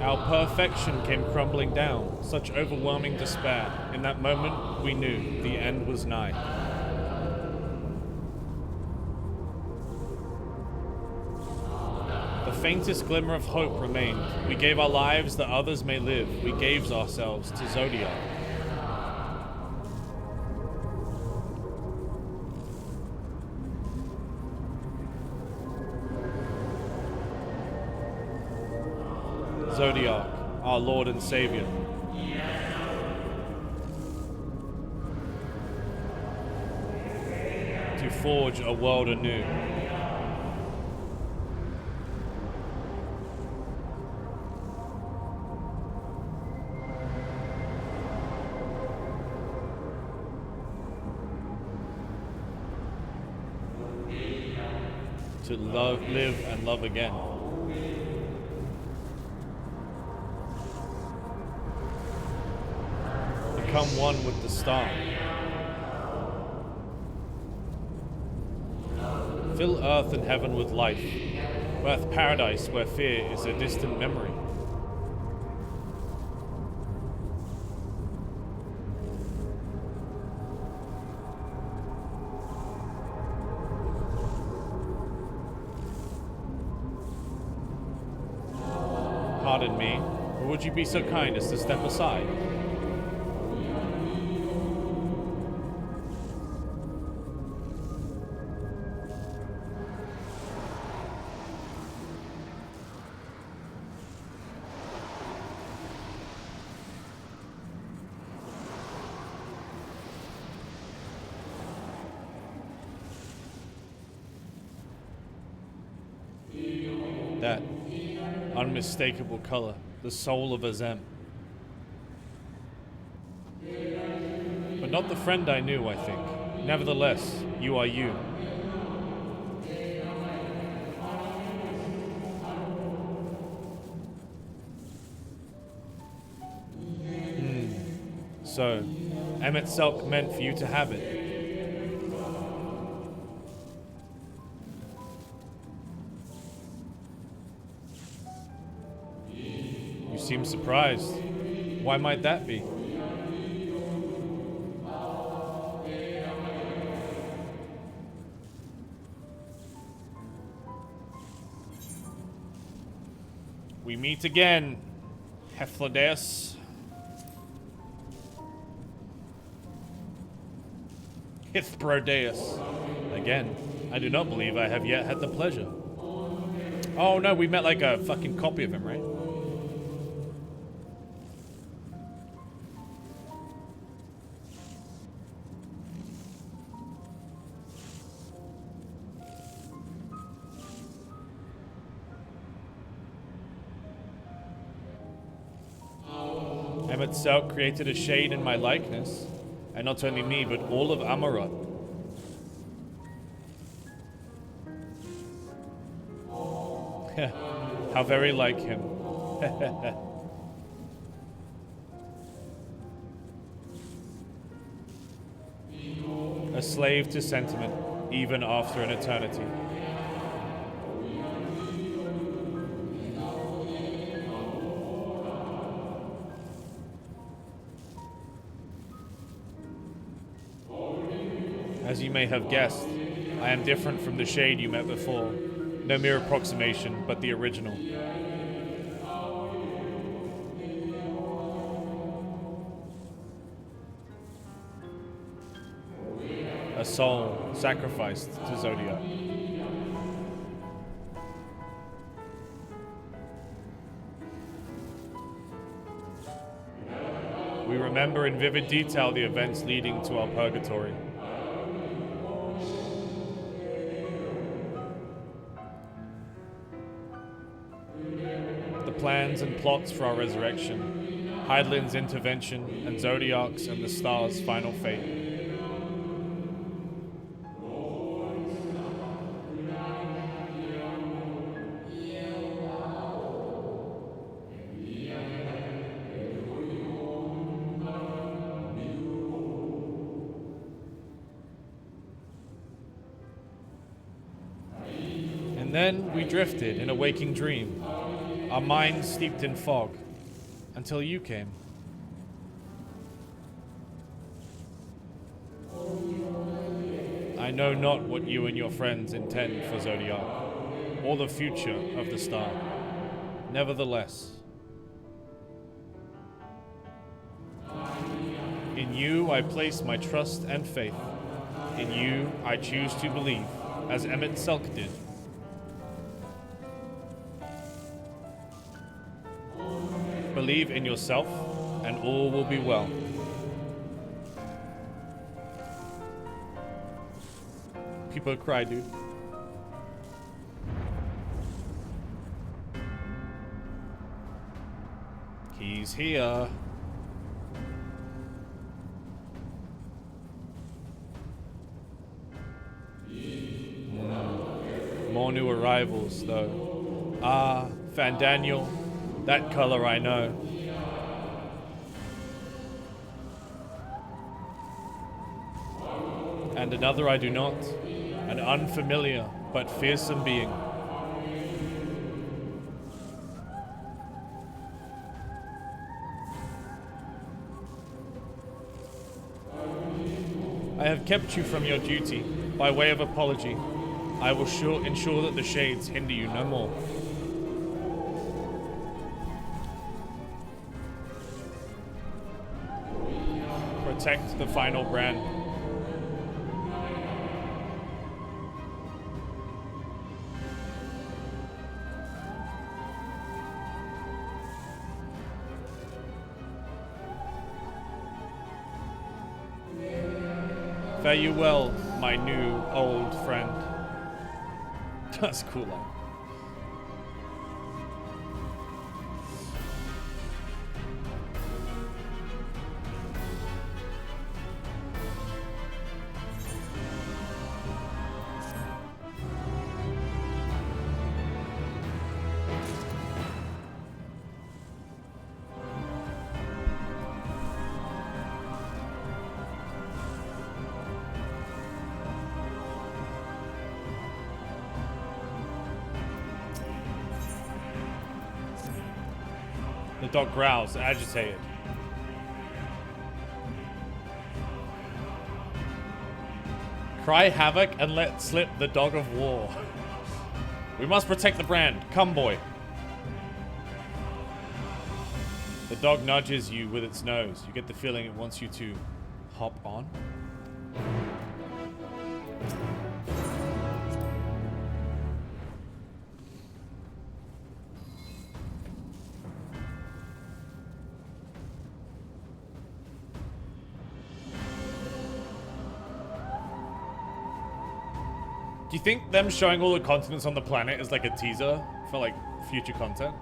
Our perfection came crumbling down, such overwhelming despair. In that moment, we knew the end was nigh. The faintest glimmer of hope remained. We gave our lives that others may live. We gave ourselves to Zodiac. Zodiac, our Lord and Savior. To forge a world anew. To love, live, and love again. Become one with the star. Fill earth and heaven with life. Birth paradise where fear is a distant memory. Pardon me, or would you be so kind as to step aside? That unmistakable color, the soul of Azem. But not the friend I knew, I think. Nevertheless, you are you. So, Emet-Selch meant for you to have it. You seem surprised. Why might that be? We meet again, Hefladeus. Hithbrodeus. Again, I do not believe I have yet had the pleasure. Oh no, we met like a fucking copy of him, right? Emet-Selch created a shade in my likeness, and not only me, but all of Amarot. How very like him. A slave to sentiment, even after an eternity. As you may have guessed, I am different from the shade you met before. No mere approximation, but the original. A soul sacrificed to Zodiac. We remember in vivid detail the events leading to our purgatory. Plans and plots for our resurrection, Hydaelyn's intervention, and Zodiac's and the stars' final fate. And then we drifted in a waking dream. Our minds steeped in fog, until you came. I know not what you and your friends intend for Zodiac, or the future of the star. Nevertheless, in you I place my trust and faith. In you I choose to believe, as Emet-Selch did. Believe in yourself, and all will be well. People cry, dude. He's here. More new arrivals, though. Ah, Fandaniel. That color I know. And another I do not. An unfamiliar but fearsome being. I have kept you from your duty. By way of apology, I will ensure that the shades hinder you no more. protect the final brand. Fare you well, my new old friend. That's a cool line. The dog growls, agitated. Cry havoc and let slip the dog of war. We must protect the brand. Come, boy. The dog nudges you with its nose. You get the feeling it wants you to hop on. Do you think them showing all the continents on the planet is like a teaser for like future content?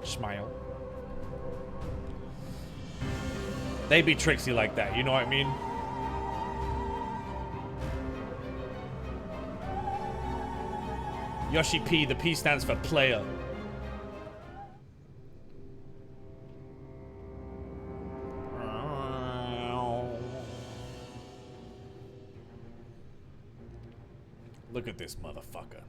Smile. They be tricksy like that, you know what I mean? Yoshi P, the P stands for player. Look at this motherfucker.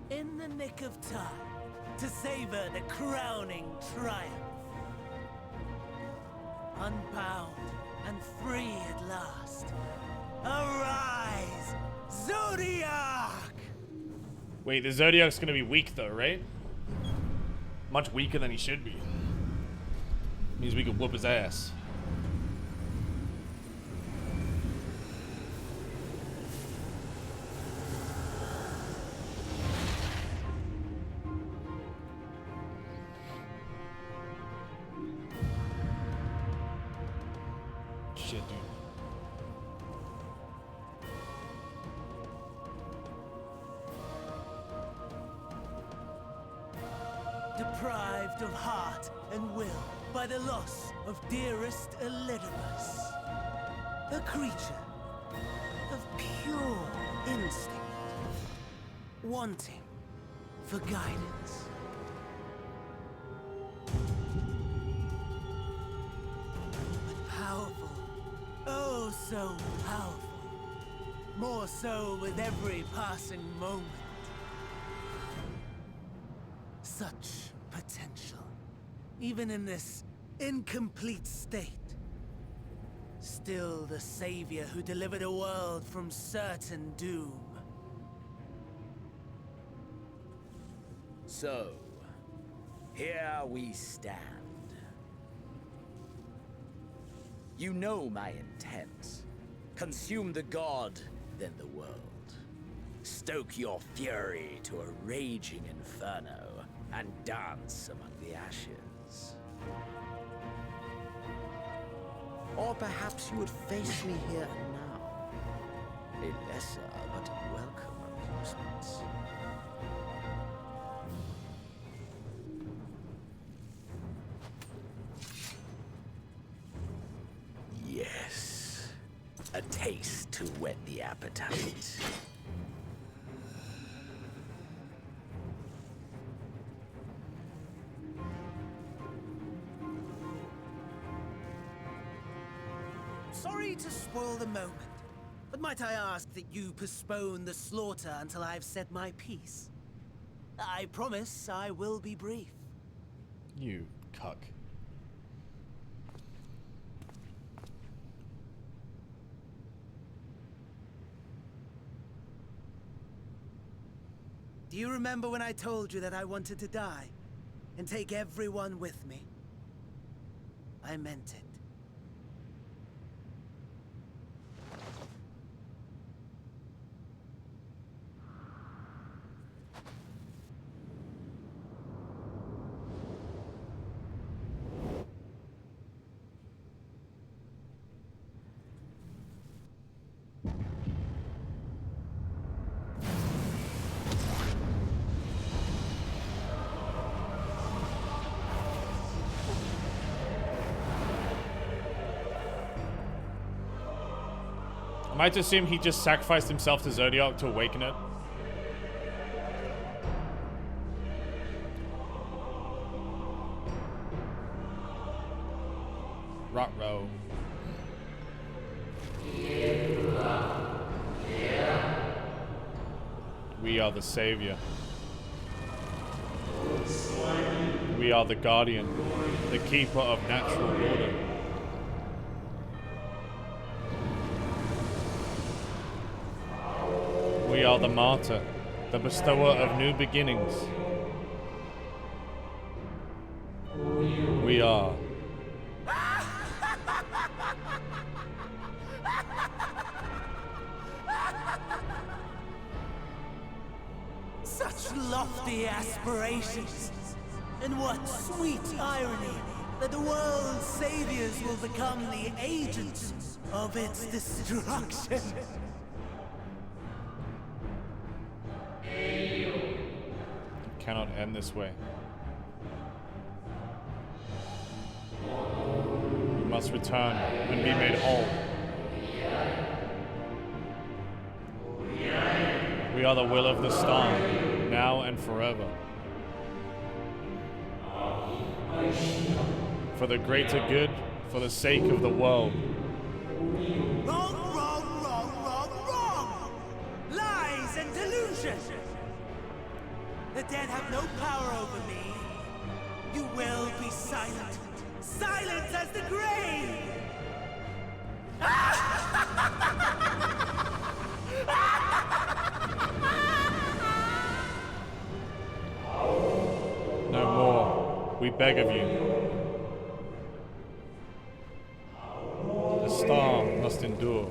In the nick of time to savor the crowning triumph. Unbound and free at last. Arise, Zodiac! Wait, the Zodiac's gonna be weak though, right? Much weaker than he should be. Means we can whoop his ass. Shit, dude. Deprived of heart and will by the loss of dearest Elidibus. A creature of pure instinct, wanting for guidance. But powerful, oh so powerful. More so with every passing moment. Such potential, even in this incomplete state. Still the savior who delivered a world from certain doom. So, here we stand. You know my intent. Consume the god, then the world. Stoke your fury to a raging inferno, and dance among the ashes. Or perhaps you would face me here and now. A lesser but welcome amusement. Yes. A taste to whet the appetite. moment. But might I ask that you postpone the slaughter until I've said my piece? I promise I will be brief. You cuck. Do you remember when I told you that I wanted to die and take everyone with me? I meant it. I might assume he just sacrificed himself to Zodiac to awaken it. Ruh-roh. We are the savior. We are the guardian, the keeper of natural order. We are the martyr, the bestower of new beginnings. We are. Such lofty aspirations. And what sweet irony that the world's saviors will become the agents of its destruction. Cannot end this way. We must return and be made whole. We are the will of the star, now and forever. For the greater good, for the sake of the world. Wrong, wrong, wrong, wrong, wrong! Lies and delusion! The dead have no power over me. You will be silent. Silent as the grave! No more, we beg of you. The star must endure.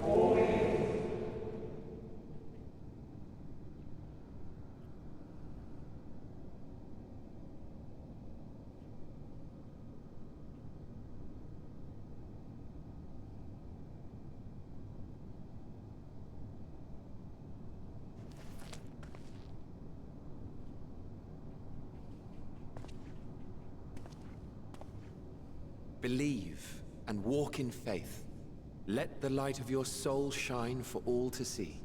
Believe and walk in faith. Let the light of your soul shine for all to see.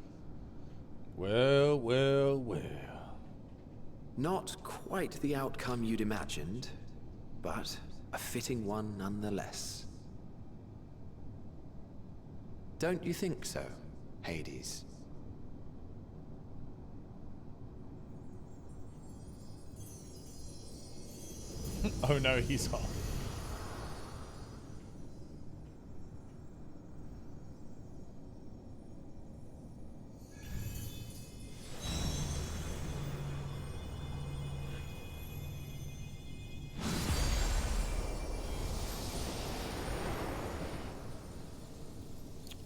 Well, well, well. Not quite the outcome you'd imagined, but a fitting one nonetheless. Don't you think so, Hades? Oh no, he's off.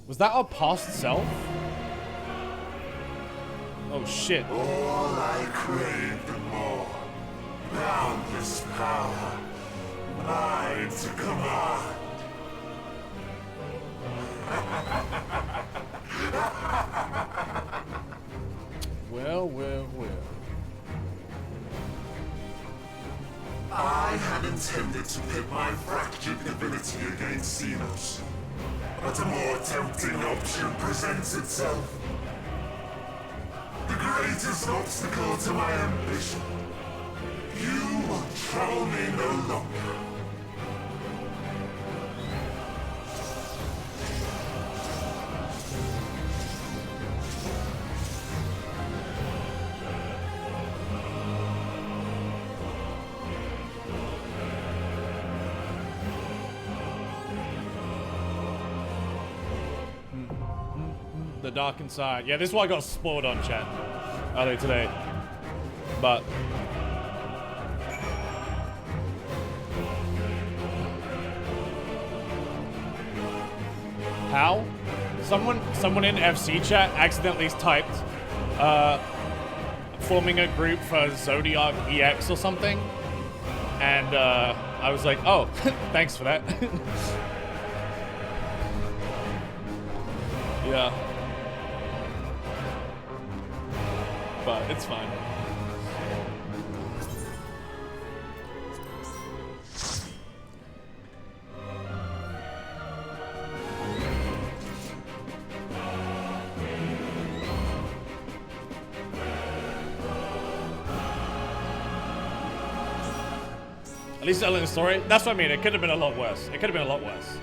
Was that our past self? Oh shit. All I craved and more. Boundless power. Mine to command. Well, well, well. I had intended to pit my fractured divinity against Xenos. But a more tempting option presents itself. The greatest obstacle to my ambition. You will trouble me no longer. The dark inside. Yeah, this is what I got spoiled on, chat, earlier today. But how? Someone in FC chat accidentally typed forming a group for Zodiac EX or something, and I was like, oh, thanks for that. Yeah. But it's fine. At least telling the story. That's what I mean. It could have been a lot worse. It could have been a lot worse.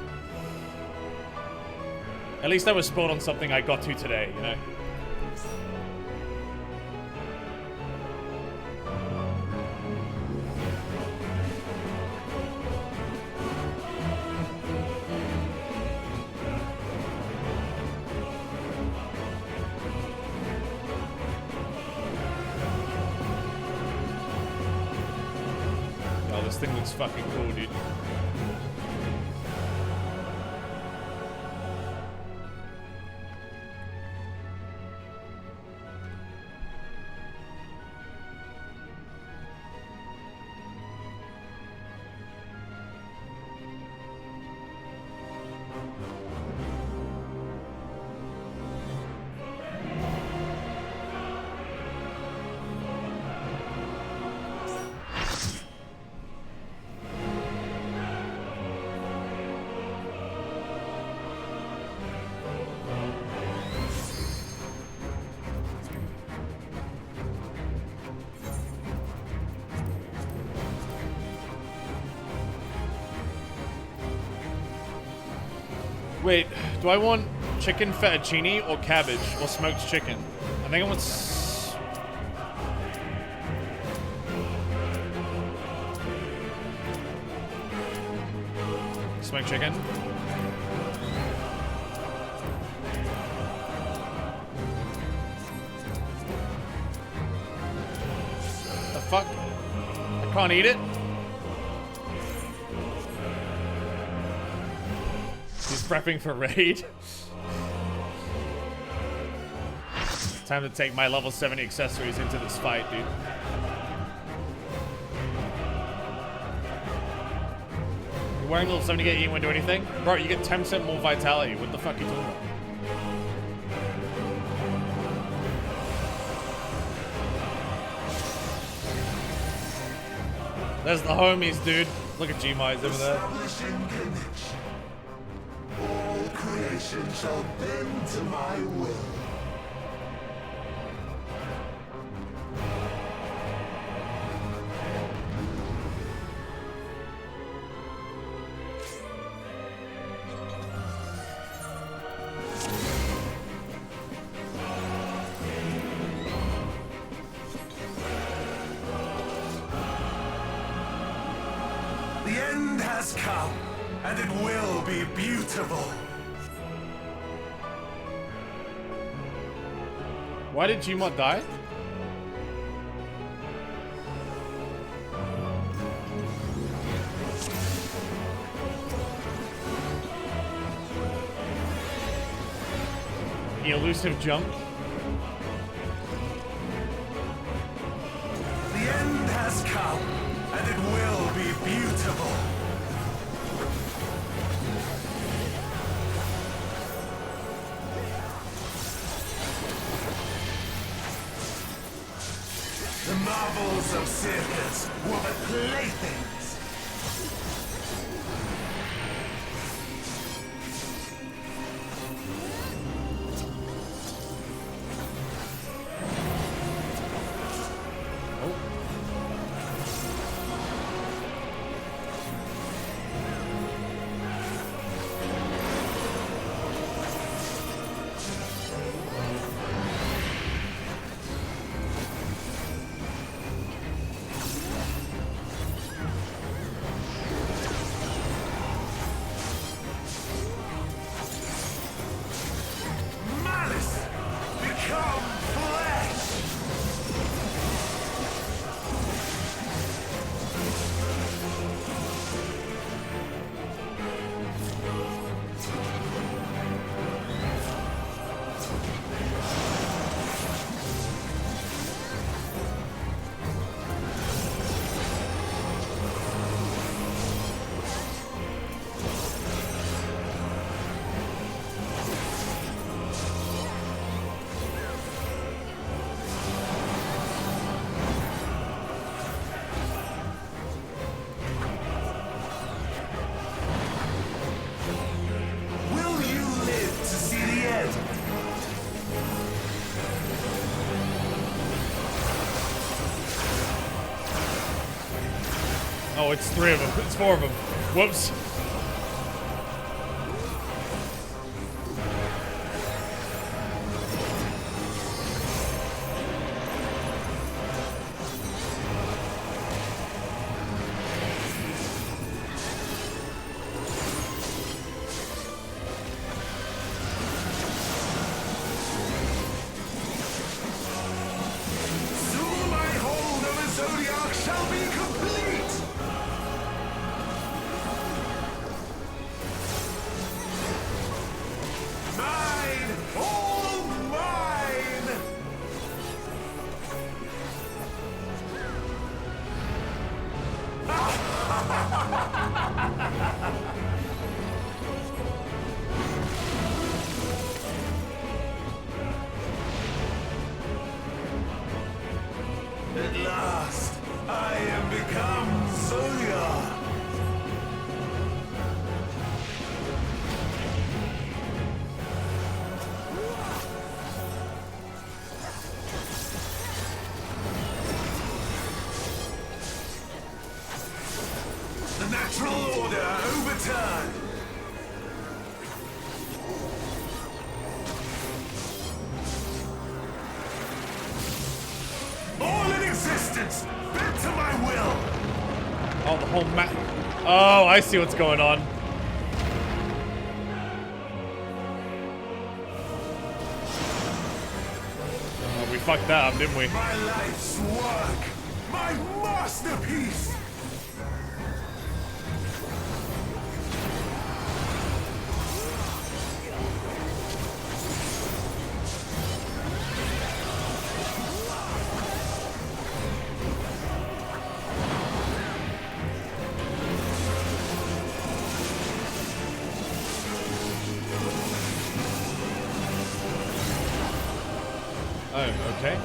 At least I was spoiled on something I got to today, you know? Oh, this thing looks fucking cool, dude. Wait, do I want chicken fettuccine or cabbage or smoked chicken? I think I want smoked chicken. The fuck? I can't eat it? He's prepping for raid. Time to take my level 70 accessories into this fight, dude. You're wearing level 70 get you won't do anything? Bro, you get 10% more vitality. What the fuck are you talking about? There's the homies, dude. Look at G-Mize over there. All creation shall bend to my will. The end has come, and it will be beautiful. Why did Gmod die? The elusive jump. The end has come, and it will be beautiful. The marvels of circus were but playthings. Oh, it's 3 of them. It's 4 of them. Whoops. Soon my hold of the Zodiac shall be complete! Mine! All mine! At last, I am become Zodiac! The natural order overturned! All in existence, bent to my will! Oh, the whole map. Oh, I see what's going on. Oh, we fucked that up, didn't we? My life's work! My masterpiece! Oh, okay.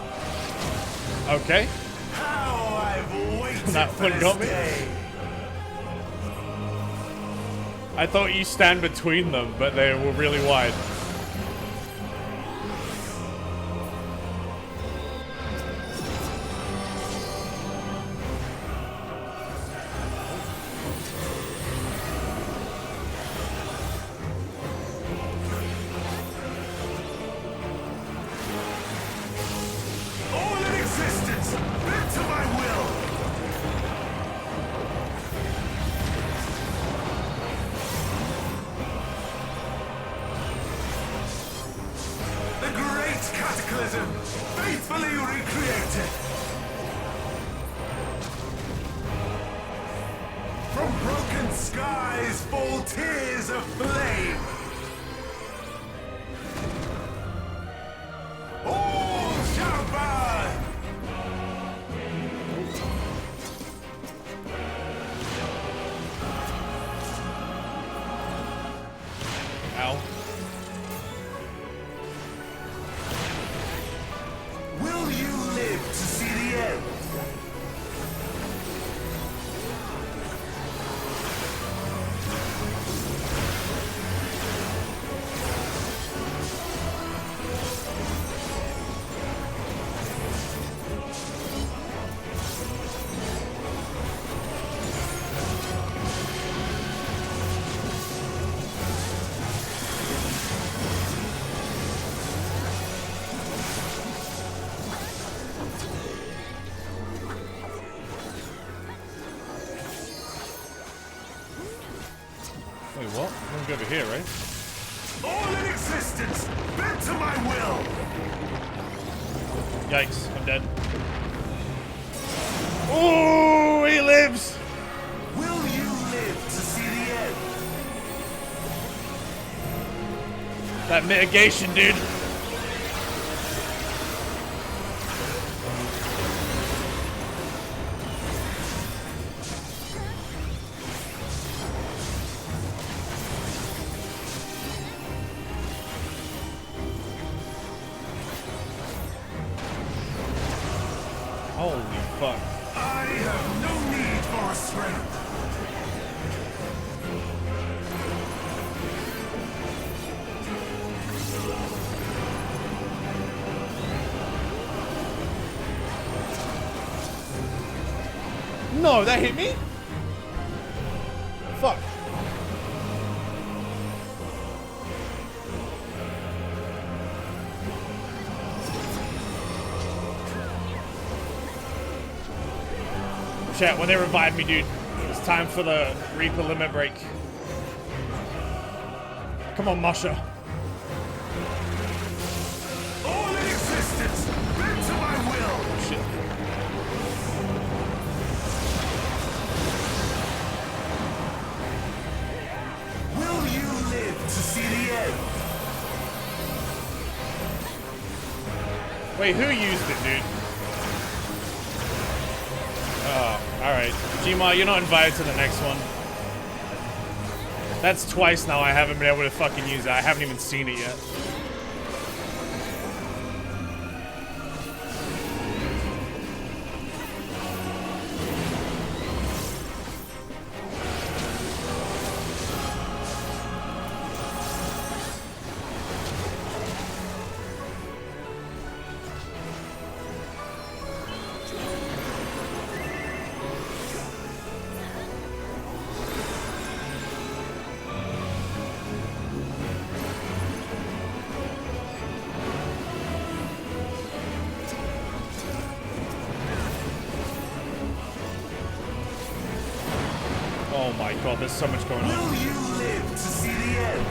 Okay. How I've waited That for one this got me. day. I thought you stand between them, but they were really wide. All in existence, bent to my will! The great cataclysm, faithfully recreated! From broken skies fall tears of flame! All shall burn! Ow. Will you live to see the end? Wait, what? I'm gonna go over here, right? All in existence, bent to my will! Yikes, I'm dead. Oh, he lives! Will you live to see the end? That mitigation, dude. Holy fuck. I have no need for strength. No, that hit me? Chat, when they revive me, dude, it's time for the Reaper limit break. Come on, Masha. All in existence, bend to my will. Shit. Will you live to see the end? Wait, who used it, dude? Oh, alright. Gma, you're not invited to the next one. That's twice now I haven't been able to fucking use it. I haven't even seen it yet. Oh my god, there's so much going on. Will you live to see the end?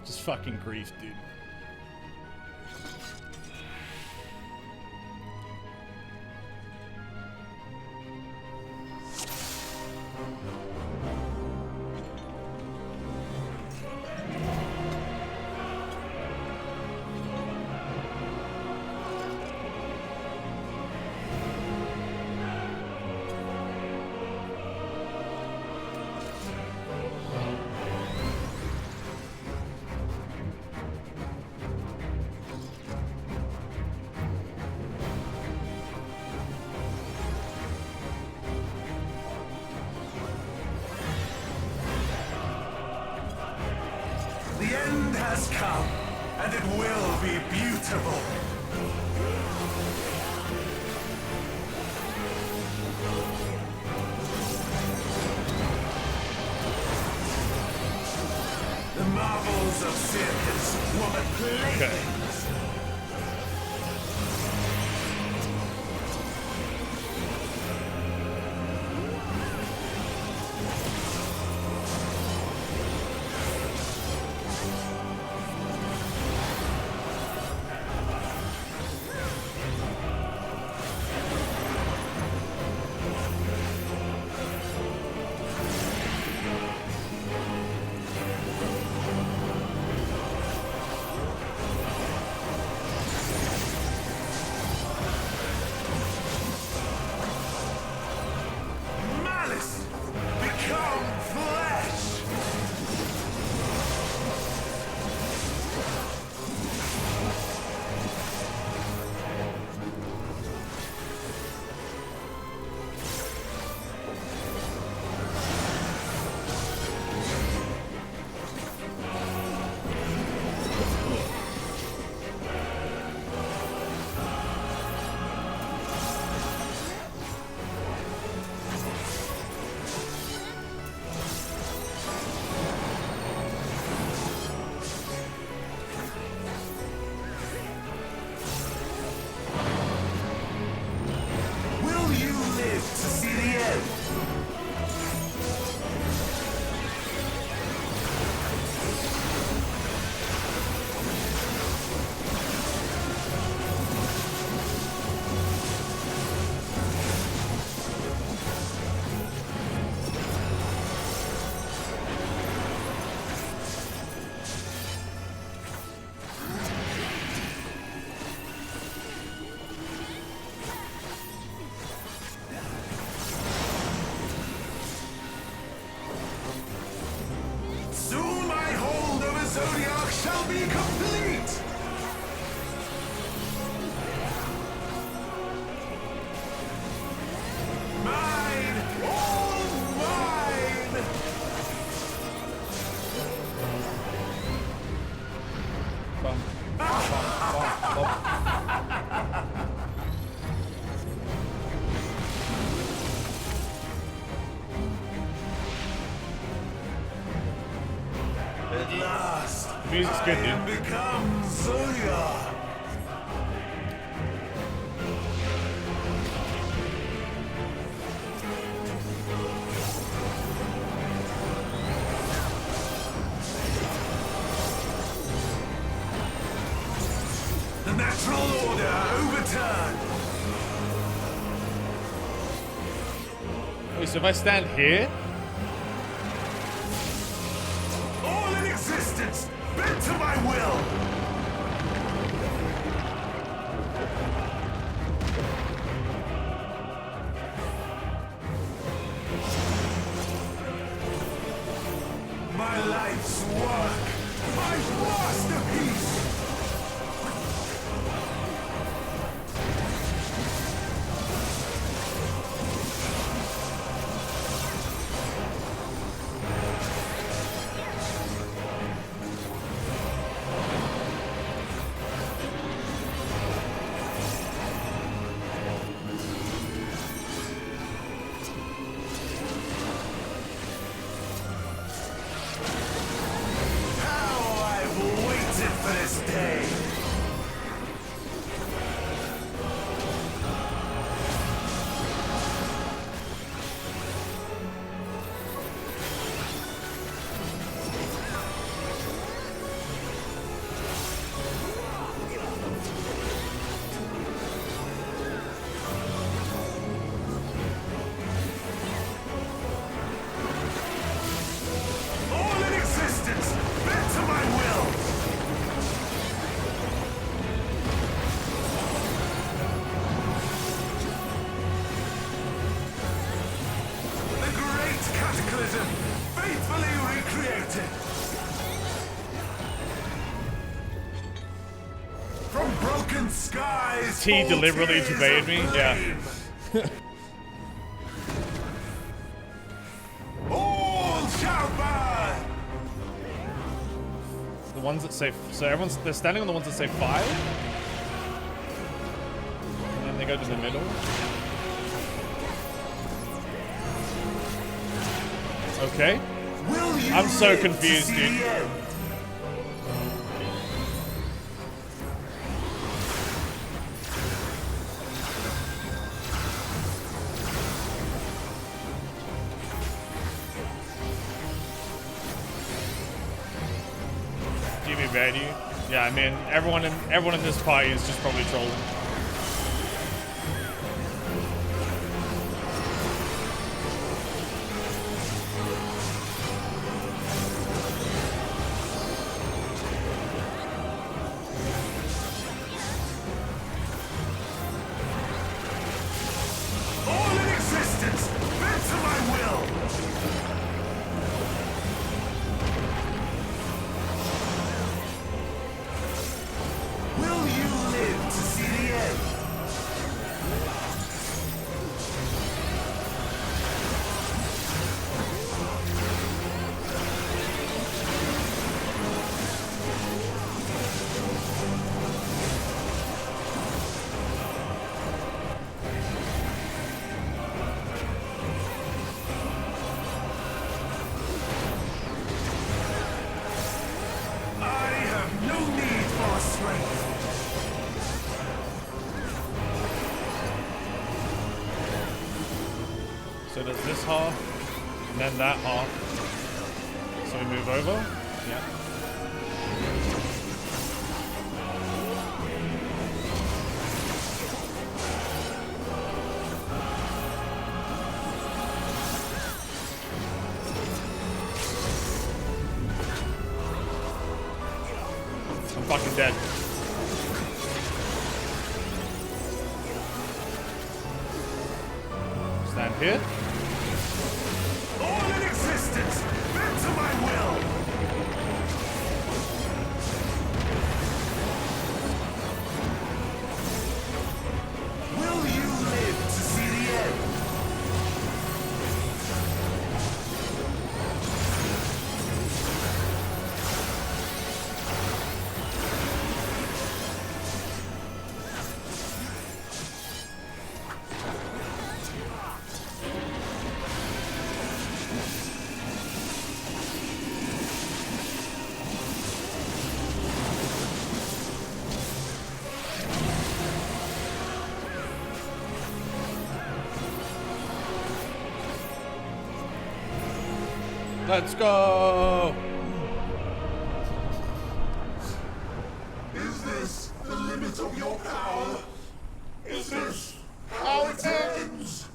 Just fucking grief, dude. The end has come, and it will be beautiful. The marvels of circus were but playthings. music's good, dude. Become Zoya. The natural order overturned. Wait, so if I stand here? All in existence, bent to my will. My life's work, my masterpiece. T deliberately debated me? Yeah. All shall burn. The ones that say so they're standing on the ones that say 5. And then they go to the middle. Okay. I'm so confused, dude. Value. Yeah, I mean everyone in this party is just probably trolling. All in existence, bent to my will. Will you live to see the end? I have no need for strength. So does this half, and then that half. So we move over. Yeah. I'm fucking dead. Stand here. All in existence, bent to my will. Will you live to see the end? Let's go! Is this the limit of your power? Is this how it ends?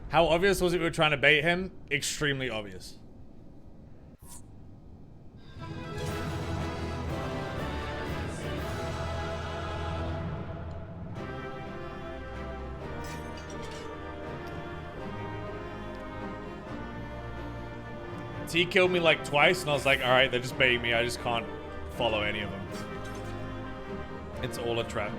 How obvious was it we were trying to bait him? Extremely obvious. He killed me like twice, and I was like, alright, they're just baiting me. I just can't follow any of them. It's all a trap.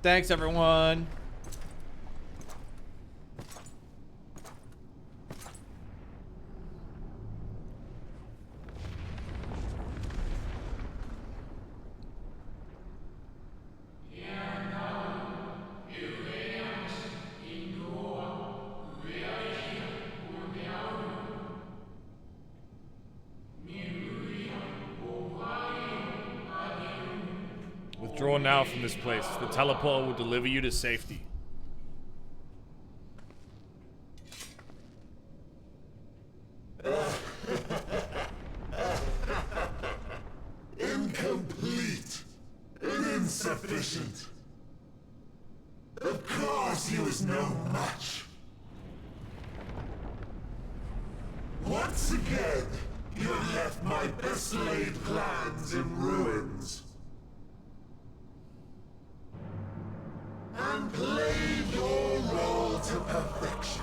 Thanks, everyone. Withdraw now from this place. The teleporter will deliver you to safety. Incomplete and insufficient. Of course he was no match. Once again, you have left my best laid plans in ruins. And played your role to perfection.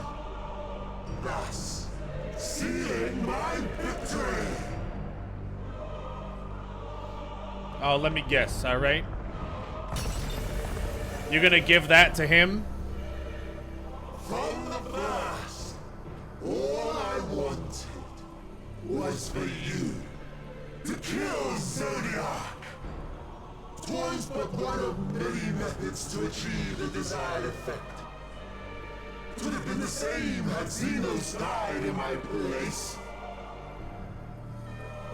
Thus, sealing my victory. Oh, let me guess, alright? You're gonna give that to him? From the first, all I wanted was for you to kill Zodiac. 'Twas but one of many methods to achieve the desired effect. It would have been the same had Xenos died in my place.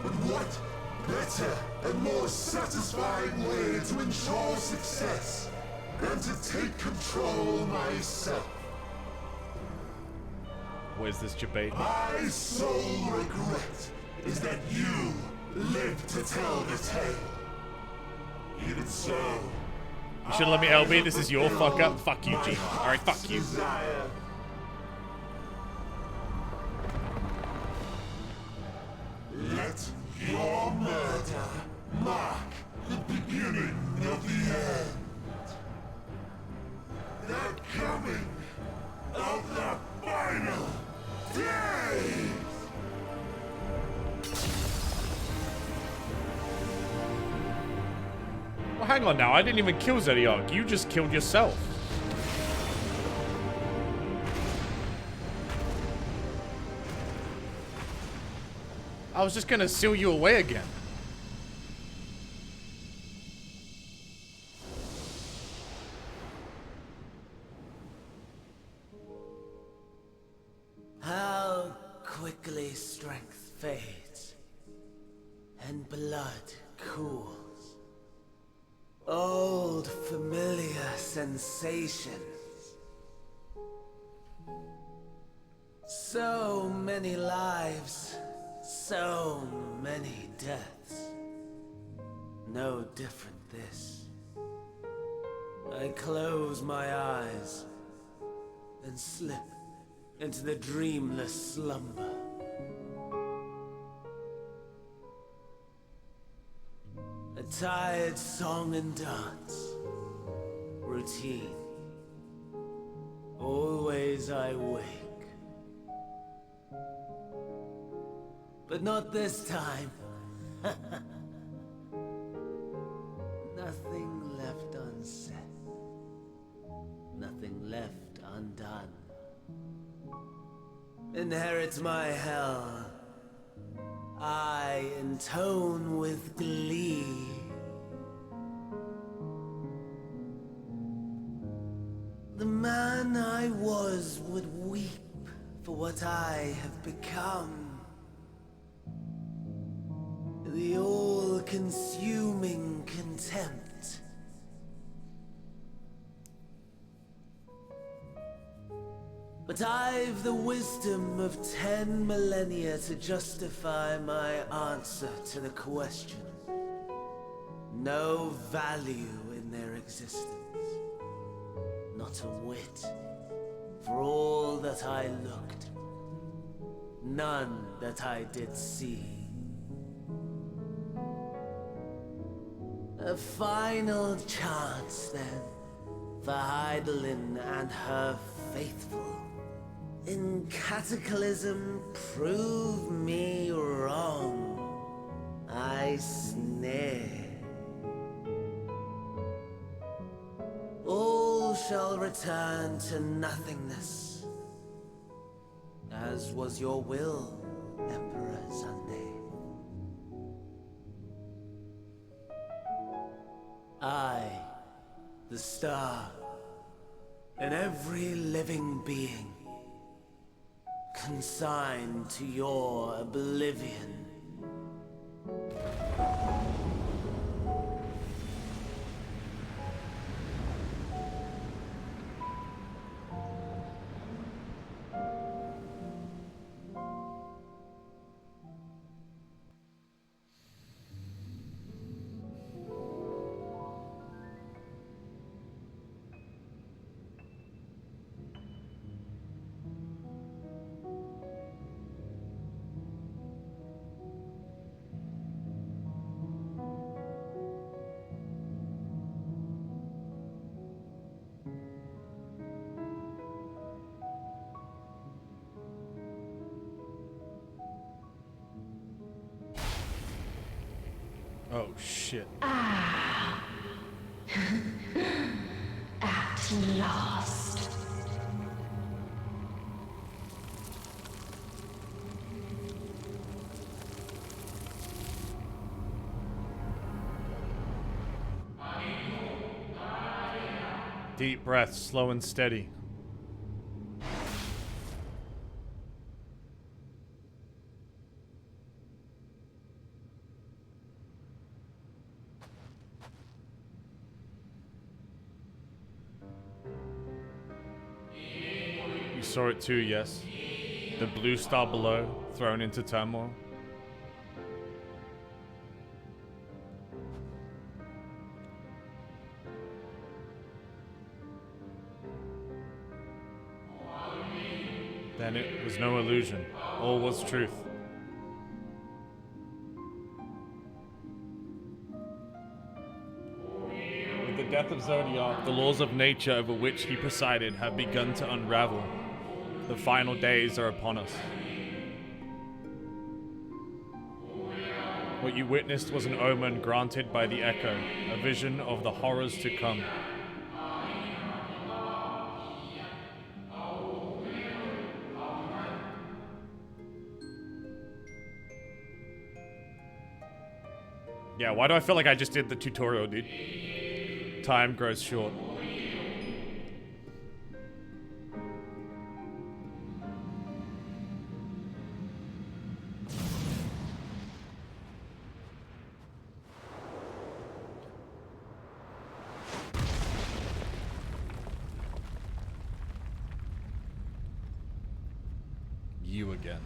But what better and more satisfying way to ensure success than to take control myself? Where's this debate? My sole regret is that you live to tell the tale. Even so, you should let me LB. This is your fuck up. Fuck you, G. Alright, fuck you. Let your murder mark the beginning of the end. The coming of the final day. Well, hang on now. I didn't even kill Zodiac. You just killed yourself. I was just gonna seal you away again. How quickly strength fades and blood cools. Old familiar sensations. So many lives, so many deaths. No different this. I close my eyes and slip into the dreamless slumber. A tired song and dance. Routine. Always I wake. But not this time. Nothing left unsaid. Nothing left undone. inherit my hell. I intone with glee. The man I was would weep for what I have become. The all-consuming contempt. But I've the wisdom of 10 millennia to justify my answer to the question. No value in their existence. Not a whit. For all that I looked. None that I did see. A final chance, then, for Heidelin and her faithful. In Cataclysm, prove me wrong. I snare. All shall return to nothingness, as was your will, Emperor Sunday. I, the star, and every living being, consigned to your oblivion. Oh, shit. Ah. At last. Deep breaths, slow and steady. You saw it too, yes? The blue star below, thrown into turmoil. Then it was no illusion. All was truth. With the death of Zodiac, the laws of nature over which he presided have begun to unravel. The final days are upon us. What you witnessed was an omen granted by the Echo, a vision of the horrors to come. Yeah, why do I feel like I just did the tutorial, dude? Time grows short. You again.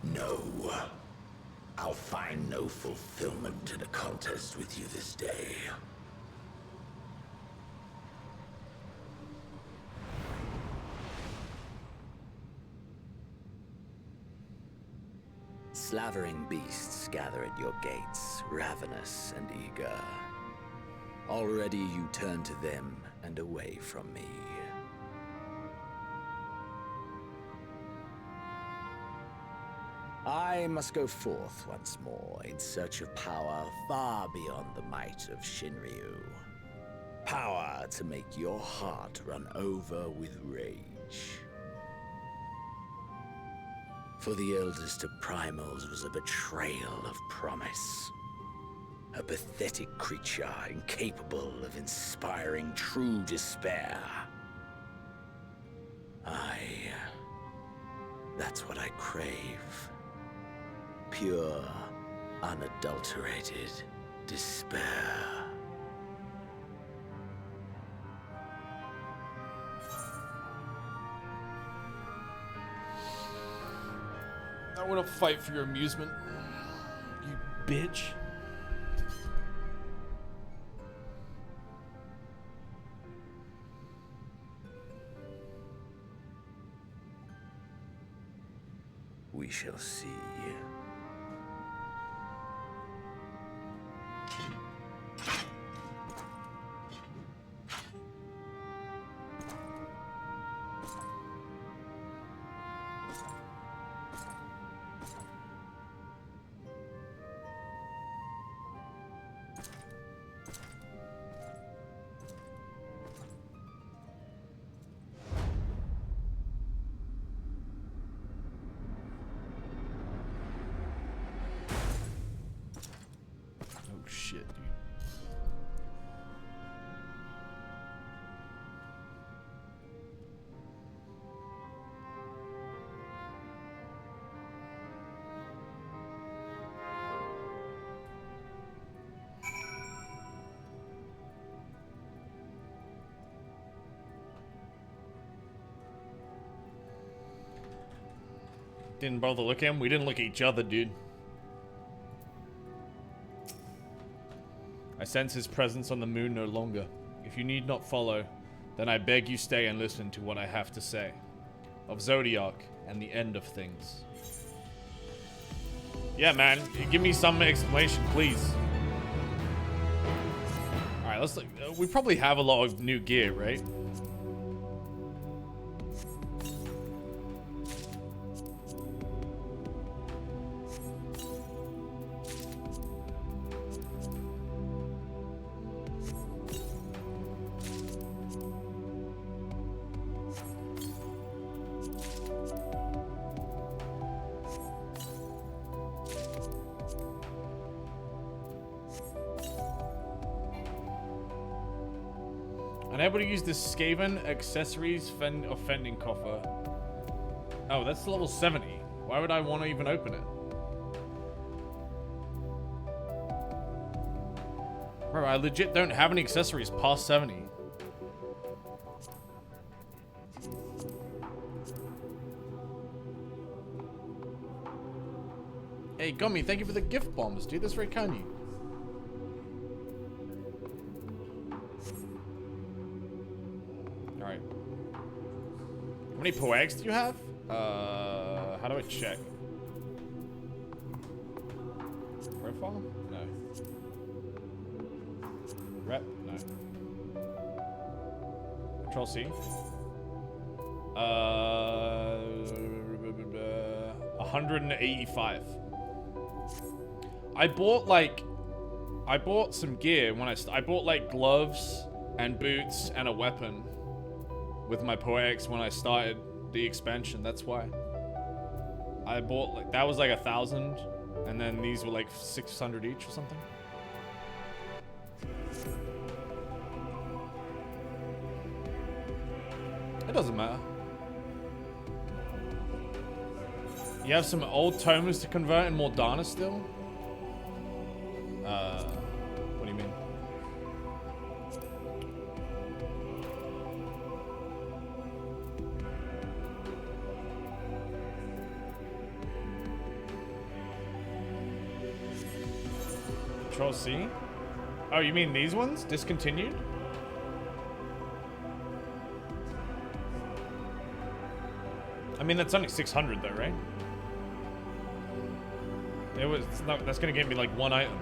No. I'll find no fulfillment in a contest with you this day. Slavering beasts gather at your gates, ravenous and eager. Already you turn to them and away from me. I must go forth once more in search of power far beyond the might of Shinryu. Power to make your heart run over with rage. For the eldest of primals was a betrayal of promise. A pathetic creature incapable of inspiring true despair. That's what I crave. Pure, unadulterated despair. I want to fight for your amusement, you bitch. We shall see. Shit, dude. Didn't bother looking at him. We didn't look at each other, dude. I sense his presence on the moon no longer. If you need not follow, then I beg you stay and listen to what I have to say. Of Zodiac and the end of things. Yeah, man. Give me some explanation, please. Alright, let's look. We probably have a lot of new gear, right? Unable to use the Skaven accessories offending coffer. Oh, that's level 70. Why would I want to even open it? Bro, I legit don't have any accessories past 70. Hey, Gummy, thank you for the gift bombs, dude. That's very kind of you. Alright. How many poegs do you have? How do I check? Profile? No. Rep? No. Control C. 185. I bought some gear when I bought like gloves and boots and a weapon with my poetics when I started the expansion. That's why I bought like that was like 1,000, and then these were like 600 each or something. It doesn't matter. You have some old tomes to convert in Morgana still? What do you mean? Control C? Oh, you mean these ones? Discontinued? I mean, that's only 600 though, right? That's gonna get me like one item.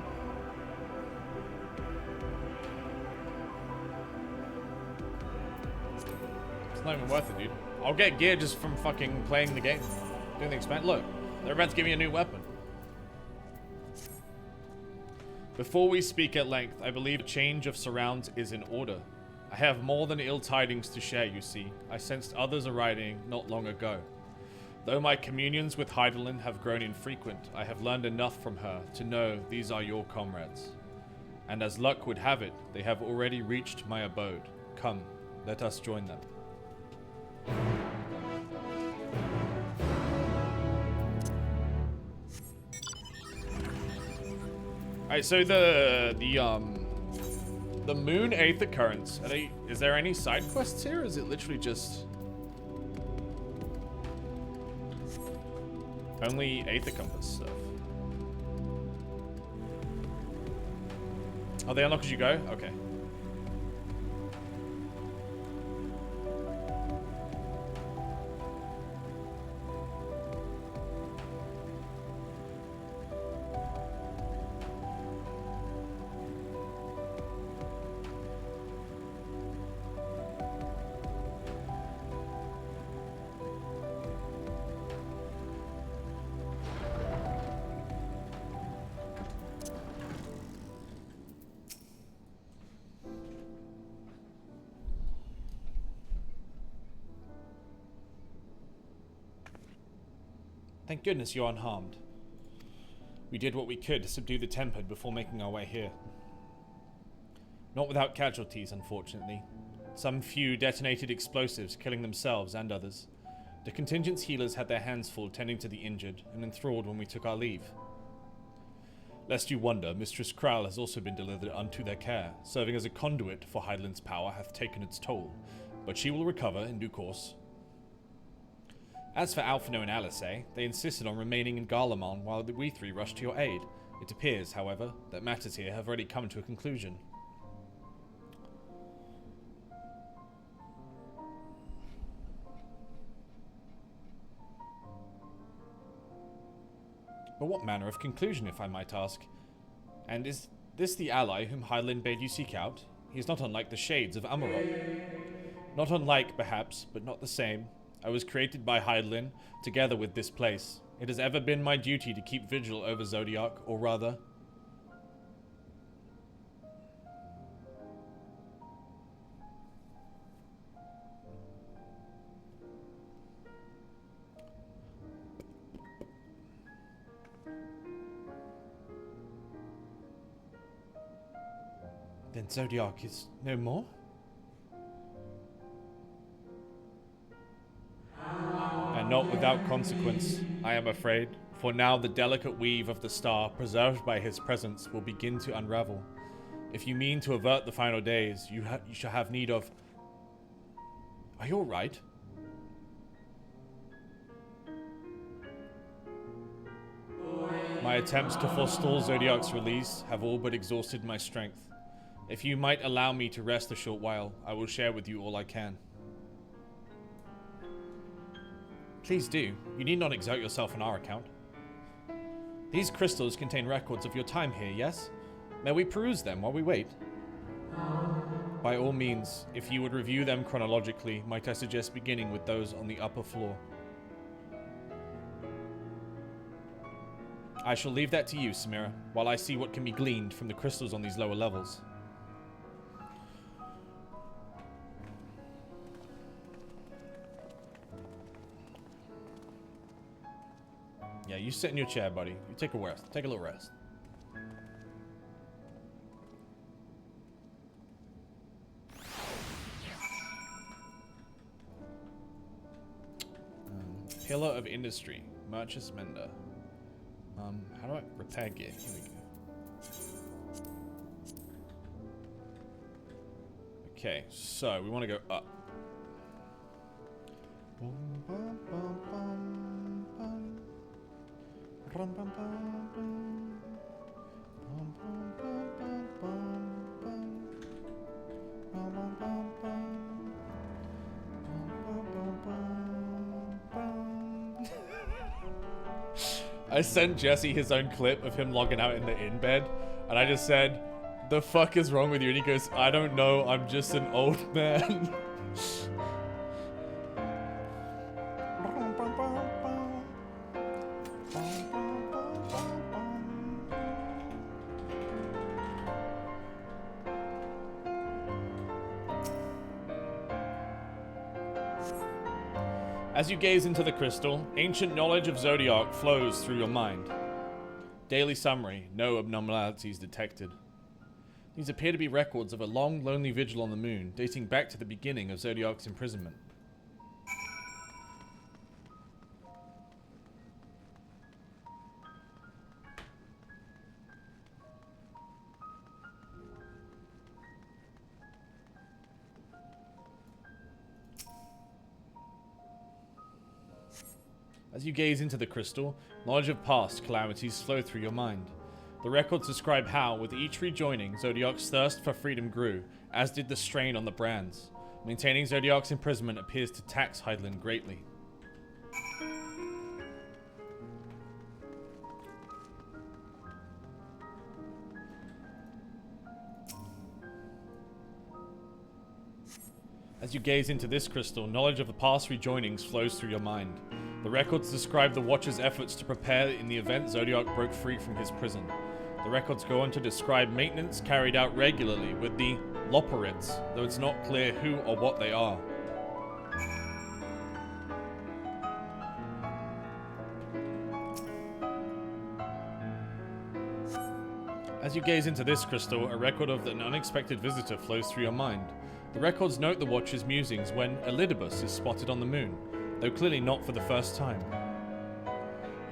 It's not even worth it, dude. I'll get gear just from fucking playing the game. Doing the expand. Look, they're about to give me a new weapon. Before we speak at length, I believe a change of surrounds is in order. I have more than ill tidings to share, you see. I sensed others arriving not long ago. Though my communions with Heidelin have grown infrequent, I have learned enough from her to know these are your comrades. And as luck would have it, they have already reached my abode. Come, let us join them. Alright, so the moon aether currents, is there any side quests here, or is it literally just only aether compass stuff? Oh, they unlock as you go? Okay. Thank goodness you're unharmed. We did what we could to subdue the Tempered before making our way here. Not without casualties, unfortunately. Some few detonated explosives, killing themselves and others. The contingent's healers had their hands full tending to the injured and enthralled when we took our leave. Lest you wonder, Mistress Krall has also been delivered unto their care. Serving as a conduit for Heidelin's power hath taken its toll, but she will recover in due course. As for Alphino and Alice, they insisted on remaining in Garlemald while we three rushed to your aid. It appears, however, that matters here have already come to a conclusion. But what manner of conclusion, if I might ask? And is this the ally whom Heidelin bade you seek out? He is not unlike the shades of Amarok. Not unlike, perhaps, but not the same. I was created by Heidelin, together with this place. It has ever been my duty to keep vigil over Zodiac, or rather... Then Zodiac is no more? And not without consequence, I am afraid, for now the delicate weave of the star, preserved by his presence, will begin to unravel. If you mean to avert the final days, you shall have need of... Are you alright? My attempts to forestall Zodiac's release have all but exhausted my strength. If you might allow me to rest a short while, I will share with you all I can. Please do. You need not exert yourself on our account. These crystals contain records of your time here, yes? May we peruse them while we wait? By all means, if you would review them chronologically, might I suggest beginning with those on the upper floor? I shall leave that to you, Samira, while I see what can be gleaned from the crystals on these lower levels. Yeah, you sit in your chair, buddy. You take a rest. Take a little rest. Pillar of Industry. Merchant's Mender. How do I repair gear? Here we go. Okay, so we want to go up. I sent Jesse his own clip of him logging out in the in bed, and I just said, "The fuck is wrong with you?" And he goes, "I don't know, I'm just an old man." As you gaze into the crystal, ancient knowledge of Zodiac flows through your mind. Daily summary, no abnormalities detected. These appear to be records of a long, lonely vigil on the moon, dating back to the beginning of Zodiac's imprisonment. As you gaze into the crystal, knowledge of past calamities flow through your mind. The records describe how, with each rejoining, Zodiac's thirst for freedom grew, as did the strain on the brands. Maintaining Zodiac's imprisonment appears to tax Hydaelyn greatly. As you gaze into this crystal, knowledge of the past rejoinings flows through your mind. The records describe the Watcher's efforts to prepare in the event Zodiac broke free from his prison. The records go on to describe maintenance carried out regularly with the Loperites, though it's not clear who or what they are. As you gaze into this crystal, a record of an unexpected visitor flows through your mind. The records note the Watcher's musings when Elidibus is spotted on the moon, though clearly not for the first time.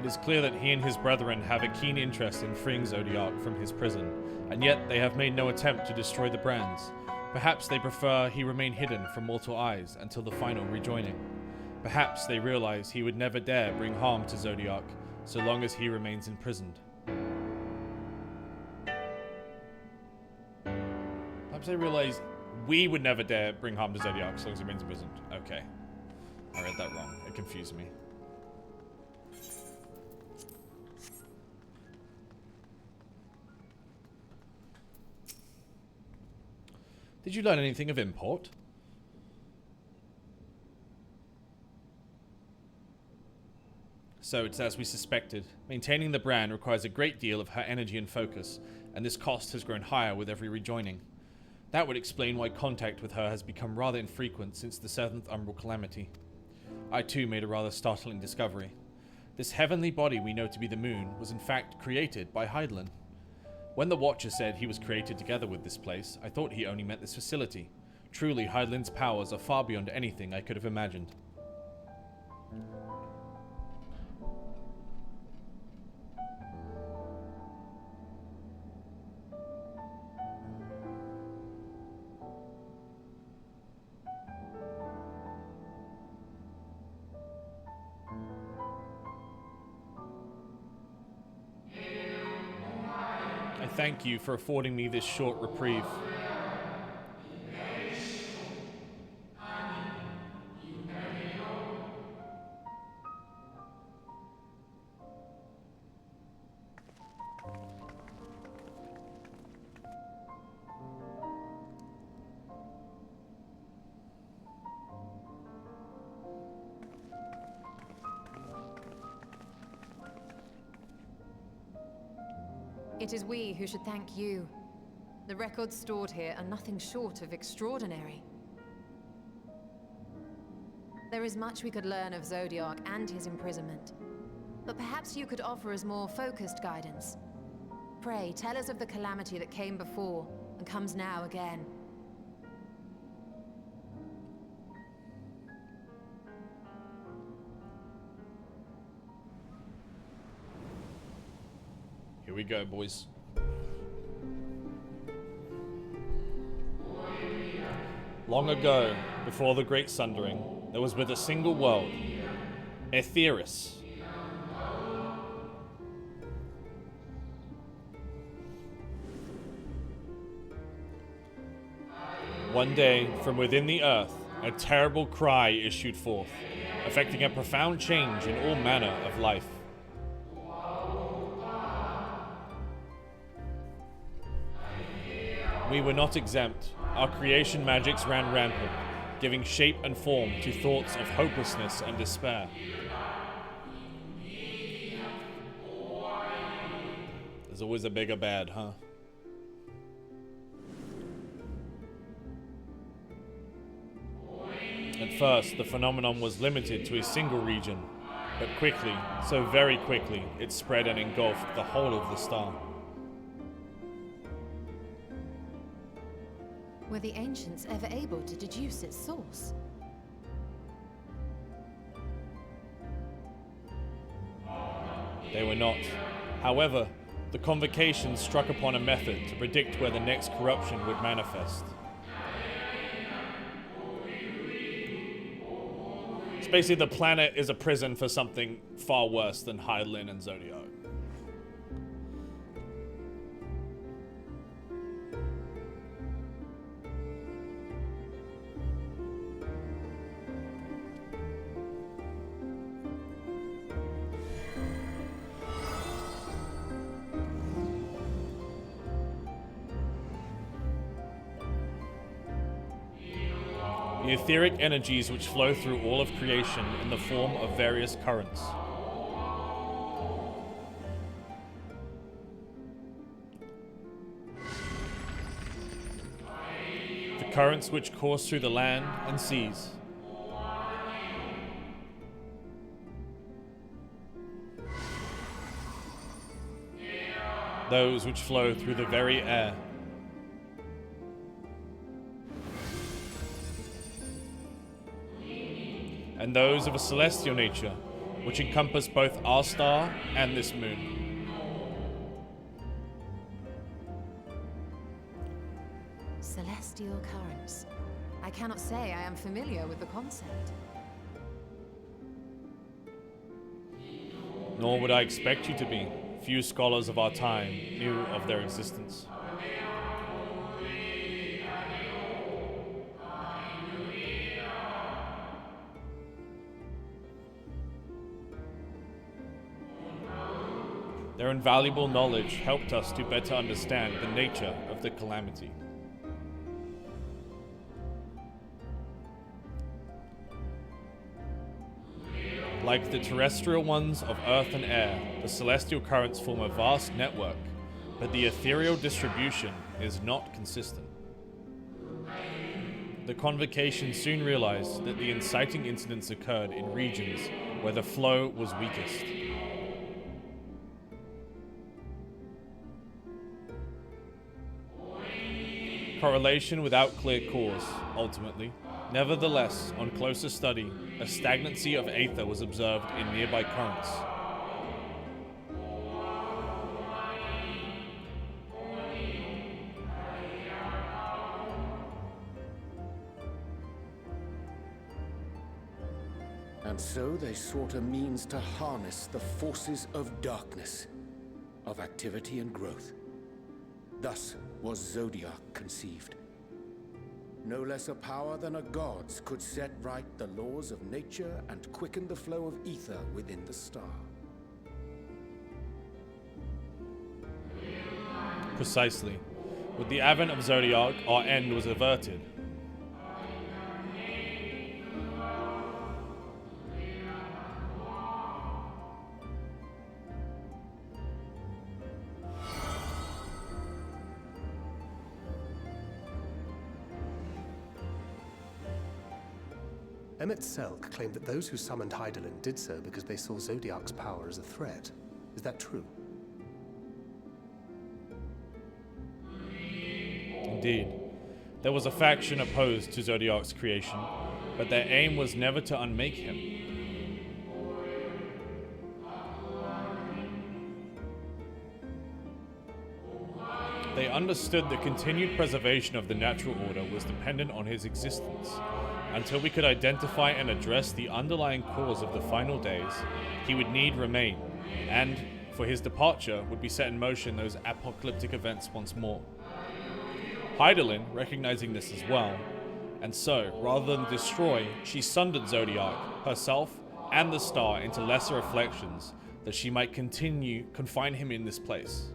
It is clear that he and his brethren have a keen interest in freeing Zodiac from his prison, and yet they have made no attempt to destroy the brands. Perhaps they prefer he remain hidden from mortal eyes until the final rejoining. Perhaps they realize he would never dare bring harm to Zodiac so long as he remains imprisoned. Perhaps they realize we would never dare bring harm to Zodiac so long as he remains imprisoned. Okay. I read that wrong. It confused me. Did you learn anything of import? So it's as we suspected. Maintaining the brand requires a great deal of her energy and focus, and this cost has grown higher with every rejoining. That would explain why contact with her has become rather infrequent since the 7th Umbral Calamity. I too made a rather startling discovery. This heavenly body we know to be the moon was in fact created by Hydaelyn. When the Watcher said he was created together with this place, I thought he only meant this facility. Truly, Hydaelyn's powers are far beyond anything I could have imagined. Thank you for affording me this short reprieve. It is we who should thank you. The records stored here are nothing short of extraordinary. There is much we could learn of Zodiac and his imprisonment, but perhaps you could offer us more focused guidance. Pray, tell us of the calamity that came before and comes now again. Here we go, boys. Long ago, before the Great Sundering, there was but a single world, Aetheris. One day, from within the earth, a terrible cry issued forth, affecting a profound change in all manner of life. We were not exempt. Our creation magics ran rampant, giving shape and form to thoughts of hopelessness and despair. There's always a bigger bad, huh? At first, the phenomenon was limited to a single region, but quickly, so very quickly, it spread and engulfed the whole of the star. Were the ancients ever able to deduce its source? They were not. However, the Convocation struck upon a method to predict where the next corruption would manifest. It's basically the planet is a prison for something far worse than Hydaelyn and Zodiac. The etheric energies which flow through all of creation in the form of various currents. The currents which course through the land and seas. Those which flow through the very air. And those of a celestial nature, which encompass both our star and this moon. Celestial currents. I cannot say I am familiar with the concept. Nor would I expect you to be. Few scholars of our time knew of their existence. Their invaluable knowledge helped us to better understand the nature of the calamity. Like the terrestrial ones of earth and air, the celestial currents form a vast network, but the ethereal distribution is not consistent. The Convocation soon realized that the inciting incidents occurred in regions where the flow was weakest. Correlation without clear cause, ultimately. Nevertheless, on closer study, a stagnancy of aether was observed in nearby currents. And so they sought a means to harness the forces of darkness, of activity and growth. Thus was Zodiac conceived. No less a power than a god's could set right the laws of nature and quicken the flow of ether within the star. Precisely. With the advent of Zodiac, our end was averted. Emmet Selk claimed that those who summoned Hydaelyn did so because they saw Zodiac's power as a threat. Is that true? Indeed. There was a faction opposed to Zodiac's creation, but their aim was never to unmake him. They understood the continued preservation of the natural order was dependent on his existence. Until we could identify and address the underlying cause of the final days, he would need remain, and, for his departure, would be set in motion those apocalyptic events once more. Hydaelyn, recognizing this as well, and so, rather than destroy, she sundered Zodiac, herself, and the star into lesser reflections, that she might confine him in this place.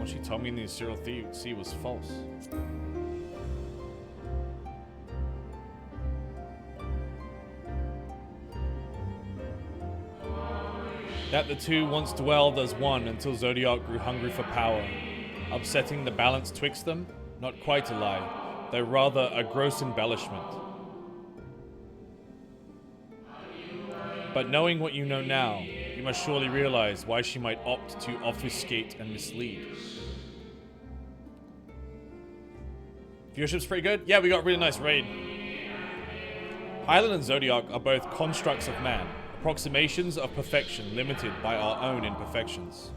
What she told me in the Serial Sea was false. That the two once dwelled as one until Zodiac grew hungry for power, upsetting the balance twixt them? Not quite a lie, though rather a gross embellishment. But knowing what you know now, you must surely realize why she might opt to obfuscate and mislead. Viewership's pretty good? Yeah, we got a really nice raid. Hylan and Zodiac are both constructs of man, approximations of perfection limited by our own imperfections.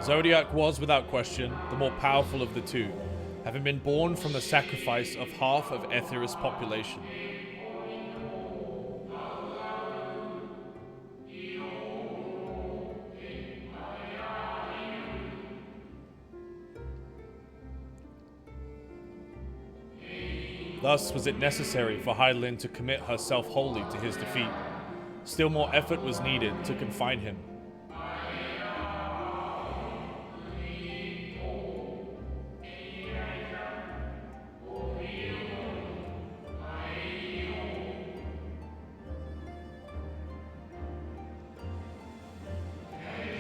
Zodiac was, without question, the more powerful of the two, having been born from the sacrifice of half of Aetheris' population. Thus was it necessary for Hydaelyn to commit herself wholly to his defeat. Still more effort was needed to confine him.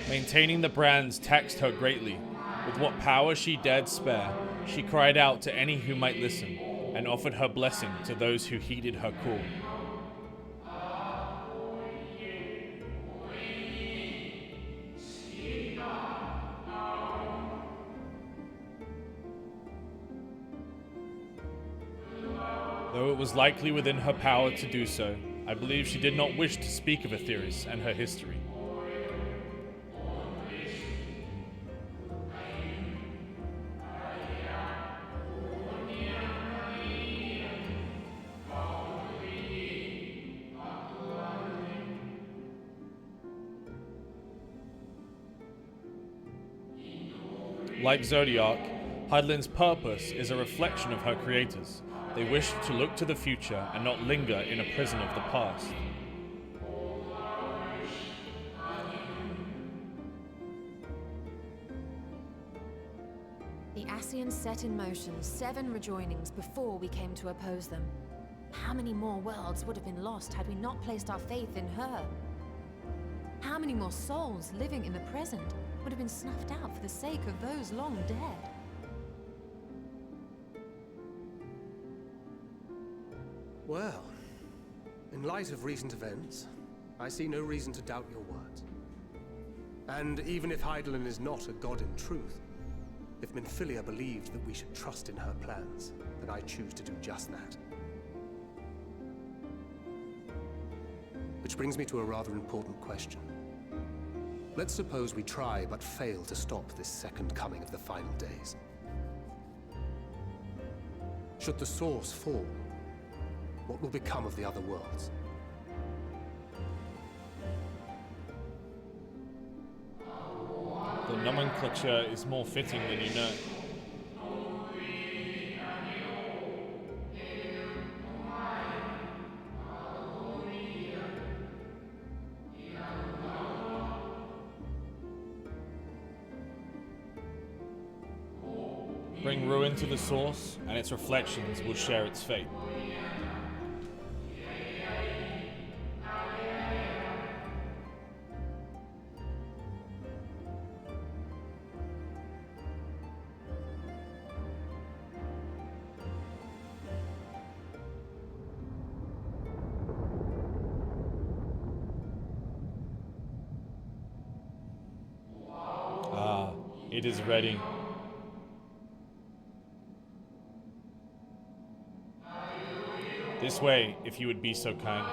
Maintaining the brands taxed her greatly. With what power she dared spare, she cried out to any who might listen, and offered her blessing to those who heeded her call. Though it was likely within her power to do so, I believe she did not wish to speak of Aetheris and her history. Like Zodiac, Hydaelyn's purpose is a reflection of her creators. They wish to look to the future and not linger in a prison of the past. The Ascians set in motion 7 rejoinings before we came to oppose them. How many more worlds would have been lost had we not placed our faith in her? How many more souls living in the present would have been snuffed out for the sake of those long dead? Well, in light of recent events, I see no reason to doubt your words. And even if Hydaelyn is not a god in truth, if Minfilia believed that we should trust in her plans, then I choose to do just that. Which brings me to a rather important question. Let's suppose we try but fail to stop this second coming of the final days. Should the source fall, what will become of the other worlds? The nomenclature is more fitting than you know. Bring ruin to the source, and its reflections will share its fate. Ah, it is ready. This way, if you would be so kind.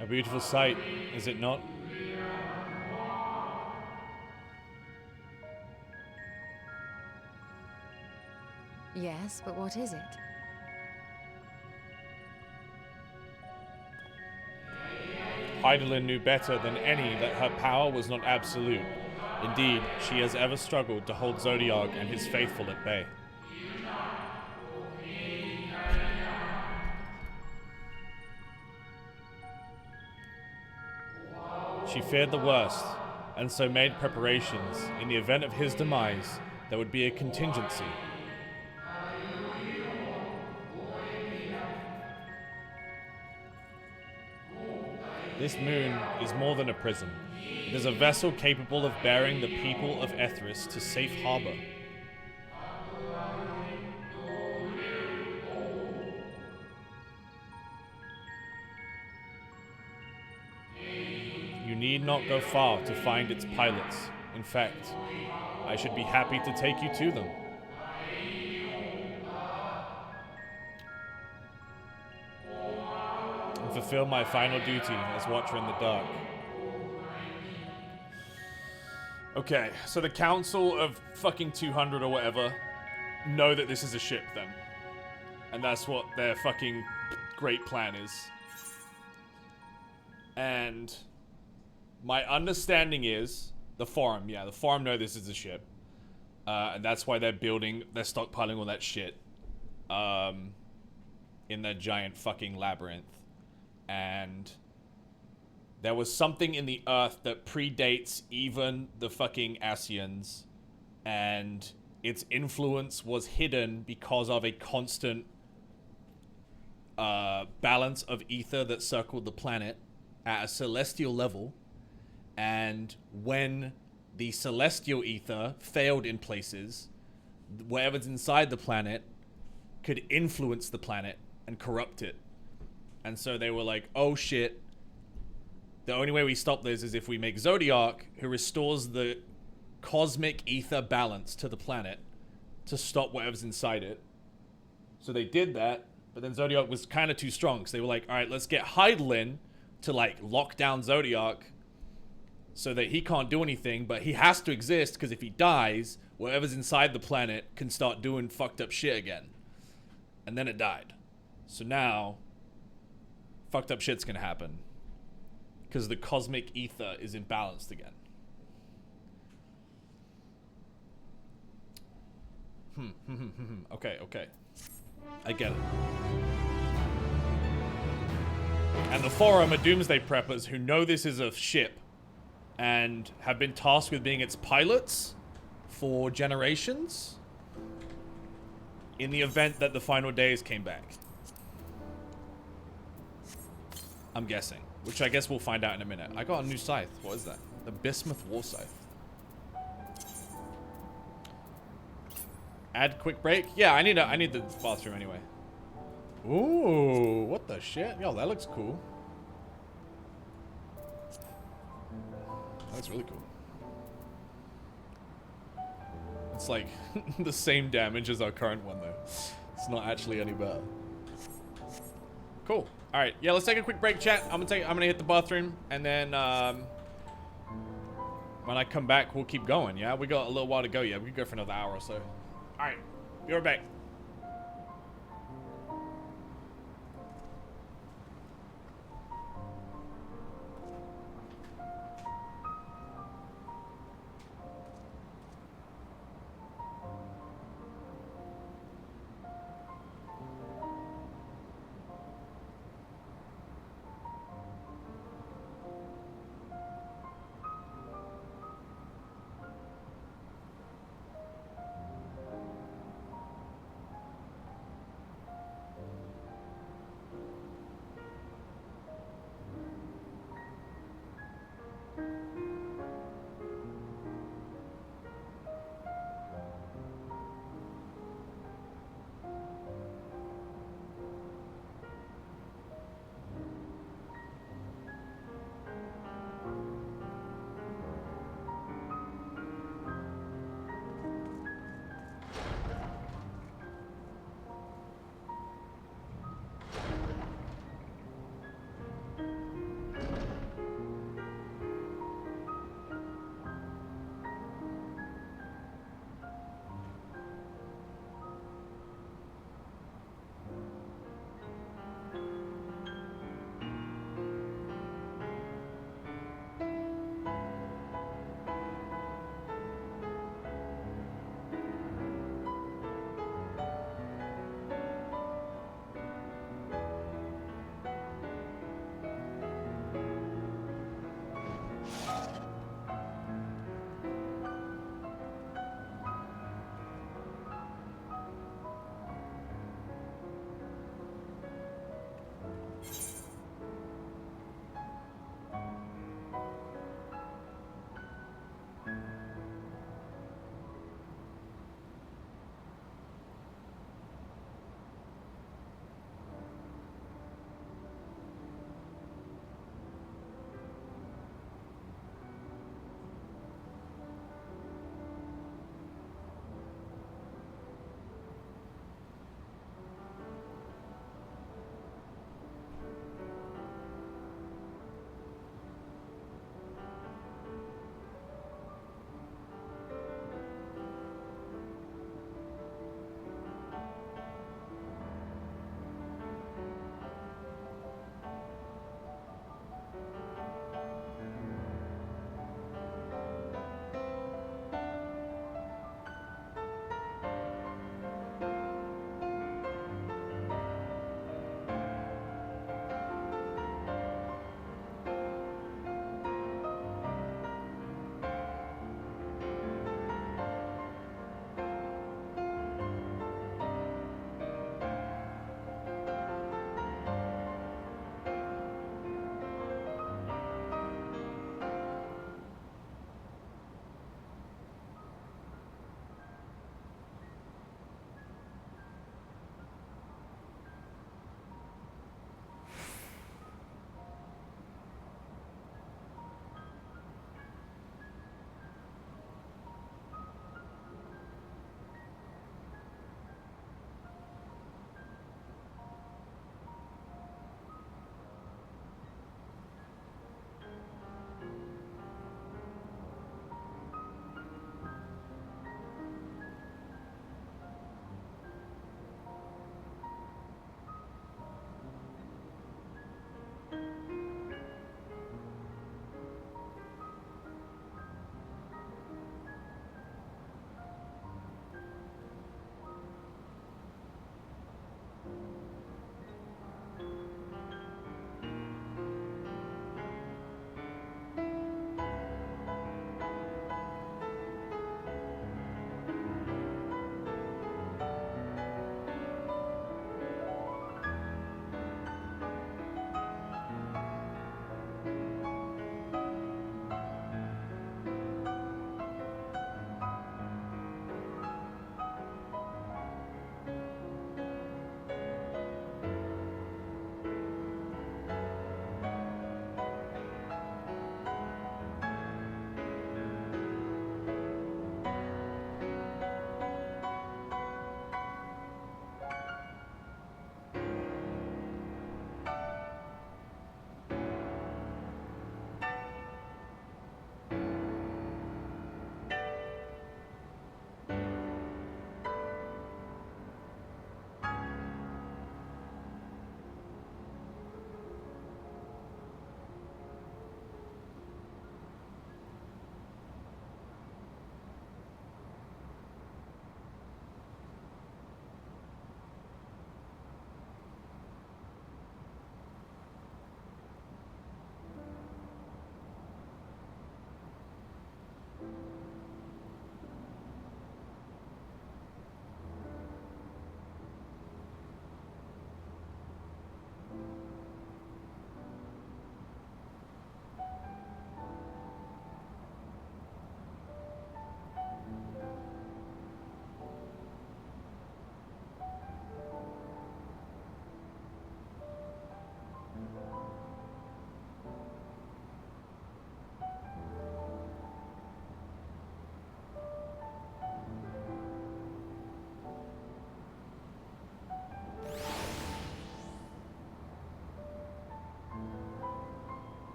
A beautiful sight, is it not? Yes, but what is it? Hydaelyn knew better than any that her power was not absolute. Indeed, she has ever struggled to hold Zodiac and his faithful at bay. She feared the worst, and so made preparations. In the event of his demise, there would be a contingency. This moon is more than a prison. It is a vessel capable of bearing the people of Ethris to safe harbor. You need not go far to find its pilots. In fact, I should be happy to take you to them. And fulfill my final duty as Watcher in the Dark. Okay, so the Council of fucking 200 or whatever know that this is a ship then. And that's what their fucking great plan is. And my understanding is the Forum know this is a ship. And that's why they're stockpiling all that shit. In that giant fucking labyrinth. And there was something in the earth that predates even the fucking Ascians, and its influence was hidden because of a constant balance of ether that circled the planet at a celestial level. And when the celestial ether failed in places, whatever's inside the planet could influence the planet and corrupt it. And so they were like, oh shit, the only way we stop this is if we make Zodiac, who restores the cosmic ether balance to the planet, to stop whatever's inside it. So they did that, but then Zodiac was kind of too strong. So they were like, all right, let's get Hydaelyn to like lock down Zodiac so that he can't do anything, but he has to exist because if he dies, whatever's inside the planet can start doing fucked up shit again. And then it died. So now, fucked up shit's gonna happen. Because the cosmic ether is imbalanced again. Okay. I get it. And the Forum are doomsday preppers who know this is a ship and have been tasked with being its pilots for generations in the event that the final days came back. I'm guessing. Which I guess we'll find out in a minute. I got a new scythe. What is that? The Bismuth War Scythe. Add quick break? Yeah, I need the bathroom anyway. Ooh, what the shit? Yo, that looks cool. That looks really cool. It's like the same damage as our current one though. It's not actually any better. Cool. All right, yeah, let's take a quick break, chat. I'm gonna hit the bathroom, and then when I come back, we'll keep going. Yeah, we got a little while to go. Yeah, we can go for another hour or so. All right, be right back.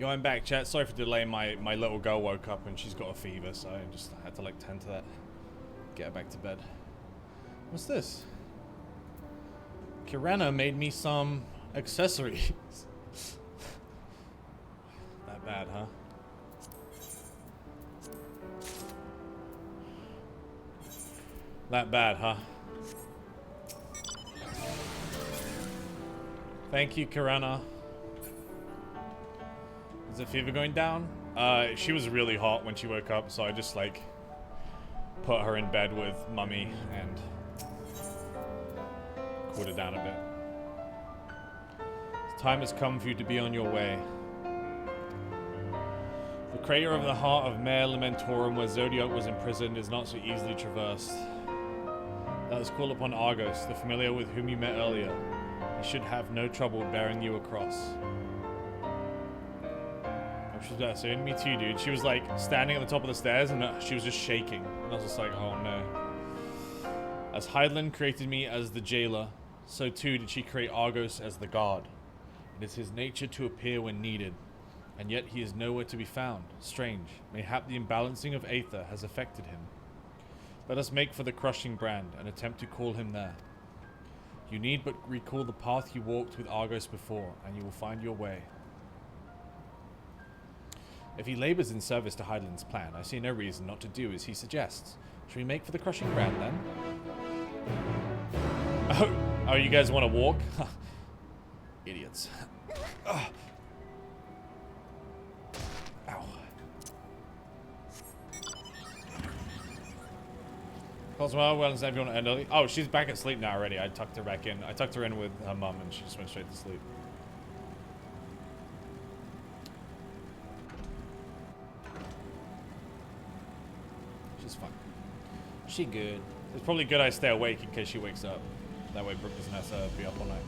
Yo, I'm back, chat. Sorry for delaying. My little girl woke up and she's got a fever, so I just had to like tend to that. Get her back to bed. What's this? Kirana made me some accessories. That bad, huh? That bad, huh? Thank you, Kirana. Is the fever going down? She was really hot when she woke up, so I just like put her in bed with Mummy and cooled her down a bit. The time has come for you to be on your way. The crater of the heart of Mare Lamentorum, where Zodiac was imprisoned, is not so easily traversed. Let us call upon Argos, the familiar with whom you met earlier. He should have no trouble bearing you across. She was that soon. Me too, dude. She was like standing at the top of the stairs and she was just shaking. And I was just like, oh no. As Hydaelyn created me as the jailer, so too did she create Argos as the guard. It is his nature to appear when needed, and yet he is nowhere to be found. Strange. Mayhap the imbalancing of Aether has affected him. Let us make for the crushing brand and attempt to call him there. You need but recall the path you walked with Argos before, and you will find your way. If he labors in service to Hydaelyn's plan, I see no reason not to do as he suggests. Should we make for the crushing brand then? Oh, you guys want to walk? Idiots. Ow. Cosmo, well, does everyone end early? Oh, she's back asleep now already. I tucked her back in. I tucked her in with her mum and she just went straight to sleep. She's fine. She good. It's probably good I stay awake in case she wakes up. That way Brooke doesn't have to be up all night.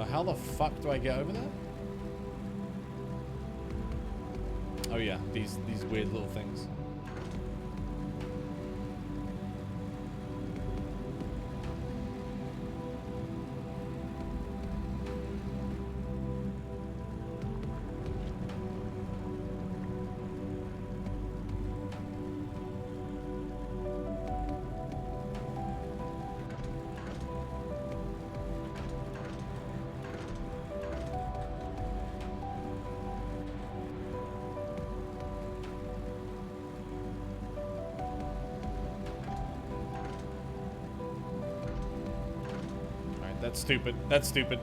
How the fuck do I get over there? Oh yeah, these weird little things. That's stupid. That's stupid.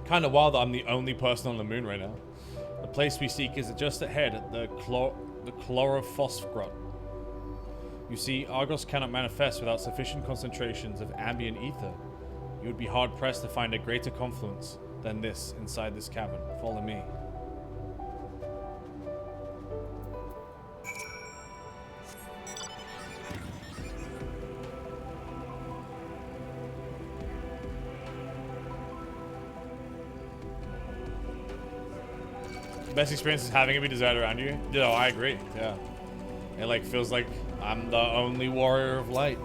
Kind of wild that I'm the only person on the moon right now. The place we seek is just ahead at the Chlorophos Grot. You see, Argos cannot manifest without sufficient concentrations of ambient ether. You would be hard-pressed to find a greater confluence than this inside this cavern. Follow me. Best experience is having it be deserted around you. No, I agree. Yeah. It like feels like I'm the only warrior of light.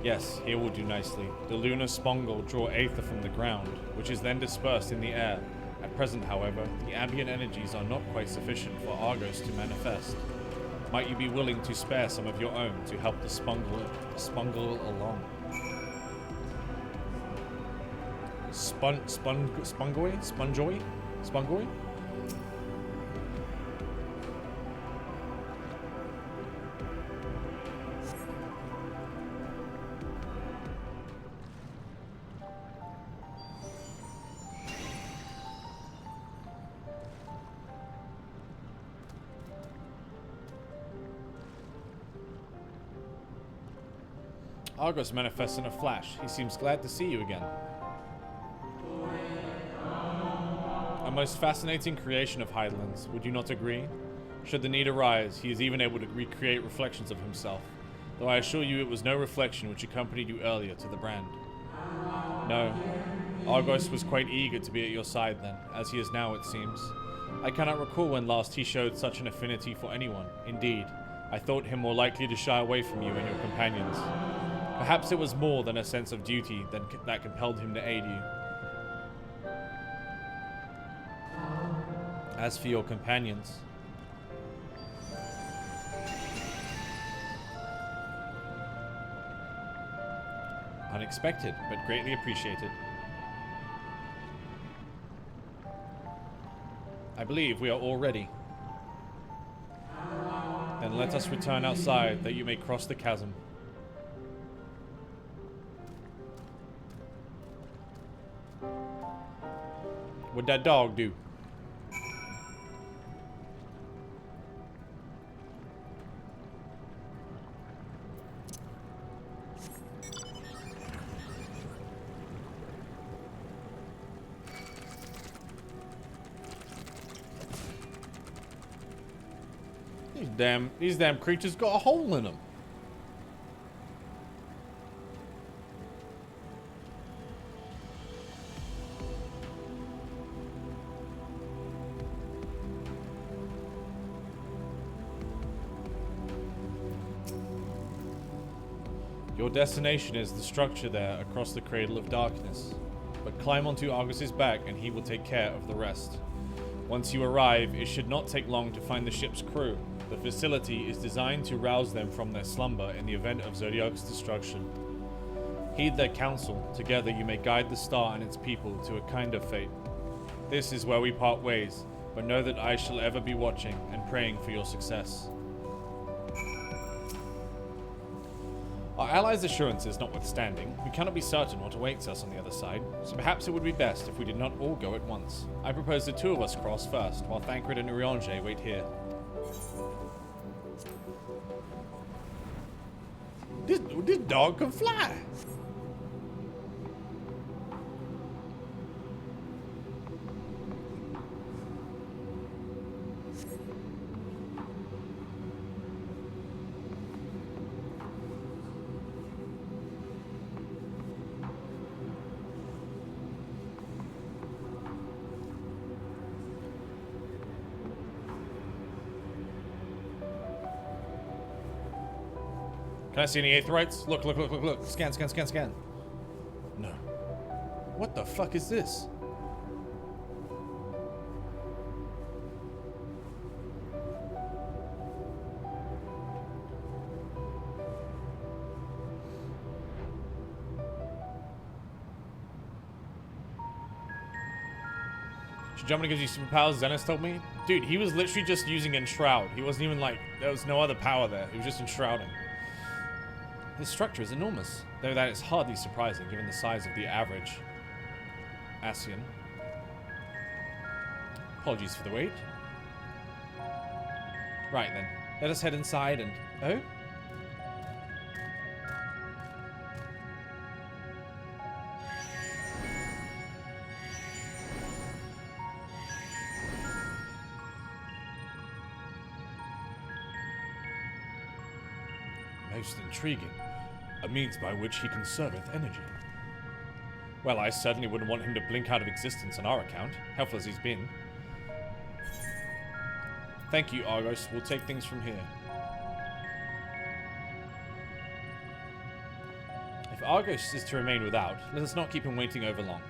Yes, here will do nicely. The lunar spongle draw aether from the ground, which is then dispersed in the air. At present, however, the ambient energies are not quite sufficient for Argos to manifest. Might you be willing to spare some of your own to help the spongle along? Spongoy? Argos manifests in a flash. He seems glad to see you again. A most fascinating creation of Highlands, would you not agree? Should the need arise, he is even able to recreate reflections of himself, though I assure you it was no reflection which accompanied you earlier to the brand. No, Argos was quite eager to be at your side then, as he is now it seems. I cannot recall when last he showed such an affinity for anyone. Indeed, I thought him more likely to shy away from you and your companions. Perhaps it was more than a sense of duty that compelled him to aid you. As for your companions, unexpected, but greatly appreciated. I believe we are all ready. Then let us return outside that you may cross the chasm. What'd that dog do? These damn creatures got a hole in them. Your destination is the structure there across the Cradle of Darkness. But climb onto Argus's back and he will take care of the rest. Once you arrive, it should not take long to find the ship's crew. The facility is designed to rouse them from their slumber in the event of Zodiac's destruction. Heed their counsel. Together you may guide the star and its people to a kinder fate. This is where we part ways, but know that I shall ever be watching and praying for your success. Our allies' assurances notwithstanding, we cannot be certain what awaits us on the other side, so perhaps it would be best if we did not all go at once. I propose the two of us cross first, while Thancred and Urianger wait here. This dog can fly! Can I see any Aetherites? Look, look, look, look, look. Scan, scan, scan, scan. No. What the fuck is this? Jumping gives you superpowers, Zenith told me. Dude, he was literally just using Enshroud. He wasn't even like, there was no other power there. He was just enshrouding. This structure is enormous, though that is hardly surprising given the size of the average Ascian. Apologies for the wait. Right then, let us head inside and... Oh? Most intriguing. A means by which he conserveth energy. Well, I certainly wouldn't want him to blink out of existence on our account, helpful as he's been. Thank you, Argos. We'll take things from here. If Argos is to remain without, let us not keep him waiting over long.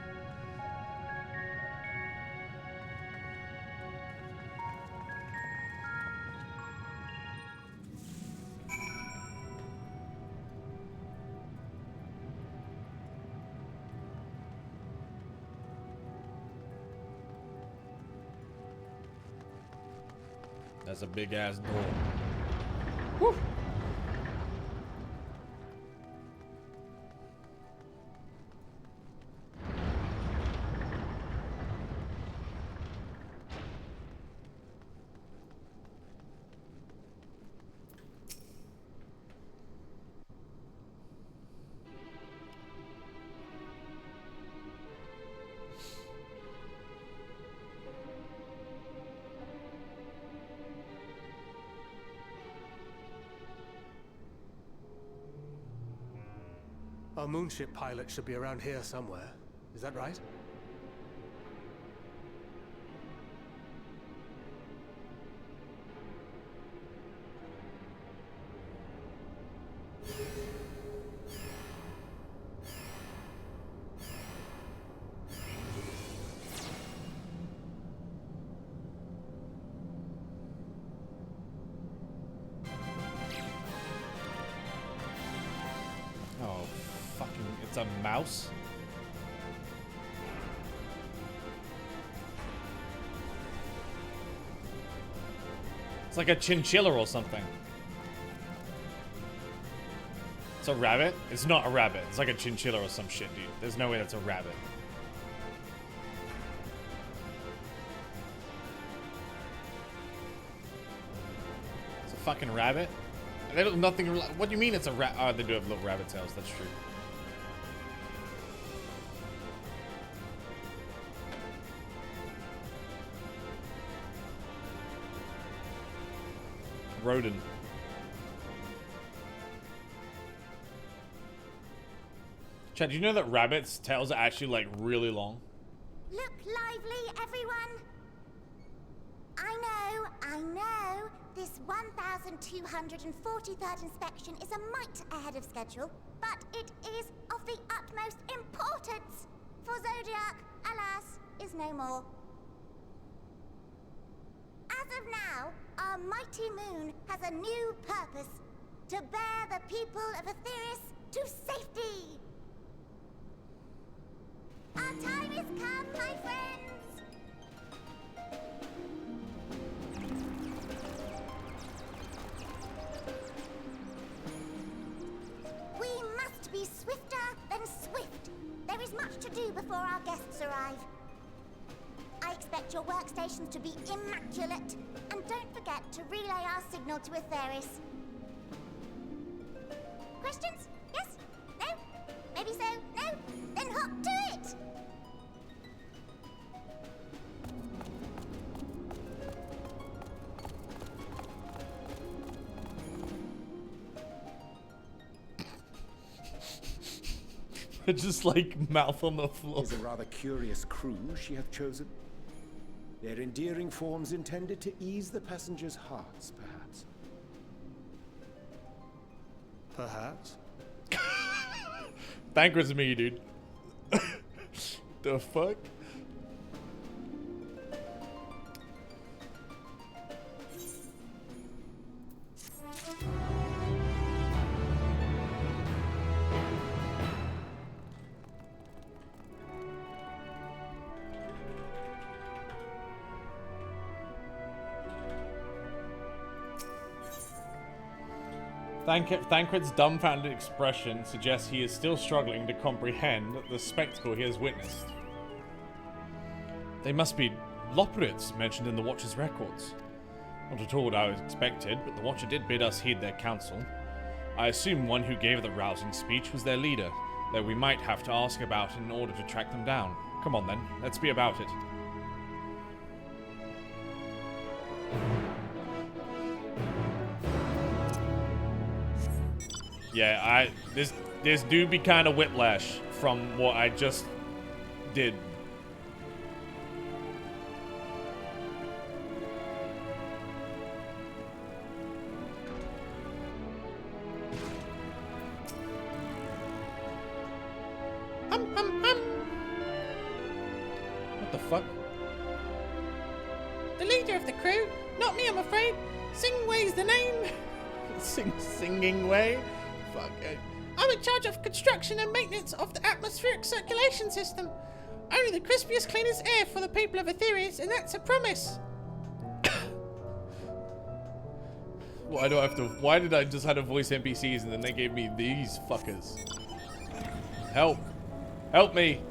That's a big ass door. Woo! Our moonship pilot should be around here somewhere. Is that right? Oh, fucking, it's a mouse? It's like a chinchilla or something. It's a rabbit? It's not a rabbit. It's like a chinchilla or some shit, dude. There's no way that's a rabbit. It's a fucking rabbit? They look nothing. What do you mean it's a rat? Oh, they do have little rabbit tails. That's true. Rodent. Chad, do you know that rabbits' tails are actually like really long? Look lively, everyone. I know. This 1243rd inspection is a mite ahead of schedule, but it is of the utmost importance. For Zodiac, alas, is no more. As of now, our mighty moon has a new purpose: to bear the people of Etheris to safety. Our time has come, my friends. We must be swifter than swift. There is much to do before our guests arrive. I expect your workstations to be immaculate, and don't forget to relay our signal to Etheris. Questions? Yes? No? Maybe so? No? Then hop to it! Just like mouth on the floor. Is a rather curious crew she hath chosen. Their endearing forms intended to ease the passengers' hearts, perhaps. Perhaps. Thankers me, dude. The fuck? Thancred's dumbfounded expression suggests he is still struggling to comprehend the spectacle he has witnessed. They must be Loporits mentioned in the Watcher's records. Not at all what I was expected, but the Watcher did bid us heed their counsel. I assume one who gave the rousing speech was their leader, though we might have to ask about in order to track them down. Come on then, let's be about it. Yeah, this do be kind of whiplash from what I just did. What the fuck? The leader of the crew? Not me, I'm afraid. Singway's the name. Singing way? Fuck. I'm in charge of construction and maintenance of the atmospheric circulation system. Only the crispiest, cleanest air for the people of Etheris, and that's a promise. Why do I have to? Why did I just have to voice NPCs and then they gave me these fuckers? Help! Help me!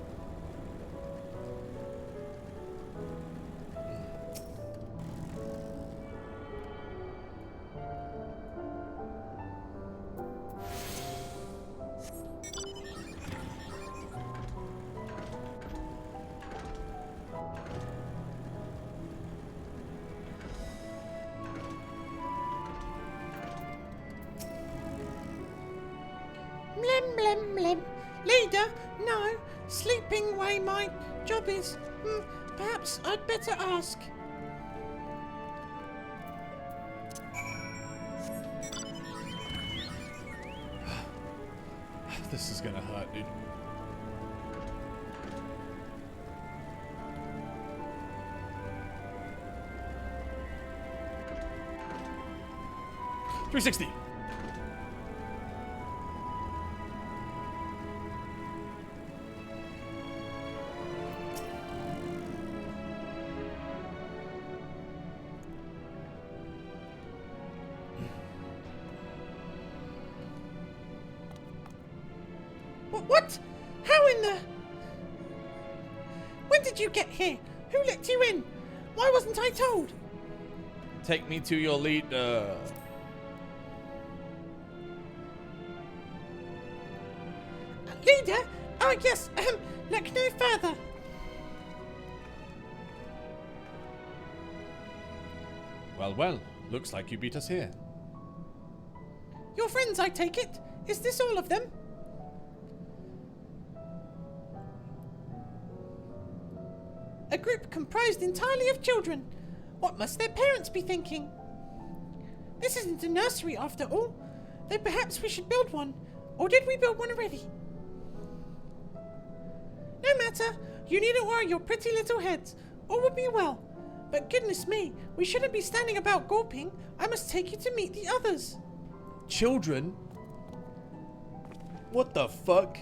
Blim, blim, blim. Leader? No. Sleeping way my job is. Perhaps I'd better ask. This is gonna hurt, dude. $360. What? How in the... When did you get here? Who let you in? Why wasn't I told? Take me to your leader. Leader? Oh yes, look no further. Well, well. Looks like you beat us here. Your friends, I take it? Is this all of them? A group comprised entirely of children. What must their parents be thinking? This isn't a nursery after all. Though perhaps we should build one. Or did we build one already? No matter. You needn't worry your pretty little heads. All will be well. But goodness me, we shouldn't be standing about gawping. I must take you to meet the others. Children? What the fuck?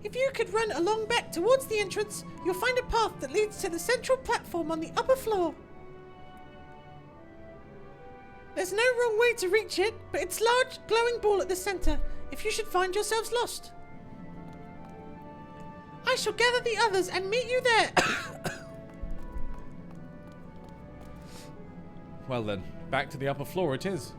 If you could run along back towards the entrance, you'll find a path that leads to the central platform on the upper floor. There's no wrong way to reach it, but it's a large, glowing ball at the center, if you should find yourselves lost. I shall gather the others and meet you there. Well then, back to the upper floor it is.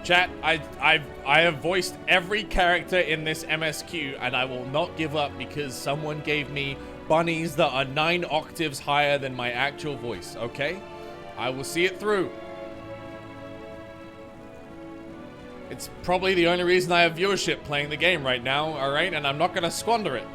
Chat, I have voiced every character in this MSQ and I will not give up because someone gave me bunnies that are 9 octaves higher than my actual voice, okay? I will see it through. It's probably the only reason I have viewership playing the game right now, alright? And I'm not gonna squander it.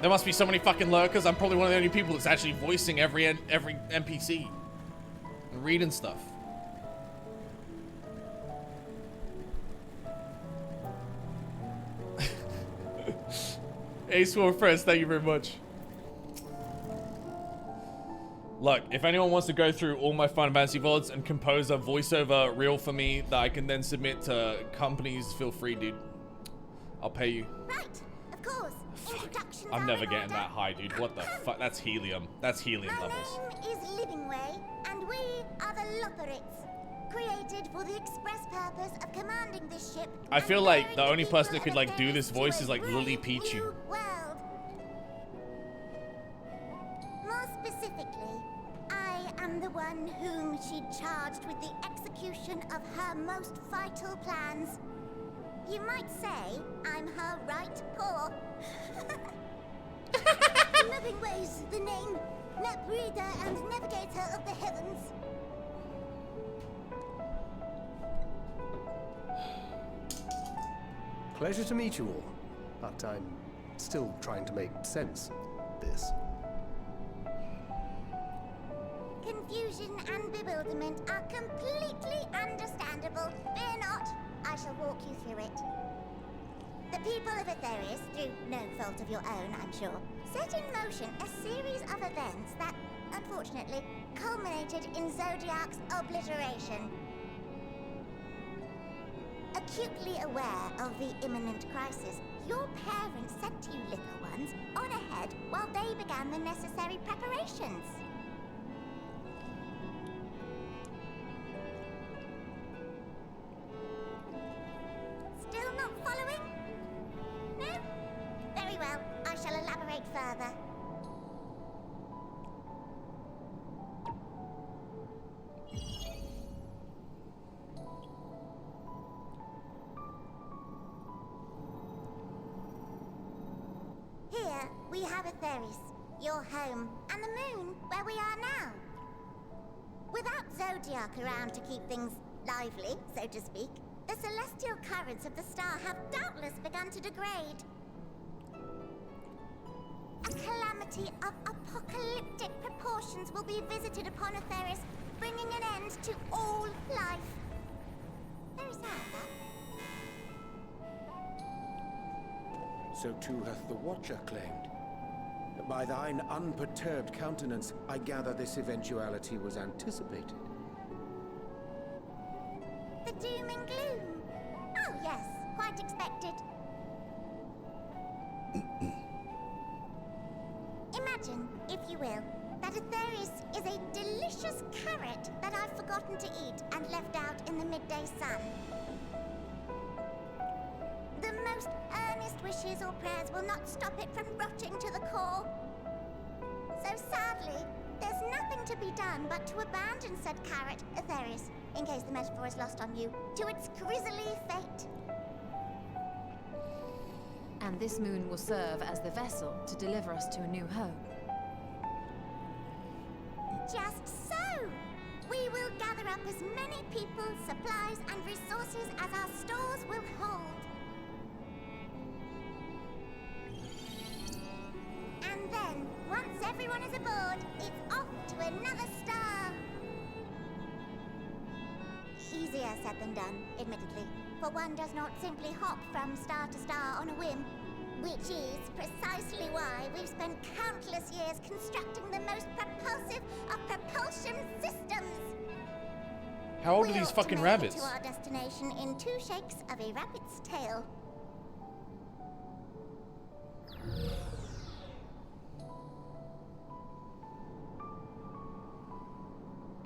There must be so many fucking lurkers. I'm probably one of the only people that's actually voicing every NPC and reading stuff. Ace War Press, thank you very much. Look, if anyone wants to go through all my Final Fantasy VODs and compose a voiceover reel for me that I can then submit to companies, feel free, dude. I'll pay you. Right, of course. Introductions I'm are never in getting order. that high, dude. What the fuck? That's helium. That's helium levels. My name is Livingway, and we are the Lotharites, created for the express purpose of commanding this ship. I feel like the only person that could like do this voice is like Lily Pichu. World. More specifically, I am the one whom she charged with the execution of her most vital plans. You might say I'm her right paw. Livingway's the name, map reader and navigator of the heavens. Pleasure to meet you all, but I'm still trying to make sense of this. Confusion and bewilderment are completely understandable. Fear not, I shall walk you through it. The people of Aetherius, through no fault of your own, I'm sure, set in motion a series of events that, unfortunately, culminated in Zodiac's obliteration. Acutely aware of the imminent crisis, your parents sent you little ones on ahead while they began the necessary preparations. Still not following? No? Very well. elaborate further. Here, we have Atheris, your home, and the moon, where we are now. Without Zodiac around to keep things lively, so to speak, the celestial currents of the star have doubtless begun to degrade. A calamity of apocalyptic proportions will be visited upon Atheris, bringing an end to all life. Very sad, that. So too hath the Watcher claimed. By thine unperturbed countenance, I gather this eventuality was anticipated. The doom and gloom. Oh yes, quite expected. Imagine, if you will, that Atheris is a delicious carrot that I've forgotten to eat and left out in the midday sun. The most earnest wishes or prayers will not stop it from rotting to the core. So sadly, there's nothing to be done but to abandon said carrot, Atheris, in case the metaphor is lost on you, to its grisly fate. And this moon will serve as the vessel to deliver us to a new home. Just so! We will gather up as many people, supplies, and resources as our stores will hold. And then, once everyone is aboard, it's off to another star. Easier said than done, admittedly, for one does not simply hop from star to star on a whim. Which is precisely why we've spent countless years constructing the most propulsive of propulsion systems. How old are these fucking rabbits? To our destination in 2 shakes of a rabbit's tail.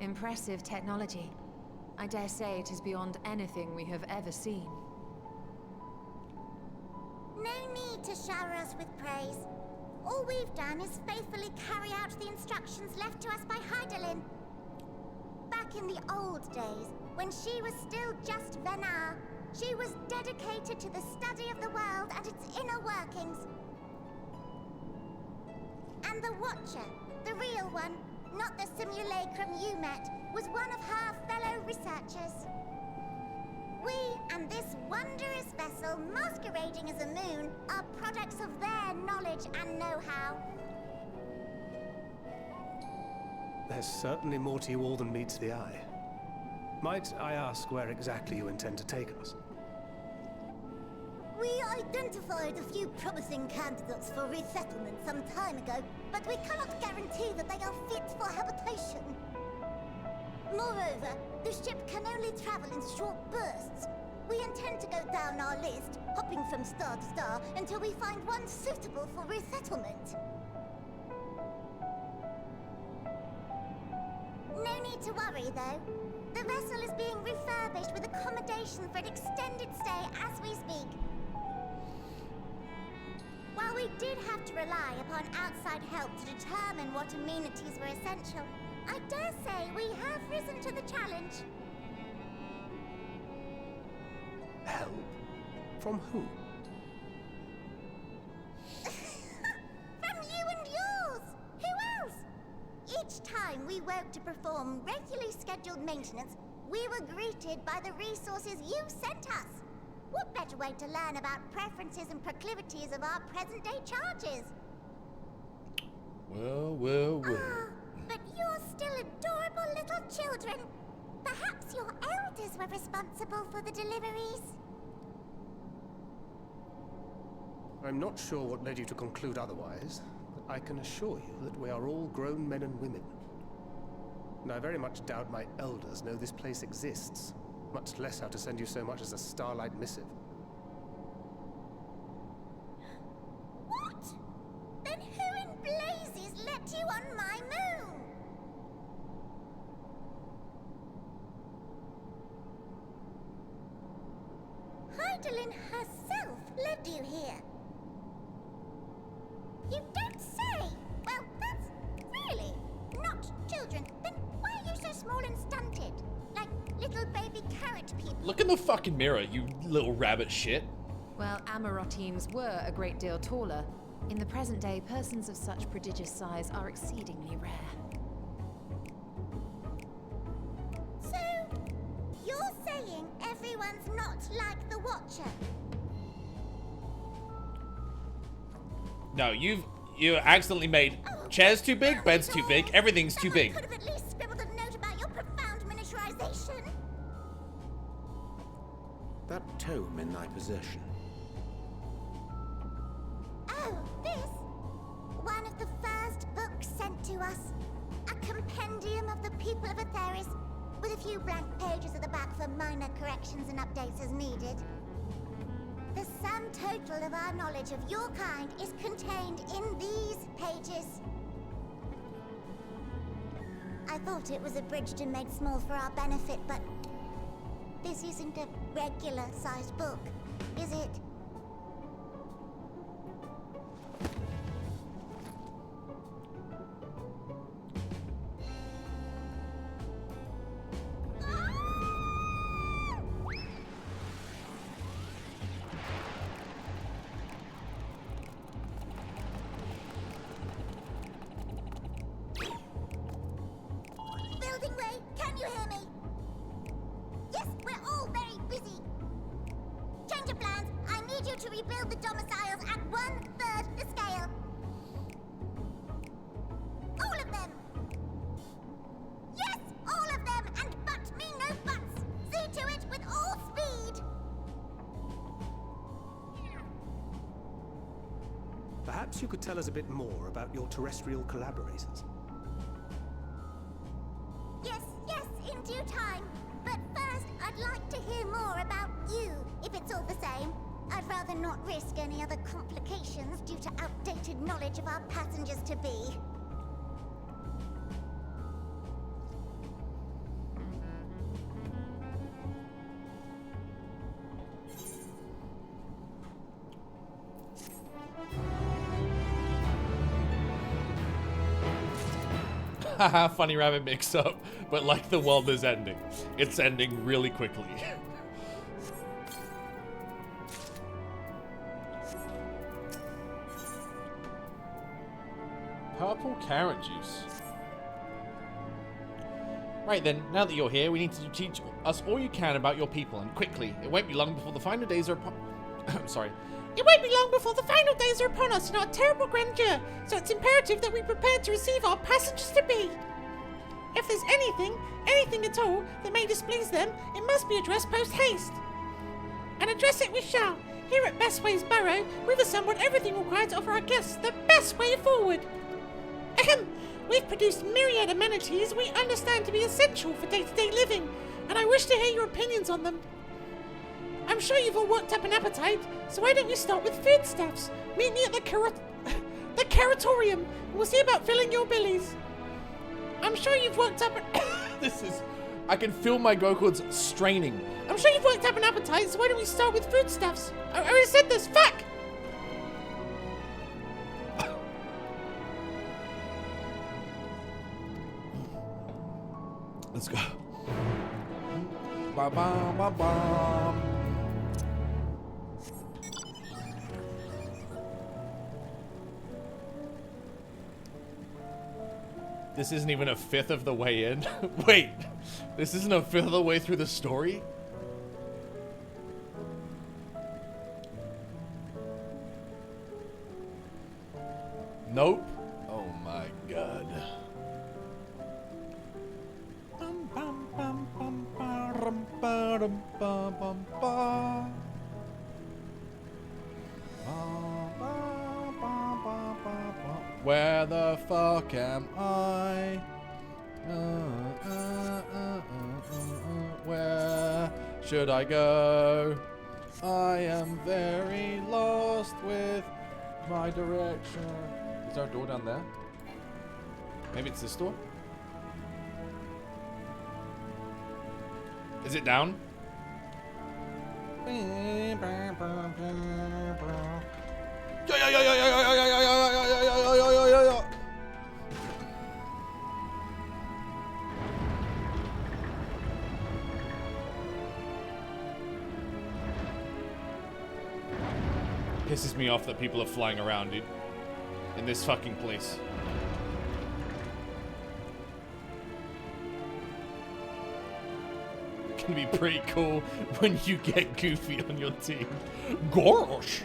Impressive technology. I dare say it is beyond anything we have ever seen. No need to shower us with praise. All we've done is faithfully carry out the instructions left to us by Hydaelyn. Back in the old days, when she was still just Venar, she was dedicated to the study of the world and its inner workings. And the Watcher, the real one, not the simulacrum you met, was one of her fellow researchers. We and this wondrous vessel, masquerading as a moon, are products of their knowledge and know-how. There's certainly more to you all than meets the eye. Might I ask where exactly you intend to take us? We identified a few promising candidates for resettlement some time ago, but we cannot guarantee that they are fit for habitation. Moreover, the ship can only travel in short bursts. We intend to go down our list, hopping from star to star, until we find one suitable for resettlement. No need to worry, though. The vessel is being refurbished with accommodation for an extended stay as we speak. While we did have to rely upon outside help to determine what amenities were essential, I dare say we have risen to the challenge. Help? From who? From you and yours! Who else? Each time we woke to perform regularly scheduled maintenance, we were greeted by the resources you sent us. What better way to learn about preferences and proclivities of our present-day charges? Well. But you're still adorable little children. Perhaps your elders were responsible for the deliveries. I'm not sure what led you to conclude otherwise, but I can assure you that we are all grown men and women. And I very much doubt my elders know this place exists, much less how to send you so much as a starlight missive. What? Then who in blazes let you on my moon? Hydaelyn herself led you here. You don't Look in the fucking mirror, you little rabbit shit. Well, Amarotines were a great deal taller. In the present day, persons of such prodigious size are exceedingly rare. So, you're saying everyone's not like the Watcher? No, you accidentally made chairs too big, beds too big, everything's too big. Could have at least scribbled a note about your profound miniaturization. That tome in thy possession. Oh, this? One of the first books sent to us. A compendium of the people of Atheris, with a few blank pages at the back for minor corrections and updates as needed. The sum total of our knowledge of your kind is contained in these pages. I thought it was abridged and made small for our benefit, but this isn't a regular-sized book, is it? Building Way, can you hear me? Yes, we're all very busy. Change of plans. I need you to rebuild the domiciles at 1/3 the scale. All of them. Yes, all of them, and but me no buts. See to it with all speed. Perhaps you could tell us a bit more about your terrestrial collaborators. Yes, in due time. But first, I'd like to hear more about you, if it's all the same. I'd rather not risk any other complications due to outdated knowledge of our passengers-to-be. Haha, funny rabbit mix up, but like the world is ending. It's ending really quickly. Purple carrot juice. Right then, now that you're here, we need to teach us all you can about your people, and quickly. It won't be long before the final days are upon... I'm sorry. It won't be long before the final days are upon us in our terrible grandeur, so it's imperative that we prepare to receive our passengers-to-be. If there's anything at all, that may displease them, it must be addressed post-haste. And address it we shall. Here at Bestways Barrow, we've assembled everything required to offer our guests the best way forward. Ahem. We've produced myriad amenities we understand to be essential for day-to-day living, and I wish to hear your opinions on them. I'm sure you've all worked up an appetite, so why don't we start with foodstuffs? Meet me at the Caratorium, and we'll see about filling your bellies. I'm sure you've worked up This is... I can feel my Goku's straining. I'm sure you've worked up an appetite, so why don't we start with foodstuffs? I already said this, fuck! Let's go. Ba ba ba ba. This isn't even a fifth of the way in. Wait, this isn't a fifth of the way through the story? Nope. Oh my god. Where the fuck am I? Where should I go? I am very lost with my direction. Is there a door down there? Maybe it's this door? Is it down? pisses me off that people are flying around, dude. In this fucking place. It can be pretty cool when you get Goofy on your team. Gosh!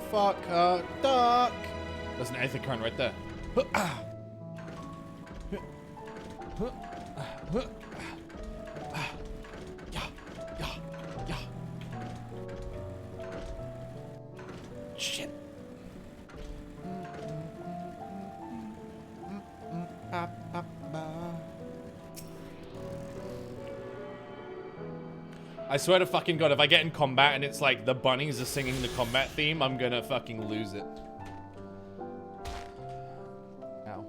Fuck a duck! There's an ether current right there. Shit. I swear to fucking God, if I get in combat and it's like the bunnies are singing the combat theme, I'm gonna fucking lose it. Ow.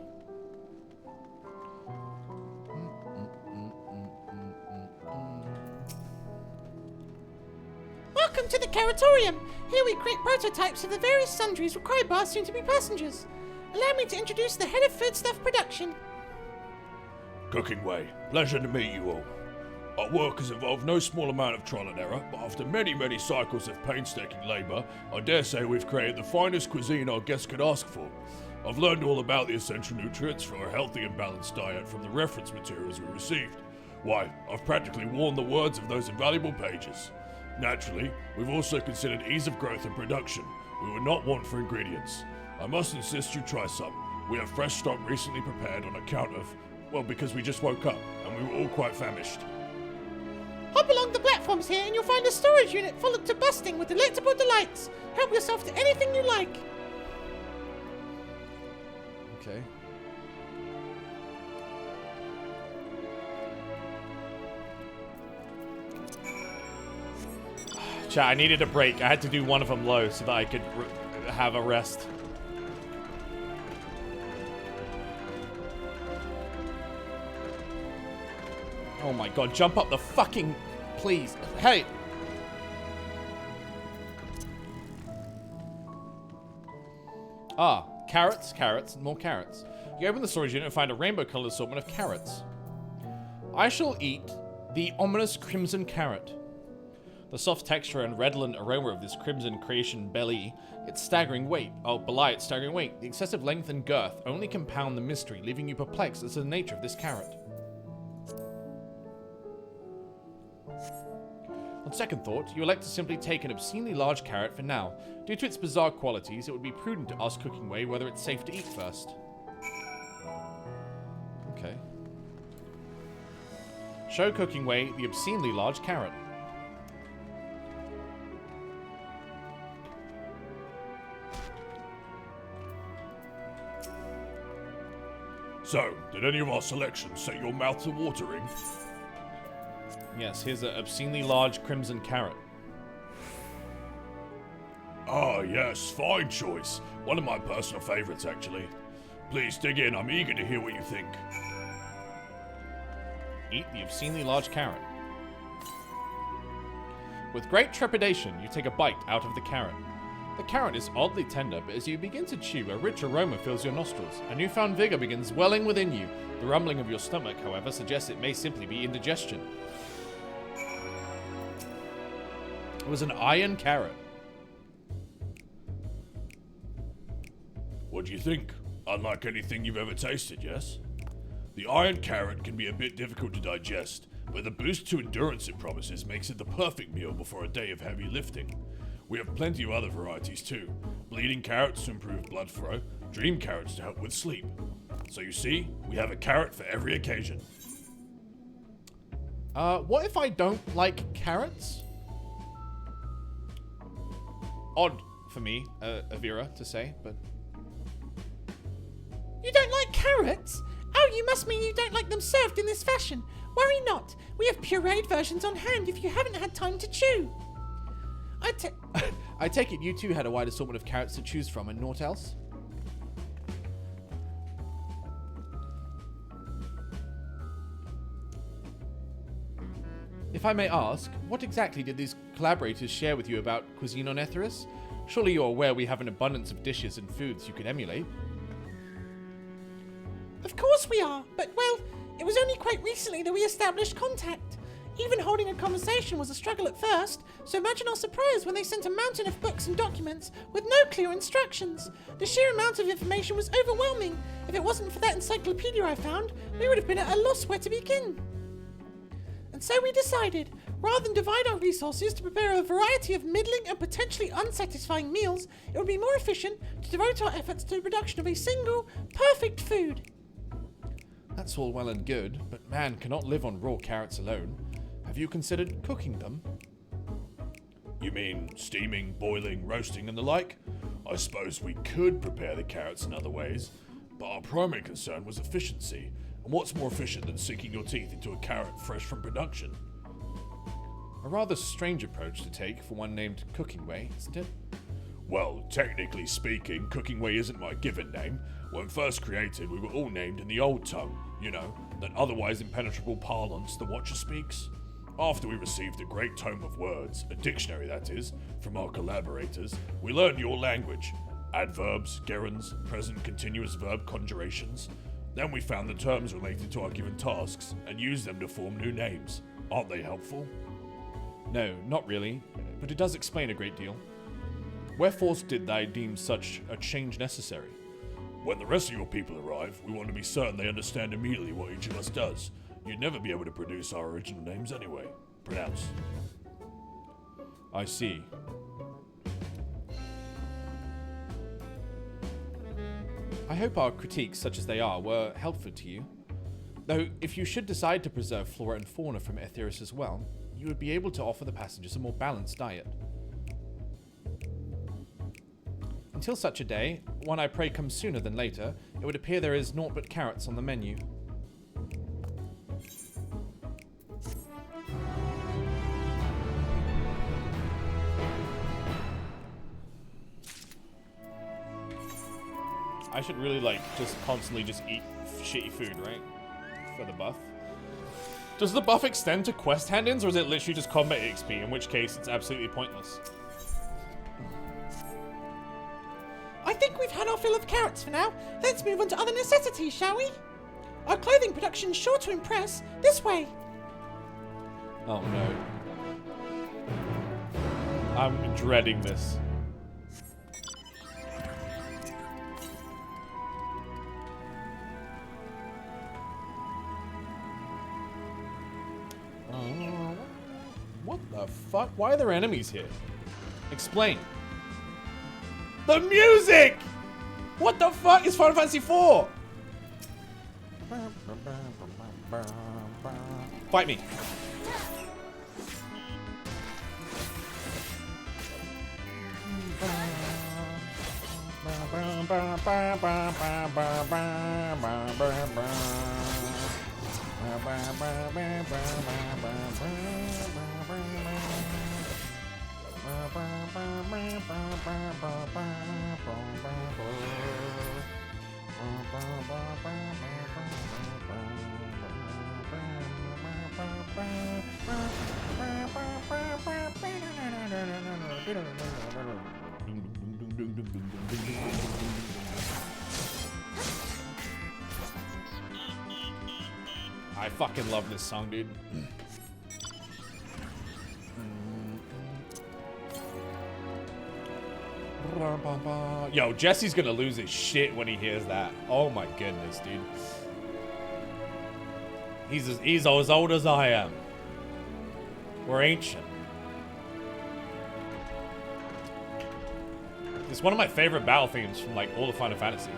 Welcome to the Caratorium. Here we create prototypes of the various sundries required by our soon-to-be passengers. Allow me to introduce the head of foodstuff production. Cooking Way, pleasure to meet you all. Our work has involved no small amount of trial and error, but after many, many cycles of painstaking labour, I dare say we've created the finest cuisine our guests could ask for. I've learned all about the essential nutrients for a healthy and balanced diet from the reference materials we received. Why, I've practically worn the words of those invaluable pages. Naturally, we've also considered ease of growth and production. We would not want for ingredients. I must insist you try some. We have fresh stock recently prepared on account of, well, because we just woke up, and we were all quite famished. Hop along the platforms here and you'll find a storage unit full to busting with delectable delights. Help yourself to anything you like. Okay. Chat, I needed a break. I had to do one of them low so that I could have a rest. Oh my God, jump up the fucking... Please. Hey! Ah, carrots, carrots, more carrots. You open the storage unit and find a rainbow-colored assortment of carrots. I shall eat the ominous crimson carrot. The soft texture and redolent aroma of this crimson creation belie its staggering weight. Oh, belie its staggering weight. The excessive length and girth only compound the mystery, leaving you perplexed as to the nature of this carrot. On second thought, you elect to simply take an obscenely large carrot for now. Due to its bizarre qualities, it would be prudent to ask Cooking Way whether it's safe to eat first. Okay. Show Cooking Way the obscenely large carrot. So, did any of our selections set your mouth to watering? Yes, here's an obscenely large crimson carrot. Ah, yes, fine choice. One of my personal favorites, actually. Please dig in, I'm eager to hear what you think. Eat the obscenely large carrot. With great trepidation, you take a bite out of the carrot. The carrot is oddly tender, but as you begin to chew, a rich aroma fills your nostrils. A newfound vigor begins welling within you. The rumbling of your stomach, however, suggests it may simply be indigestion. It was an iron carrot. What do you think? Unlike anything you've ever tasted, yes? The iron carrot can be a bit difficult to digest, but the boost to endurance it promises makes it the perfect meal before a day of heavy lifting. We have plenty of other varieties too. Bleeding carrots to improve blood flow, dream carrots to help with sleep. So you see, we have a carrot for every occasion. What if I don't like carrots? Odd for me, Avira, to say, but... You don't like carrots? Oh, you must mean you don't like them served in this fashion. Worry not. We have pureed versions on hand if you haven't had time to chew. I take it you two had a wide assortment of carrots to choose from and naught else? If I may ask, what exactly did these collaborators share with you about cuisine on Etheris? Surely you're aware we have an abundance of dishes and foods you could emulate. Of course we are, but well, it was only quite recently that we established contact. Even holding a conversation was a struggle at first, so imagine our surprise when they sent a mountain of books and documents with no clear instructions. The sheer amount of information was overwhelming. If it wasn't for that encyclopedia I found, we would have been at a loss where to begin. And so we decided, rather than divide our resources to prepare a variety of middling and potentially unsatisfying meals, it would be more efficient to devote our efforts to the production of a single, perfect food. That's all well and good, but man cannot live on raw carrots alone. Have you considered cooking them? You mean steaming, boiling, roasting and the like? I suppose we could prepare the carrots in other ways, but our primary concern was efficiency. And what's more efficient than sinking your teeth into a carrot fresh from production? A rather strange approach to take for one named Cooking Way, isn't it? Well, technically speaking, Cooking Way isn't my given name. When first created, we were all named in the old tongue, you know, that otherwise impenetrable parlance the Watcher speaks. After we received a great tome of words, a dictionary that is, from our collaborators, we learned your language. Adverbs, gerunds, present continuous verb conjurations. Then we found the terms related to our given tasks and used them to form new names. Aren't they helpful? No, not really, but it does explain a great deal. Wherefore did thou deem such a change necessary? When the rest of your people arrive, we want to be certain they understand immediately what each of us does. You'd never be able to produce our original names anyway. Pronounce. I see. I hope our critiques, such as they are, were helpful to you. Though, if you should decide to preserve flora and fauna from Aetheris as well, you would be able to offer the passengers a more balanced diet. Until such a day, one I pray comes sooner than later, it would appear there is naught but carrots on the menu. I should really, like, just constantly just eat shitty food, right? For the buff. Does the buff extend to quest hand-ins, or is it literally just combat XP, in which case it's absolutely pointless? I think we've had our fill of carrots for now. Let's move on to other necessities, shall we? Our clothing production's sure to impress. This way. Oh no. I'm dreading this. What the fuck? Why are there enemies here? Explain. The music! What the fuck is Final Fantasy IV? Fight me. I fucking love this song, dude. Yo, Jesse's gonna lose his shit when he hears that. Oh my goodness, dude. He's as old as I am. We're ancient. It's one of my favorite battle themes from like all of Final Fantasy.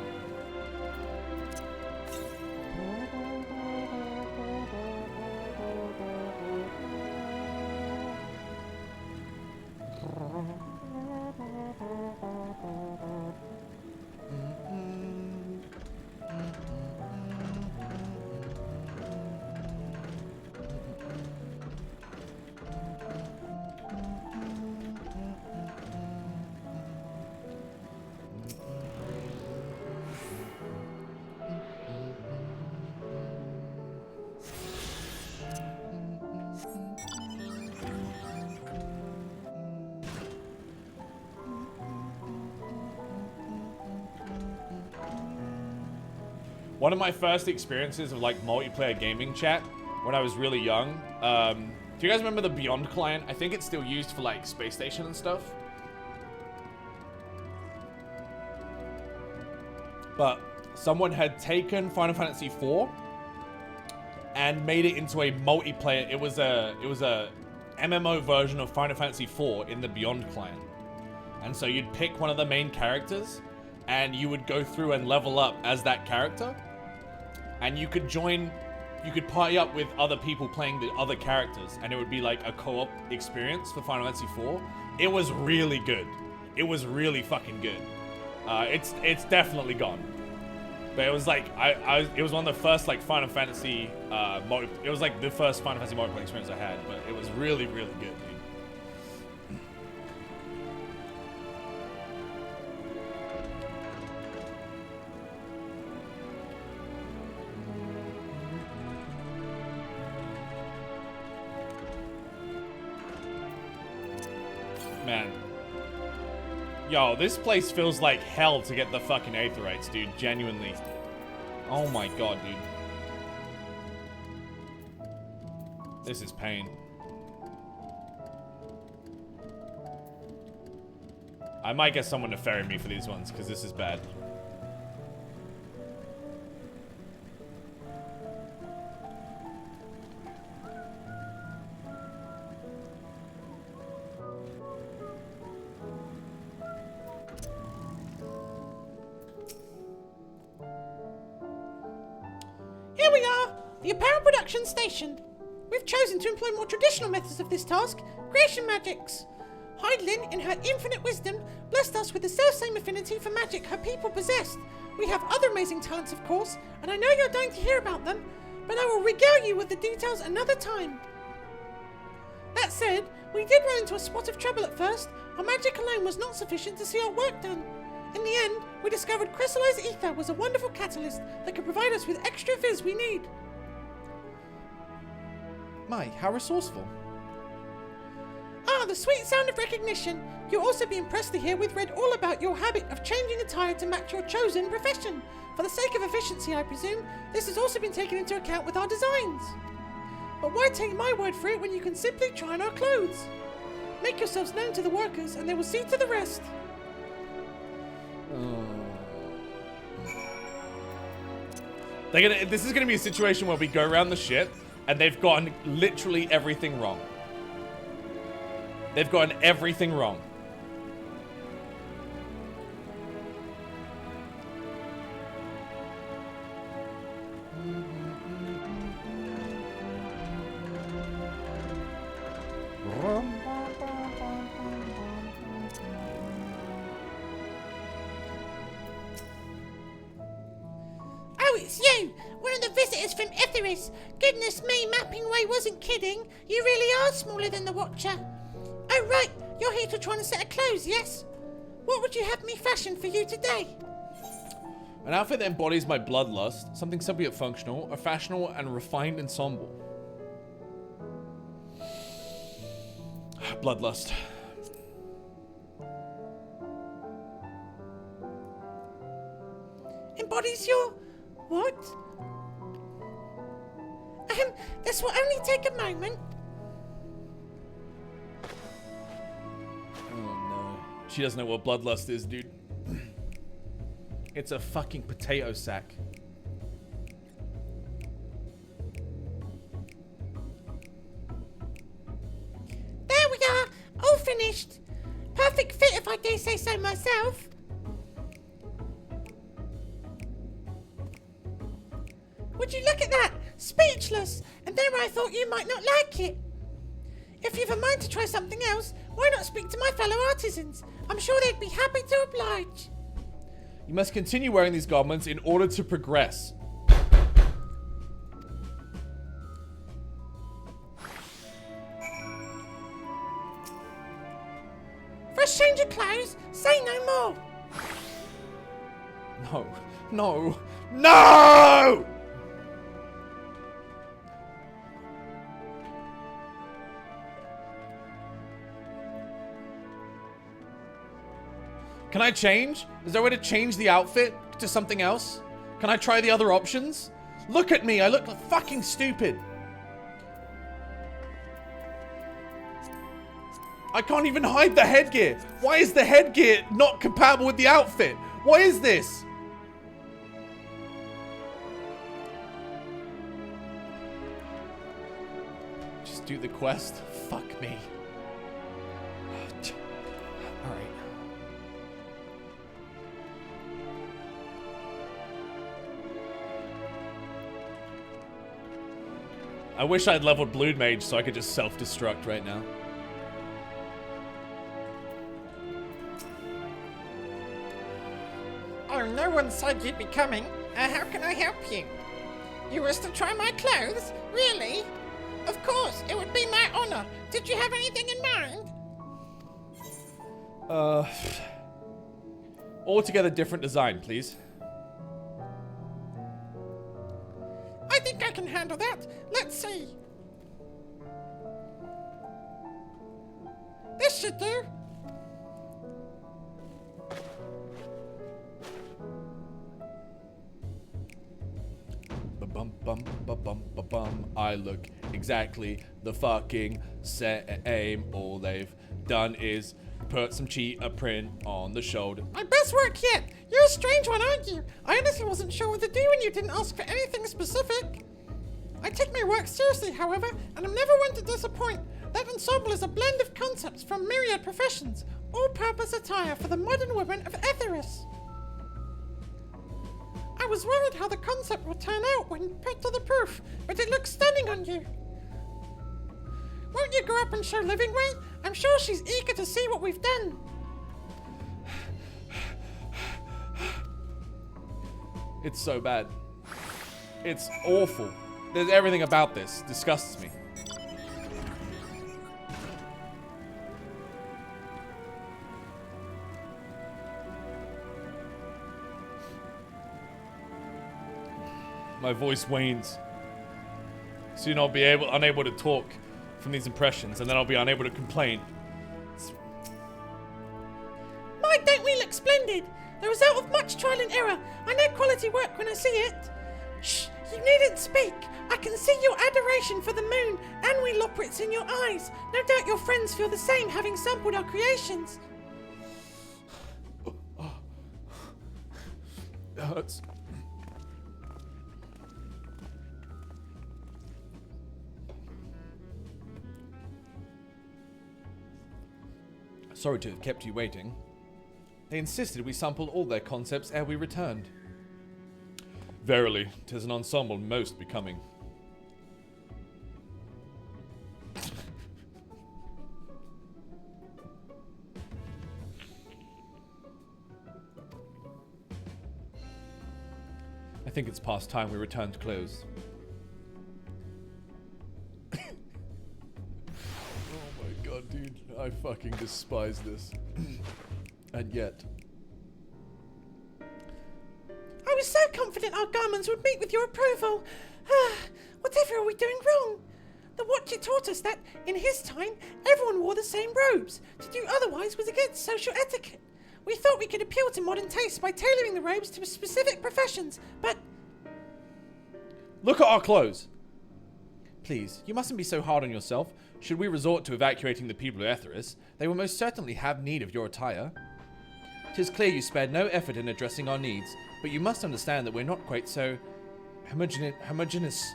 One of my first experiences of like multiplayer gaming chat when I was really young. Do you guys remember the Beyond client? I think it's still used for like Space Station and stuff. But someone had taken Final Fantasy IV and made it into a multiplayer. It was a MMO version of Final Fantasy IV in the Beyond client. And so you'd pick one of the main characters and you would go through and level up as that character. And you could party up with other people playing the other characters, and it would be like a co-op experience for Final Fantasy IV. It was really good. It was really fucking good. It's definitely gone. But it was like it was one of the first like Final Fantasy it was like the first Final Fantasy multiplayer experience I had, but it was really, really good, dude. Man. Yo, this place feels like hell to get the fucking aetherites, dude. Genuinely. Oh my god, dude. This is pain. I might get someone to ferry me for these ones, because this is bad. Here we are, the apparel production station. We've chosen to employ more traditional methods of this task, creation magics. Hydelin, in her infinite wisdom, blessed us with the self-same affinity for magic her people possessed. We have other amazing talents, of course, and I know you're dying to hear about them, but I will regale you with the details another time. That said, we did run into a spot of trouble at first. Our magic alone was not sufficient to see our work done. In the end, we discovered crystallized ether was a wonderful catalyst that could provide us with extra fizz we need. My, how resourceful. Ah, the sweet sound of recognition. You'll also be impressed to hear we've read all about your habit of changing attire to match your chosen profession. For the sake of efficiency, I presume, this has also been taken into account with our designs. But why take my word for it when you can simply try on our clothes? Make yourselves known to the workers and they will see to the rest. This is gonna be a situation where we go around the ship and they've gotten literally everything wrong. They've gotten everything wrong. Oh, it's you! One of the visitors from Etheris. Goodness me, Mapping Way wasn't kidding. You really are smaller than the Watcher. Oh, right. You're here to try and set of clothes, yes? What would you have me fashion for you today? An outfit that embodies my bloodlust, something simple yet functional, a fashionable and refined ensemble. Bloodlust. Embodies your... what? This will only take a moment. Oh no. She doesn't know what bloodlust is, dude. It's a fucking potato sack. There we are, all finished. Perfect fit if I do say so myself. Would you look at that? Speechless. And then I thought you might not like it. If you've a mind to try something else, why not speak to my fellow artisans? I'm sure they'd be happy to oblige. You must continue wearing these garments in order to progress. For a change of clothes, say no more. No. No. No! Can I change? Is there a way to change the outfit to something else? Can I try the other options? Look at me, I look fucking stupid. I can't even hide the headgear. Why is the headgear not compatible with the outfit? What is this? Just do the quest. Fuck me. Alright. I wish I'd leveled Blue Mage so I could just self-destruct right now. Oh, no one said you'd be coming. How can I help you? You wish to try my clothes? Really? Of course, it would be my honor. Did you have anything in mind? Altogether different design, please. I think I can handle that. Let's see. This should do. Ba-bum-bum-ba-bum-ba-bum. I look exactly the fucking same. All they've done is put some cheetah print on the shoulder. My best work yet. You're a strange one, aren't you? I honestly wasn't sure what to do when you didn't ask for anything specific. I take my work seriously, however, and I'm never one to disappoint. That ensemble is a blend of concepts from myriad professions, all-purpose attire for the modern women of Etheris. I was worried how the concept would turn out when put to the proof, but it looks stunning on you. Won't you go up and show Living Way? I'm sure she's eager to see what we've done. It's so bad. It's awful. There's everything about this disgusts me. My voice wanes. Soon I'll be unable to talk from these impressions, and then I'll be unable to complain. My, don't we look splendid? The result of much trial and error. I know quality work when I see it. Shh, you needn't speak. I can see your adoration for the moon, and we loprits in your eyes. No doubt your friends feel the same, having sampled our creations. It hurts. Sorry to have kept you waiting. They insisted we sample all their concepts ere we returned. Verily, 'tis an ensemble most becoming. I think it's past time we return to clothes. God, dude, I fucking despise this. And yet. I was so confident our garments would meet with your approval. Whatever are we doing wrong? The Watcher taught us that, in his time, everyone wore the same robes. To do otherwise was against social etiquette. We thought we could appeal to modern tastes by tailoring the robes to specific professions, but... Look at our clothes! Please, you mustn't be so hard on yourself. Should we resort to evacuating the people of Etheris, they will most certainly have need of your attire. 'Tis clear you spared no effort in addressing our needs, but you must understand that we're not quite so homogeneous.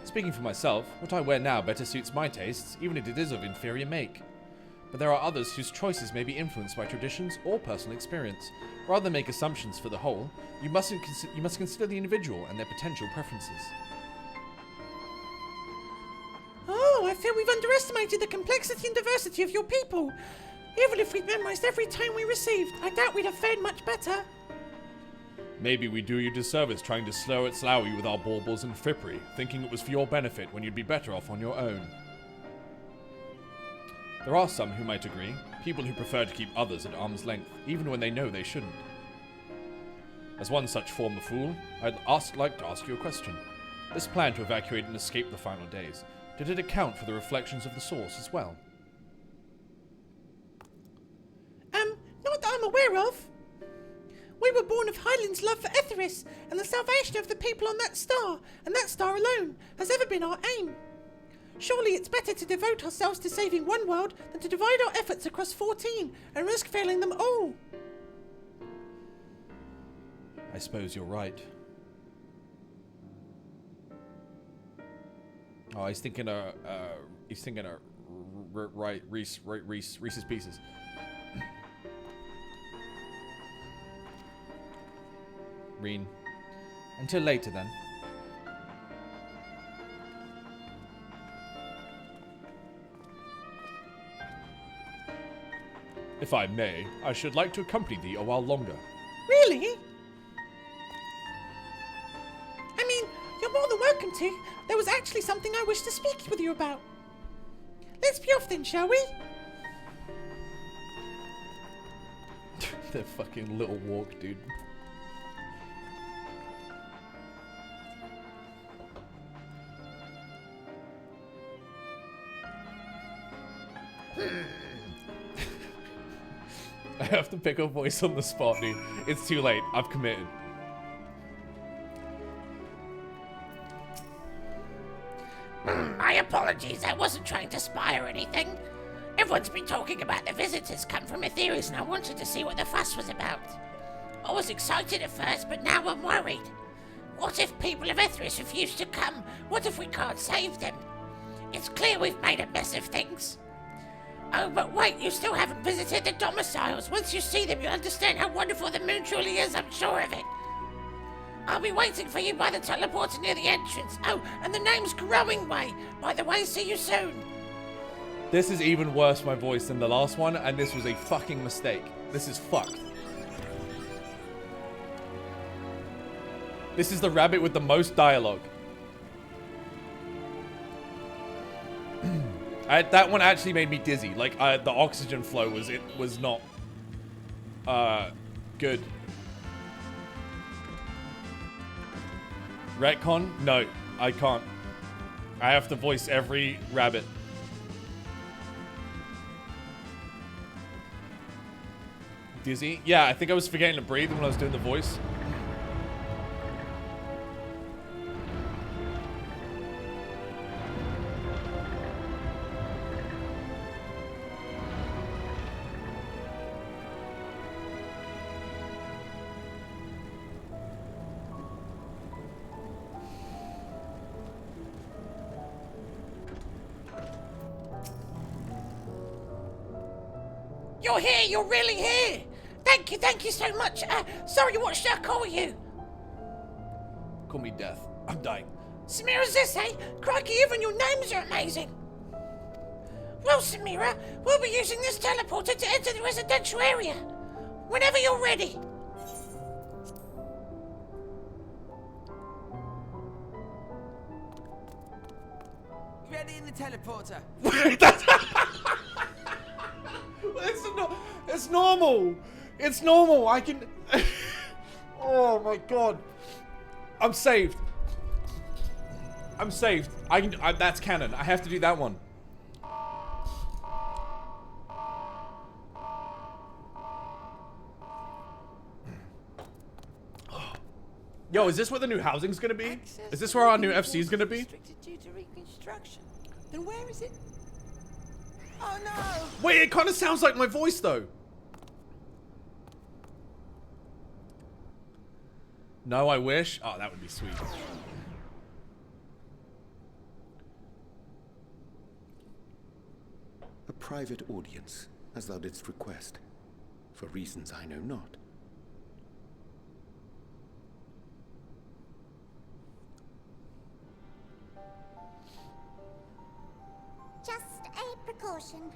Speaking for myself, what I wear now better suits my tastes, even if it is of inferior make. But there are others whose choices may be influenced by traditions or personal experience. Rather than make assumptions for the whole, you must consider the individual and their potential preferences. Oh, I feel we've underestimated the complexity and diversity of your people. Even if we'd memorized every tone we received, I doubt we'd have fared much better. Maybe we do you disservice trying to slow you with our baubles and frippery, thinking it was for your benefit when you'd be better off on your own. There are some who might agree, people who prefer to keep others at arm's length, even when they know they shouldn't. As one such former fool, I'd like to ask you a question. This plan to evacuate and escape the final days, did it account for the reflections of the source as well? Not that I'm aware of. We were born of Hyland's love for Etheris, and the salvation of the people on that star, and that star alone, has ever been our aim. Surely it's better to devote ourselves to saving one world than to divide our efforts across 14 and risk failing them all. I suppose you're right. Oh, he's thinking Reese's Pieces. Reen. Until later then. If I may, I should like to accompany thee a while longer. Really? I mean, you're more than welcome to. There was actually something I wish to speak with you about. Let's be off then, shall we? That fucking little walk, dude. I have to pick a voice on the spot, dude. It's too late. I've committed. My apologies. I wasn't trying to spy or anything. Everyone's been talking about the visitors come from Etheris, and I wanted to see what the fuss was about. I was excited at first, but now I'm worried. What if people of Etheris refuse to come? What if we can't save them? It's clear we've made a mess of things. Oh, but wait, you still haven't visited the domiciles. Once you see them, you'll understand how wonderful the moon truly is, I'm sure of it. I'll be waiting for you by the teleporter near the entrance. Oh, and the name's Growing Way. By the way, see you soon. This is even worse, my voice, than the last one, and this was a fucking mistake. This is fucked. This is the rabbit with the most dialogue. That one actually made me dizzy. Like, the oxygen flow was not good. Retcon? No, I can't. I have to voice every rabbit. Dizzy? Yeah, I think I was forgetting to breathe when I was doing the voice. You're here, you're really here. Thank you so much. Sorry, what should I call you? Call me Death. I'm dying. Samira Zisse, crikey, even your names are amazing. Well, Samira, we'll be using this teleporter to enter the residential area. Whenever you're ready. Ready in the teleporter. It's normal. It's normal. I can. Oh my god. I'm saved. I'm saved. I can. That's canon. I have to do that one. Yo, is this where the new housing's gonna be? Is this where our new FC is gonna be? Restricted due to reconstruction. Then where is it? Oh no! Wait, it kind of sounds like my voice though. No, I wish. Oh, that would be sweet. A private audience, as thou didst request, for reasons I know not. Just a precaution.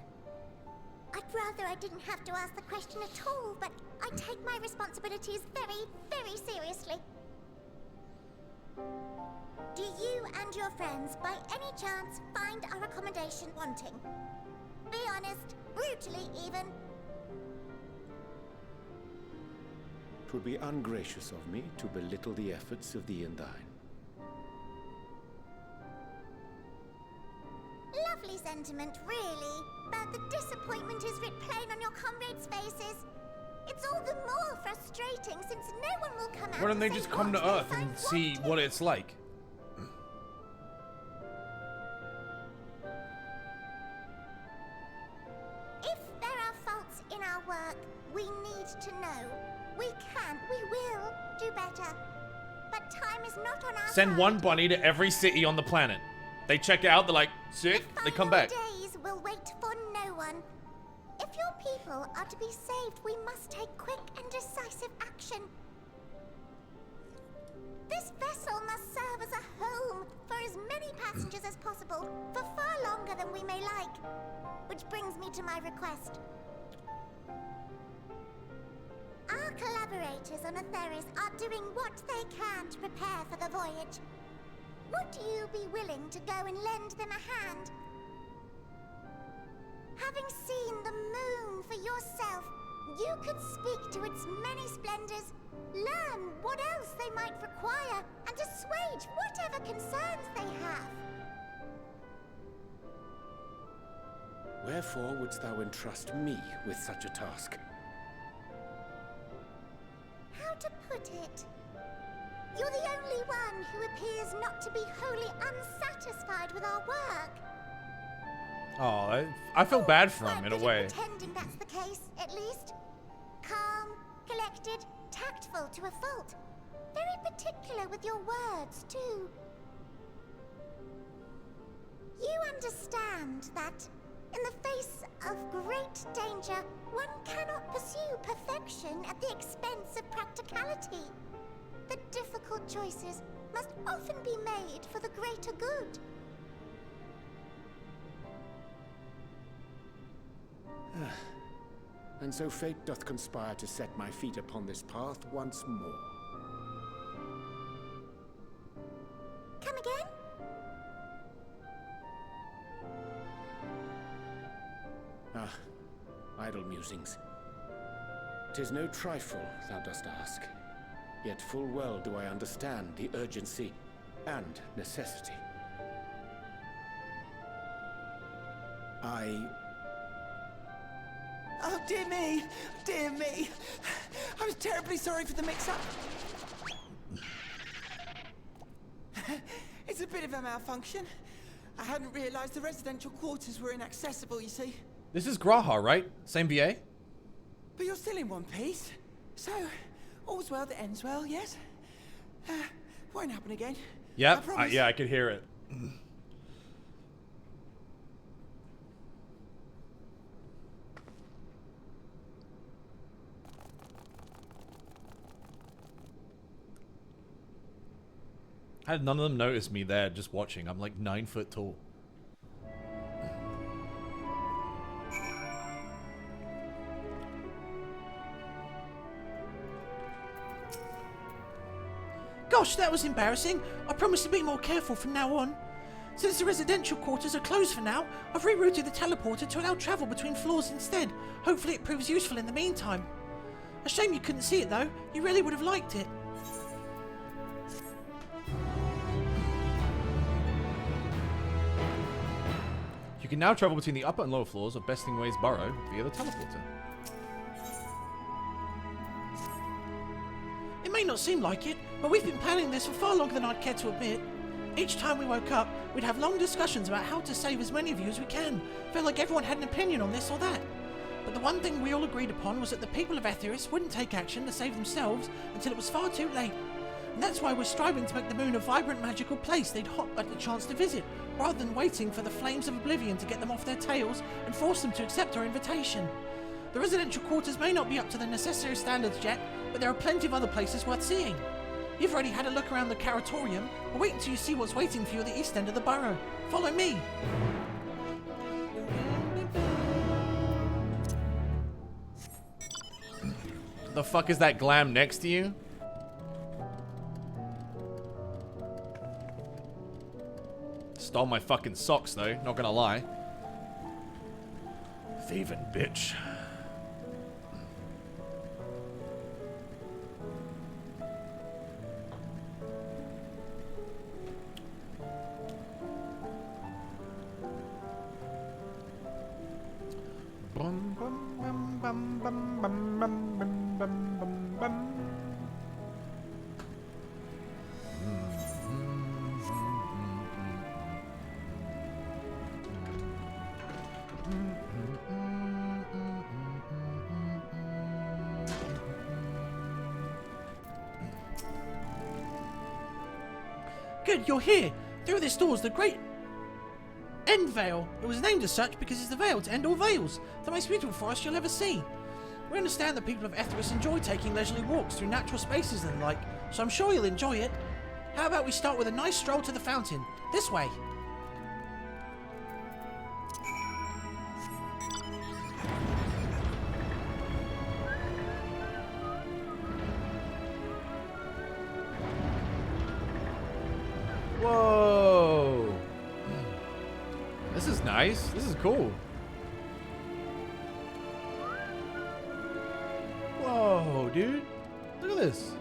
I'd rather I didn't have to ask the question at all, but I take my responsibilities very, very seriously. Do you and your friends, by any chance, find our accommodation wanting? Be honest, brutally even. 'Twould be ungracious of me to belittle the efforts of thee and thine. Lovely sentiment, really, but the disappointment is writ plain on your comrades' faces. It's all the more frustrating since no one will come out. Why don't they and just say come to what Earth they and find see what it's like? If there are faults in our work, we need to know. We can, we will do better. But time is not on our Send side. one bunny to every city on the planet. They check it out, they're like, sick, they come back. Days will wait for no one. If your people are to be saved, we must take quick and decisive action. This vessel must serve as a home for as many passengers as possible, for far longer than we may like. Which brings me to my request. Our collaborators on Atheris are doing what they can to prepare for the voyage. Would you be willing to go and lend them a hand? Having seen the moon for yourself, you could speak to its many splendors, learn what else they might require, and assuage whatever concerns they have. Wherefore wouldst thou entrust me with such a task? How to put it? You're the only one who appears not to be wholly unsatisfied with our work. Oh, I feel bad for him in a way. Pretending that's the case, at least. Calm, collected, tactful to a fault. Very particular with your words, too. You understand that, in the face of great danger, one cannot pursue perfection at the expense of practicality. The difficult choices must often be made for the greater good. And so fate doth conspire to set my feet upon this path once more. Come again? Ah, idle musings. 'Tis no trifle thou dost ask, yet full well do I understand the urgency and necessity. Oh, dear me! Dear me! I was terribly sorry for the mix-up. It's a bit of a malfunction. I hadn't realized the residential quarters were inaccessible, you see. This is Graha, right? Same VA? But you're still in one piece. So, all's well that ends well, yes? Won't happen again. Yep. I promise. Yeah, I could hear it. How did none of them notice me there just watching? I'm like 9 foot tall. Gosh, that was embarrassing. I promise to be more careful from now on. Since the residential quarters are closed for now, I've rerouted the teleporter to allow travel between floors instead. Hopefully it proves useful in the meantime. A shame you couldn't see it though. You really would have liked it. You can now travel between the upper and lower floors of Besting Way's burrow via the teleporter. It may not seem like it, but we've been planning this for far longer than I'd care to admit. Each time we woke up, we'd have long discussions about how to save as many of you as we can. Felt like everyone had an opinion on this or that. But the one thing we all agreed upon was that the people of Atheris wouldn't take action to save themselves until it was far too late. And that's why we're striving to make the moon a vibrant, magical place they'd hop at the chance to visit, rather than waiting for the flames of oblivion to get them off their tails and force them to accept our invitation. The residential quarters may not be up to the necessary standards yet, but there are plenty of other places worth seeing. You've already had a look around the Caratorium, but wait until you see what's waiting for you at the east end of the burrow. Follow me. The fuck is that glam next to you? Stole my fucking socks though, not gonna lie. Thieving bitch. Bum, bum, bum, bum, bum, bum, bum, bum. bum, bum, bum. Good, you're here. Through this door is the great End Veil. It was named as such because it's the veil to end all veils, the most beautiful forest you'll ever see. We understand that people of Etheris enjoy taking leisurely walks through natural spaces and the like, so I'm sure you'll enjoy it. How about we start with a nice stroll to the fountain? This way. Whoa! This is nice. This is cool. Whoa, dude. Look at this.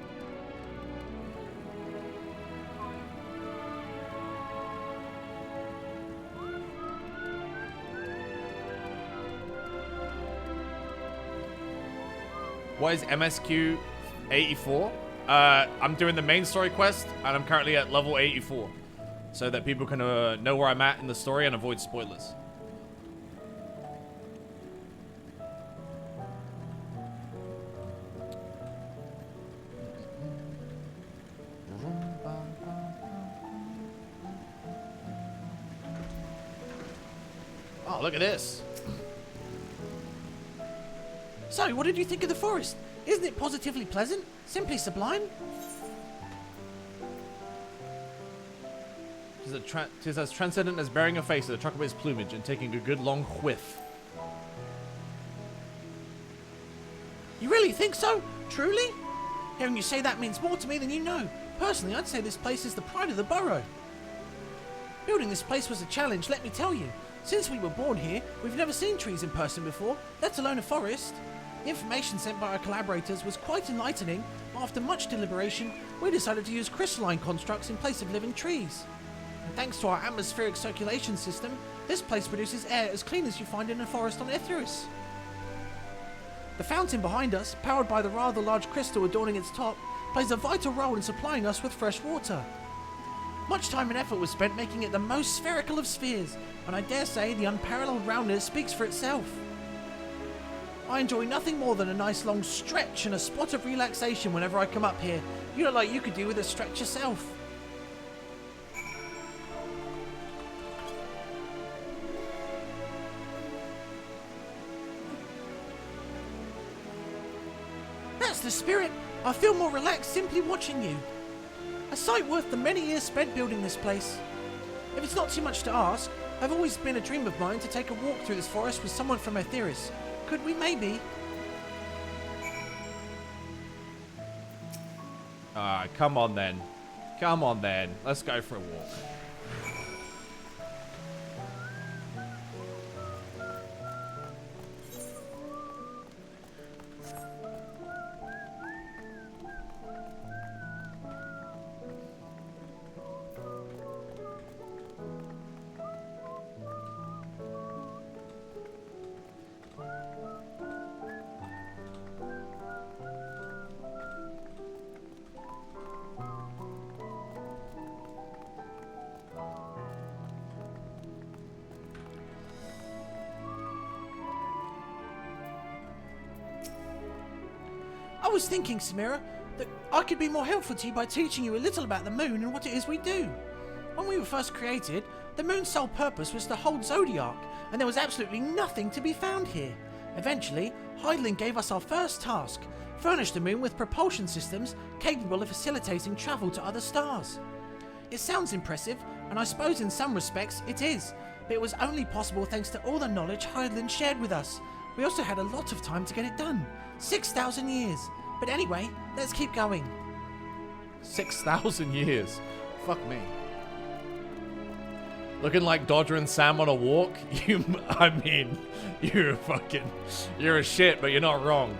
What is MSQ 84? I'm doing the main story quest, and I'm currently at level 84. So that people can know where I'm at in the story and avoid spoilers. Oh, look at this. So, what did you think of the forest? Isn't it positively pleasant? Simply sublime? Tis as transcendent as bearing a face at the truck of its plumage and taking a good long whiff. You really think so? Truly? Hearing you say that means more to me than you know. Personally, I'd say this place is the pride of the borough. Building this place was a challenge, let me tell you. Since we were born here, we've never seen trees in person before, let alone a forest. The information sent by our collaborators was quite enlightening, but after much deliberation, we decided to use crystalline constructs in place of living trees. And thanks to our atmospheric circulation system, this place produces air as clean as you find in a forest on Etheris. The fountain behind us, powered by the rather large crystal adorning its top, plays a vital role in supplying us with fresh water. Much time and effort was spent making it the most spherical of spheres, and I dare say the unparalleled roundness speaks for itself. I enjoy nothing more than a nice long stretch and a spot of relaxation whenever I come up here. You look like you could do with a stretch yourself. That's the spirit. I feel more relaxed simply watching you. A sight worth the many years spent building this place. If it's not too much to ask, I've always been a dream of mine to take a walk through this forest with someone from Etheris. Could we maybe? Come on then. Come on then. Let's go for a walk. I was thinking, Samira, that I could be more helpful to you by teaching you a little about the moon and what it is we do. When we were first created, the moon's sole purpose was to hold Zodiac, and there was absolutely nothing to be found here. Eventually, Hydaelyn gave us our first task, furnish the moon with propulsion systems capable of facilitating travel to other stars. It sounds impressive, and I suppose in some respects it is, but it was only possible thanks to all the knowledge Hydaelyn shared with us. We also had a lot of time to get it done. 6,000 years. But anyway, let's keep going. 6,000 years. Fuck me. Looking like Dodger and Sam on a walk? You're a shit, but you're not wrong.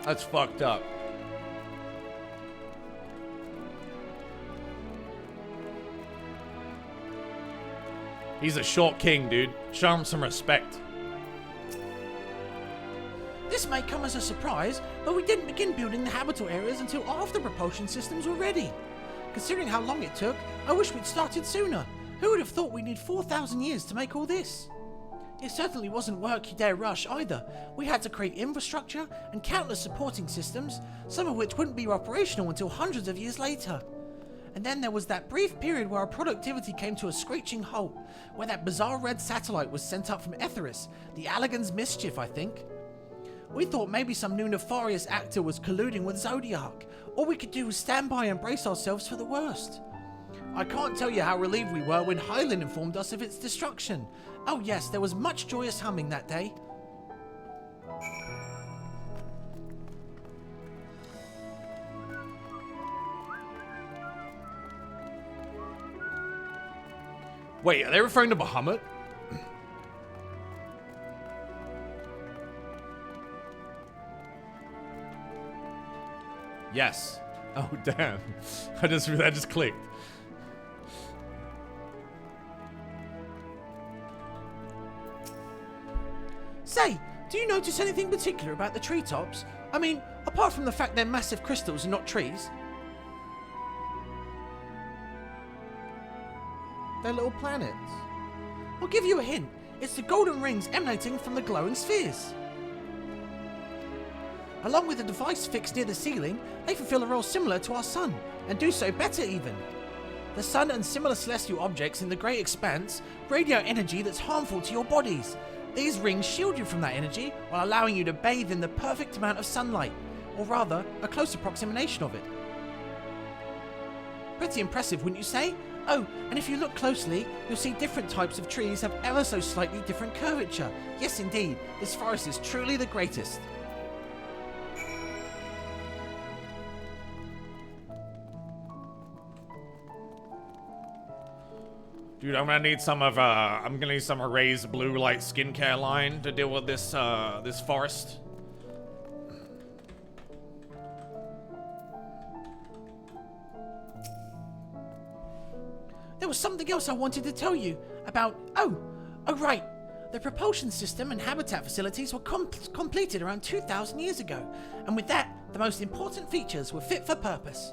That's fucked up. He's a short king, dude. Show him some respect. may come as a surprise, but we didn't begin building the habitable areas until after propulsion systems were ready. Considering how long it took, I wish we'd started sooner. Who would have thought we'd need 4,000 years to make all this? It certainly wasn't work you dare rush either. We had to create infrastructure and countless supporting systems, some of which wouldn't be operational until hundreds of years later. And then there was that brief period where our productivity came to a screeching halt, where that bizarre red satellite was sent up from Etheris, the Allagan's mischief, I think. We thought maybe some new nefarious actor was colluding with Zodiac. All we could do was stand by and brace ourselves for the worst. I can't tell you how relieved we were when Hyland informed us of its destruction. Oh yes, there was much joyous humming that day. Wait, are they referring to Bahamut? Yes. Oh damn! that just clicked. Say, do you notice anything particular about the treetops? I mean, apart from the fact they're massive crystals and not trees. They're little planets. I'll give you a hint. It's the golden rings emanating from the glowing spheres. Along with a device fixed near the ceiling, they fulfill a role similar to our sun, and do so better even. The sun and similar celestial objects in the great expanse radiate energy that's harmful to your bodies. These rings shield you from that energy while allowing you to bathe in the perfect amount of sunlight, or rather, a close approximation of it. Pretty impressive, wouldn't you say? Oh, and if you look closely, you'll see different types of trees have ever so slightly different curvature. Yes, indeed, this forest is truly the greatest. Dude, I'm gonna need some of Array's blue light skincare line to deal with this this forest. There was something else I wanted to tell you about. Oh right. The propulsion system and habitat facilities were completed around 2,000 years ago, and with that, the most important features were fit for purpose.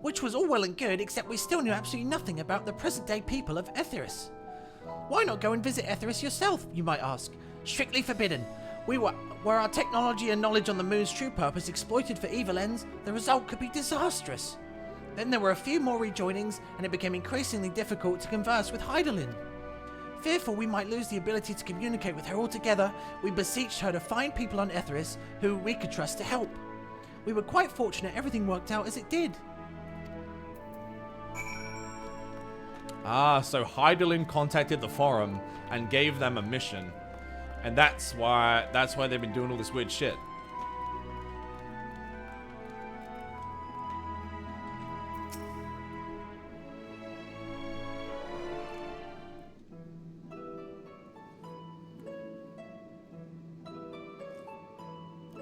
Which was all well and good, except we still knew absolutely nothing about the present-day people of Etheris. Why not go and visit Etheris yourself, you might ask? Strictly forbidden. Were our technology and knowledge on the moon's true purpose exploited for evil ends, the result could be disastrous. Then there were a few more rejoinings, and it became increasingly difficult to converse with Hydaelyn. Fearful we might lose the ability to communicate with her altogether, we beseeched her to find people on Etheris who we could trust to help. We were quite fortunate everything worked out as it did. Ah, so Hydaelyn contacted the forum and gave them a mission. And that's why they've been doing all this weird shit.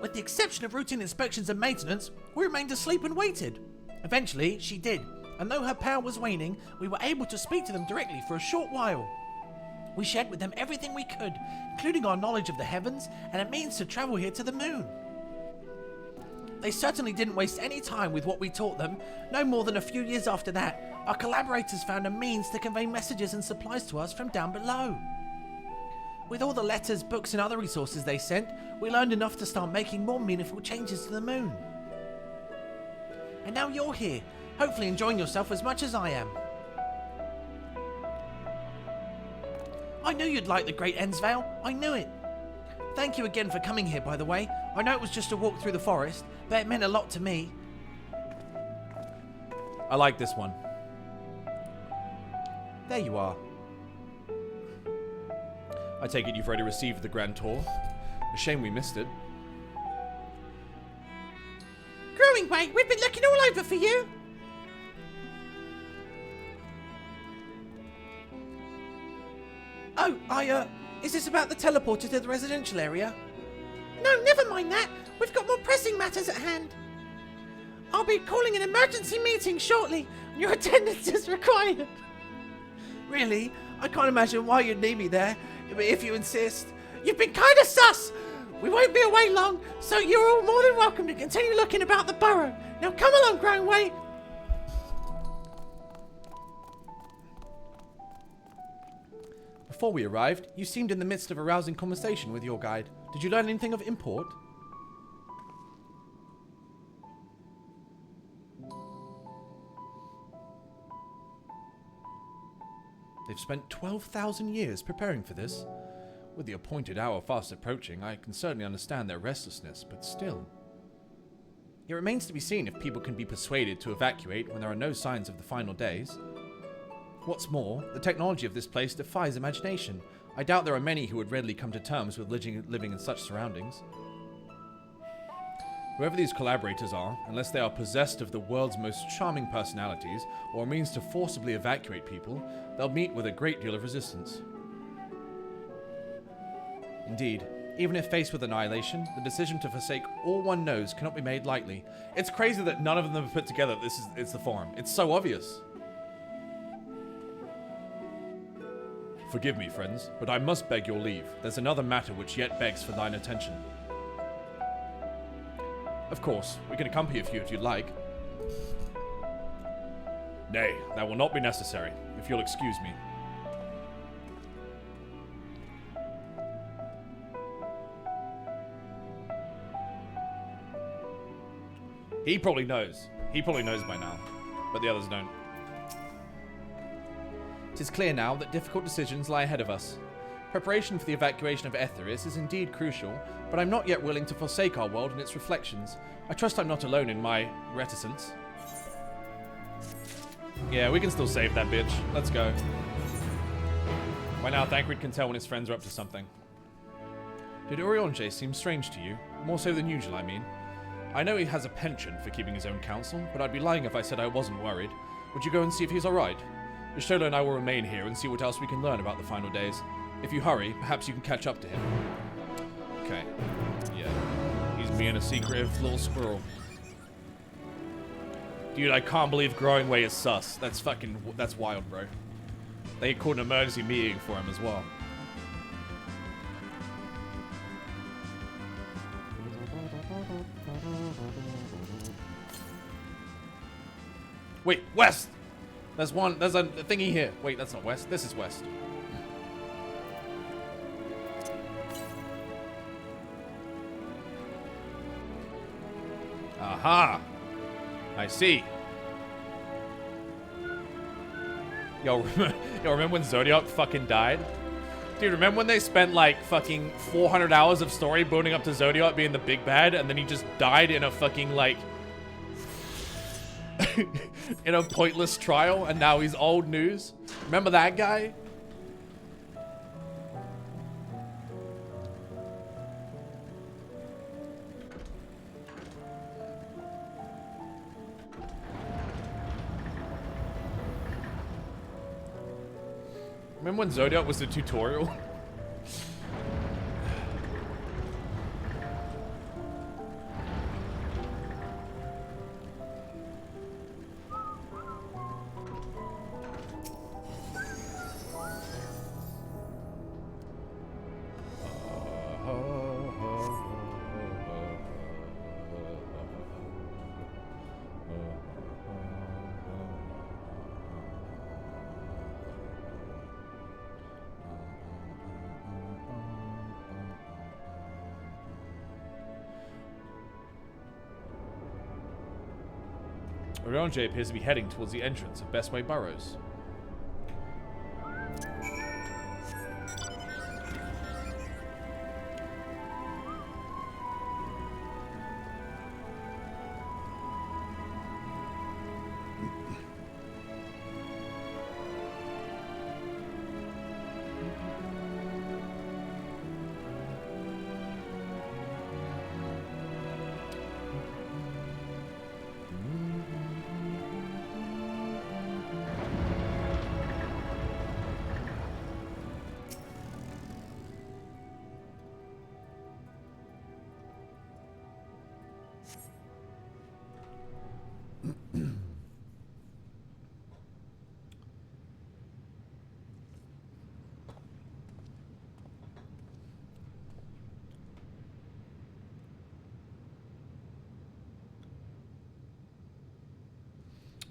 With the exception of routine inspections and maintenance, we remained asleep and waited. Eventually, she did, and though her power was waning, we were able to speak to them directly for a short while. We shared with them everything we could, including our knowledge of the heavens and a means to travel here to the moon. They certainly didn't waste any time with what we taught them. No more than a few years after that, our collaborators found a means to convey messages and supplies to us from down below. With all the letters, books and other resources they sent, we learned enough to start making more meaningful changes to the moon. And now you're here, hopefully enjoying yourself as much as I am. I knew you'd like the Great Ensvale, I knew it. Thank you again for coming here, by the way. I know it was just a walk through the forest, but it meant a lot to me. I like this one. There you are. I take it you've already received the Grand Tour. A shame we missed it. Growing Way, we've been looking all over for you. Oh, is this about the teleporter to the residential area? No, never mind that. We've got more pressing matters at hand. I'll be calling an emergency meeting shortly. Your attendance is required. Really? I can't imagine why you'd need me there, but if you insist. You've been kind of sus! We won't be away long, so you're all more than welcome to continue looking about the burrow. Now come along, Granway. Before we arrived, you seemed in the midst of a rousing conversation with your guide. Did you learn anything of import? They've spent 12,000 years preparing for this. With the appointed hour fast approaching, I can certainly understand their restlessness, but still. It remains to be seen if people can be persuaded to evacuate when there are no signs of the final days. What's more, the technology of this place defies imagination. I doubt there are many who would readily come to terms with living in such surroundings. Whoever these collaborators are, unless they are possessed of the world's most charming personalities, or a means to forcibly evacuate people, they'll meet with a great deal of resistance. Indeed, even if faced with annihilation, the decision to forsake all one knows cannot be made lightly. It's crazy that none of them have put together it's the Forum. It's so obvious. Forgive me, friends, but I must beg your leave. There's another matter which yet begs for thine attention. Of course, we can accompany you if you'd like. Nay, that will not be necessary, if you'll excuse me. He probably knows. He probably knows by now, but the others don't. It is clear now that difficult decisions lie ahead of us. Preparation for the evacuation of Etheris is indeed crucial, but I'm not yet willing to forsake our world and its reflections. I trust I'm not alone in my reticence. Yeah, we can still save that bitch. Let's go. By now, Thancred can tell when his friends are up to something. Did Orionje seem strange to you? More so than usual, I mean. I know he has a penchant for keeping his own counsel, but I'd be lying if I said I wasn't worried. Would you go and see if he's alright? Y'shtola and I will remain here and see what else we can learn about the final days. If you hurry, perhaps you can catch up to him. Okay. Yeah. He's being a secretive little squirrel. Dude, I can't believe Growing Way is sus. That's wild, bro. They called an emergency meeting for him as well. Wait, West! There's a thingy here. Wait, that's not West. This is West. Aha! I see. Yo, remember when Zodiac fucking died? Dude, remember when they spent like fucking 400 hours of story building up to Zodiac being the big bad, and then he just died in a fucking like in a pointless trial, and now he's old news? Remember that guy? Remember when Zodiac was the tutorial? Orionje appears to be heading towards the entrance of Bestway Burrows.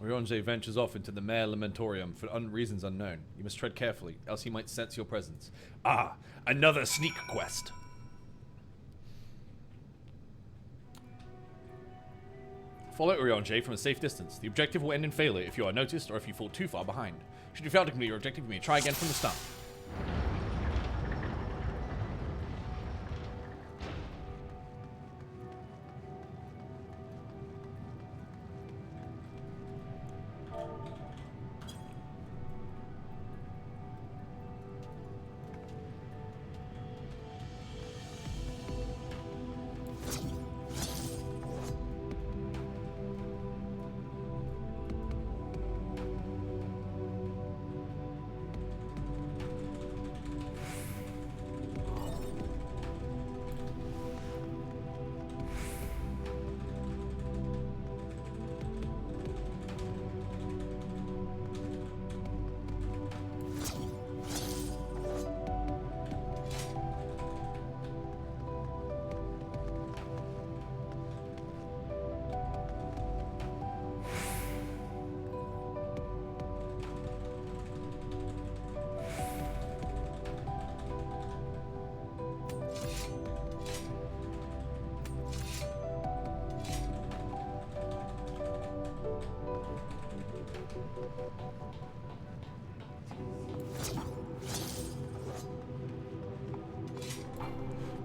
Rionje ventures off into the Mare Lamentorium for reasons unknown. You must tread carefully, else he might sense your presence. Ah, another sneak quest. Follow Rionje from a safe distance. The objective will end in failure if you are noticed or if you fall too far behind. Should you fail to complete your objective, you may try again from the start.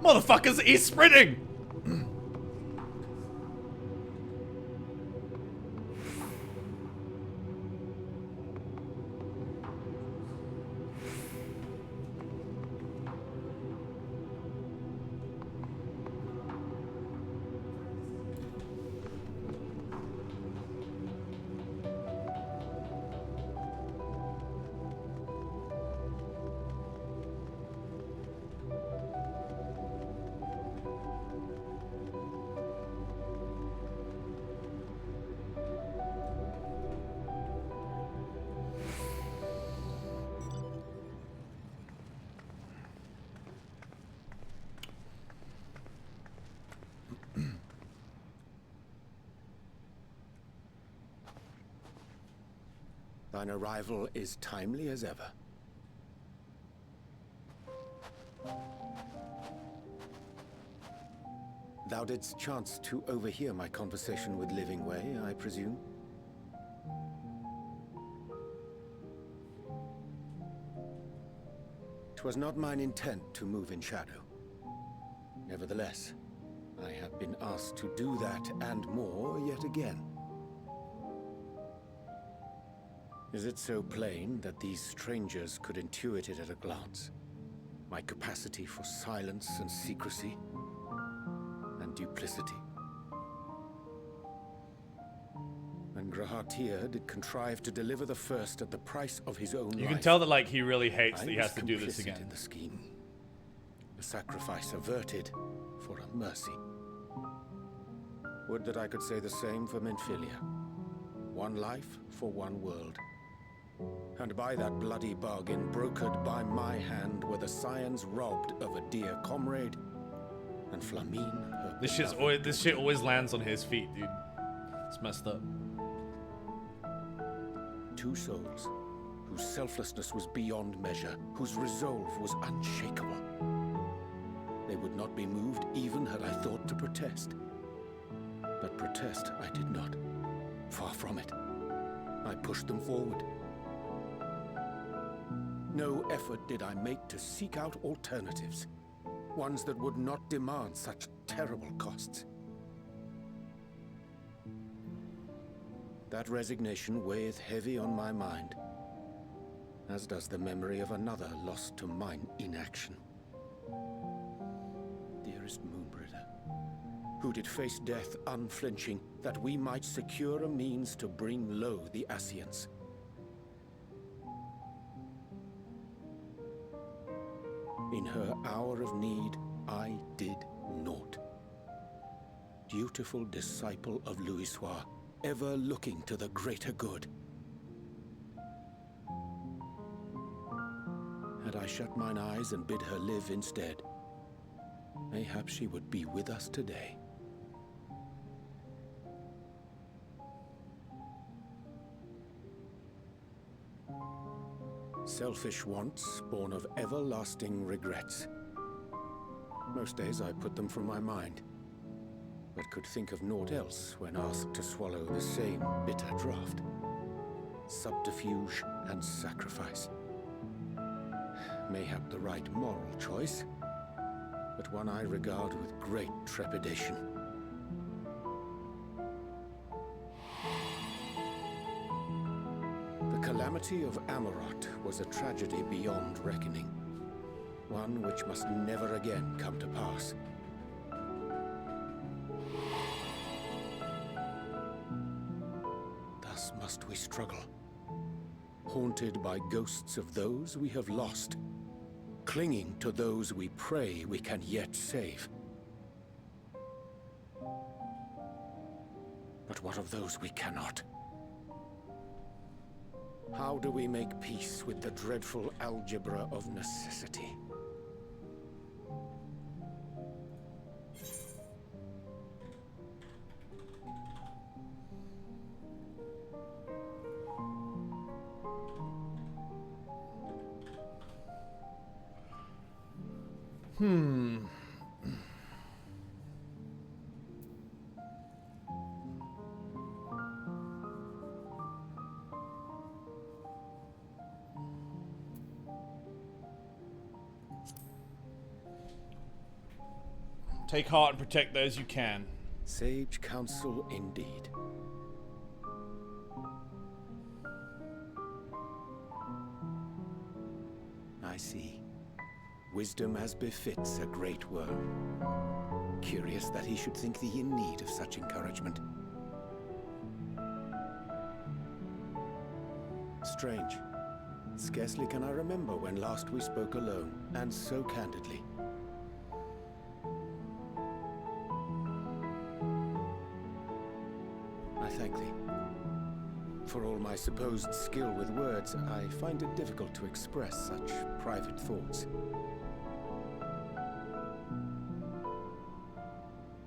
Motherfuckers, he's sprinting! Thine arrival is timely as ever. Thou didst chance to overhear my conversation with Living Way, I presume? 'Twas not mine intent to move in shadow. Nevertheless, I have been asked to do that and more yet again. Is it so plain that these strangers could intuit it at a glance? My capacity for silence and secrecy and duplicity. And Grahatir did contrive to deliver the first at the price of his own life. You can tell that, like, he really hates that he has to do this complicit again. in the scheme. A sacrifice averted for a mercy. Would that I could say the same for Menphilia. One life for one world. And by that bloody bargain brokered by my hand were the scions robbed of a dear comrade, and Flamine her This shit always lands on his feet, dude. It's messed up. Two souls, whose selflessness was beyond measure, whose resolve was unshakable. They would not be moved even had I thought to protest. But protest I did not. Far from it. I pushed them forward. No effort did I make to seek out alternatives, ones that would not demand such terrible costs. That resignation weigheth heavy on my mind, as does the memory of another lost to mine inaction. Dearest Moonbringer, who did face death unflinching, that we might secure a means to bring low the Ascians. In her hour of need, I did naught. Dutiful disciple of Louisoix, ever looking to the greater good. Had I shut mine eyes and bid her live instead, mayhap she would be with us today. Selfish wants born of everlasting regrets. Most days I put them from my mind, but could think of naught else when asked to swallow the same bitter draught. Subterfuge and sacrifice. Mayhap the right moral choice, but one I regard with great trepidation. The calamity of Amarot was a tragedy beyond reckoning. One which must never again come to pass. Thus must we struggle, haunted by ghosts of those we have lost, clinging to those we pray we can yet save. But what of those we cannot? How do we make peace with the dreadful algebra of necessity? Take heart and protect those you can. Sage counsel indeed. I see. Wisdom as befits a great worm. Curious that he should think thee in need of such encouragement. Strange. Scarcely can I remember when last we spoke alone, and so candidly. I thank thee. For all my supposed skill with words, I find it difficult to express such private thoughts.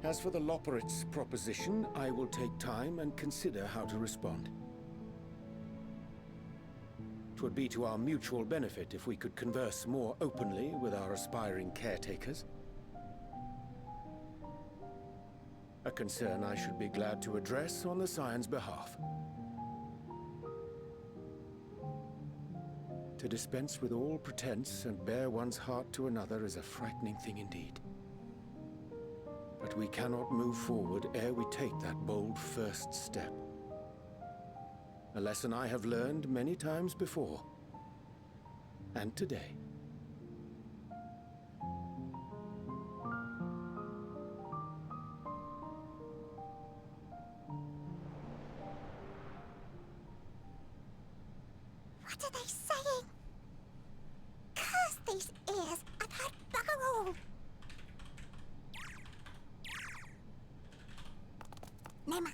As for the Loporrit's proposition, I will take time and consider how to respond. 'Twould be to our mutual benefit if we could converse more openly with our aspiring caretakers. A concern I should be glad to address on the Scion's behalf. To dispense with all pretense and bare one's heart to another is a frightening thing indeed. But we cannot move forward ere we take that bold first step. A lesson I have learned many times before. And today. What are they saying? Curse these ears! I've heard bugger all! Nema.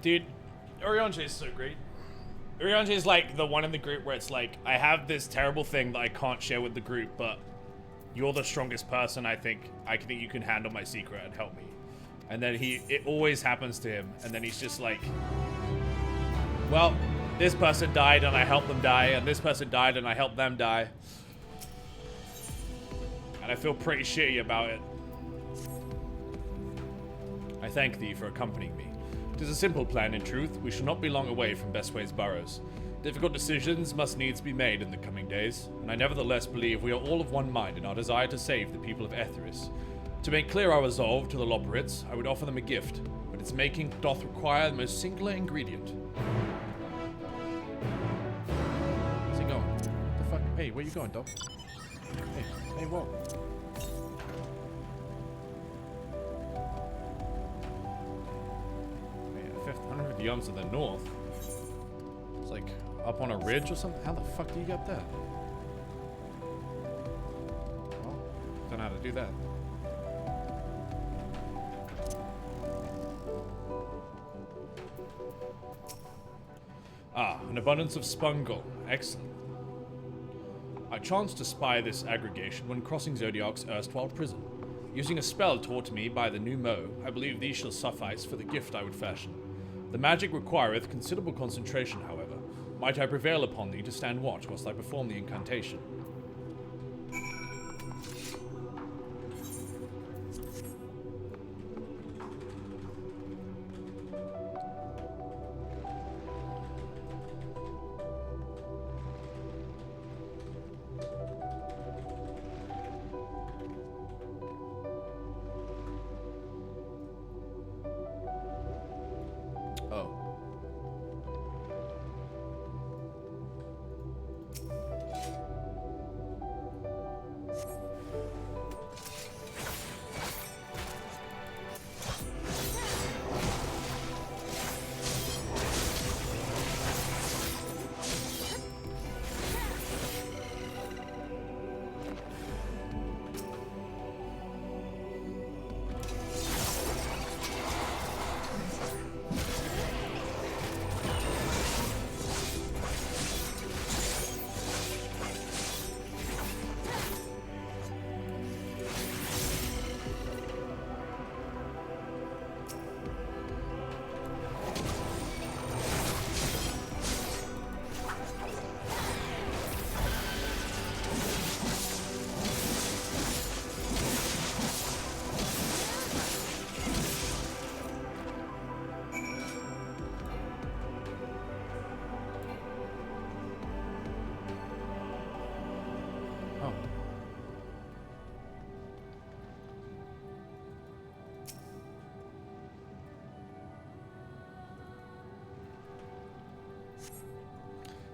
Dude, Oriange is so great. Oriange is like the one in the group where it's like, I have this terrible thing that I can't share with the group, but you're the strongest person I think you can handle my secret and help me. And then it always happens to him, and then he's just like, well, this person died and I helped them die, and this person died and I helped them die. And I feel pretty shitty about it. I thank thee for accompanying me. It is a simple plan, in truth. We shall not be long away from Bestway's burrows. Difficult decisions must needs be made in the coming days, and I nevertheless believe we are all of one mind in our desire to save the people of Etheris. To make clear our resolve to the Loporrits, I would offer them a gift, but its making doth require the most singular ingredient. Where's he going? What the fuck? Hey, where you going, dog? Hey, what? Wait, 150 yards to the north? It's like up on a ridge or something? How the fuck do you get there? Well, don't know how to do that. Ah, an abundance of spungle. Excellent. chanced to spy this aggregation when crossing Zodiac's erstwhile prison. Using a spell taught to me by the new Mo, I believe these shall suffice for the gift I would fashion. The magic requireth considerable concentration, however. Might I prevail upon thee to stand watch whilst I perform the incantation?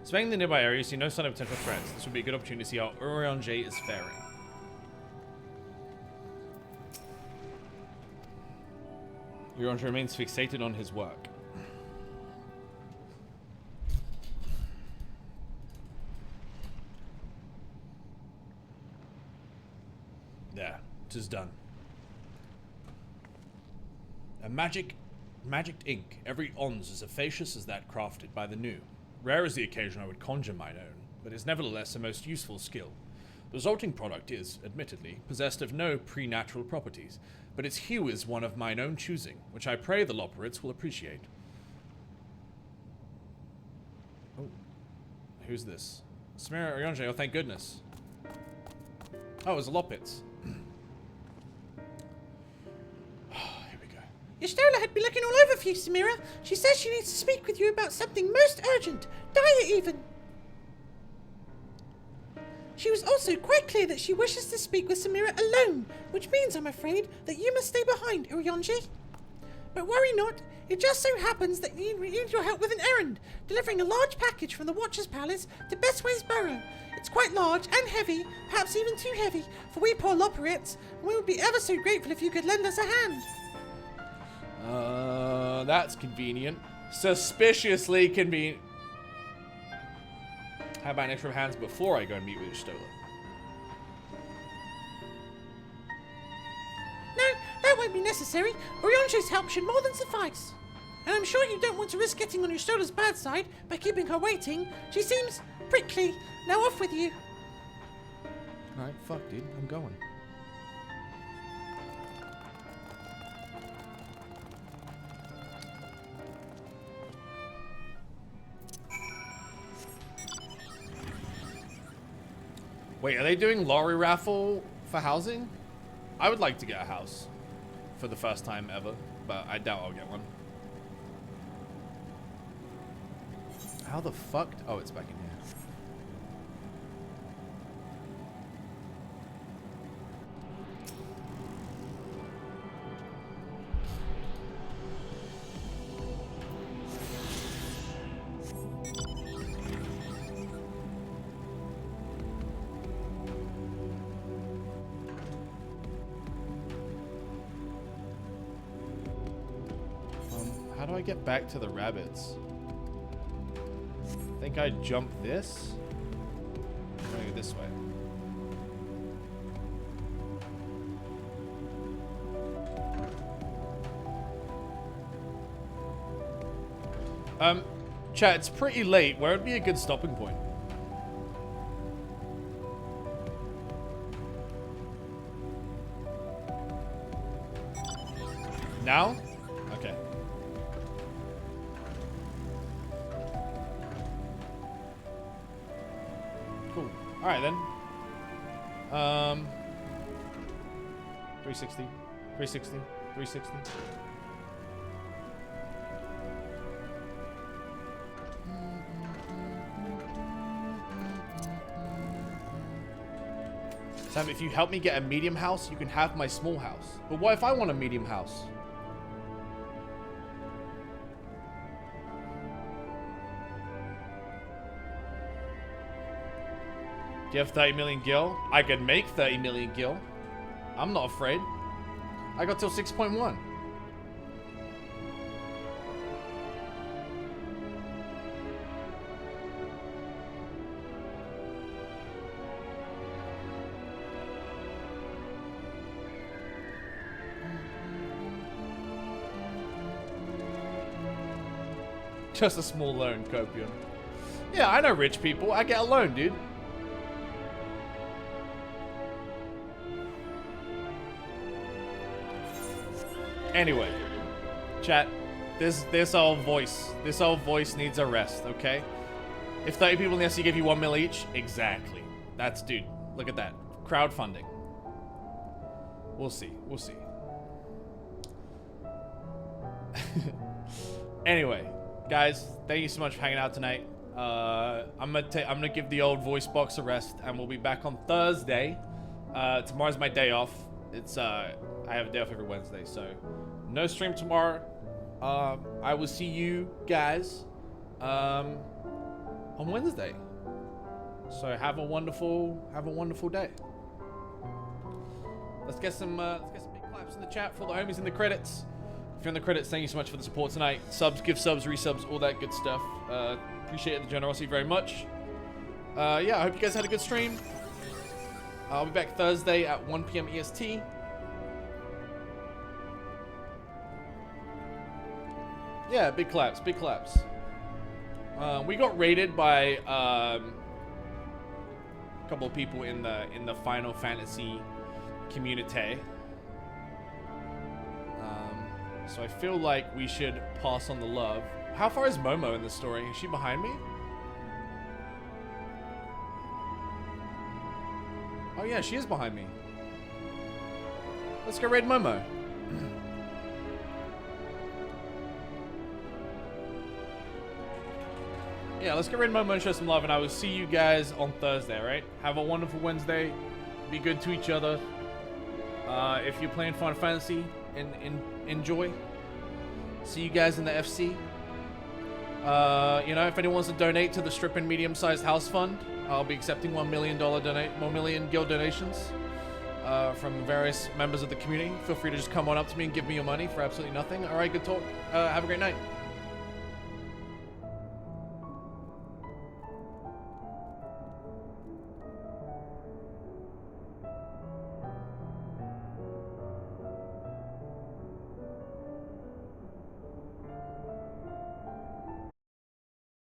Surveying the nearby area, you see no sign of potential threats. This would be a good opportunity to see how Urianger is faring. Urianger remains fixated on his work. There, 'tis done. A magic ink. Every ons as efficacious as that crafted by the new. Rare is the occasion I would conjure mine own, but is nevertheless a most useful skill. The resulting product is, admittedly, possessed of no pre-natural properties, but its hue is one of mine own choosing, which I pray the Loperites will appreciate. Oh, who's this? Samira Urianger, oh thank goodness. Oh, it was the Lopits. Yestola had been looking all over for you, Samira. She says she needs to speak with you about something most urgent, dire even. She was also quite clear that she wishes to speak with Samira alone, which means, I'm afraid, that you must stay behind, Urianger. But worry not, it just so happens that we need your help with an errand, delivering a large package from the Watcher's Palace to Bestway's Burrow. It's quite large and heavy, perhaps even too heavy, for we poor Loperites, and we would be ever so grateful if you could lend us a hand. That's convenient. Suspiciously convenient. How about an extra hands before I go and meet with Yestola? No, that won't be necessary. Urianger's help should more than suffice. And I'm sure you don't want to risk getting on Yestola's bad side by keeping her waiting. She seems prickly. Now off with you. Alright, fuck dude, I'm going. Wait, are they doing lorry raffle for housing? I would like to get a house for the first time ever, but I doubt I'll get one. How the fuck? Oh, it's back in here. How do I get back to the rabbits? I think I jump this. I'm gonna go this way. Chat, it's pretty late. Where would be a good stopping point? Now? Okay. Cool. All right then. 360, 360, 360. Sam, if you help me get a medium house, you can have my small house. But what if I want a medium house? Do you have 30 million gil? I could make 30 million gil. I'm not afraid. I got till 6.1. Just a small loan, Copium. Yeah, I know rich people. I get a loan, dude. Anyway, chat, this old voice needs a rest, okay? If 30 people in the SC give you 1 mil each, exactly. That's, dude, look at that. Crowdfunding. We'll see, we'll see. Anyway, guys, thank you so much for hanging out tonight. I'm gonna give the old voice box a rest, and we'll be back on Thursday. Tomorrow's my day off. It's I have a day off every Wednesday, so no stream tomorrow. I will see you guys on Wednesday. So have a wonderful day. Let's get some big claps in the chat for the homies in the credits. If you're in the credits, thank you so much for the support tonight. Subs, gift subs, resubs, all that good stuff. Appreciate the generosity very much. Yeah, I hope you guys had a good stream. I'll be back Thursday at 1 PM EST. Yeah, big claps, big claps. We got raided by a couple of people in the Final Fantasy community. So I feel like we should pass on the love. How far is Momo in the story? Is she behind me? Oh yeah, she is behind me. Let's go raid Momo. Yeah, let's go raid Momo and show some love, and I will see you guys on Thursday, right? Have a wonderful Wednesday. Be good to each other. If you're playing Final Fantasy, enjoy. See you guys in the FC. You know, if anyone wants to donate to the Strippin medium-sized house fund, I'll be accepting $1 million guild donations from various members of the community. Feel free to just come on up to me and give me your money for absolutely nothing. All right, good talk. Have a great night.